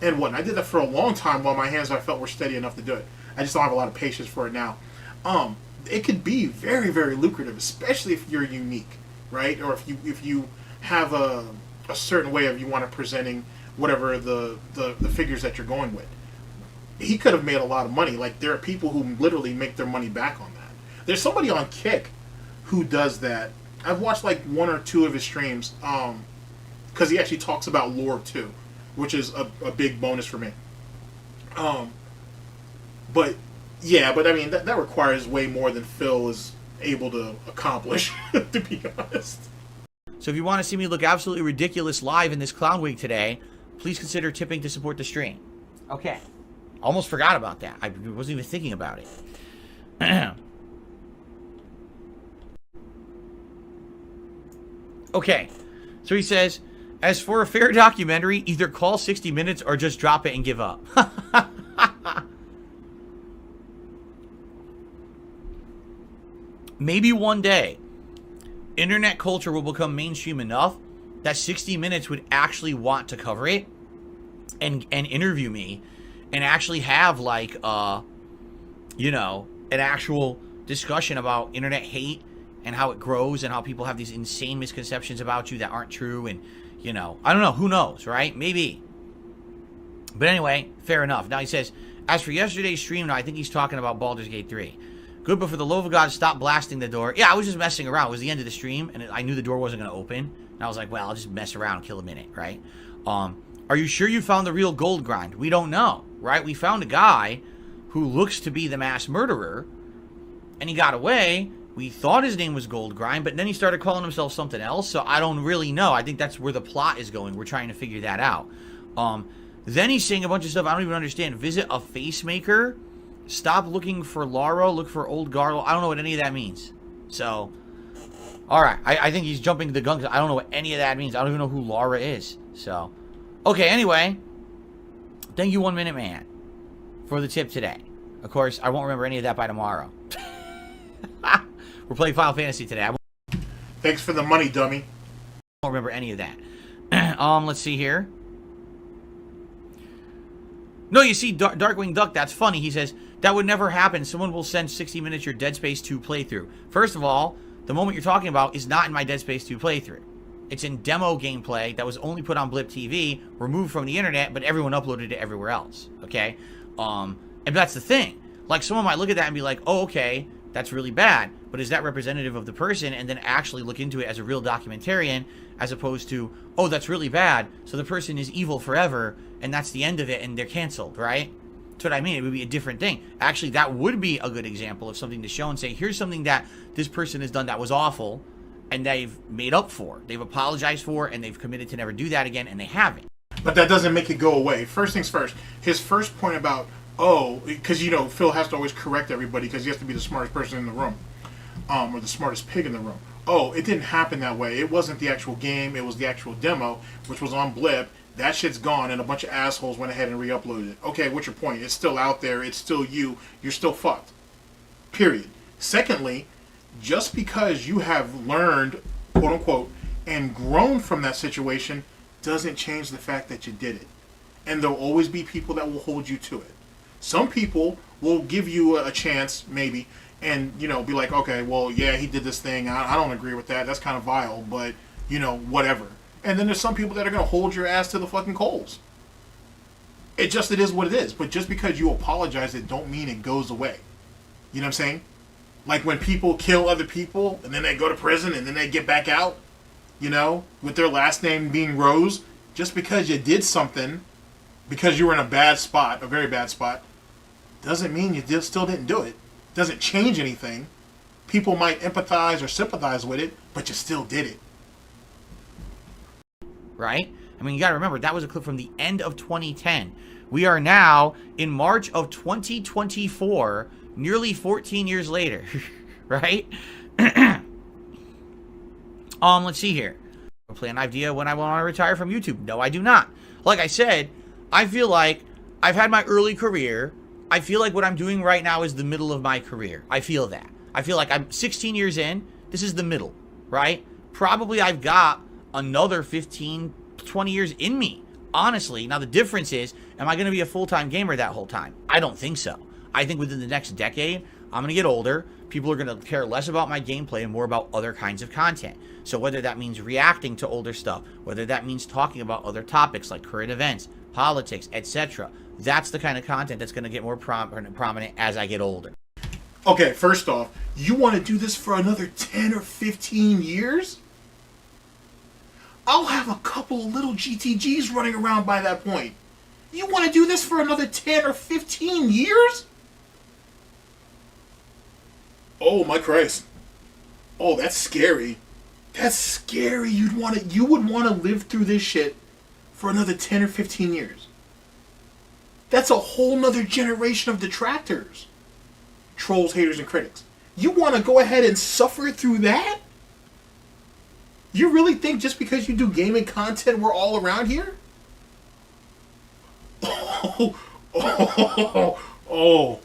And whatnot. I did that for a long time while my hands, I felt, were steady enough to do it. I just don't have a lot of patience for it now. It could be very, very lucrative, especially if you're unique, right? Or if you have a certain way of you want to presenting whatever the figures that you're going with. He could have made a lot of money. Like, there are people who literally make their money back on that. There's somebody on Kick who does that. I've watched like one or two of his streams because he actually talks about lore too, which is a big bonus for me. But yeah, but I mean that requires way more than Phil is able to accomplish, to be honest. So if you want to see me look absolutely ridiculous live in this clown wig today, please consider tipping to support the stream. Okay. Almost forgot about that. I wasn't even thinking about it. Okay. So he says, as for a fair documentary, either call 60 Minutes or just drop it and give up. Maybe one day, internet culture will become mainstream enough that 60 Minutes would actually want to cover it and interview me and actually have, like, you know, an actual discussion about internet hate and how it grows and how people have these insane misconceptions about you that aren't true. And, you know, I don't know. Who knows, right? Maybe. But anyway, fair enough. Now he says, as for yesterday's stream, now I think he's talking about Baldur's Gate 3. Good, but for the love of God, stop blasting the door. Yeah, I was just messing around. It was the end of the stream, and I knew the door wasn't going to open. And I was like, well, I'll just mess around and kill a minute, right? Are you sure you found the real gold grind? We don't know, right? We found a guy who looks to be the mass murderer, and he got away. We thought his name was Gold Grind, but then he started calling himself something else, so I don't really know. I think that's where the plot is going. We're trying to figure that out. Then he's saying a bunch of stuff I don't even understand. Visit a face maker. Stop looking for Lara. Look for old Gargle. I don't know what any of that means. So, alright. I think he's jumping the gun because I don't know what any of that means. I don't even know who Lara is. So, okay, anyway. Thank you, 1 Minute Man, for the tip today. Of course, I won't remember any of that by tomorrow. We're playing Final Fantasy today. Thanks for the money, dummy. I won't remember any of that. Let's see here. No, you see, Darkwing Duck, that's funny. He says, that would never happen. Someone will send 60 Minutes your Dead Space 2 playthrough. First of all, the moment you're talking about is not in my Dead Space 2 playthrough. It's in demo gameplay that was only put on Blip TV, removed from the internet, but everyone uploaded it everywhere else, okay? And that's the thing. Like, someone might look at that and be like, oh, okay, that's really bad, but is that representative of the person? And then actually look into it as a real documentarian, as opposed to, oh, that's really bad, so the person is evil forever, and that's the end of it, and they're canceled, right? That's what I mean. It would be a different thing. Actually, that would be a good example of something to show and say, here's something that this person has done that was awful, and they've made up for. They've apologized for, and they've committed to never do that again, and they haven't. But that doesn't make it go away. First things first, his first point about, oh, because, you know, Phil has to always correct everybody because he has to be the smartest person in the room, or the smartest pig in the room. Oh, it didn't happen that way. It wasn't the actual game. It was the actual demo, which was on Blip. That shit's gone, and a bunch of assholes went ahead and re-uploaded it. Okay, what's your point? It's still out there. It's still you. You're still fucked. Period. Secondly, just because you have learned, quote-unquote, and grown from that situation doesn't change the fact that you did it. And there'll always be people that will hold you to it. Some people will give you a chance, maybe, and, you know, be like, okay, well, yeah, he did this thing. I don't agree with that. That's kind of vile, but, you know, whatever. And then there's some people that are going to hold your ass to the fucking coals. It is what it is. But just because you apologize, it don't mean it goes away. You know what I'm saying? Like when people kill other people, and then they go to prison, and then they get back out, you know, with their last name being Rose, just because you did something, because you were in a bad spot, a very bad spot, doesn't mean you still didn't do it. Doesn't change anything. People might empathize or sympathize with it, but you still did it. Right? I mean, you gotta remember, that was a clip from the end of 2010. We are now in March of 2024, nearly 14 years later, right? Let's see here. I play an idea when I want to retire from YouTube. No, I do not. Like I said, I feel like I've had my early career. I feel like what I'm doing right now is the middle of my career. I feel that. I feel like I'm 16 years in. This is the middle, right? Probably I've got another 15, 20 years in me, honestly. Now, the difference is, am I going to be a full-time gamer that whole time? I don't think so. I think within the next decade, I'm going to get older. People are going to care less about my gameplay and more about other kinds of content. So whether that means reacting to older stuff, whether that means talking about other topics like current events, politics, etc., that's the kind of content that's going to get more prominent as I get older. Okay, first off, you want to do this for another 10 or 15 years? I'll have a couple of little GTGs running around by that point. You want to do this for another 10 or 15 years? Oh my Christ. Oh, that's scary. That's scary. You would want to live through this shit for another 10 or 15 years. That's a whole nother generation of detractors. Trolls, haters, and critics. You want to go ahead and suffer through that? You really think just because you do gaming content we're all around here? Oh.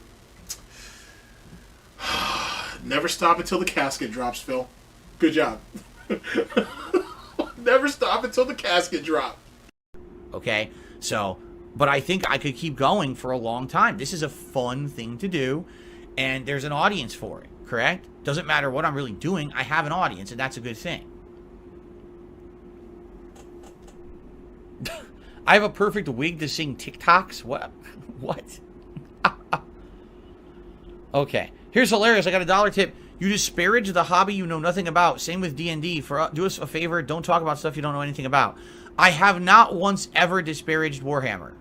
Never stop until the casket drops, Phil. Good job. Never stop until the casket drops. Okay, so, but I think I could keep going for a long time. This is a fun thing to do, and there's an audience for it, correct? Doesn't matter what I'm really doing, I have an audience, and that's a good thing. I have a perfect wig to sing TikToks? What? What? Okay. Here's hilarious. I got a $1 tip. You disparage the hobby you know nothing about. Same with D&D. Do us a favor. Don't talk about stuff you don't know anything about. I have not once ever disparaged Warhammer.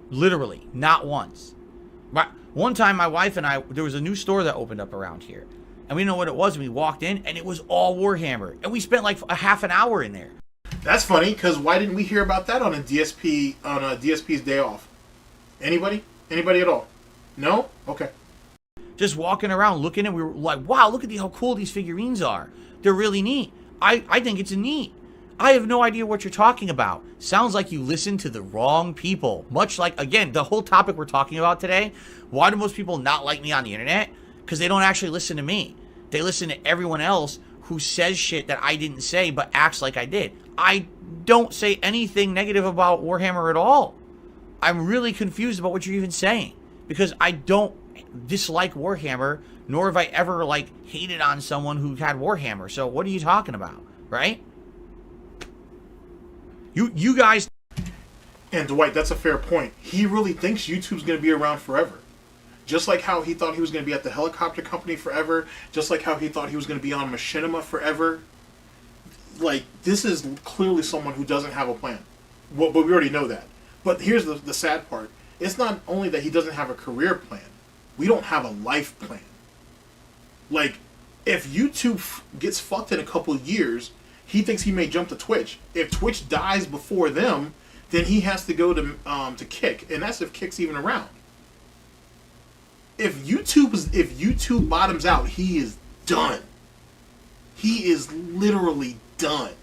Literally. Not once. One time, my wife and I, there was a new store that opened up around here. And we didn't know what it was. And we walked in, and it was all Warhammer. And we spent like a half an hour in there. That's funny, because why didn't we hear about that on a DSP's day off? Anybody? Anybody at all? No? Okay. Just walking around looking, and we were like, wow, look at how cool these figurines are. They're really neat. I think it's neat. I have no idea what you're talking about. Sounds like you listen to the wrong people. Much like, again, the whole topic we're talking about today. Why do most people not like me on the internet? Because they don't actually listen to me. They listen to everyone else who says shit that I didn't say but acts like I did. I don't say anything negative about Warhammer at all. I'm really confused about what you're even saying, because I don't dislike Warhammer, nor have I ever, like, hated on someone who had Warhammer. So what are you talking about, right? You guys... And Dwight, that's a fair point. He really thinks YouTube's going to be around forever. Just like how he thought he was going to be at the helicopter company forever. Just like how he thought he was going to be on Machinima forever. Like, this is clearly someone who doesn't have a plan. Well, but we already know that. But here's the sad part. It's not only that he doesn't have a career plan. We don't have a life plan. Like, if YouTube gets fucked in a couple of years, he thinks he may jump to Twitch. If Twitch dies before them, then he has to go to Kick, and that's if Kick's even around. If YouTube bottoms out, he is done. He is literally done.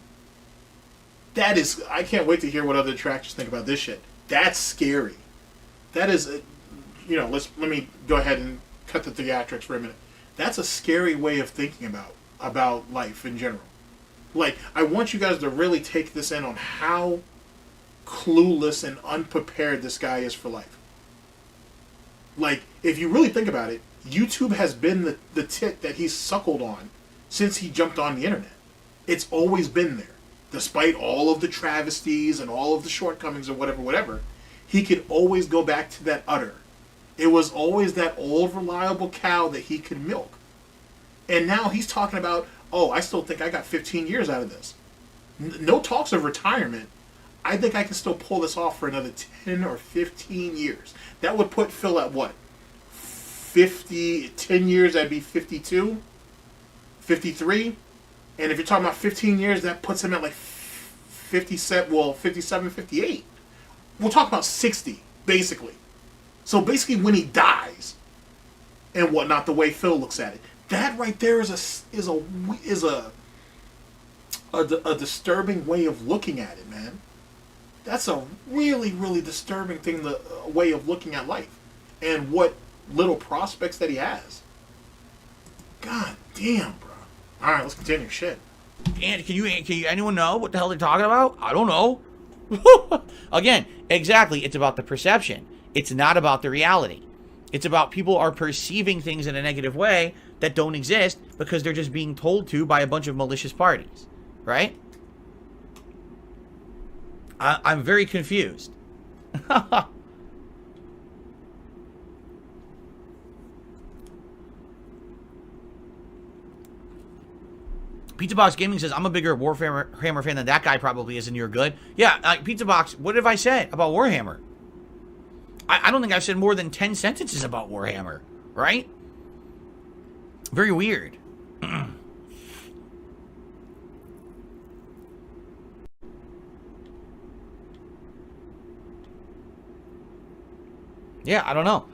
That is, I can't wait to hear what other detractors think about this shit. That's scary. That is, you know, let me go ahead and cut the theatrics for a minute. That's a scary way of thinking about life in general. Like, I want you guys to really take this in on how clueless and unprepared this guy is for life. Like, if you really think about it, YouTube has been the tit that he's suckled on since he jumped on the internet. It's always been there. Despite all of the travesties and all of the shortcomings or whatever, he could always go back to that udder. It was always that old reliable cow that he could milk. And now he's talking about, oh, I still think I got 15 years out of this. No talks of retirement. I think I can still pull this off for another 10 or 15 years. That would put Phil at what? 10 years, that'd be 52? 53? And if you're talking about 15 years, that puts him at like 57, 58. We'll talk about 60, basically. So basically when he dies and whatnot, the way Phil looks at it, that right there is a disturbing way of looking at it, man. That's a really, really disturbing thing, the way of looking at life and what little prospects that he has. God damn, bro. All right, let's continue. Shit. And can you anyone know what the hell they're talking about? I don't know. Again, exactly. It's about the perception. It's not about the reality. It's about people are perceiving things in a negative way that don't exist because they're just being told to by a bunch of malicious parties, right? I'm very confused. Pizza Box Gaming says, I'm a bigger Warhammer fan than that guy probably is, and you're good. Yeah, Pizza Box, what have I said about Warhammer? I don't think I've said more than 10 sentences about Warhammer, right? Very weird. Yeah, I don't know.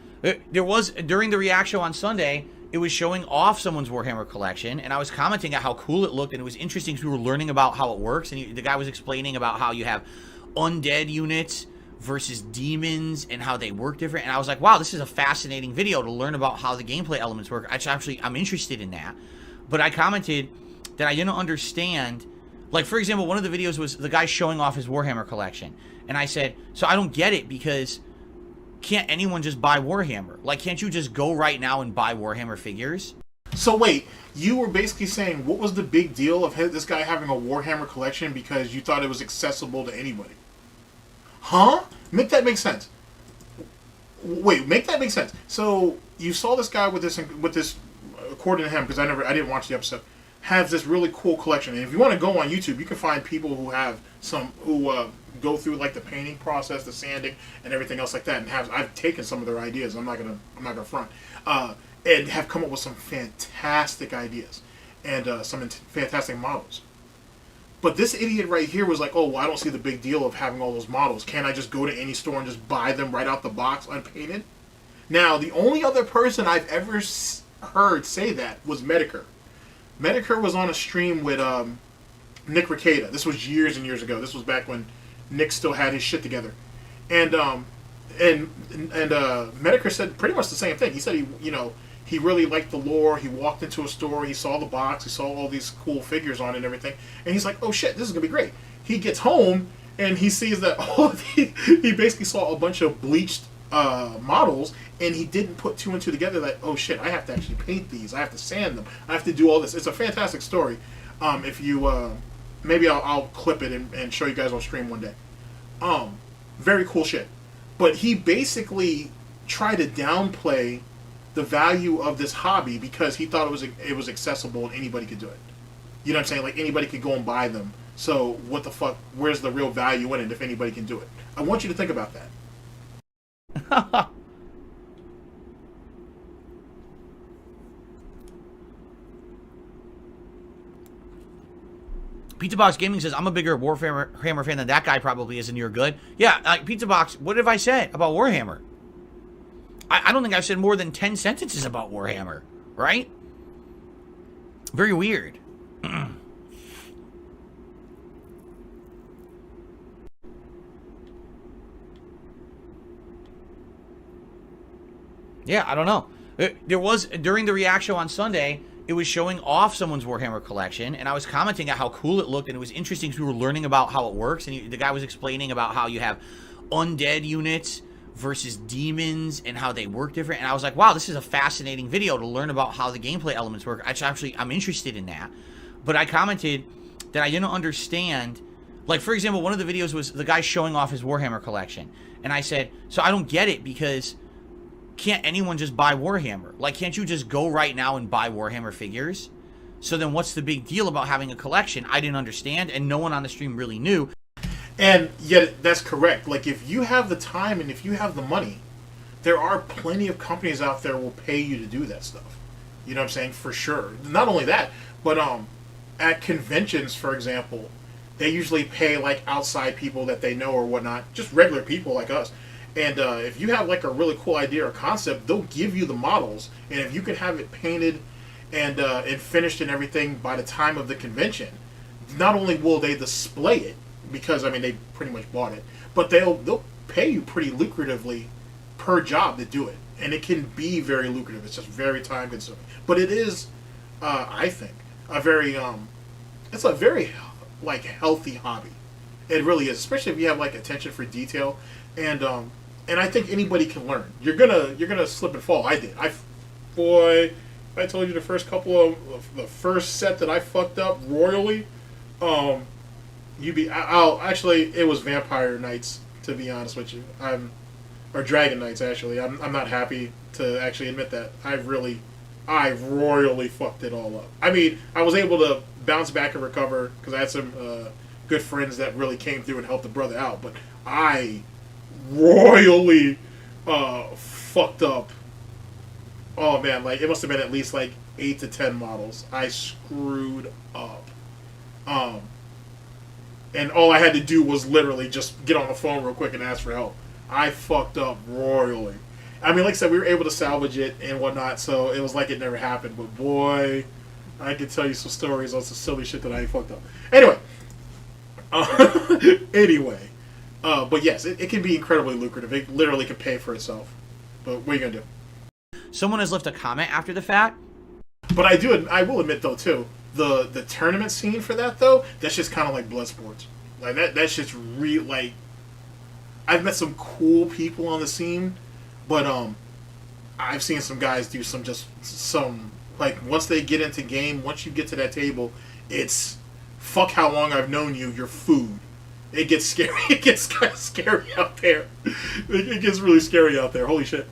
There was, during the reaction show on Sunday, it was showing off someone's Warhammer collection, and I was commenting at how cool it looked, and it was interesting because we were learning about how it works, and the guy was explaining about how you have undead units versus demons and how they work different, and I was like, wow, this is a fascinating video to learn about how the gameplay elements work. I'm interested in that. But I commented that I didn't understand, like, for example, one of the videos was the guy showing off his Warhammer collection, and I said, so I don't get it, because can't anyone just buy Warhammer? Like, can't you just go right now and buy Warhammer figures? So wait, you were basically saying, what was the big deal of this guy having a Warhammer collection because you thought it was accessible to anybody? Huh? Make that make sense. Wait, make that make sense. So you saw this guy with this, according to him, because I didn't watch the episode, has this really cool collection. And if you want to go on YouTube, you can find people who have go through like the painting process, the sanding, and everything else like that. And I've taken some of their ideas. I'm not gonna front, and have come up with some fantastic ideas and some fantastic models. But this idiot right here was like, oh, well, I don't see the big deal of having all those models. Can't I just go to any store and just buy them right out the box unpainted? Now, the only other person I've ever heard say that was Medicare. Medicare was on a stream with Nick Rekieta. This was years and years ago. This was back when Nick still had his shit together. And Medicare said pretty much the same thing. He said he really liked the lore. He walked into a store, he saw the box, he saw all these cool figures on it and everything, and he's like, oh shit, this is gonna be great. He gets home and he sees that he basically saw a bunch of bleached models, and he didn't put two and two together that, oh shit, I have to actually paint these, I have to sand them, I have to do all this. It's a fantastic story. If you maybe I'll clip it and show you guys on stream one day. Very cool shit. But he basically tried to downplay the value of this hobby because he thought it was accessible and anybody could do it. You know what I'm saying? Like, anybody could go and buy them. So what the fuck? Where's the real value in it if anybody can do it? I want you to think about that. Pizza Box Gaming says, I'm a bigger Warhammer fan than that guy probably is, and you're good. Yeah, Pizza Box, what have I said about Warhammer? I don't think I've said more than 10 sentences about Warhammer, right? Very weird. Yeah, I don't know. There was, during the reaction on Sunday, it was showing off someone's Warhammer collection, and I was commenting on how cool it looked, and it was interesting because we were learning about how it works, and the guy was explaining about how you have undead units versus demons and how they work different, and I was like, wow, this is a fascinating video to learn about how the gameplay elements work. I'm interested in that. But I commented that I didn't understand, like, for example, one of the videos was the guy showing off his Warhammer collection, and I said, so I don't get it, because can't anyone just buy Warhammer? Like, can't you just go right now and buy Warhammer figures? So then what's the big deal about having a collection? I didn't understand, and no one on the stream really knew. And yet, that's correct. Like, if you have the time and if you have the money, there are plenty of companies out there will pay you to do that stuff. You know what I'm saying? For sure. Not only that, but at conventions, for example, they usually pay, like, outside people that they know or whatnot, just regular people like us. And if you have, like, a really cool idea or concept, they'll give you the models. And if you can have it painted and finished and everything by the time of the convention, not only will they display it, because, I mean, they pretty much bought it, but they'll pay you pretty lucratively per job to do it. And it can be very lucrative. It's just very time consuming. But it is, I think, it's a very, like, healthy hobby. It really is, especially if you have, like, attention for detail. And I think anybody can learn. You're gonna slip and fall. I did. I told you the first the first set that I fucked up royally. Actually, it was Vampire Knights, to be honest with you. Or Dragon Knights, actually. I'm not happy to actually admit that. I royally fucked it all up. I mean, I was able to bounce back and recover because I had some good friends that really came through and helped the brother out. But I royally fucked up. Oh man, like, it must have been at least like 8 to 10 models. I screwed up. And all I had to do was literally just get on the phone real quick and ask for help. I fucked up royally. I mean, like I said, we were able to salvage it and whatnot, so it was like it never happened. But boy, I can tell you some stories on some silly shit that I fucked up. Anyway. But yes, it can be incredibly lucrative. It literally can pay for itself. But what are you going to do? Someone has left a comment after the fact. But I will admit, though, too, the tournament scene for that, though, that's just kind of like blood sports. Like, that's just real, like, I've met some cool people on the scene, but I've seen some guys do some, like, once they get into game, once you get to that table, it's, fuck how long I've known you, you're food. It gets scary. It gets kind of scary out there. It gets really scary out there. Holy shit.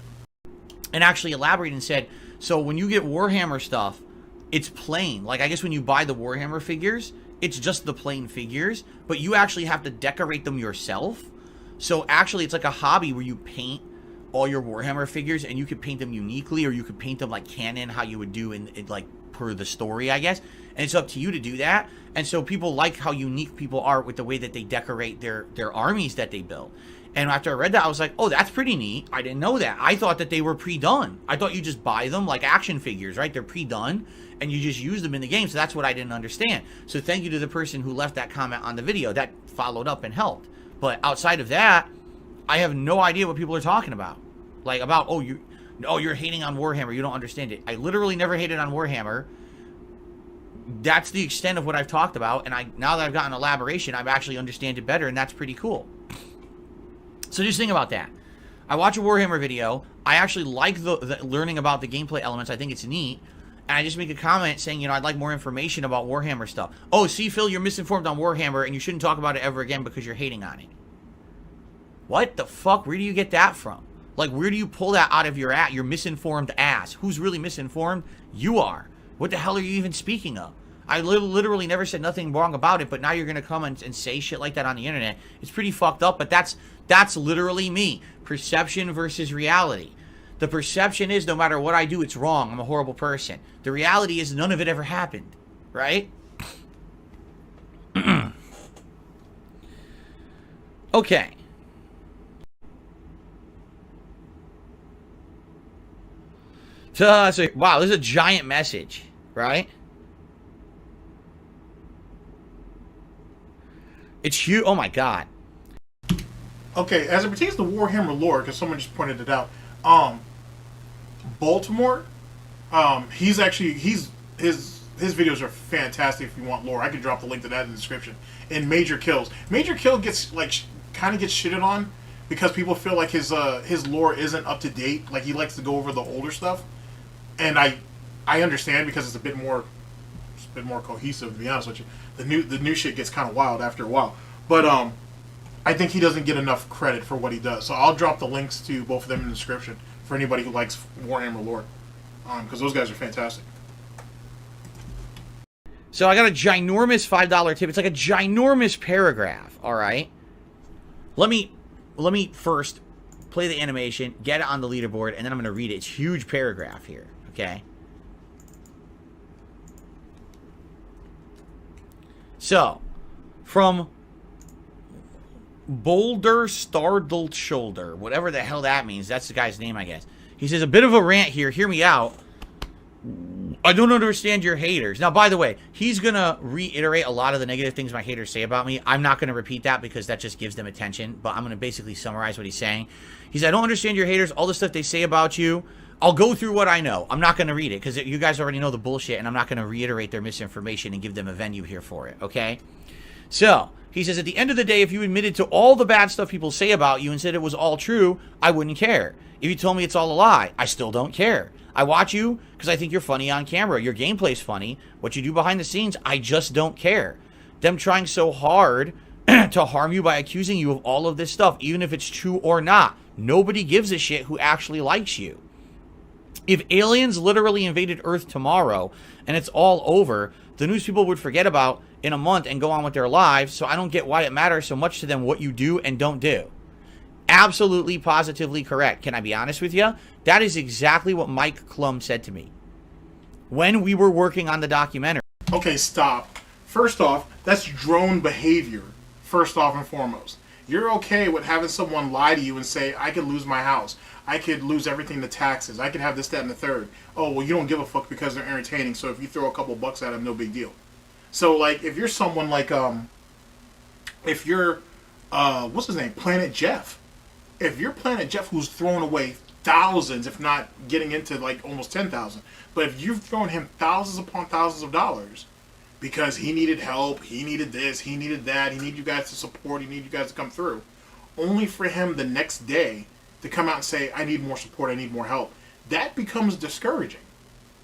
And actually elaborated and said, so when you get Warhammer stuff, it's plain. Like, I guess when you buy the Warhammer figures, it's just the plain figures, but you actually have to decorate them yourself. So actually, it's like a hobby where you paint all your Warhammer figures, and you could paint them uniquely, or you could paint them like canon, how you would do in like per the story, I guess. And it's up to you to do that. And so people like how unique people are with the way that they decorate their armies that they build. And after I read that, I was like, oh, that's pretty neat. I didn't know that. I thought that they were pre-done. I thought you just buy them like action figures, right? They're pre-done, and you just use them in the game. So that's what I didn't understand. So thank you to the person who left that comment on the video. That followed up and helped. But outside of that, I have no idea what people are talking about. Like, about, oh, you're hating on Warhammer. You don't understand it. I literally never hated on Warhammer. That's the extent of what I've talked about. And now that I've gotten elaboration, I've actually understand it better, and that's pretty cool. So just think about that. I watch a Warhammer video. I actually like the learning about the gameplay elements. I think it's neat. And I just make a comment saying, you know, I'd like more information about Warhammer stuff. Oh, see, Phil, you're misinformed on Warhammer, and you shouldn't talk about it ever again because you're hating on it. What the fuck? Where do you get that from? Like, where do you pull that out of your misinformed ass? Who's really misinformed? You are. What the hell are you even speaking of? I literally never said nothing wrong about it, but now you're going to come and say shit like that on the internet. It's pretty fucked up, but that's literally me. Perception versus reality. The perception is no matter what I do, it's wrong. I'm a horrible person. The reality is none of it ever happened, right? Okay. So, wow, this is a giant message, right? It's huge. Oh my god. Okay, as it pertains to Warhammer lore, because someone just pointed it out, Baltimore, his videos are fantastic if you want lore. I could drop the link to that in the description. And Major Kills. Major Kill gets, like, kind of gets shitted on because people feel like his lore isn't up to date. Like, he likes to go over the older stuff. And I understand because it's a bit more cohesive, to be honest with you. The new shit gets kind of wild after a while. But, I think he doesn't get enough credit for what he does. So I'll drop the links to both of them in the description for anybody who likes Warhammer lore. Because those guys are fantastic. So I got a ginormous $5 tip. It's like a ginormous paragraph, all right? Let me first play the animation, get it on the leaderboard, and then I'm going to read it. It's a huge paragraph here, okay? So, from Boulder Startled Shoulder, whatever the hell that means. That's the guy's name, I guess. He says, a bit of a rant here. Hear me out. I don't understand your haters. Now, by the way, he's going to reiterate a lot of the negative things my haters say about me. I'm not going to repeat that because that just gives them attention. But I'm going to basically summarize what he's saying. He said, I don't understand your haters. All the stuff they say about you. I'll go through what I know. I'm not going to read it because you guys already know the bullshit. And I'm not going to reiterate their misinformation and give them a venue here for it. Okay? So, he says, at the end of the day, if you admitted to all the bad stuff people say about you and said it was all true, I wouldn't care. If you told me it's all a lie, I still don't care. I watch you because I think you're funny on camera. Your gameplay's funny. What you do behind the scenes, I just don't care. Them trying so hard to harm you by accusing you of all of this stuff, even if it's true or not. Nobody gives a shit who actually likes you. If aliens literally invaded Earth tomorrow and it's all over, the news people would forget about in a month and go on with their lives, so I don't get why it matters so much to them what you do and don't do. Absolutely, positively correct. Can I be honest with you? That is exactly what Mike Clum said to me when we were working on the documentary. Okay, stop. First off, that's drone behavior, first off and foremost. You're okay with having someone lie to you and say, I could lose my house. I could lose everything to taxes. I could have this, that, and the third. Oh, well, you don't give a fuck because they're entertaining, so if you throw a couple bucks at them, no big deal. So, like, if you're someone like, if you're, what's his name? Planet Jeff. If you're Planet Jeff who's thrown away thousands, if not getting into, like, almost 10,000, but if you've thrown him thousands upon thousands of dollars because he needed help, he needed this, he needed that, he needed you guys to support, he needed you guys to come through, only for him the next day to come out and say, I need more support, I need more help, that becomes discouraging.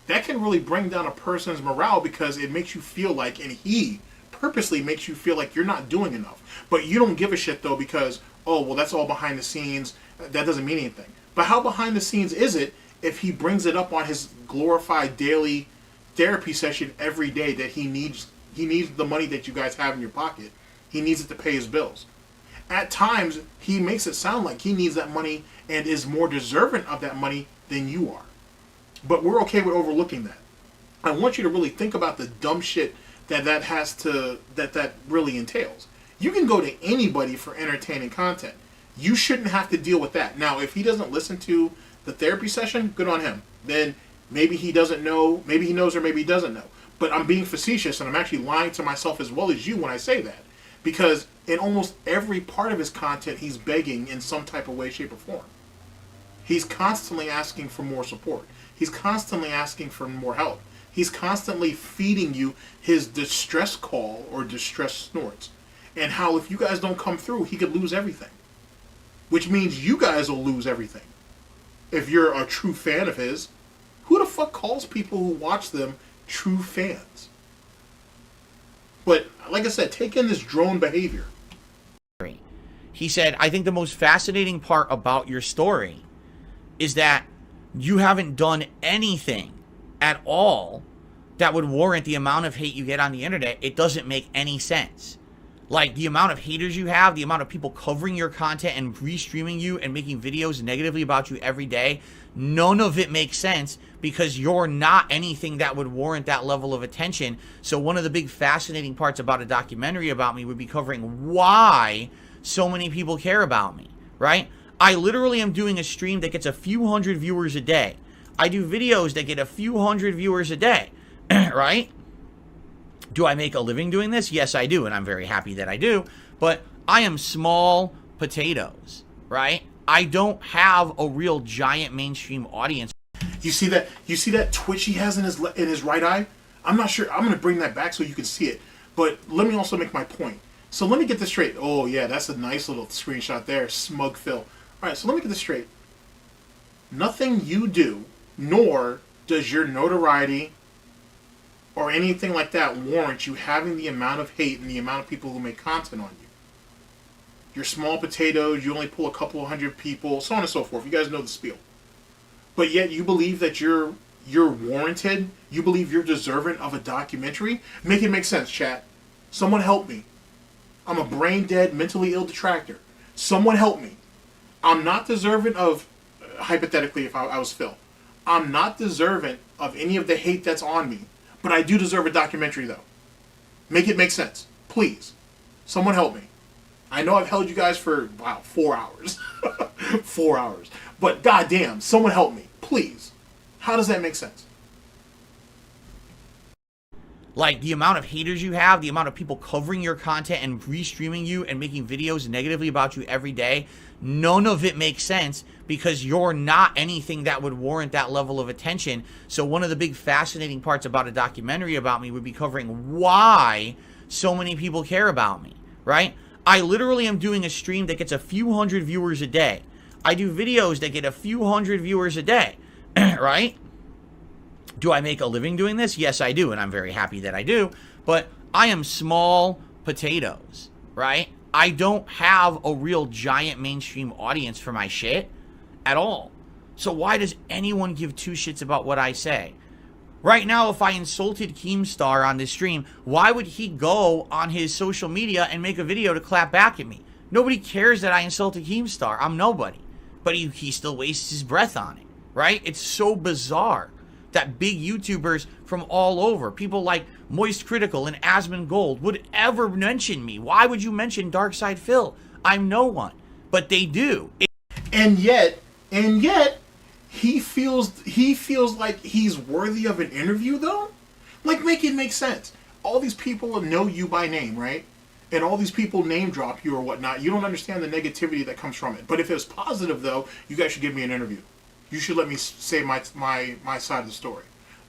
That can really bring down a person's morale because it makes you feel like, and he purposely makes you feel like you're not doing enough. But you don't give a shit though because, oh, well, that's all behind the scenes. That doesn't mean anything. But how behind the scenes is it if he brings it up on his glorified daily therapy session every day that he needs the money that you guys have in your pocket. He needs it to pay his bills. At times, he makes it sound like he needs that money and is more deserving of that money than you are. But we're okay with overlooking that. I want you to really think about the dumb shit that really entails. You can go to anybody for entertaining content. You shouldn't have to deal with that. Now, if he doesn't listen to the therapy session, good on him. Then maybe he doesn't know, maybe he knows or maybe he doesn't know. But I'm being facetious and I'm actually lying to myself as well as you when I say that. Because in almost every part of his content, he's begging in some type of way, shape, or form. He's constantly asking for more support. He's constantly asking for more help. He's constantly feeding you his distress call or distress snorts. And how if you guys don't come through, he could lose everything. which means you guys will lose everything. If you're a true fan of his, who the fuck calls people who watch them true fans? But like I said, take in this drone behavior. He said, I think the most fascinating part about your story is that you haven't done anything at all that would warrant the amount of hate you get on the internet. It doesn't make any sense. Like, the amount of haters you have, the amount of people covering your content and restreaming you and making videos negatively about you every day, none of it makes sense because you're not anything that would warrant that level of attention. So one of the big fascinating parts about a documentary about me would be covering why so many people care about me, right? I literally am doing a stream that gets a few hundred viewers a day. I do videos that get a few hundred viewers a day, right? Do I make a living doing this? Yes, I do, and I'm very happy that I do. But I am small potatoes, right? I don't have a real giant mainstream audience. You see that? You see that twitch he has in his right eye? I'm not sure. I'm going to bring that back so you can see it. But let me also make my point. So let me get this straight. Oh, yeah, that's a nice little screenshot there. Smug Phil. All right, so let me get this straight. Nothing you do, nor does your notoriety or anything like that warrant you having the amount of hate and the amount of people who make content on you. You're small potatoes, you only pull a couple of hundred people, so on and so forth. You guys know the spiel. But yet you believe that you're warranted, you believe you're deserving of a documentary? Make it make sense, chat. Someone help me. I'm a brain-dead, mentally ill detractor. Someone help me. I'm not deserving of, hypothetically, if I was Phil, I'm not deserving of any of the hate that's on me. But I do deserve a documentary, though. Make it make sense. Please. Someone help me. I know I've held you guys for, wow, 4 hours. 4 hours. But goddamn, someone help me. Please. How does that make sense? Like, the amount of haters you have, the amount of people covering your content and restreaming you and making videos negatively about you every day, none of it makes sense because you're not anything that would warrant that level of attention. So one of the big fascinating parts about a documentary about me would be covering why so many people care about me, right? I literally am doing a stream that gets a few hundred viewers a day. I do videos that get a few hundred viewers a day, right? Do I make a living doing this? Yes, I do, and I'm very happy that I do. But I am small potatoes, right? I don't have a real giant mainstream audience for my shit at all. So why does anyone give two shits about what I say? Right now, if I insulted Keemstar on this stream, why would he go on his social media and make a video to clap back at me? Nobody cares that I insulted Keemstar. I'm nobody. But he still wastes his breath on it, right? It's so bizarre that big YouTubers from all over, people like Moist Critical and Asmongold, would ever mention me. Why would you mention DarkSydePhil? I'm no one. But they do. And yet, he feels like he's worthy of an interview, though? Like, make it make sense. All these people know you by name, right? And all these people name drop you or whatnot. You don't understand the negativity that comes from it. But if it was positive, though, you guys should give me an interview. You should let me say my side of the story.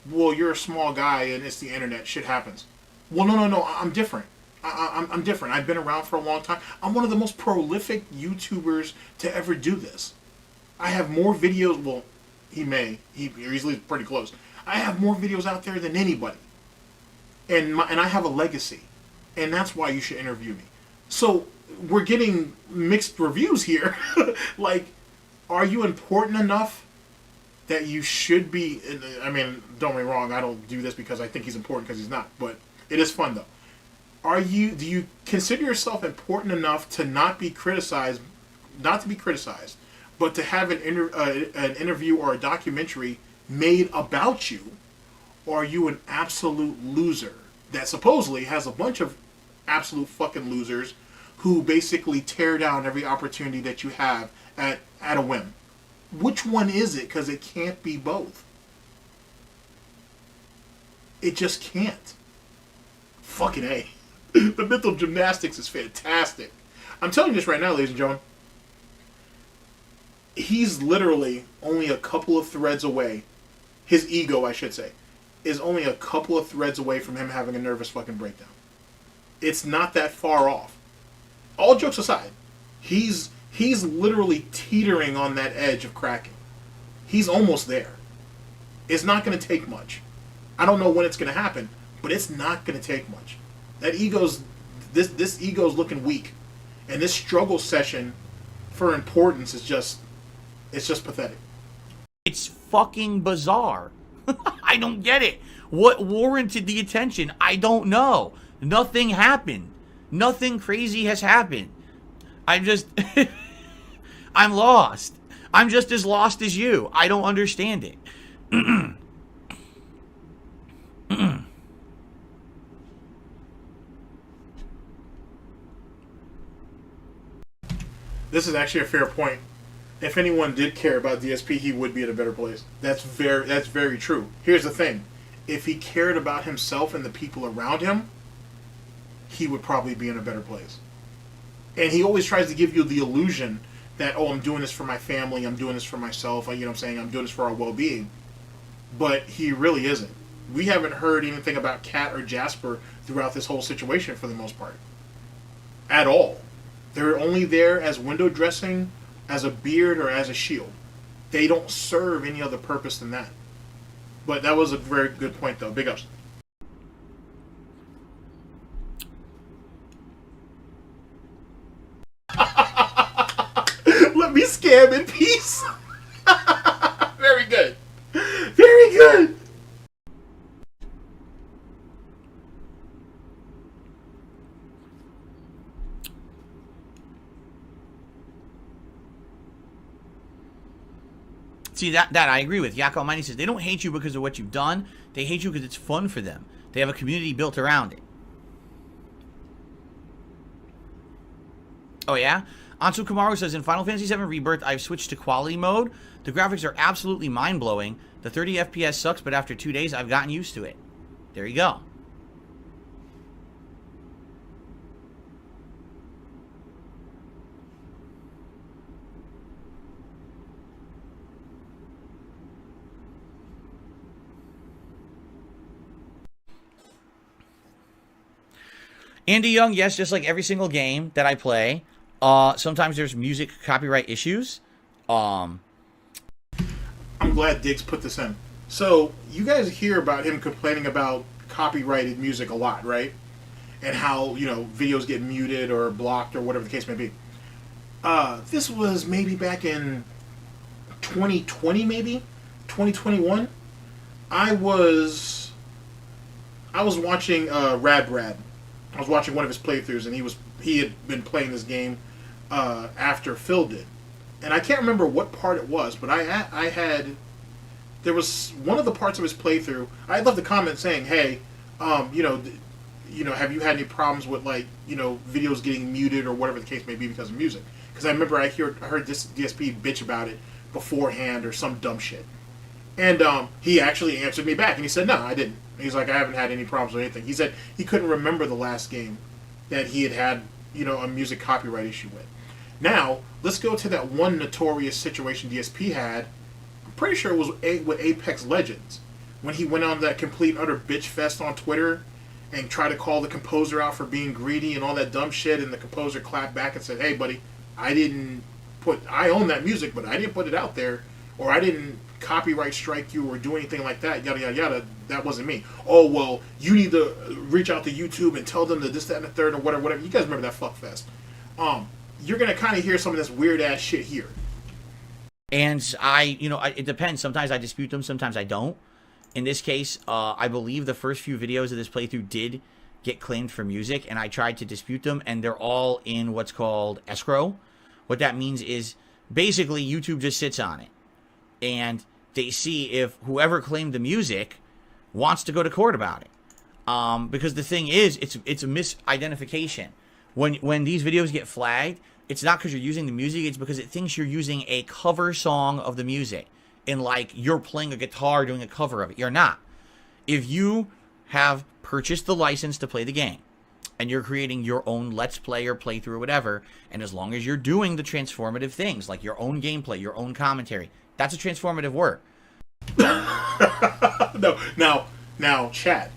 Well, you're a small guy and it's the internet. Shit happens. Well, no. I'm different. I'm different. I've been around for a long time. I'm one of the most prolific YouTubers to ever do this. I have more videos. Well, he's pretty close. I have more videos out there than anybody. And I have a legacy. And that's why you should interview me. So we're getting mixed reviews here. Like, are you important enough that you should be? I mean, don't get me wrong, I don't do this because I think he's important, because he's not, but it is fun though. Do you consider yourself important enough to not be criticized, but to have an interview or a documentary made about you? Or are you an absolute loser that supposedly has a bunch of absolute fucking losers who basically tear down every opportunity that you have at a whim? Which one is it? Because it can't be both. It just can't. Fucking A. The mental gymnastics is fantastic. I'm telling you this right now, ladies and gentlemen. He's literally only a couple of threads away. His ego, I should say, is only a couple of threads away from him having a nervous fucking breakdown. It's not that far off. All jokes aside, he's He's literally teetering on that edge of cracking. He's almost there. It's not going to take much. I don't know when it's going to happen, but it's not going to take much. That ego's this ego's looking weak, and this struggle session for importance is just pathetic. It's fucking bizarre. I don't get it. What warranted the attention? I don't know. Nothing happened. Nothing crazy has happened. I'm just I'm lost. I'm just as lost as you. I don't understand it. This is actually a fair point. If anyone did care about DSP, he would be at a better place. That's very true. Here's the thing. If he cared about himself and the people around him, he would probably be in a better place. And he always tries to give you the illusion that, oh, I'm doing this for my family, I'm doing this for myself, you know what I'm saying, I'm doing this for our well-being. But he really isn't. We haven't heard anything about Kat or Jasper throughout this whole situation for the most part. At all. They're only there as window dressing, as a beard, or as a shield. They don't serve any other purpose than that. But that was a very good point, though. Big ups. Let me scam in peace. Very good. Very good. See, that I agree with. Yak Almighty says, they don't hate you because of what you've done. They hate you because it's fun for them. They have a community built around it. Oh, yeah? Ansu Kamaru says, in Final Fantasy VII Rebirth, I've switched to quality mode. The graphics are absolutely mind-blowing. The 30 FPS sucks, but after 2 days, I've gotten used to it. There you go. Andy Young, yes, just like every single game that I play, sometimes there's music copyright issues. I'm glad Diggs put this in. So, you guys hear about him complaining about copyrighted music a lot, right? And how, you know, videos get muted or blocked or whatever the case may be. This was maybe back in 2020, maybe? 2021? I was watching Rad Brad. I was watching one of his playthroughs, and he had been playing this game after Phil did, and I can't remember what part it was, but there was one of the parts of his playthrough. I left a comment saying, "Hey, have you had any problems with videos getting muted or whatever the case may be because of music?" Because I remember I heard this DSP bitch about it beforehand or some dumb shit, and he actually answered me back, and he said, "No, I didn't." He's like, I haven't had any problems with anything. He said he couldn't remember the last game that he had a music copyright issue with. Now, let's go to that one notorious situation DSP had. I'm pretty sure it was with Apex Legends, when he went on that complete utter bitch fest on Twitter and tried to call the composer out for being greedy and all that dumb shit, and the composer clapped back and said, "Hey, buddy, I own that music, but I didn't put it out there, or I didn't copyright strike you or do anything like that, yada, yada, yada. That wasn't me." "Oh, well, you need to reach out to YouTube and tell them that this, that, and the third, or whatever. You guys remember that fuck fest. You're going to kind of hear some of this weird-ass shit here. And it depends. Sometimes I dispute them, sometimes I don't. In this case, I believe the first few videos of this playthrough did get claimed for music, and I tried to dispute them, and they're all in what's called escrow. What that means is, basically, YouTube just sits on it. And they see if whoever claimed the music wants to go to court about it. Because the thing is, it's a misidentification. When these videos get flagged, it's not because you're using the music, it's because it thinks you're using a cover song of the music. And like you're playing a guitar doing a cover of it. You're not. If you have purchased the license to play the game, and you're creating your own Let's Play or playthrough or whatever, and as long as you're doing the transformative things, like your own gameplay, your own commentary, that's a transformative work. No, now, Chad,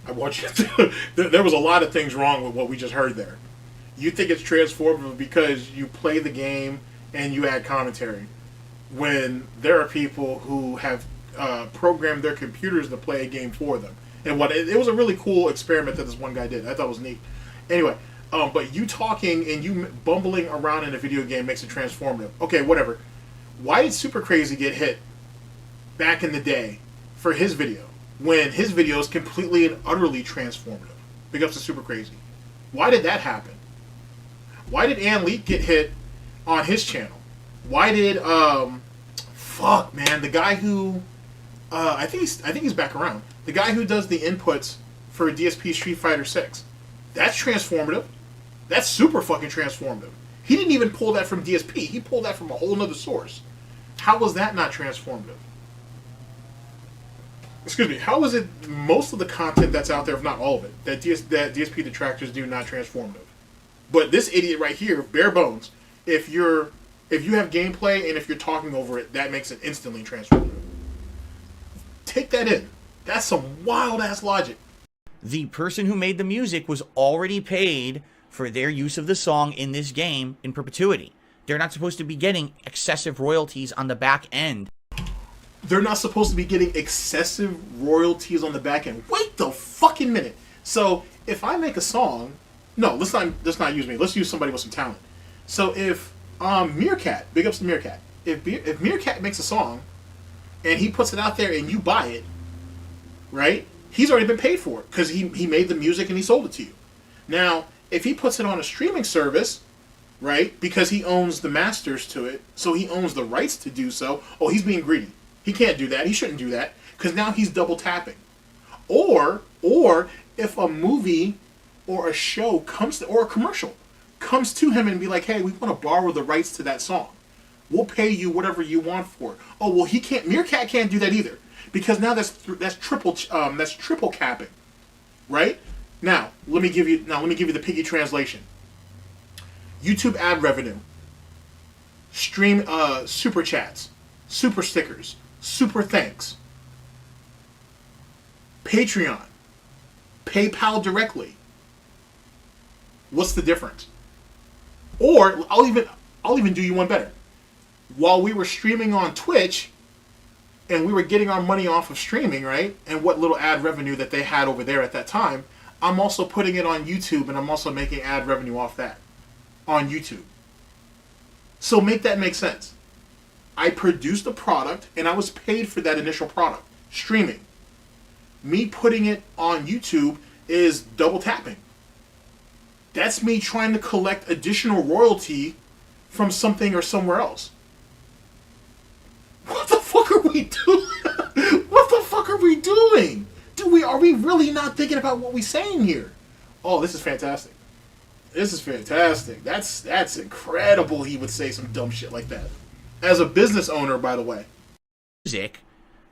I want you to... There was a lot of things wrong with what we just heard there. You think it's transformative because you play the game and you add commentary. When there are people who have programmed their computers to play a game for them. And it was a really cool experiment that this one guy did. I thought it was neat. Anyway, but you talking and you bumbling around in a video game makes it transformative. Okay, whatever. Why did Super Crazy get hit back in the day for his video when his video is completely and utterly transformative? Big ups to Super Crazy. Why did that happen? Why did Ann Leak get hit on his channel? Why did fuck man, the guy who I think he's back around. The guy who does the inputs for DSP Street Fighter 6. That's transformative. That's super fucking transformative. He didn't even pull that from DSP. He pulled that from a whole nother source. How was that not transformative? Excuse me. How is it most of the content that's out there, if not all of it, that DSP detractors do not transformative? But this idiot right here, bare bones, if you have gameplay and if you're talking over it, that makes it instantly transformative. Take that in. That's some wild ass logic. The person who made the music was already paid for their use of the song in this game in perpetuity. They're not supposed to be getting excessive royalties on the back end. They're not supposed to be getting excessive royalties on the back end. Wait the fucking minute. So if I make a song, no, let's not use me. Let's use somebody with some talent. So if Meerkat, big ups to Meerkat. If Meerkat makes a song and he puts it out there and you buy it, right? He's already been paid for it because he made the music and he sold it to you. Now, if he puts it on a streaming service, right, because he owns the masters to it, so he owns the rights to do so, oh, he's being greedy. He can't do that. He shouldn't do that because now he's double tapping. Or if a movie or a show comes to, or a commercial comes to him and be like, hey, we want to borrow the rights to that song. We'll pay you whatever you want for it. Oh, well, he can't. Meerkat can't do that either. Because now that's triple capping, right? Now let me give you the piggy translation. YouTube ad revenue, stream super chats, super stickers, super thanks, Patreon, PayPal directly. What's the difference? Or I'll even do you one better. While we were streaming on Twitch, and we were getting our money off of streaming, right? And what little ad revenue that they had over there at that time, I'm also putting it on YouTube, and I'm also making ad revenue off that on YouTube. So make that make sense. I produced a product, and I was paid for that initial product, streaming. Me putting it on YouTube is double tapping. That's me trying to collect additional royalty from something or somewhere else. What the fuck are we doing? What the fuck are we doing? Are we really not thinking about what we're saying here? Oh, this is fantastic. This is fantastic. That's incredible he would say some dumb shit like that. As a business owner, by the way. Music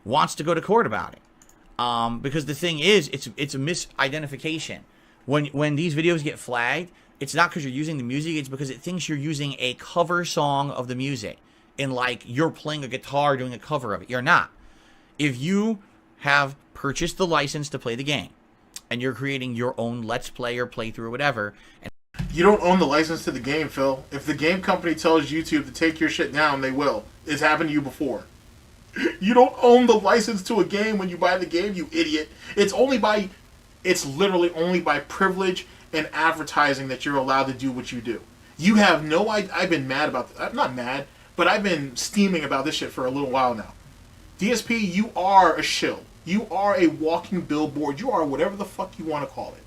wants to go to court about it. Because the thing is, it's a misidentification. When these videos get flagged, it's not because you're using the music, it's because it thinks you're using a cover song of the music. And like you're playing a guitar doing a cover of it. You're not. If you have purchased the license to play the game and you're creating your own Let's Play or playthrough or whatever. And you don't own the license to the game, Phil. If the game company tells YouTube to take your shit down, they will. It's happened to you before. You don't own the license to a game when you buy the game, you idiot. It's literally only by privilege and advertising that you're allowed to do what you do. You have no idea. I've been mad about this. I'm not mad. But I've been steaming about this shit for a little while now. DSP, you are a shill. You are a walking billboard. You are whatever the fuck you want to call it.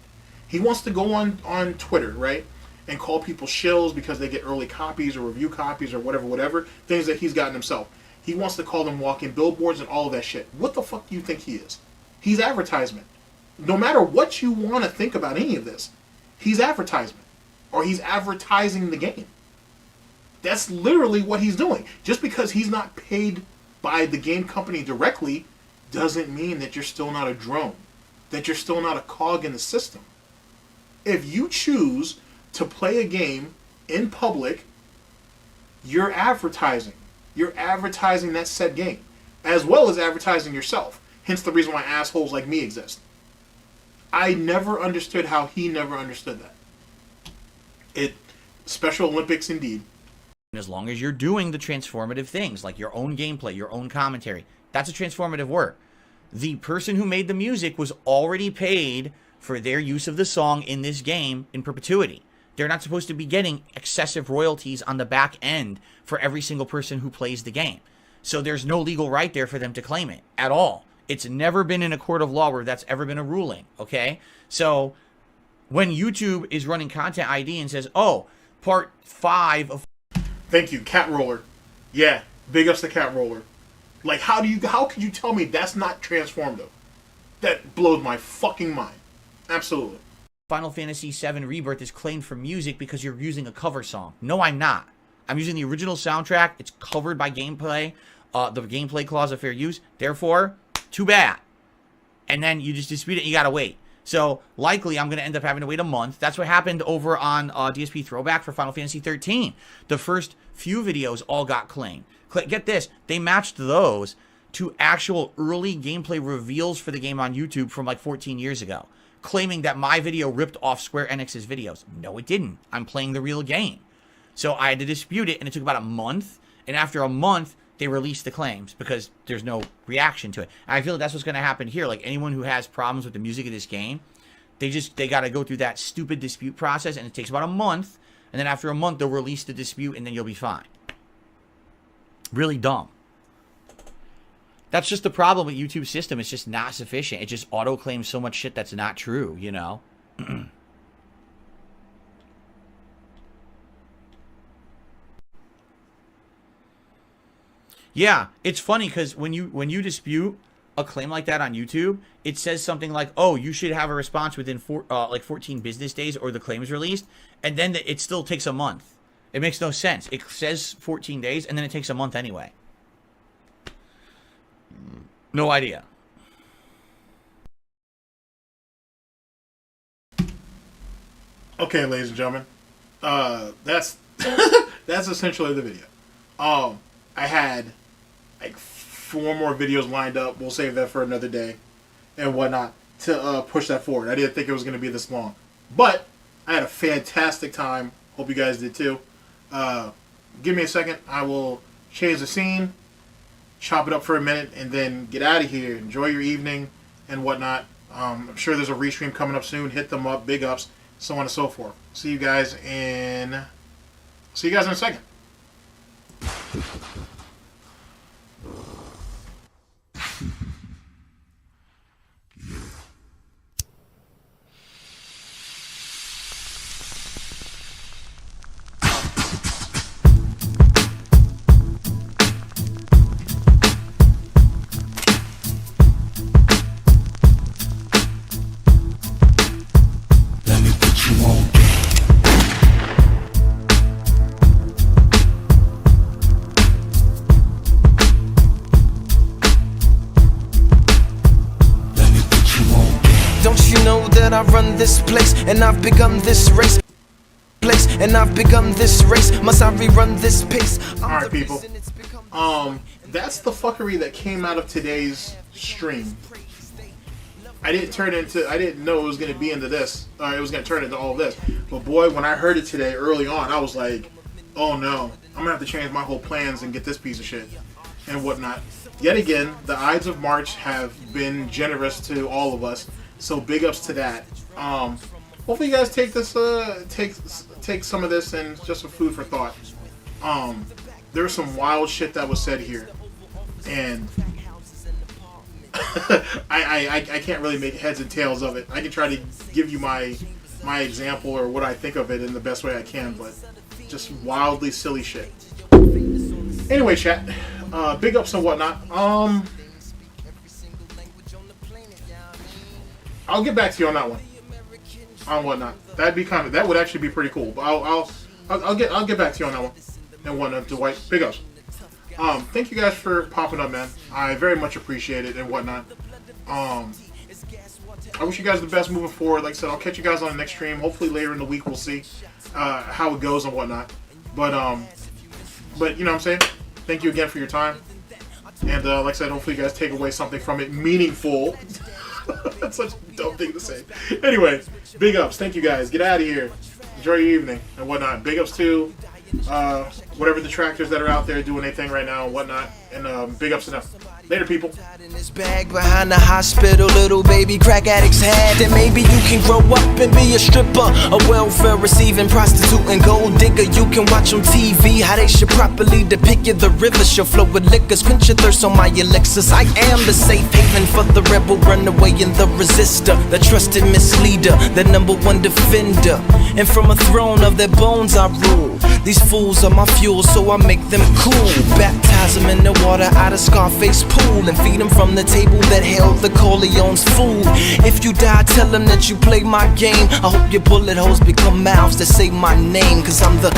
He wants to go on Twitter, right? And call people shills because they get early copies or review copies or whatever. Things that he's gotten himself. He wants to call them walking billboards and all of that shit. What the fuck do you think he is? He's advertisement. No matter what you want to think about any of this, he's advertisement. Or he's advertising the game. That's literally what he's doing. Just because he's not paid by the game company directly doesn't mean that you're still not a drone. That you're still not a cog in the system. If you choose to play a game in public, you're advertising. You're advertising that said game. As well as advertising yourself. Hence the reason why assholes like me exist. I never understood how he never understood that. Special Olympics indeed. As long as you're doing the transformative things, like your own gameplay, your own commentary, that's a transformative work. The person who made the music was already paid for their use of the song in this game in perpetuity. They're not supposed to be getting excessive royalties on the back end for every single person who plays the game. So there's no legal right there for them to claim it at all. It's never been in a court of law where that's ever been a ruling, okay? So when YouTube is running Content ID and says, oh, part 5 of... Thank you, Cat Roller. Yeah, big ups to Cat Roller. Like, how could you tell me that's not transformative? That blows my fucking mind. Absolutely. Final Fantasy VII Rebirth is claimed for music because you're using a cover song. No, I'm not. I'm using the original soundtrack. It's covered by gameplay, the gameplay clause of fair use. Therefore, too bad. And then you just dispute it and you gotta wait. So, likely, I'm going to end up having to wait a month. That's what happened over on DSP Throwback for Final Fantasy 13. The first few videos all got claimed. Get this, they matched those to actual early gameplay reveals for the game on YouTube from like 14 years ago, claiming that my video ripped off Square Enix's videos. No, it didn't. I'm playing the real game. So I had to dispute it, and it took about a month. And after a month, they released the claims because there's no reaction to it. And I feel like that's what's going to happen here. Like anyone who has problems with the music of this game, they got to go through that stupid dispute process, and it takes about a month. And then after a month, they'll release the dispute, and then you'll be fine. Really dumb. That's just the problem with YouTube's system. It's just not sufficient. It just auto-claims so much shit that's not true, you know? Yeah, it's funny because when you dispute a claim like that on YouTube, it says something like, "Oh, you should have a response within 14 business days, or the claim is released," and then it still takes a month. It makes no sense. It says 14 days, and then it takes a month anyway. No idea. Okay, ladies and gentlemen, that's that's essentially the video. I had like 4 more videos lined up. We'll save that for another day and whatnot to push that forward. I didn't think it was going to be this long, but I had a fantastic time. Hope you guys did too. Give me a second. I will change the scene, chop it up for a minute, and then get out of here. Enjoy your evening and whatnot. I'm sure there's a restream coming up soon. Hit them up, big ups, so on and so forth. See you guys in a second. I run this place, and I've begun this race. Must I rerun this pace? Alright, people. That's the fuckery that came out of today's stream. I didn't know it was gonna be into this. It was gonna turn into all this. But boy, when I heard it today early on, I was like, oh no, I'm gonna have to change my whole plans and get this piece of shit and whatnot. Yet again, the Ides of March have been generous to all of us. So big ups to that. Hopefully you guys take this, take some of this and just some food for thought. There's some wild shit that was said here, and I can't really make heads and tails of it. I can try to give you my example or what I think of it in the best way I can, but just wildly silly shit. Anyway, chat, big ups and whatnot. I'll get back to you on that one. On whatnot. That would actually be pretty cool. But I'll get back to you on that one. And whatnot, Dwight. Big ups. Thank you guys for popping up, man. I very much appreciate it and whatnot. I wish you guys the best moving forward. Like I said, I'll catch you guys on the next stream. Hopefully later in the week we'll see how it goes and whatnot. But you know what I'm saying? Thank you again for your time. And like I said, hopefully you guys take away something from it meaningful. That's such a dumb thing to say. Anyway, big ups. Thank you guys. Get out of here. enjoy your evening and whatnot. Big ups to whatever detractors that are out there doing their thing right now and whatnot. And big ups to them. Later, people. In his bag behind the hospital, little baby crack addicts had. Then maybe you can grow up and be a stripper, a welfare receiving prostitute and gold digger. You can watch on TV how they should properly depict you. The river shall flow with liquors, quench your thirst on my elixirs. I am the safe haven for the rebel, runaway and the resistor, the trusted misleader, the #1 defender. And from a throne of their bones I rule. These fools are my fuel, so I make them cool. Baptize them in the water out of Scarface pool, and feed them from the table that held the Corleone's food. If you die, tell them that you played my game. I hope your bullet holes become mouths that say my name, cause I'm the